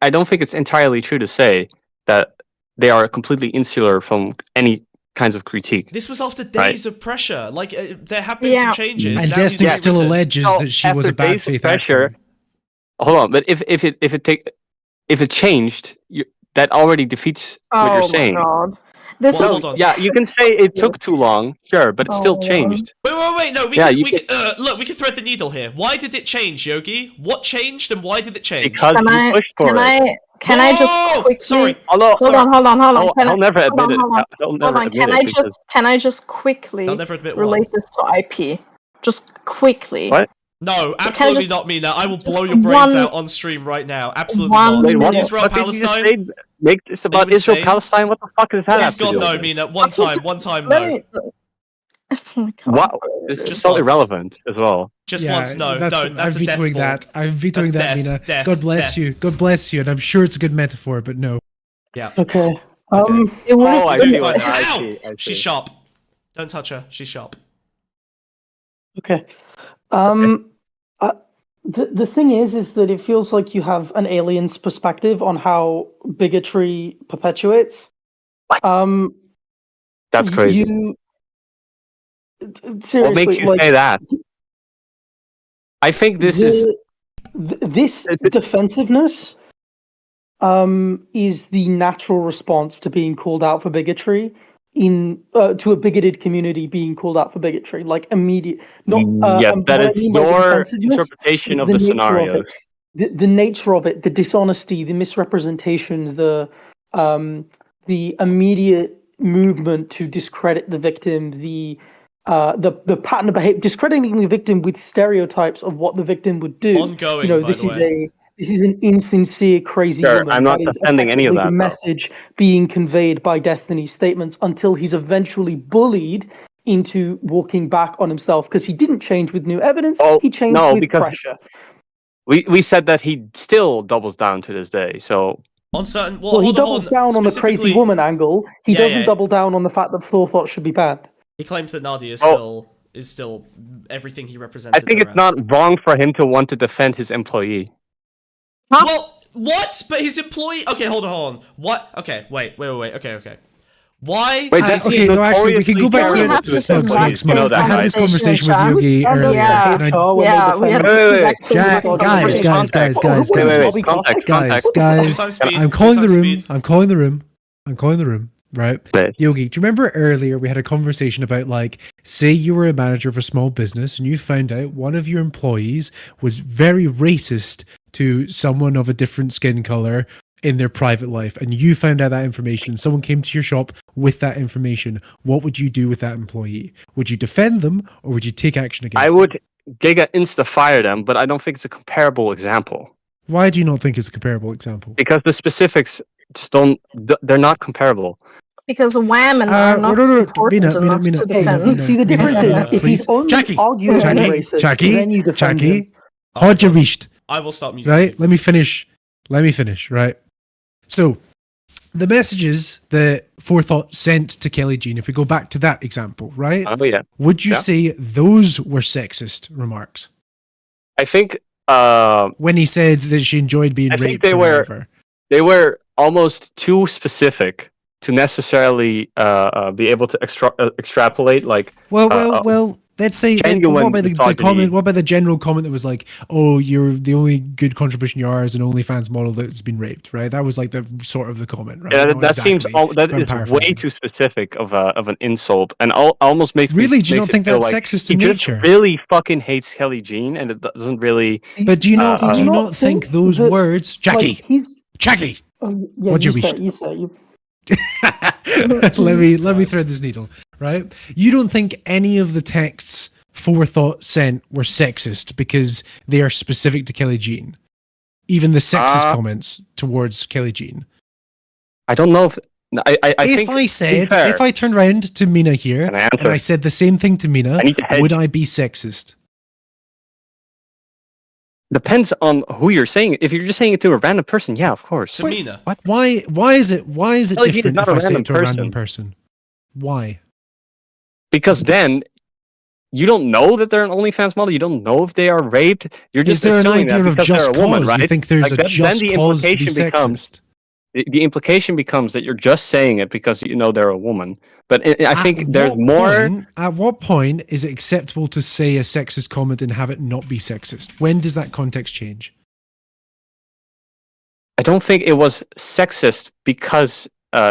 I don't think it's entirely true to say that they are completely insular from any kinds of critique. This was after days of pressure. Like there have been some changes. And Now Destiny he's still rewritten. alleges that she was a After bad days of faith pressure. actor. Hold on, but if it changed, that already defeats what you're saying. God. This Well, is hold on. Yeah, you can say it took too long, sure, but it still changed. Wait. No, we Yeah, can, you we can look. We can thread the needle here. Why did it change, Yogi? What changed, and why did it change? Because you pushed for it. Can I just quickly? Sorry. Hold on. I'll never admit it. I'll never admit Can it I because- can I just quickly I'll never admit relate what? this to IP? Just quickly. What? No, Can I absolutely just- not, Mina. I will blow just your brains one- out on stream right now. Absolutely one not. Wait, what? Israel, What did you just Palestine. say? Make this about you Israel, insane? Palestine? What the fuck does that Please have to God, do no, with it? Mina. One time, Let no. me. Wow, it's Just so once. irrelevant as well. Just once, no. That's, No, I'm that's a death vetoing ball. that. I'm vetoing That's that, death, Mina. death, God bless death. you. God bless you. And I'm sure it's a good metaphor, but no. Yeah. Okay. It would Oh, I Let me see. find I her. Ow! see. I see. She's sharp. Don't touch her. She's sharp. Okay. The thing is that it feels like you have an alien's perspective on how bigotry perpetuates. That's crazy. Seriously, What makes you like, say that? I think this is this defensiveness is the natural response to being called out for bigotry to a bigoted community being called out for bigotry, like immediate. Not yes, that what is I mean by your defensiveness interpretation is of the the nature scenario. of it. The nature of it, the dishonesty, the misrepresentation, the immediate movement to discredit the victim, the pattern of behavior, discrediting the victim with stereotypes of what the victim would do. Ongoing, You know, by this the is way. this is an insincere, crazy Sure, woman. I'm not That is defending any of effectively that, the though. message being conveyed by Destiny's statements until he's eventually bullied into walking back on himself because he didn't change with new evidence. He changed with because pressure. we said that he still doubles down to this day. So On certain, Well, he hold doubles down on the crazy Specifically- woman angle. He Yeah, doesn't yeah. double down on the fact that forethought should be banned. He claims that Nadia Oh. is still everything he represents. I think it's not wrong for him to want to defend his employee. Well, what? But his employee. Okay, hold on. What? Okay, wait. Okay. Why? Wait, that's okay, no, actually, we can go back to it. Smokes. I had this conversation with Yogi earlier. and I- we had Wait. Jack, guys, speed, I'm calling the two times room. speed. I'm calling the room. Right, Yogi. Do you remember earlier we had a conversation about, like, say you were a manager of a small business and you found out one of your employees was very racist to someone of a different skin color in their private life, and you found out that information. Someone came to your shop with that information. What would you do with that employee? Would you defend them or would you take action against them? I would giga insta fire them, but I don't think it's a comparable example. Why do you not think it's a comparable example? Because the specifics just they're not comparable. Because wham and are not important enough to defend. See, the difference is if he's only arguing racist, then you defend him. Hodgerisht. I will stop muting. Right? Let me finish, right? So, the messages that Forethought sent to Kelly Jean, if we go back to that example, right? Oh, yeah. Would you Yeah. say those were sexist remarks? I think when he said that she enjoyed being I think raped or whatever. they were almost too specific to necessarily be able to extrapolate. Like, Well. Let's say what genuine about the misogyny. comment? What about the general comment that was like, "Oh, you're the only good contribution you are is an OnlyFans model that's been raped," right? That was like the sort of the comment, right? Yeah, Not that seems exactly, that but I'm is way paraphrasing. too specific of an insult, and almost makes Really? Me, Do you makes not think it feel that's like sexist he in just nature? really fucking hates Kelly Jean, and it doesn't really. But do you not think those words, Jackie? Jackie, what'd you wish? You say. let me thread this needle, right? You don't think any of the texts Forethought sent were sexist because they are specific to Kelly Jean? Even the sexist comments towards Kelly Jean. I don't know if I think if I turned around to Mina here Can I and answer? I said the same thing to Mina, I need to hedge. would I be sexist? Depends on who you're saying. If you're just saying it to a random person, yeah, of course. To Mina. Why is it Kelly Jean is different not if a I say random it to a random person? Why? Because then you don't know that they're an OnlyFans model. You don't know if they are raped. You're just Is there an assuming that idea of because just they're a woman, cause? right? You think there's a then just the cause to be implication becomes sexist? the implication becomes that you're just saying it because you know they're a woman. But I think there's what more. At what point is it acceptable to say a sexist comment and have it not be sexist? When does that context change? I don't think it was sexist because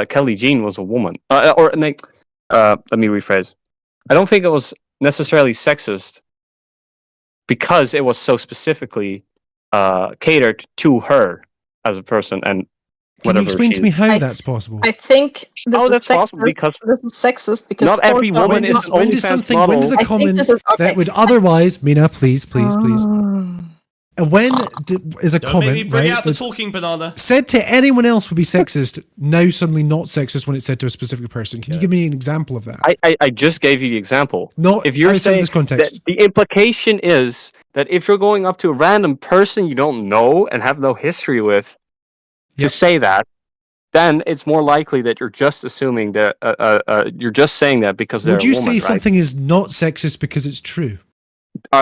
Kelly Jean was a woman. Let me rephrase. I don't think it was necessarily sexist because it was so specifically catered to her as a person and Can you whatever. explain to me how that's possible? I think this is that's sexist. possible because this is sexist because not every for woman example- is When does something? When does a I think comment this is- okay. that would otherwise, Mina, please. And when is a Don't make me comment bring right out the that's talking banana. said to anyone else would be sexist? Now suddenly not sexist when it's said to a specific person. Can you give me an example of that? I just gave you the example. No, if you're outside of saying this context. that the implication is that if you're going up to a random person you don't know and have no history with to say that, then it's more likely that you're just assuming that you're just saying that because they're Would a you woman, say right? something is not sexist because it's true?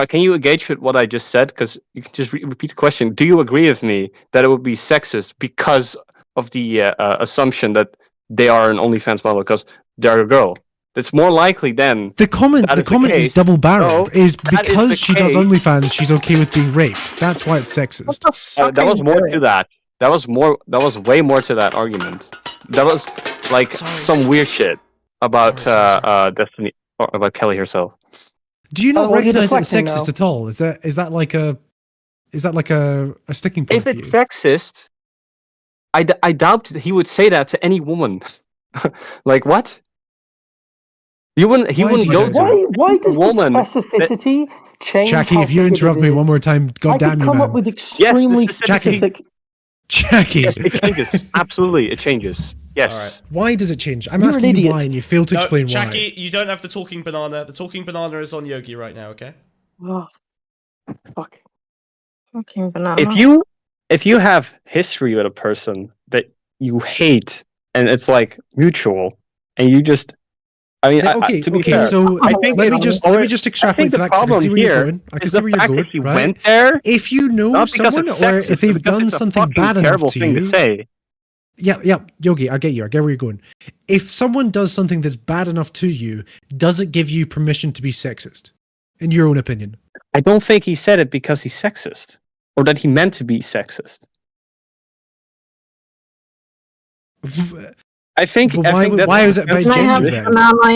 Can you engage with what I just said? Because you can just repeat the question. Do you agree with me that it would be sexist because of the assumption that they are an OnlyFans model because they're a girl? That's more likely than The comment is double barreled. No, Is that is because the she does case. OnlyFans, she's okay with being raped. That's why it's sexist. That was more to that. That was way more to that argument. That was like some weird shit about Destiny or about Kelly herself. Do you not Oh, well, you're recognize it's deflecting sexist now. at all? Is that like a sticking point If for it's you? sexist, I doubt that he would say that to any woman. Like what? He wouldn't go to Why does woman the specificity change? Jackie, how if you big it interrupt me is? one more time, I goddamn could you, come man. up with extremely specific. Jackie. Yes, it changes. Absolutely, it changes. Yes. Why does it change? I'm You're an asking you idiot. why, and you fail to No, explain Jackie, you don't have the talking banana. The talking banana is on Yogi right now, okay? Oh, fuck. Fucking banana. If you have history with a person that you hate and it's like mutual, and you just, I mean, why. to be fair, so I think let me it's just always- extrapolate I think that the 'cause I can problem see where you're here going. I can is see the where you're fact going. that he Right? went there. If you know Not because someone, it's or sexist, if they've because done it's a something fucking bad enough terrible to thing you, to say. Yeah, Yogi, I get you. I get where you're going. If someone does something that's bad enough to you, does it give you permission to be sexist? In your own opinion? I don't think he said it because he's sexist, or that he meant to be sexist. I think. But I think that's why is it about Can I have gender then? banana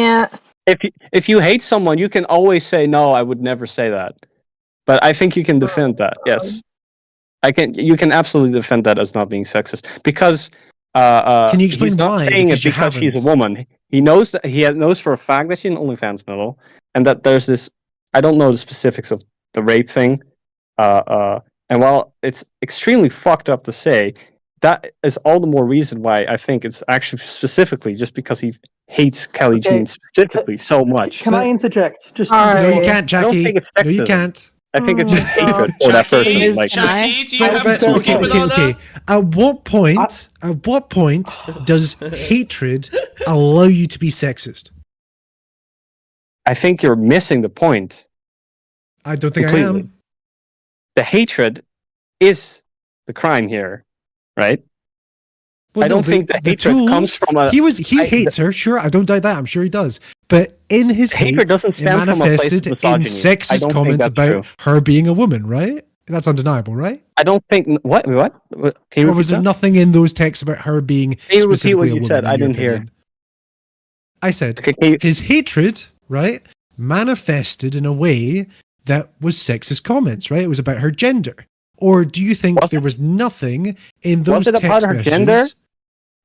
yet? If you hate someone, you can always say no. I would never say that. But I think you can defend that. Yes, I can. You can absolutely defend that as not being sexist because. Can you explain he's not why? saying it Because you because she's a haven't. woman. He knows that knows for a fact that she's an OnlyFans model, and that there's this. I don't know the specifics of the rape thing, and while it's extremely fucked up to say, that is all the more reason why I think it's actually specifically just because he hates Kelly Jean specifically so much. Can I interject? Just No, you can't, I don't Jackie. think it's No, you sexism. can't. I think it's just hatred for that person. Like, Jackie, do you have the talking banana? Okay. At what point does hatred allow you to be sexist? I think you're missing the point. I don't think completely. I am. The hatred is the crime here, right? Well, I don't think the hatred comes from a. He hates her, sure. I don't doubt that. I'm sure he does. But in his hate, hatred doesn't it stem from a place manifested of in misogyny. I sexist don't think comments that's about true. her being a woman, right? That's undeniable, right? I don't think what. Can you Or repeat was there that? nothing in those texts about her being Can you repeat specifically what a you woman? said? in I your didn't hear. opinion? I said his hatred, right, manifested in a way that was sexist comments, right? It was about her gender. Or do you think there was nothing in those Was it about text her messages? gender?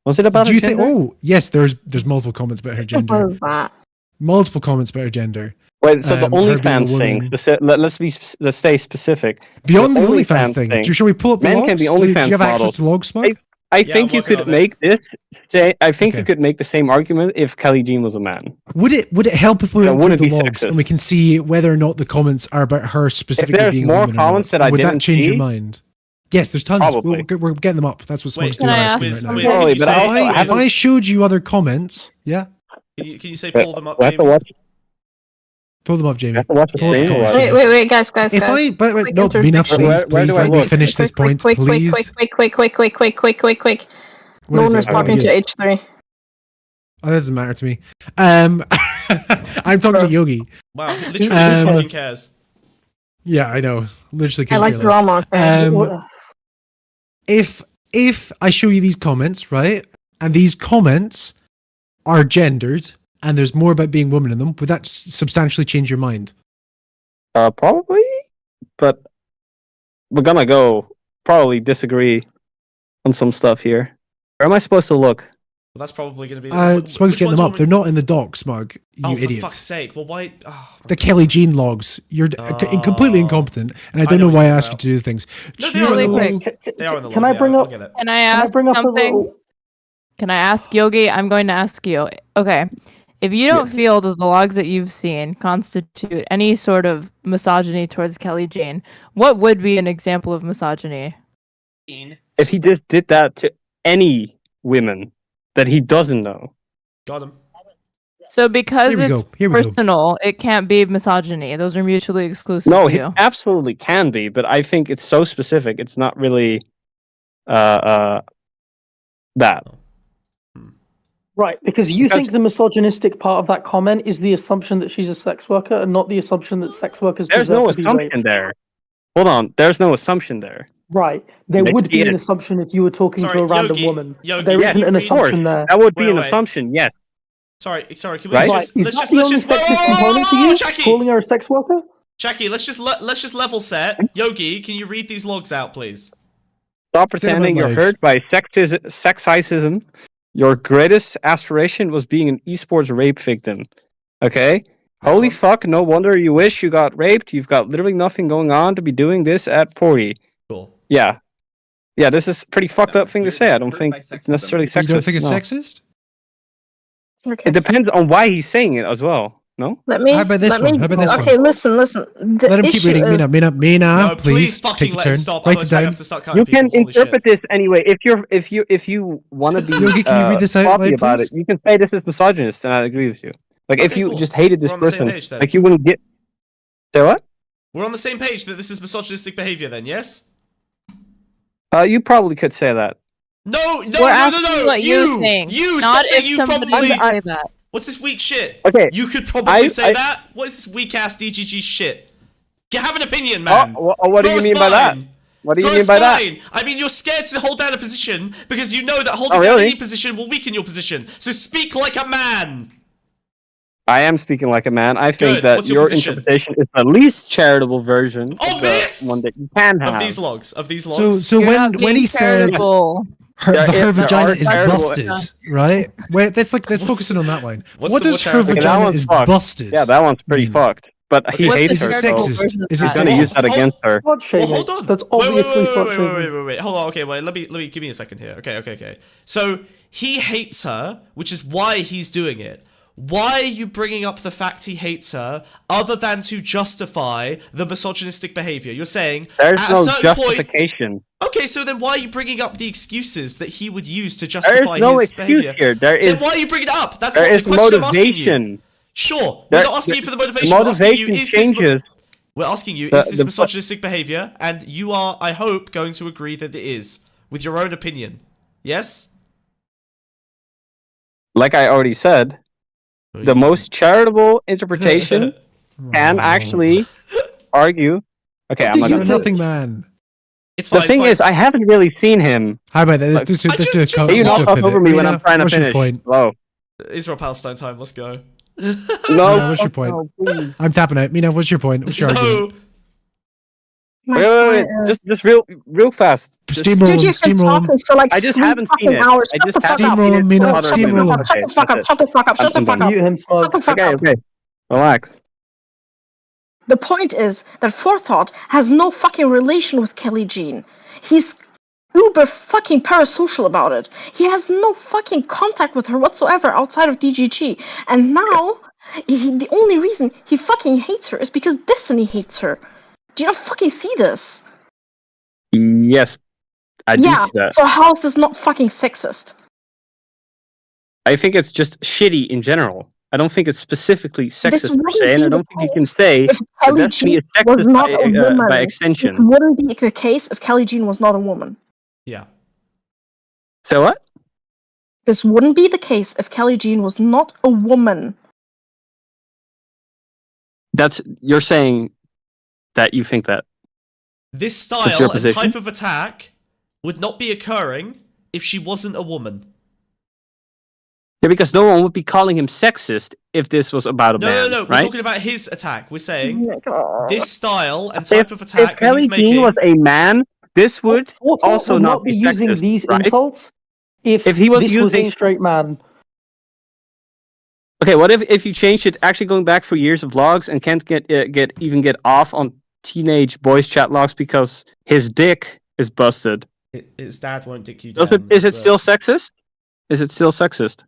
Was it about Do her you gender? think? Oh, yes. There's multiple comments about her gender. What is that? Multiple comments about her gender. Wait, so the her being a OnlyFans thing. woman. Let's stay specific. Beyond the OnlyFans thing, shall we pull up the Men logs? can be Do OnlyFans you have access models. to logs, Smug? I think you could make this. I think you Okay. could make the same argument if Kelly Jean was a man. Would it help if we That went through wouldn't the be logs sexist. and we can see whether or not the comments are about her specifically there's being a more woman? comments or that not? I Would that didn't change your see? mind? Yes, there's tons. Probably. We're getting them up. That's what Smug's Wait, doing can I on ask- screen right Wiz, now. can you but say- I If I showed you other comments, yeah. Can you say pull them up, Do I have to Jamie? watch? Pull them up, Jamie. Pull up the Wait, thing. wait, guys. If I, but wait, Quick no, Mina, interjection. please, Where please do I let me look? finish this point, please. Quick. What is Loner's it? talking to H3. Oh, that doesn't matter to me. I'm talking to Yogi. Wow, literally, who fucking cares? Yeah, I know. Literally, I like couldn't care drama. less. If I show you these comments, right, and these comments are gendered, and there's more about being women in them, would that substantially change your mind? Probably, but we're gonna probably disagree on some stuff here. Where am I supposed to look? Well, that's probably going to be. Smug's getting them up. They're not in the doc, Smug. You for idiot. fuck's sake! Well, why? Oh, The Kelly Jean logs. You're completely incompetent, and I don't know why I ask you to do things. No, they are Really in the quick. logs. They are in the logs. Can I bring yeah, up? I'll get it. Can I ask bring up a something? little? Can I ask Yogi? I'm going to ask you. Okay. If you don't feel that the logs that you've seen constitute any sort of misogyny towards Kelly Jean, what would be an example of misogyny? If he just did that to any women that he doesn't know. Got him. So because Here we it's go. Here we go. personal, it can't be misogyny. Those are mutually exclusive No, to he you. absolutely can be, but I think it's so specific. It's not really that. Right, because you think the misogynistic part of that comment is the assumption that she's a sex worker and not the assumption that sex workers There's deserve no to be assumption raped. there. Hold on, there's no assumption there. Right, there Maybe would be it an is. assumption if you were talking Sorry, to a random Yogi, woman. Yogi, There yes, isn't an of assumption there. That would be an Wait. assumption, yes. Sorry. Can we Right, just is let's that just the let's only just sexist component to you? Jackie, Calling her a sex worker? Jackie, let's just level set. Yogi, can you read these logs out, please? Stop pretending you're hurt by sexism. Your greatest aspiration was being an esports rape victim. Okay? Holy fuck, no wonder you wish you got raped. You've got literally nothing going on to be doing this at 40. Cool. Yeah. Yeah, this is a pretty fucked up thing to say. I don't think it's necessarily sexist. You don't think it's no. sexist? Okay. It depends on why he's saying it as well. No? Let me. How about this one? How about this okay, one? listen. The Let him keep issue reading. is- Mina, No, please fucking take a let turn. him stop. Write it Otherwise I down. have to start cutting You can people. Holy interpret this anyway. If you want to be Yogi, can you read this out sloppy loud, about please? it, you can say this is misogynist, and I agree with you. Like if Okay, you cool. just hated this We're on the same person, page then. like you wouldn't get. Say what? We're on the same page that this is misogynistic behavior then, yes? You probably could say that. No, We're asking what you think, You not stop saying if you somebody probably. would say that. What's this weak shit? Okay. You could probably say that? What is this weak ass DGG shit? Have an opinion, man. What do you Grow a mean by that? spine. What do you Grow a mean by that? spine. I mean, you're scared to hold down a position because you know that holding Oh, down really? any position will weaken your position. So speak like a man. I am speaking like a man. I think Good. that What's your your position? interpretation is the least charitable version of this? the one that you can have. Of these logs. So when he said her vagina is charitable. busted, right? Wait, let's focus in on that line. what's What the does more her charitable? Okay, that vagina one's is fucked. busted? Yeah, that one's pretty fucked. But he Okay. hates Is her. it so sexist? Is it he's gonna use that sexist? against her. Slut shaming. Well, hold on. That's obviously slut shaming. Wait. Hold on. Okay, wait. Let me give me a second here. Okay. So he hates her, which is why he's doing it. Why are you bringing up the fact he hates her, other than to justify the misogynistic behavior? You're saying There's at no a certain justification. point. Okay, so then why are you bringing up the excuses that he would use to There justify is no his excuse behavior? here. There is. Then why are you bringing it up? That's There what is the question I'm asking you. motivation. Sure, There- we're not asking you for the motivation. The We're asking you, motivation is this changes. We're asking you, The- is this the- misogynistic behavior? And you are, I hope, going to agree that it is, with your own opinion. Yes? Like I already said, the most charitable interpretation can actually argue. Okay, I'm not You're gonna. nothing, man. It's The fine. thing is, I haven't really seen him. How about that? Let's do Can you let's not do a talk pivot. over me when Mina, I'm trying to what's your finish? point? Hello. Israel-Palestine time, let's go. No. Mina, what's your point? no, please. I'm tapping out. Mina, what's your point? What's your argument? Wait. Just real fast. Just- Steamroll Dude, him, you've been steamroll him. talking for like I just 3 haven't seen fucking it. hours. I Shut just the fuck haven't up. Steamroll him, Mina, Shut steamroll him. Shut the fuck up. Shut the fuck up. Shut the fuck up. Mute him, Smug. Shut the fuck Okay, up. okay. Relax. The point is that Forethought has no fucking relation with Kelly Jean. He's uber fucking parasocial about it. He has no fucking contact with her whatsoever outside of DGG. And now, the only reason he fucking hates her is because Destiny hates her. Do you not fucking see this? Yes, I do Yeah, see that. so how is this not fucking sexist? I think it's just shitty in general. I don't think it's specifically sexist per wouldn't se, and be I don't the think you can case say if that Kelly Destiny Jean is was sexist not a woman. by It extension. wouldn't be the case if Kelly Jean was not a woman. Yeah. So what? This wouldn't be the case if Kelly Jean was not a woman. You're saying that you think that. This That's your style and position? type of attack would not be occurring if she wasn't a woman. Yeah, because no one would be calling him sexist if this was about a man, No. We're right? talking about his attack. We're saying Oh this style and type of attack If that Kelly he's Jean making. was a man, this would also would not be using sexist, these right? insults if he was this was a using straight man. Okay, what if you changed it, actually going back for years of logs and can't get off on teenage boys chat logs because his dick is busted? His dad won't dick you Is down. it still sexist? Is it still sexist?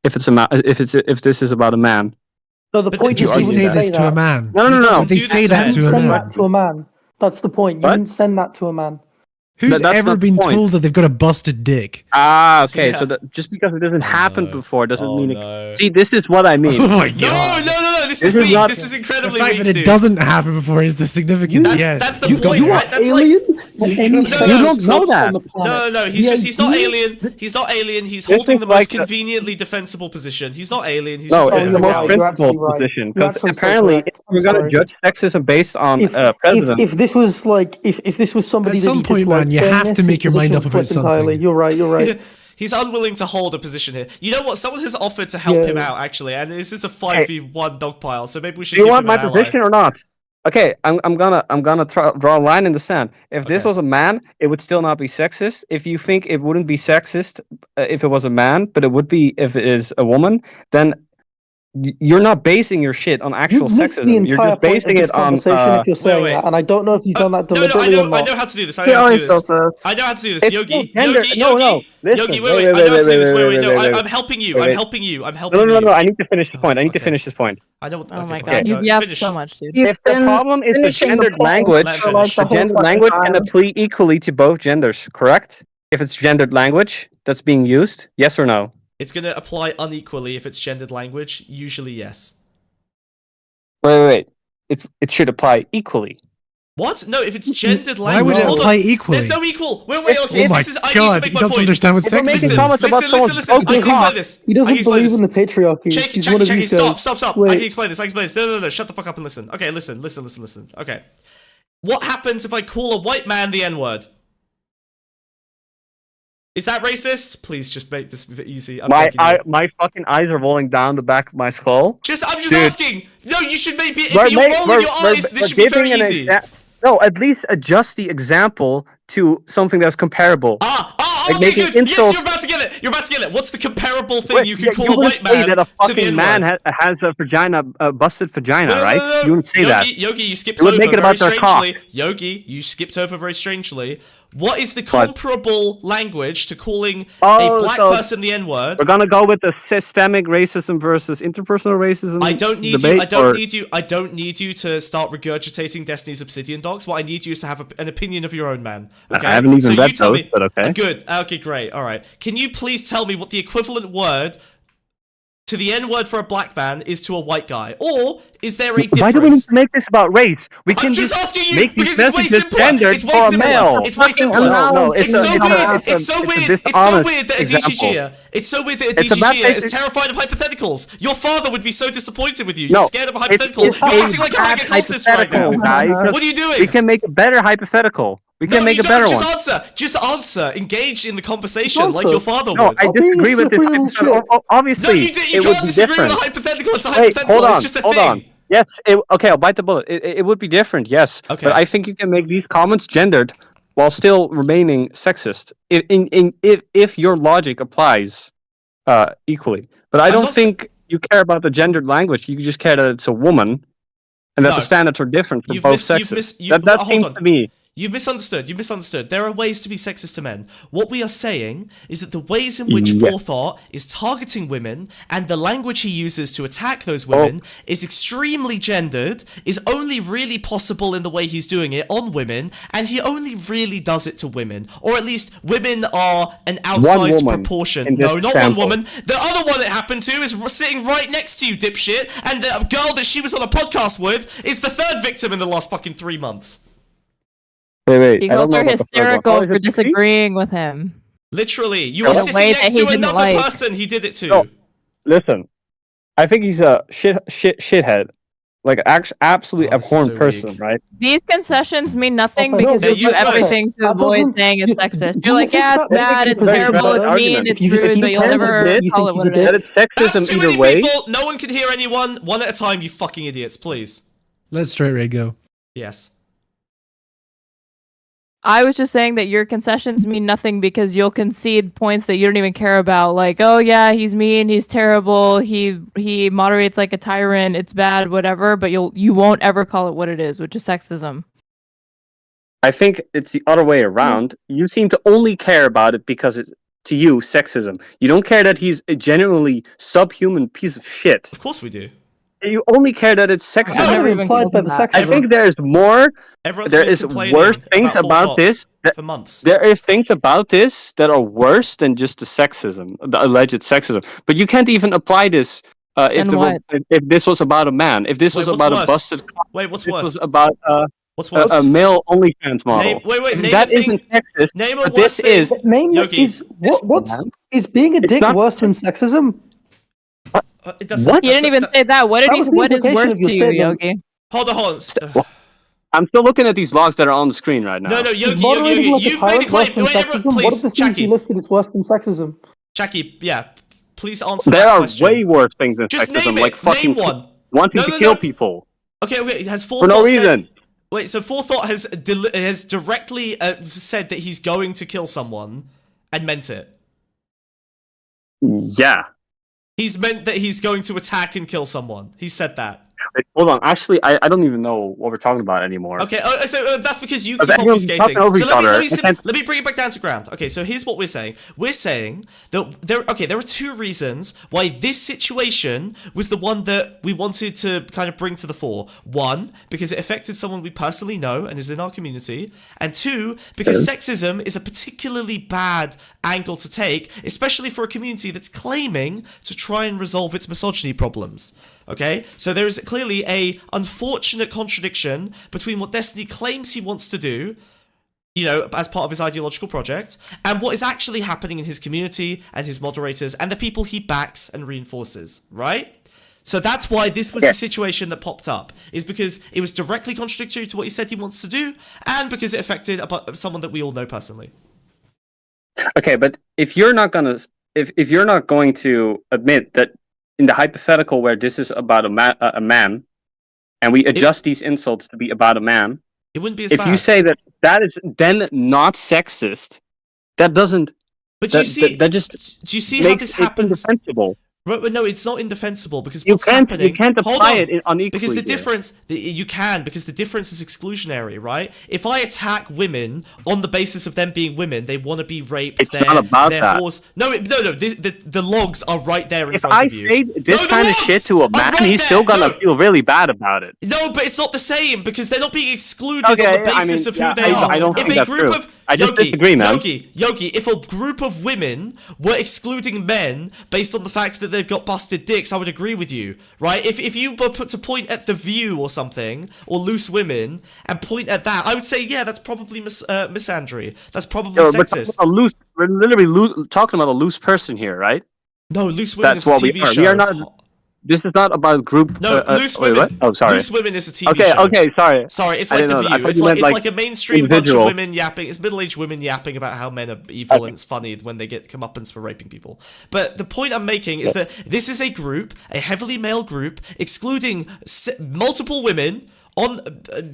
If this is about a man? So the point is, Did they say this to a man? No. Did they say that to a Send man? that to a man. That's the point. You didn't send that to a man. Who's That's ever not the been point. told that they've got a busted dick? Ah, okay. Yeah. So just because it doesn't happen before doesn't mean it. no. See, this is what I mean. Oh my god! No. This This is is weak. not- This is The incredibly fact weak. that it dude. doesn't happen before is the significance. Yes, That's the point, You are right? That's alien. like. and any No, sex you don't know stops that. on the planet. No. He's The just. He's not idea- alien. He's not alien. He's This holding is the most like the- conveniently defensible position. He's not alien. He's No, just. it's a the most coward. You're principled actually right. position. You're Because actually so apparently, correct. if we're gonna Sorry. judge sexism based on If, president, if this was like if this was somebody At that some you point, disliked man, you saying have this, to make his your mind position up would about flip entirely. something. You're right. You're right. He's unwilling to hold a position here. You know what? Someone has offered to help Yeah. him out, actually, and this is a 5v1 dog pile, so maybe we should do you give want him my an ally. position or not? Okay, I'm gonna draw a line in the sand. If this was a man, it would still not be sexist. If you think it wouldn't be sexist if it was a man, but it would be if it is a woman, then you're not basing your shit on actual You've missed sexism. the You're entire just point basing of this it on. conversation if you're saying wait. that, and I don't know if you've done that deliberately or I not. know how to do this. I He know how to always do does this. this. I know how to do this. It's Yogi, still gender- Yogi, no, no, listen, Yogi, wait, wait. I know how to do this. wait, No, wait, I'm helping you. wait, I'm wait. helping you. I'm helping No, you. no. I need to finish this point. I need to finish this point. I know. Oh my fine, god, go, you yapped finish. so much, dude. You've If the been problem is the finishing gendered point language, for, like, the whole gendered fucking language can time. apply equally to both genders, correct? If it's gendered language that's being used, yes or no? It's going to apply unequally if it's gendered language. Usually, yes. Wait. It should apply equally. What? No, if it's gendered Why language. would it hold apply on. equally? There's no equal. Wait. Okay, Oh my this is. I need god, to make he my doesn't point. understand what If we're making sexism comments is. about someone's Listen. I can broken explain cock, this. He I can doesn't explain believe in the this. patriarchy. He's one of Jackie, these guys. stop. I Wait. can explain this. No. Shut the fuck up and listen. Okay, listen. Okay. What happens if I call a white man the N-word? Is that racist? Please just make this easy. I'm begging you. My fucking eyes are rolling down the back of my skull. I'm just Dude. asking. No, you should maybe. If you're rolling your eyes, this should be very easy. No, at least adjust the example to something that's comparable. Okay, making good. insults- Yes, you're about to get it. What's the comparable thing you can call a wouldn't white man say that a to the fucking N-word? man has a vagina, a busted vagina, right? No. You wouldn't say that. Yogi, you skipped You would over make it very about their cock. strangely. Yogi, you skipped over very strangely. What is the comparable language to calling a black person the N-word? We're gonna go with the systemic racism versus interpersonal racism. I don't need debate, you. I don't need you to start regurgitating Destiny's Obsidian Dogs. What I need you is to have an opinion of your own, man. Okay. I haven't even so read you tell those, me. but okay. Good. Okay, great. All right. Can you please tell me what the equivalent word to the N-word for a black man is to a white guy, or is there a difference? Why do we need to make this about race? We can I'm just asking you make these because it's way messages simpler. gendered It's way for a simpler. male. It's way simpler. No, it's so weird. It's so weird. It's so weird that a example. DGGer. It's so weird that a It's about DGGer is basic- terrified of hypotheticals. Your father would be so disappointed with you. No, You're scared of a hypothetical. it's You're a acting like a bad mega cultist right now. hypothetical, guy. What are you doing? We can make a better hypothetical. We can make you a better don't. one. Just answer. Engage in the conversation like your father No, would. I disagree with this hypothetical. Obviously, No, you it can't would be disagree different. with a hypothetical. It's a Wait, hypothetical. hold on, It's just a hold thing. on. Yes, okay, I'll bite the bullet. It would be different, yes. Okay. But I think you can make these comments gendered while still remaining sexist. If your logic applies equally. But I don't think you care about the gendered language. You just care that it's a woman and that the standards are different for both sexes. That seems to me. You've misunderstood. You've misunderstood. There are ways to be sexist to men. What we are saying is that the ways in which Forethought is targeting women and the language he uses to attack those women is extremely gendered, is only really possible in the way he's doing it on women, and he only really does it to women. Or at least women are an outsized proportion. No, not one woman. The other one it happened to is sitting right next to you, dipshit, and the girl that she was on a podcast with is the third victim in the last fucking 3 months. Wait. You called her hysterical for disagreeing with him. Literally, you were sitting next to another person he did it to. No, listen, I think he's a shithead, like absolutely abhorrent person, right? These concessions mean nothing because you do everything to avoid saying it's sexist. You're like, yeah, it's bad, it's terrible, it's mean, it's rude, but you'll never call it what it is. That's too many people. No one can hear anyone. One at a time, you fucking idiots, please. Let Straight Ray go. Yes. I was just saying that your concessions mean nothing because you'll concede points that you don't even care about. Like, oh yeah, he's mean, he's terrible, he moderates like a tyrant, it's bad, whatever. But you won't ever call it what it is, which is sexism. I think it's the other way around. You seem to only care about it because it's, to you, sexism. You don't care that he's a genuinely subhuman piece of shit. Of course we do. You only care that it's sexism. I've never implied by the sexism. I think there's more. Everyone's there is worse things about this. For months. There is things about this that are worse than just the sexism, the alleged sexism. But you can't even apply this if this was about a man. If this was about a busted. Wait, what's this worse? was about what's worse? A male OnlyFans model. Name that a thing, isn't sexist. Name a but worse this thing. is. Is being a dick worse than sexism? It doesn't. What? You didn't even say that. What is worse to you, Yogi? Hold on. I'm still looking at these logs that are on the screen right now. No, Yogi, you've made a claim. Wait, everyone, What please, are the things you listed as worse than sexism? Jackie, yeah, please answer There that are question. way worse things than Just sexism, name it. like fucking Name one. wanting to kill people. Okay, has For no reason. Wait, so Forethought has directly said that he's going to kill someone and meant it. Yeah. He's meant that he's going to attack and kill someone. He said that. Wait, hold on. Actually, I don't even know what we're talking about anymore. Okay, so that's because you keep Everyone's talking obfuscating. over So each other. let me bring it back down to ground. Okay, so here's what we're saying. We're saying that there are two reasons why this situation was the one that we wanted to kind of bring to the fore. One, because it affected someone we personally know and is in our community. And two, because sexism is a particularly bad angle to take, especially for a community that's claiming to try and resolve its misogyny problems. Okay, so there is clearly a unfortunate contradiction between what Destiny claims he wants to do, you know, as part of his ideological project, and what is actually happening in his community and his moderators and the people he backs and reinforces, right? So that's why this was the situation that popped up, is because it was directly contradictory to what he said he wants to do, and because it affected someone that we all know personally. Okay, but if you're not going to admit that in the hypothetical where this is about a man, and we adjust these insults to be about a man, it wouldn't be as if bad. you say that is then not sexist, that doesn't. But that, you see, that just do you see how this happens? Indefensible. Right, no, it's not indefensible because You what's happening. You can't apply it unequally. Because the difference, you can, because the difference is exclusionary, right? If I attack women on the basis of them being women, they want to be raped. It's not about that. No, the logs are right there in If front I of you. say this kind of shit to a man, he's still gonna feel really bad about it. No, but it's not the same because they're not being excluded on the basis of who they are. I don't think that's true. I just Yogi, disagree, man. Yogi, if a group of women were excluding men based on the fact that they've got busted dicks, I would agree with you, right? If you were put to point at The View or something, or Loose Women, and point at that, I would say, yeah, that's probably misandry. That's probably sexist. We're literally talking about a loose person here, right? No, Loose Women That's is a what TV we are. show. We are not. This is not about group. No, Loose Women. Wait, what? Oh, sorry. Loose Women is a TV show. Okay, sorry. Sorry, it's I like didn't The know that. I View. thought It's you like meant, it's like a mainstream bunch individual. of women yapping. It's middle-aged women yapping about how men are evil, and it's funny when they get comeuppance for raping people. But the point I'm making is that this is a group, a heavily male group, excluding multiple women on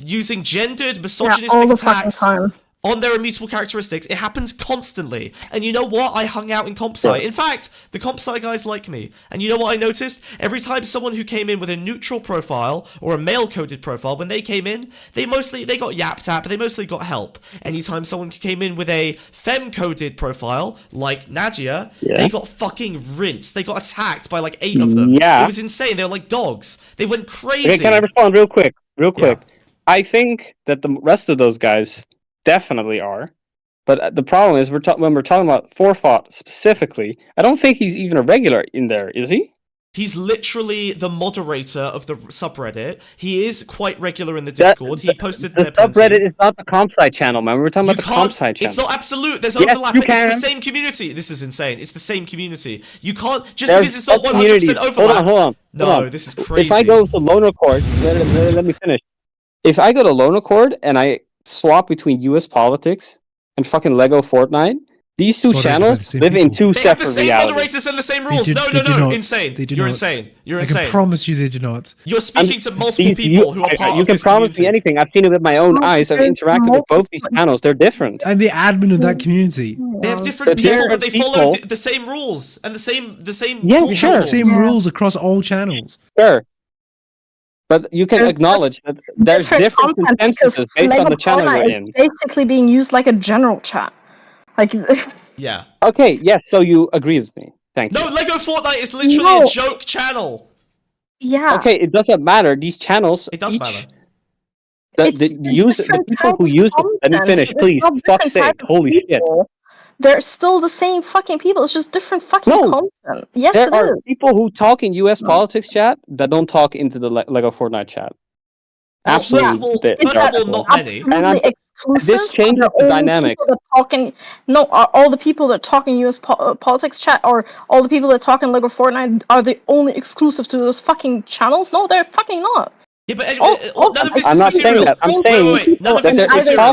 using gendered misogynistic attacks on their immutable characteristics. It happens constantly. And you know what? I hung out in comp sci. In fact, the comp sci guys like me. And you know what I noticed? Every time someone who came in with a neutral profile or a male-coded profile, when they came in, they got yapped at, but they mostly got help. Anytime someone came in with a femme-coded profile, like Nadia, they got fucking rinsed. They got attacked by like 8 of them. Yeah. It was insane. They were like dogs. They went crazy. Okay, can I respond real quick? I think that the rest of those guys definitely are, but the problem is when we're talking about Forethought specifically, I don't think he's even a regular in there, is he? He's literally the moderator of the subreddit. He is quite regular in the Discord. He posted the subreddit is not the comp sci channel, man. We're talking about the comp sci channel. It's not absolute. There's overlap. It's the same community. This is insane. It's the same community. You can't because it's not 100% overlap. Hold on. This is crazy. If I go to Lone Accord, let me finish. If I go to Lone Accord and I swap between U.S. politics and fucking Lego Fortnite, these two channels live in two separate realities. They have the same moderators and the same rules. No. Insane. You're insane. You're insane. I can promise you they do not. You're speaking to multiple people who are part of this community. You can promise me anything. I've seen it with my own eyes. I've interacted with both these channels. They're different. I'm the admin of that community. They have different people, but they follow the same rules and the same Same rules across all channels. Sure. But you can acknowledge that there's different consensuses based on the channel you're in. It's basically being used like a general chat. Like yeah. Okay, yes, so you agree with me. Thank you. No, Lego Fortnite is literally a joke channel. Yeah. Okay, it doesn't matter. These channels It does matter. The people who use it, let me finish, please. Fuck's sake, holy shit. They're still the same fucking people. It's just different fucking content. Yes, there are people who talk in U.S. politics chat that don't talk into the Lego Fortnite chat. Absolutely. First of all, not many. This changes the dynamic. Are all the people that talk in U.S. politics chat or all the people that talk in Lego Fortnite are they only exclusive to those fucking channels? No, they're fucking not. Yeah, but none of this I'm is not material. saying that. I'm saying none of this is material.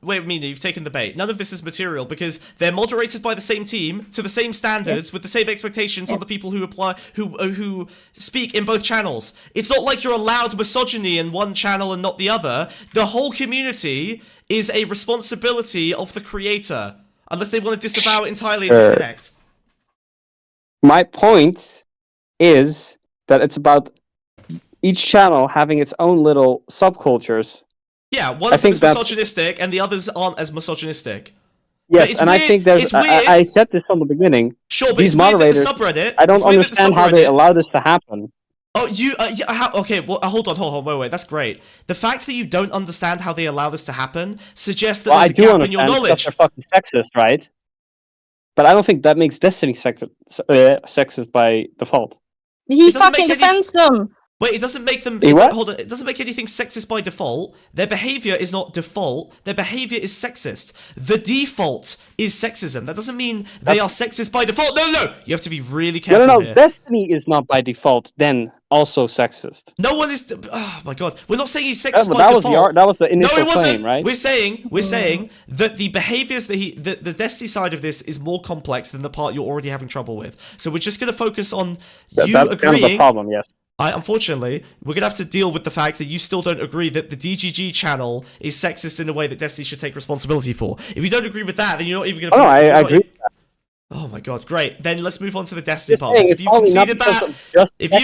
You've taken the bait. None of this is material because they're moderated by the same team to the same standards with the same expectations on the people who apply who speak in both channels. It's not like you're allowed misogyny in one channel and not the other. The whole community is a responsibility of the creator, unless they want to disavow it entirely and disconnect. My point is that it's about each channel having its own little subcultures. Yeah, one of them is misogynistic, and the others aren't as misogynistic. Yes, and I think there's. I said this from the beginning. Sure, but these moderators, the subreddit. I don't understand how they allow this to happen. Oh, okay, well, hold on, wait, that's great. The fact that you don't understand how they allow this to happen suggests that there's a gap in your knowledge. They're fucking sexist, right? But I don't think that makes Destiny sexist by default. He fucking defends them. Wait, it doesn't make them. Hold on, it doesn't make anything sexist by default. Their behavior is not default. Their behavior is sexist. The default is sexism. That doesn't mean they are sexist by default. No. You have to be really careful. No. Here. Destiny is not by default. Then also sexist. No one is. Oh my god, we're not saying he's sexist by default. That was the initial claim, right? We're saying that the behaviors that the Destiny side of this is more complex than the part you're already having trouble with. So we're just going to focus on you that's agreeing. Kind of the problem, yes. Unfortunately, we're going to have to deal with the fact that you still don't agree that the DGG channel is sexist in a way that Destiny should take responsibility for. If you don't agree with that, then you're not even going to... Oh, I agree with that. Oh my god, great. Then let's move on to the Destiny part. If you've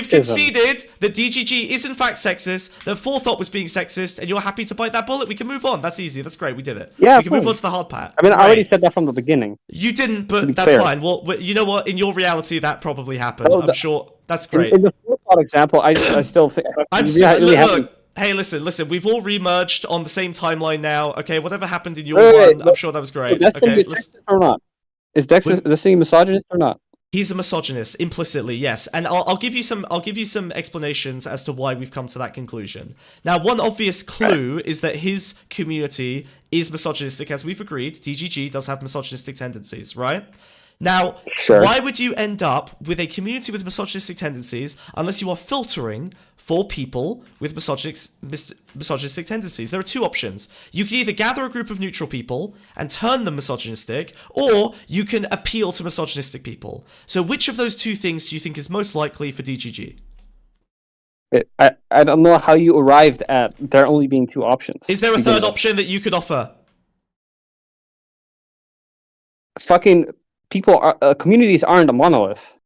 conceded that DGG is in fact sexist, that Forethought was being sexist, and you're happy to bite that bullet, we can move on. That's easy. That's great. We did it. Yeah, we can move on to the hard part. I mean, I already said that from the beginning. You didn't, but that's fine. Well, you know what? In your reality, that probably happened. I'm sure. That's great. In the Forethought example, I still think... Look, hey, listen. We've all remerged on the same timeline now. Okay, whatever happened in your one, I'm sure that was great. Okay, let's... or not? Is Destiny misogynist or not? He's a misogynist, implicitly, yes. And I'll give you some explanations as to why we've come to that conclusion. Now, one obvious clue is that his community is misogynistic, as we've agreed. DGG does have misogynistic tendencies, right? Now, why would you end up with a community with misogynistic tendencies unless you are filtering for people with misogynistic tendencies? There are two options. You can either gather a group of neutral people and turn them misogynistic, or you can appeal to misogynistic people. So which of those two things do you think is most likely for DGG? I don't know how you arrived at there only being two options. Is there a third option that you could offer? Fucking people communities aren't a monolith.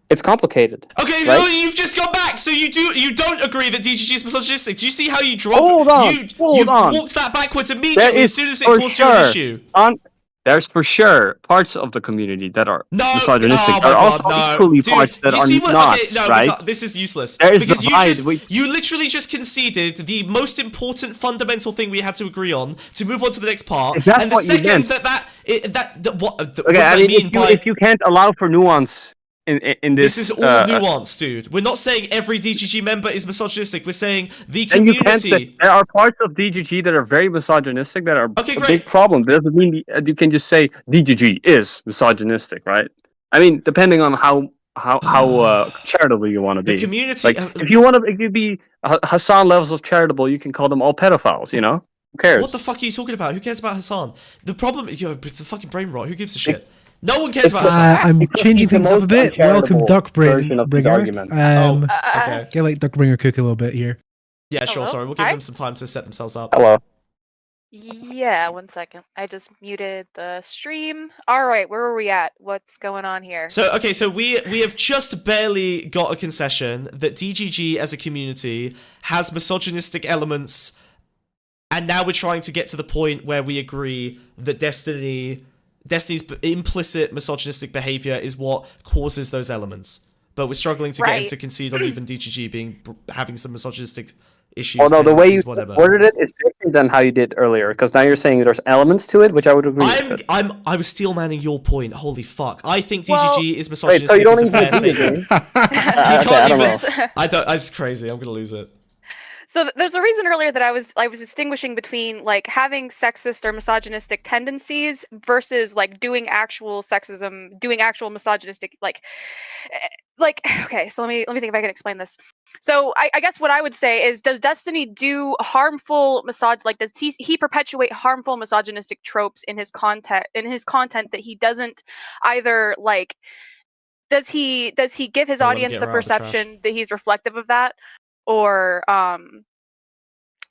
It's complicated. Okay, right? no, you've just gone back. So you don't agree that DGG is misogynistic. Do you see how you dropped? Hold on. You Hold walked that backwards immediately as soon as it for caused you an issue. There's for sure parts of the community that are misogynistic. Oh my there are God, also no. equally Dude, parts that you are see what, not. okay, no, right? This is useless. There is because divide. you literally just conceded the most important fundamental thing we had to agree on to move on to the next part. If that's and the what you second meant. what Okay, what I I mean, mean by if you can't allow for nuance in this, this is all nuance, dude. We're not saying every DGG member is misogynistic. We're saying the and you can't community. say, there are parts of DGG that are very misogynistic that are Okay, a great. big problem. That doesn't mean you can just say DGG is misogynistic, right? I mean, depending on how charitable you want to be. The community, like if you want to, if you be Hassan levels of charitable, you can call them all pedophiles. You know, who cares? What the fuck are you talking about? Who cares about Hassan? The problem, it's the fucking brain rot. Who gives a shit? No one cares about Hassan. I'm changing things up a bit. Welcome, Duckbringer. Okay. Get like Duckbringer cook a little bit here. Yeah, sure. Hello? Sorry, we'll give Hi? them some time to set themselves up. Hello. Yeah, 1 second. I just muted the stream. All right, where were we at? What's going on here? So we have just barely got a concession that DGG as a community has misogynistic elements, and now we're trying to get to the point where we agree that Destiny's implicit misogynistic behavior is what causes those elements. But we're struggling to get him to concede on even DGG having some misogynistic issues. Oh no, the way you whatever. worded it is different than how you did earlier. Because now you're saying there's elements to it, which I would agree with. I was steel manning your point. Holy fuck! I think DGG Well- is misogynistic. Wait, so you don't is a even fair do the statement. game? He Okay, I don't can't know. I don't. It's crazy. I'm gonna lose it. So there's a reason earlier that I was distinguishing between like having sexist or misogynistic tendencies versus like doing actual sexism, doing actual misogynistic like okay, so let me think if I can explain this. So I guess what I would say is, does Destiny do harmful does he perpetuate harmful misogynistic tropes in his content that he doesn't either like does he give his audience the perception that he's reflective of that? Or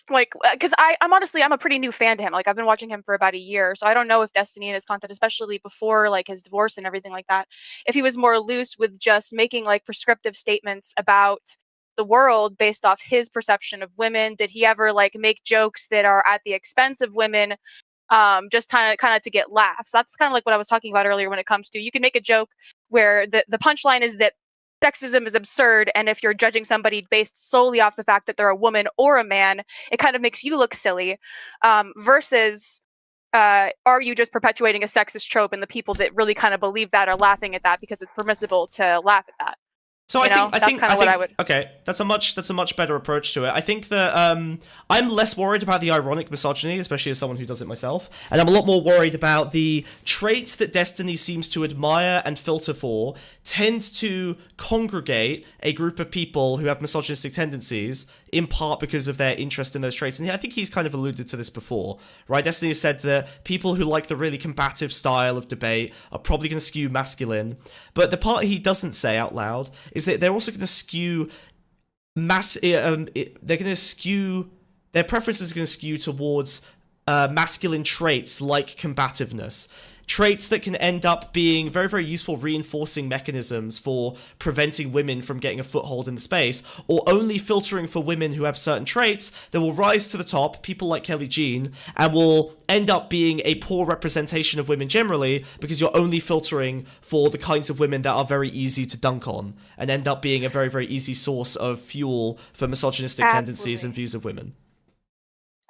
because I'm honestly I'm a pretty new fan to him. Like I've been watching him for about a year, so I don't know if Destiny and his content, especially before like his divorce and everything like that, if he was more loose with just making like prescriptive statements about the world based off his perception of women. Did he ever like make jokes that are at the expense of women, just kind of to get laughs? That's kind of like what I was talking about earlier when it comes to you can make a joke where the punchline is that sexism is absurd, and if you're judging somebody based solely off the fact that they're a woman or a man, it kind of makes you look silly, versus are you just perpetuating a sexist trope, and the people that really kind of believe that are laughing at that because it's permissible to laugh at that. So I think what I would. Okay, that's a much better approach to it. I think that I'm less worried about the ironic misogyny, especially as someone who does it myself, and I'm a lot more worried about the traits that Destiny seems to admire and filter for tend to congregate a group of people who have misogynistic tendencies, in part because of their interest in those traits. And I think he's kind of alluded to this before, right? Destiny has said that people who like the really combative style of debate are probably going to skew masculine, but the part he doesn't say out loud is that they're also going to skew their preferences are going to skew towards masculine traits like combativeness. Traits that can end up being very, very useful reinforcing mechanisms for preventing women from getting a foothold in the space, or only filtering for women who have certain traits that will rise to the top, people like Kelly Jean, and will end up being a poor representation of women generally, because you're only filtering for the kinds of women that are very easy to dunk on, and end up being a very, very easy source of fuel for misogynistic tendencies and views of women.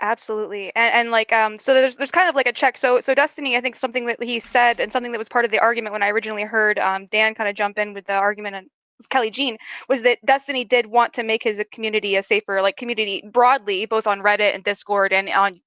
Absolutely. And like so there's kind of like a check. So Destiny, I think something that he said and something that was part of the argument when I originally heard Dan kind of jump in with the argument and Kelly Jean was that Destiny did want to make his community a safer like community broadly, both on Reddit and Discord and on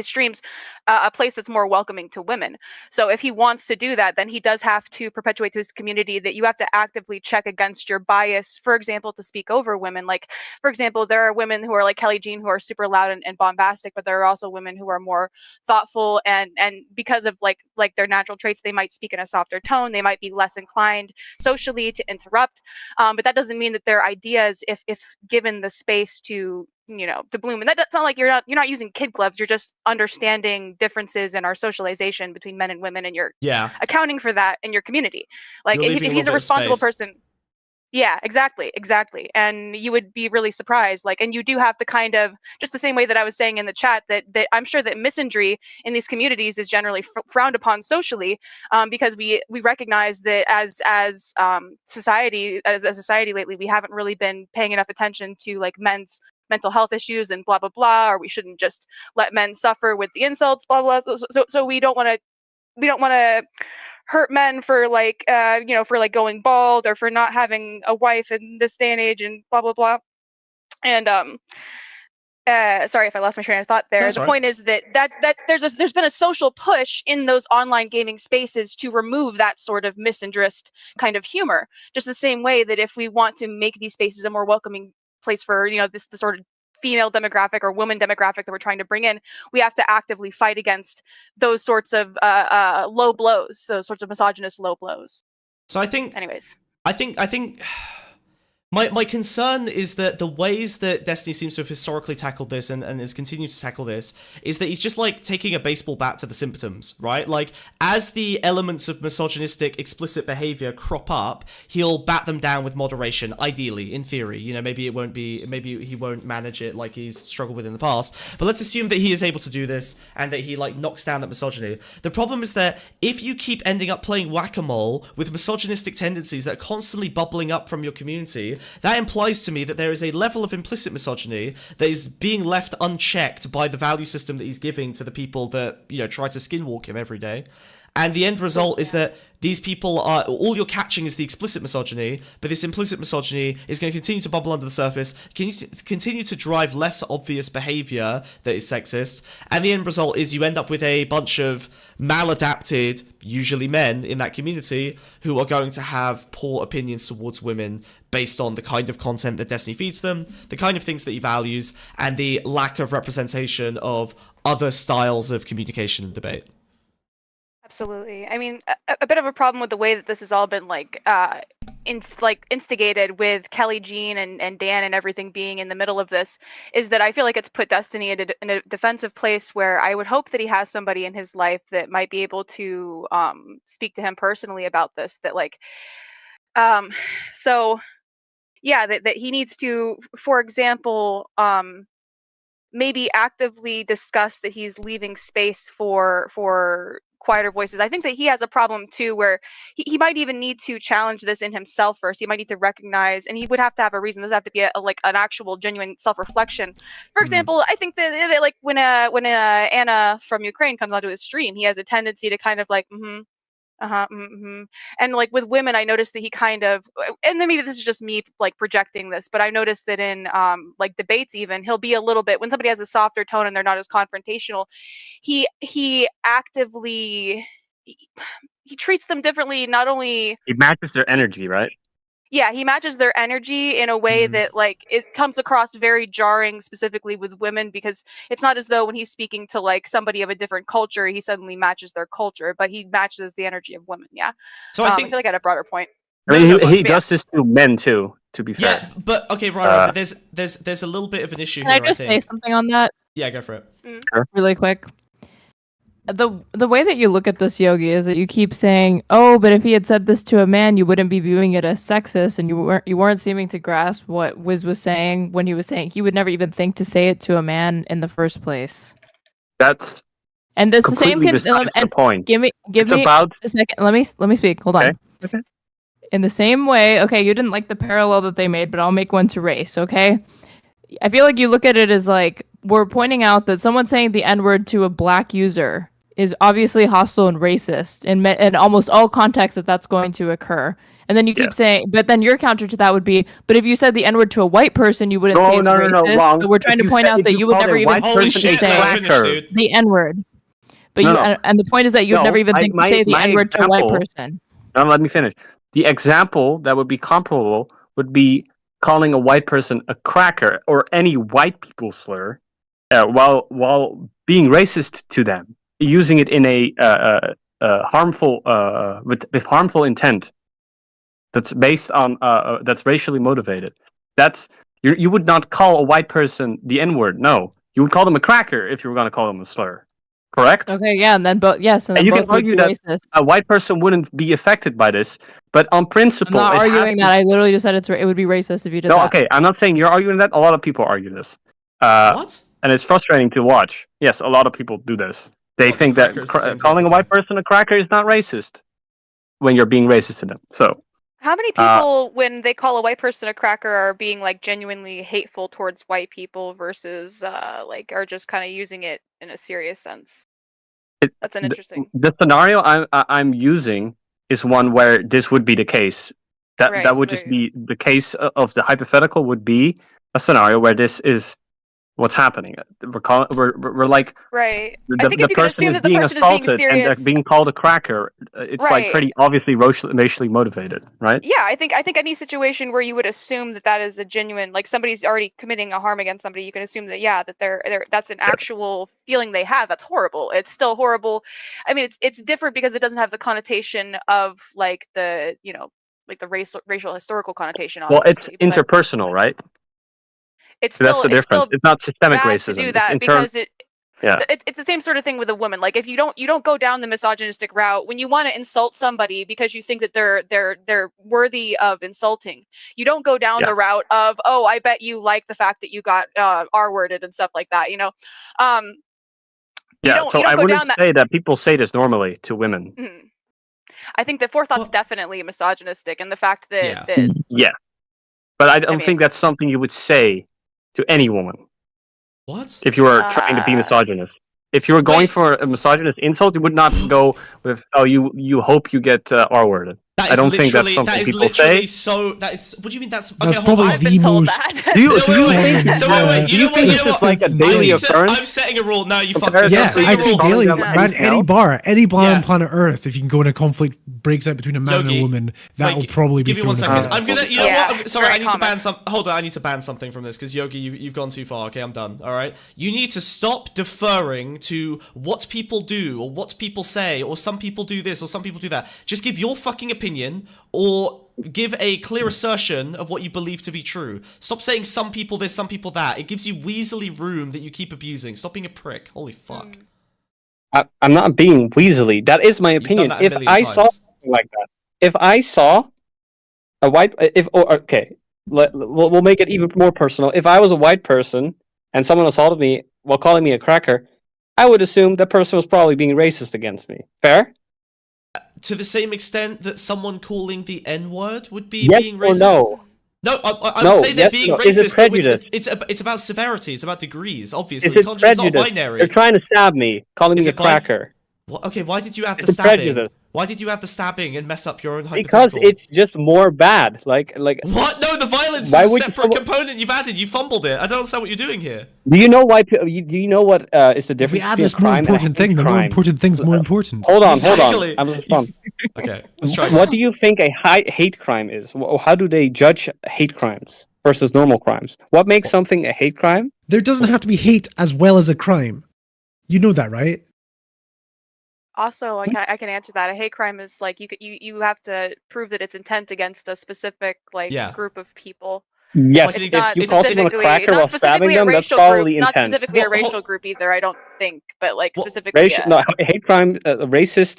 streams a place that's more welcoming to women. So if he wants to do that, then he does have to perpetuate to his community that you have to actively check against your bias, for example, to speak over women. Like, for example, there are women who are like Kelly Jean who are super loud and bombastic, but there are also women who are more thoughtful, and because of like their natural traits, they might speak in a softer tone, they might be less inclined socially to interrupt, but that doesn't mean that their ideas, if given the space to to bloom, and that's not like you're not using kid gloves, you're just understanding differences in our socialization between men and women, and you're accounting for that in your community. Like if he's a responsible person. Yeah, exactly. And you would be really surprised. Like, and you do have to kind of, just the same way that I was saying in the chat, that I'm sure that misandry in these communities is generally frowned upon socially, because we recognize that as society lately, we haven't really been paying enough attention to like men's mental health issues and blah blah blah, or we shouldn't just let men suffer with the insults, blah blah. So we don't want to hurt men for like for like going bald or for not having a wife in this day and age and blah blah blah. And sorry if I lost my train of thought there. The point is that there's been a social push in those online gaming spaces to remove that sort of misandrist kind of humor. Just the same way that if we want to make these spaces a more welcoming place for the sort of female demographic or woman demographic that we're trying to bring in, we have to actively fight against those sorts of low blows, those sorts of misogynist low blows. So I think my concern is that the ways that Destiny seems to have historically tackled this and has continued to tackle this is that he's just like taking a baseball bat to the symptoms, right? Like, as the elements of misogynistic explicit behavior crop up, he'll bat them down with moderation, ideally, in theory. Maybe he won't manage it like he's struggled with in the past, but let's assume that he is able to do this and that he like knocks down that misogyny. The problem is that if you keep ending up playing whack-a-mole with misogynistic tendencies that are constantly bubbling up from your community, that implies to me that there is a level of implicit misogyny that is being left unchecked by the value system that he's giving to the people that, try to skinwalk him every day. And the end result is that these people are, all you're catching is the explicit misogyny, but this implicit misogyny is going to continue to bubble under the surface, continue to drive less obvious behavior that is sexist, and the end result is you end up with a bunch of maladapted, usually men in that community, who are going to have poor opinions towards women based on the kind of content that Destiny feeds them, the kind of things that he values, and the lack of representation of other styles of communication and debate. Absolutely. I mean, a bit of a problem with the way that this has all been instigated with Kelly Jean and Dan and everything being in the middle of this is that I feel like it's put Destiny in a defensive place where I would hope that he has somebody in his life that might be able to speak to him personally about this. That that he needs to, for example, maybe actively discuss that he's leaving space for quieter voices. I think that he has a problem too, where he might even need to challenge this in himself first. He might need to recognize, and he would have to have a reason. This would have to be an actual genuine self-reflection. For example, I think that like when Anna from Ukraine comes onto his stream, he has a tendency to kind of like and like with women, I noticed that he kind of, and then maybe this is just me like projecting this, but I noticed that in like debates, even he'll be a little bit, when somebody has a softer tone and they're not as confrontational, he actively he treats them differently. Not only he matches their energy, right? Yeah, he matches their energy in a way that like it comes across very jarring, specifically with women, because it's not as though when he's speaking to like somebody of a different culture, he suddenly matches their culture, but he matches the energy of women. Yeah. So I feel like I had a broader point. I mean, he does this to men too, to be fair. Yeah, but okay, right. But there's a little bit of an issue here. Can I just say something on that? Yeah, go for it. Sure. Really quick. The way that you look at this, Yogi, is that you keep saying, "Oh, but if he had said this to a man, you wouldn't be viewing it as sexist," and you weren't seeming to grasp what Wiz was saying when he was saying he would never even think to say it to a man in the first place. That's and that's the same. The point. Give me a second. Let me speak. Hold on. Okay. In the same way, okay, you didn't like the parallel that they made, but I'll make one to race. Okay. I feel like you look at it as like we're pointing out that someone saying the N-word to a black user is obviously hostile and racist in almost all contexts that's going to occur. And then you keep saying, but then your counter to that would be, but if you said the N-word to a white person, you wouldn't say it's racist. wrong. But we're trying to point out that you would never even think to say the N-word. But and the point is that you'd never even think to say the N-word to a white person. No, let me finish. The example that would be comparable would be calling a white person a cracker or any white people slur, while being racist to them, using it in a harmful with harmful intent. That's based on that's racially motivated. That's you would not call a white person the N-word. No, you would call them a cracker if you were going to call them a slur. Correct? Okay, yeah, and then and then you both can argue would be that racist. a white person wouldn't be affected by this, but on I'm principle, not it has arguing to- that. I literally just said it would be racist if you did No, that. okay, I'm not saying you're arguing that. A lot of people argue this. What? And it's frustrating to watch. Yes, a lot of people do this. They think that cracker is the same calling a white person a cracker is not racist when you're being racist to them. So. How many people, when they call a white person a cracker, are being like genuinely hateful towards white people versus like are just kind of using it in a serious sense? That's an interesting. The scenario I'm using is one where this would be the case. That would just be the case of the hypothetical would be a scenario where this is what's happening. We're like right. The, I think the if you could person assume is that the being person is being assaulted and serious, they're being called a cracker. It's like Right. pretty obviously racially motivated, right? yeah, I think any situation where you would assume that that is a genuine, like somebody's already committing a harm against somebody, you can assume that that they're that's an actual feeling they have. That's horrible. It's still horrible. I mean, it's different because it doesn't have the connotation of like the like the racial historical connotation. Well, it's Obviously, but interpersonal, right? it's That's still the difference. It's not systemic bad racism. to do It's that because yeah. it's the same sort of thing with a woman. Like if you don't go down the misogynistic route when you want to insult somebody because you think that they're worthy of insulting. You don't go down the route of, oh, I bet you like the fact that you got R-worded and stuff like that. Yeah, so I wouldn't say that people say this normally to women. Mhm. I think that forethought's definitely misogynistic, and the fact that Yeah. But I don't think that's something you would say to any woman. What? If you were trying to be misogynist. If you were going for a misogynist insult, you would not go with, oh, you hope you get R-worded. I don't think that's something people say. That is. What do you mean? That's That's probably the most. Do you think So wait. You know what? it's like a daily occurrence? I'm setting a rule. No, you fuck this. Yeah, I'm setting I'd a say rule. daily. Man, any bar, any bar Yeah. on planet Earth, if you can go in a conflict breaks out between a man and a woman, that will probably be Give me one thrown second. out. I'm gonna. You know Yeah, what? Sorry, very I need to common. ban some. Hold on, I need to ban something from this because Yogi, you've gone too far. Okay, I'm done. All right. You need to stop deferring to what people do or what people say or some people do this or some people do that. Just give your fucking opinion or give a clear assertion of what you believe to be true. Stop saying some people this, some people that. It gives you weaselly room that you keep abusing. Stop being a prick. Holy fuck. I'm not being weaselly. That is my opinion. that a If million I saw times. something like that, if I saw a white, we'll make it even more personal. If I was a white person and someone assaulted me while calling me a cracker, I would assume that person was probably being racist against me. Fair? To the same extent that someone calling the N-word would be Yes being or racist? no? No, I No, would say they're yes being or no. Is it racist, but prejudice? it's about severity, it's about degrees, obviously. Is You it can't- It's not prejudice? binary. They're trying to stab me, calling me a cracker. Okay, why did you add the It's a stabbing? prejudice. Why did you add the stabbing and mess up your own Because hypothetical? it's just more bad. Like What? No, the violence Why is a would you separate component you've added. You fumbled it. I don't understand what you're doing here. Do you know why? Do you know what is the If difference we add between this a more crime and a important thing, hate the more crime? important thing's more important. Hold on. Exactly. I'm responding. Okay, let's try. What do you think a hate crime is? How do they judge hate crimes versus normal crimes? What makes something a hate crime? There doesn't have to be hate as well as a crime. You know that, right? Also, I can answer that. A hate crime is like you have to prove that it's intent against a specific group of people. Yes, It's if not you call someone a specifically cracker while not specifically stabbing a them, that's racial probably group, not intent. specifically a racial group either. I don't think, but like specifically. Hate crime,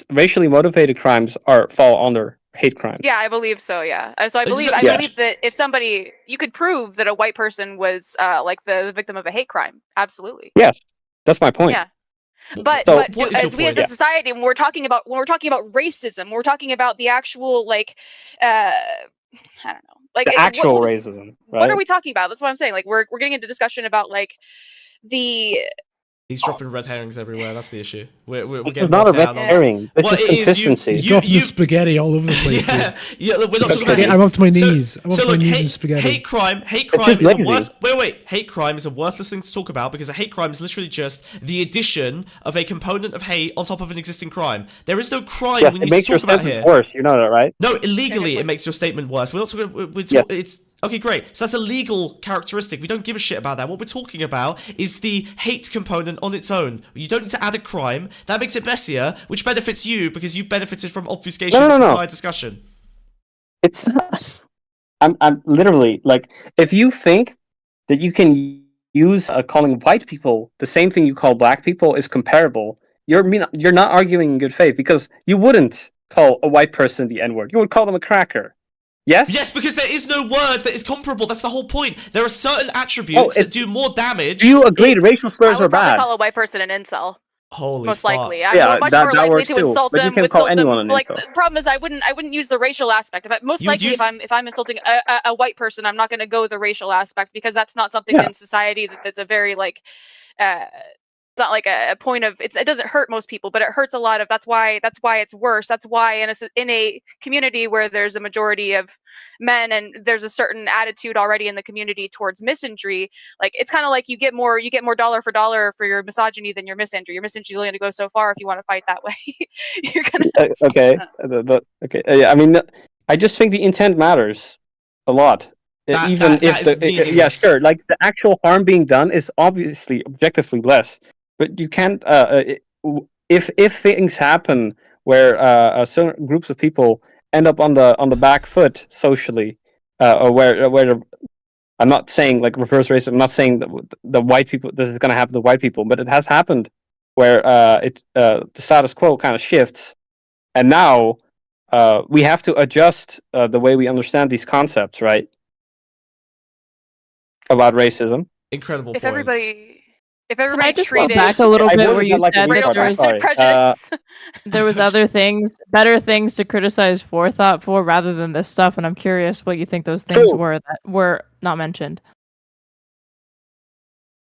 racially motivated crimes fall under hate crimes. Yeah, I believe so. Yeah, and so I believe that if somebody, you could prove that a white person was like the victim of a hate crime. Absolutely. Yes, that's my point. Yeah. But as we as a society, when we're talking about racism, when we're talking about the actual I don't know, like the actual racism. Right? What are we talking about? That's what I'm saying. Like we're getting into discussion about like the He's dropping red herrings everywhere. That's the issue. We're It's getting not a bogged red down on- herring. It's Well, just it is. consistency. He's dropping the spaghetti all over the place. Yeah, dude. yeah. We're not talking about Spaghetti- hate. I'm up to my knees. I'm up So to my look, knees in hate, spaghetti. hate crime is just a lazy. hate crime is a worthless thing to talk about because a hate crime is literally just the addition of a component of hate on top of an existing crime. There is no crime Yes, we it need makes to your talk about sentence here. worse. You know that, right? No, illegally it makes your statement worse. We're not talking. Yes. It's okay, great. So that's a legal characteristic. We don't give a shit about that. What we're talking about is the hate component on its own. You don't need to add a crime. That makes it messier, which benefits you because you benefited from obfuscation in this entire discussion. It's not. I'm literally like, if you think that you can use calling white people the same thing you call black people is comparable, you're not arguing in good faith because you wouldn't call a white person the N-word. You would call them a cracker. Yes? Yes, because there is no word that is comparable. That's the whole point. There are certain attributes that do more damage. Do you agree that racial I slurs are would probably bad? call a white person an incel. Holy Most fuck. likely, I'm Yeah, much that more likely works to too, insult but you them. can call insult anyone them. an Like incel. the problem is, I wouldn't use the racial aspect. Most You would likely, use- if I'm insulting a white person, I'm not going to go the racial aspect because that's not something Yeah. in society that's a very like. It's not like a point of it doesn't hurt most people, but it hurts a lot of. That's why it's worse. That's why in a community where there's a majority of men and there's a certain attitude already in the community towards misandry, like it's kind of like you get more dollar for dollar for your misogyny than your misandry. Your misandry is only going to go so far if you want to fight that way. You're gonna Okay. Okay. Yeah, I mean, I just think the intent matters a lot. That if is the yeah, meaningless. sure, like the actual harm being done is obviously objectively less, but you can't. If things happen where certain groups of people end up on the back foot socially, or where I'm not saying like reverse racism. I'm not saying that the white people this is going to happen to white people, but it has happened where the status quo kind of shifts, and now we have to adjust the way we understand these concepts, right? About racism. Incredible if point. everybody Can I just go treated back a little I bit worded where you that like a said that retard, there I'm was, sorry. prejudice. there was other things, better things to criticize forethought for rather than this stuff, and I'm curious what you think those things True. were that were not mentioned.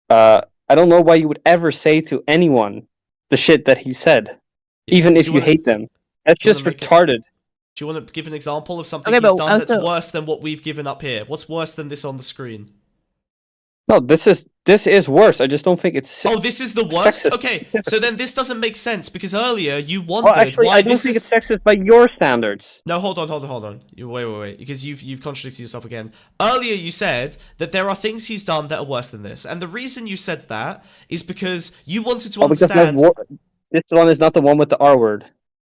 I don't know why you would ever say to anyone the shit that he said, even if you hate them. That's do you just wanna make it- retarded. Do you want to give an example of something Okay, he's but done that's also- worse than what we've given up here? What's worse than this on the screen? No, this is worse. I just don't think it's. Oh, this is the worst? sexist. Okay, so then this doesn't make sense because earlier you wondered Well, actually, why I don't this think is... it's sexist by your standards. No, hold on. Wait, because you've contradicted yourself again. Earlier you said that there are things he's done that are worse than this, and the reason you said that is because you wanted to Because understand... this one is not the one with the R word.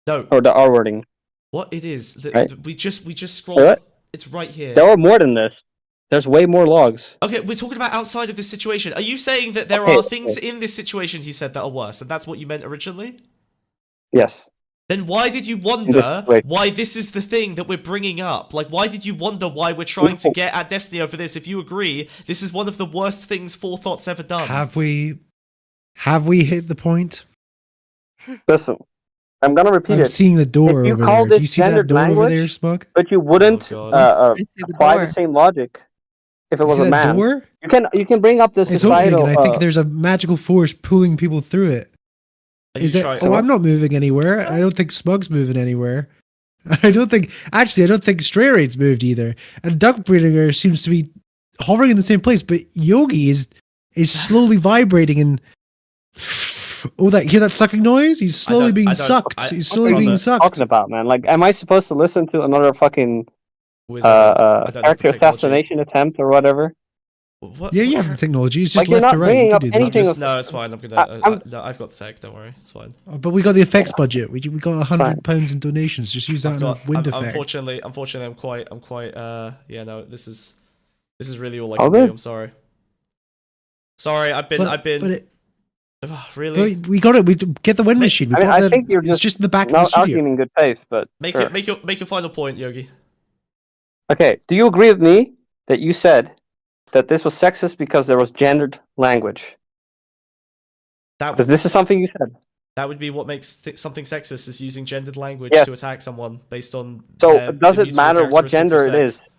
No. Or the R wording. What it is, Right. we just scrolled... What? It's right here. There are more than this. There's way more logs. Okay, we're talking about outside of this situation. Are you saying that there Okay, are things okay. in this situation he said that are worse, and that's what you meant originally? Yes. Then why did you wonder Wait. why this is the thing that we're bringing up? Like, why did you wonder why we're trying to get at Destiny over this? If you agree, this is one of the worst things Forethought's ever done. Have we hit the point? Listen, I'm gonna repeat I'm it. seeing the door If you over call there. Do you this see that gendered door over language, there, Smug? But you wouldn't Oh, apply the same logic if it You was see a that man. door? You can bring up the It's opening, societal. and I think there's a magical force pulling people through it. Are Is you it? trying- Oh, I'm not moving anywhere. I don't think Smug's moving anywhere. I don't think Stray Raid's moved either. And Duck Breeder seems to be hovering in the same place, but Yogi is slowly vibrating and hear that sucking noise? He's slowly being sucked. He's slowly being sucked. Talking about, man. Like, am I supposed to listen to another fucking I don't have the character technology. assassination attempt or whatever? What? Yeah, you have the technology. It's Like, just you're left to not right. You bringing can up do that. anything No, it's fine. I'm gonna. No, I've got the tech. Don't worry, it's fine. But we got the effects budget. We got £100 in donations. Just use that on a wind effect. Unfortunately, I'm quite. Yeah, no, this is really all I Oh, can do. good. I'm sorry. Sorry, I've been. But Really? But we got it. We get the wind machine. We I mean, bought I the- think you're it's just in the back of not the studio. arguing in good faith, but Make sure. it. Make your final point, Yogi. Okay, do you agree with me that you said that this was sexist because there was gendered language? Because this is something you said. That would be what makes something sexist, is using gendered language Yes. to attack someone based on. So their does it immutable matter what characteristics gender of it sex. is?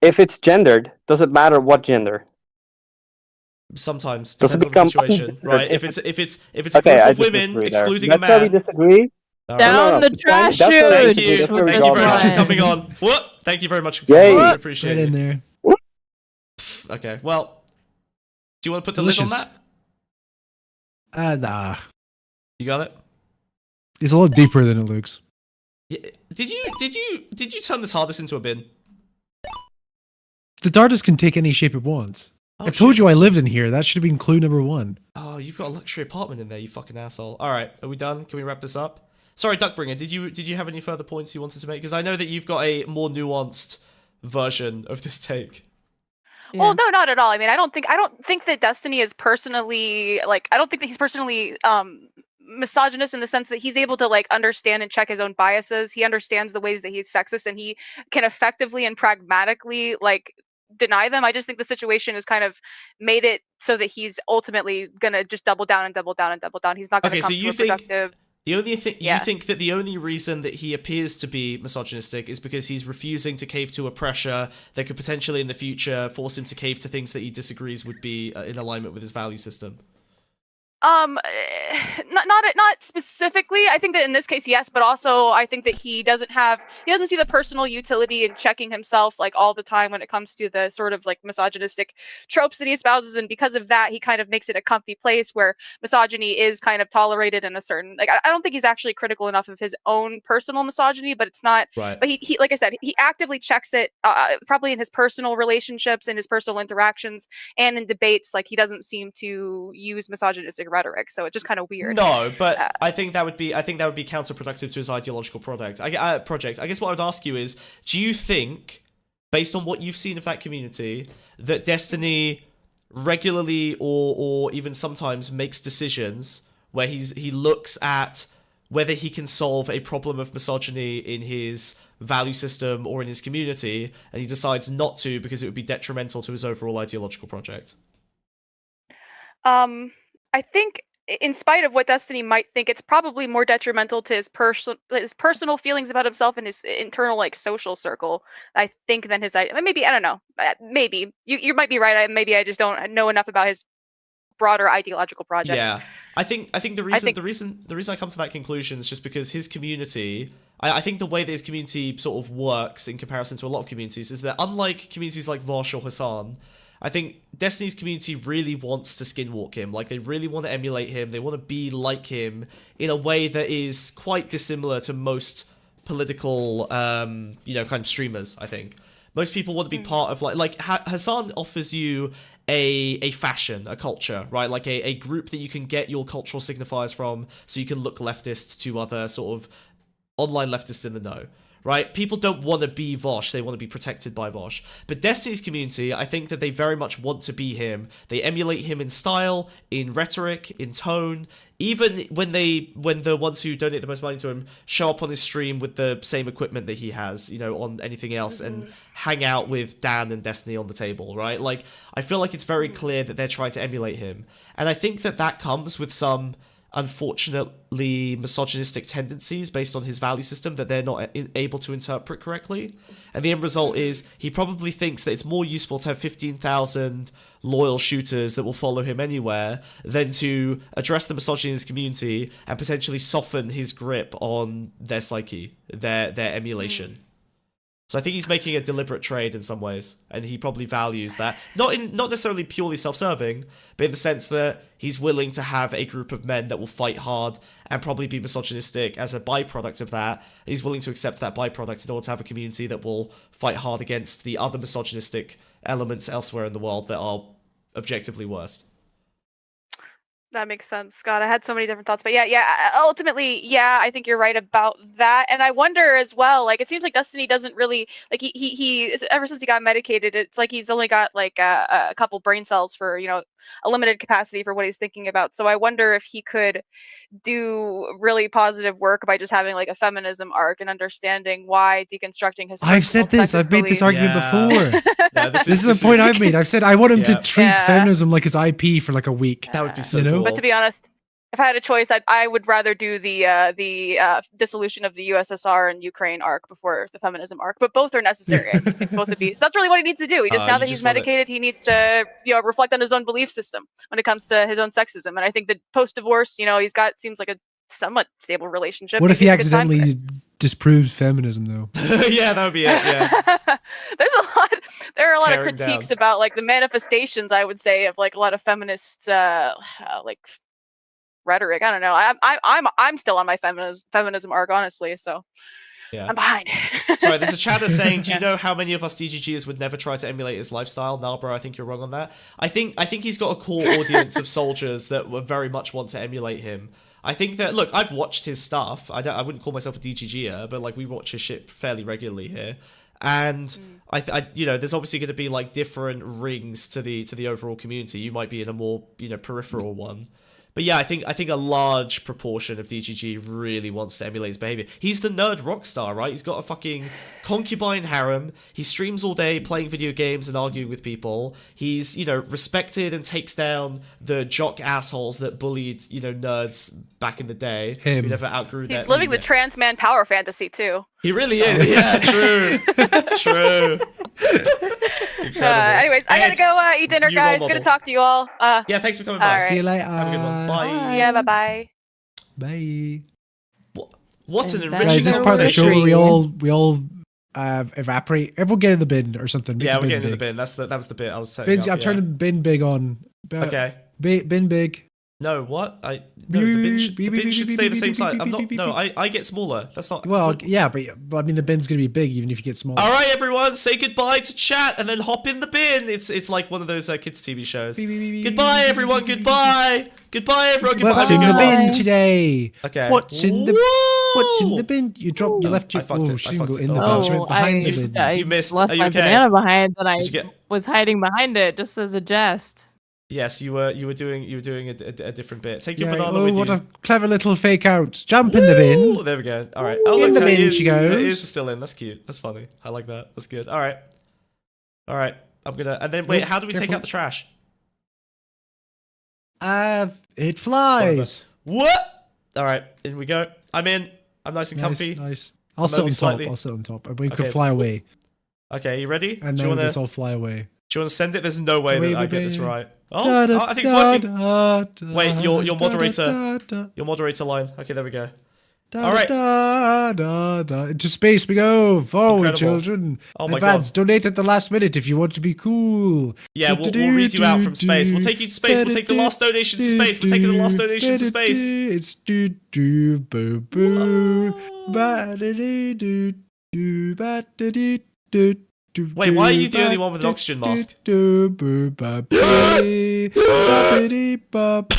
If it's gendered, does it matter what gender? Sometimes Does it depends on the become- situation, right? If it's a Okay, group I of women disagree there. excluding a That's where we man. disagree. All Down the it's trash fine. That's where we Thank disagree. you. That's where we Thank draw you very the much for line. coming on. What? Thank you very much for Yay. coming on. I appreciate Right it. in there. Okay, well, do you want to put the lid on Delicious. that? Nah. You got it? It's a lot deeper than it looks. Yeah, did you turn the TARDIS into a bin? The TARDIS can take any shape it wants. Oh, I've told shit. you I lived in here. That should have been clue number 1. Oh, you've got a luxury apartment in there, you fucking asshole. All right, are we done? Can we wrap this up? Sorry, Duckbringer, did you have any further points you wanted to make? Because I know that you've got a more nuanced version of this take. Well, no, not at all. I mean, I don't think that Destiny is personally like I don't think that he's personally misogynist in the sense that he's able to like understand and check his own biases. He understands the ways that he's sexist and he can effectively and pragmatically like deny them. I just think the situation has kind of made it so that he's ultimately gonna just double down and double down and double down. He's not gonna Okay, come so to you a think productive. you think that the only reason that he appears to be misogynistic is because he's refusing to cave to a pressure that could potentially in the future force him to cave to things that he disagrees would be in alignment with his value system. Not specifically. I think that in this case, yes, but also I think that he doesn't see the personal utility in checking himself like all the time when it comes to the sort of like misogynistic tropes that he espouses, and because of that, he kind of makes it a comfy place where misogyny is kind of tolerated in a certain like. I don't think he's actually critical enough of his own personal misogyny, but it's not. Right. But he like I said, he actively checks it probably in his personal relationships and his personal interactions and in debates. Like he doesn't seem to use misogynistic rhetoric, so it's just kind of weird. No, but I think that would be counterproductive to his ideological project. I guess what I would ask you is, do you think, based on what you've seen of that community, that Destiny regularly or even sometimes makes decisions where he looks at whether he can solve a problem of misogyny in his value system or in his community, and he decides not to because it would be detrimental to his overall ideological project? I think, in spite of what Destiny might think, it's probably more detrimental to his personal feelings about himself and his internal like social circle, I think, than his maybe I don't know. Maybe you might be right. Maybe I just don't know enough about his broader ideological project. Yeah, I think the reason I come to that conclusion is just because his community. I think the way that his community sort of works in comparison to a lot of communities is that unlike communities like Vosh or Hassan, I think Destiny's community really wants to skinwalk him. Like, they really want to emulate him. They want to be like him in a way that is quite dissimilar to most political, kind of streamers, I think. Most people want to be part of, Hassan offers you a fashion, a culture, right? Like a group that you can get your cultural signifiers from so you can look leftist to other sort of online leftists in the know. Right? People don't want to be Vosh, they want to be protected by Vosh. But Destiny's community, I think that they very much want to be him. They emulate him in style, in rhetoric, in tone. Even when the ones who donate the most money to him show up on his stream with the same equipment that he has, on anything else, and hang out with Dan and Destiny on the table, right? Like, I feel like it's very clear that they're trying to emulate him. And I think that comes with some unfortunately misogynistic tendencies based on his value system that they're not able to interpret correctly. And the end result is he probably thinks that it's more useful to have 15,000 loyal shooters that will follow him anywhere than to address the misogyny in his community and potentially soften his grip on their psyche, their emulation. So I think he's making a deliberate trade in some ways, and he probably values that. Not necessarily purely self-serving, but in the sense that he's willing to have a group of men that will fight hard and probably be misogynistic as a byproduct of that. He's willing to accept that byproduct in order to have a community that will fight hard against the other misogynistic elements elsewhere in the world that are objectively worse. That makes sense. God, I had so many different thoughts, but ultimately, I think you're right about that. And I wonder as well, like, it seems like Destiny doesn't really, like, he ever since he got medicated, it's like he's only got like a couple brain cells for, a limited capacity for what he's thinking about. So I wonder if he could do really positive work by just having like a feminism arc and understanding why deconstructing his I've said this. I've made this argument before. No, this is a point I've made. I've said I want him to treat feminism like his IP for like a week. That would be so cool. But to be honest, if I had a choice, I would rather do the dissolution of the USSR and Ukraine arc before the feminism arc. But both are necessary. I think both would be. So that's really what he needs to do. He just now that he's medicated, he needs to reflect on his own belief system when it comes to his own sexism. And I think that post-divorce, he's got seems like a somewhat stable relationship. What if he Maybe it's a good time for accidentally disproves feminism though? Yeah, that would be it. Yeah. There are a lot of Tearing critiques down. about like the manifestations, I would say, of like a lot of feminist like rhetoric. I don't know. I'm still on my feminism arc, honestly. So Yeah. I'm behind. Sorry, there's a chatter saying, do you know how many of us DGGers would never try to emulate his lifestyle? No, bro, I think you're wrong on that. I think he's got a core audience of soldiers that would very much want to emulate him. I think that, look, I've watched his stuff. I wouldn't call myself a DGGer, but like we watch his shit fairly regularly here. And I there's obviously going to be like different rings to the overall community. You might be in a more, peripheral one. But yeah, I think a large proportion of DGG really wants to emulate his behavior. He's the nerd rock star, right? He's got a fucking concubine harem. He streams all day playing video games and arguing with people. He's, respected and takes down the jock assholes that bullied, nerds back in the day. Him. Who never outgrew that. He's living the trans man power fantasy too. He really is. Yeah, true. True. Anyways, I gotta go eat dinner, new guys. role Good to model. talk to you all. Yeah, thanks for coming by. all See you right. later. Have a good one. Bye. Yeah, bye. Bye. What's an And enriching Guys, this is part of the show conversation. where we all evaporate. Everyone get in the bin or something. Make Yeah, the we're bin getting in the big. bin. That was the bit I was setting Bins, up. I'm turning bin big on. Okay. Bin big. No, what? The bin should stay the same size. I'm not. No, I get smaller. That's not. Well, yeah, but I mean the bin's gonna be big even if you get smaller. All right, everyone, say goodbye to chat and then hop in the bin. It's like one of those kids TV shows. Goodbye, everyone. Goodbye. Goodbye, everyone. Goodbye. What's in the bin today? Okay. What's in the bin? You left your. fucked She it. didn't go in the bin. Oh, She went behind the bin. I You missed. left Are you my okay? banana behind, and I Did you get- was hiding behind it just as a jest. Yes, you were doing a different bit. Take your Yeah, banana oh, with what you. a clever little fake out. Jump in the bin. Ooh, there we go. All right. Oh, In look, the it bin is- she goes. It is still in. That's cute. That's funny. I like that. That's good. All right. All right. I'm gonna. And then wait. Oh, How do we take careful. out the trash? It flies. What? All right. In we go. I'm in. I'm nice and comfy. Nice. I'm I'll sit on only top. slightly- I'll sit on top. And we Okay. can fly away. Okay. You ready? And do you now wanna? this all fly away. Do you want to send it? There's no way Away, that I get this baby. right. Oh, I think it's working. Wait, your moderator. Da, Your moderator line. Okay, there we go. da, All right. da, da, da. Into space we go. Forward, Incredible. children. Oh my Advance. Donate at the last minute if you want to be cool. Yeah, we'll read you out from space. We'll take you to space. We'll take the last donation to space. We'll take the last donation to space. It's do do boo boo. Ba da dee do do ba da dee do. Wait, why are you the only one with an oxygen mask? Do, boo, ba, ba, ba, ba, ba, ba,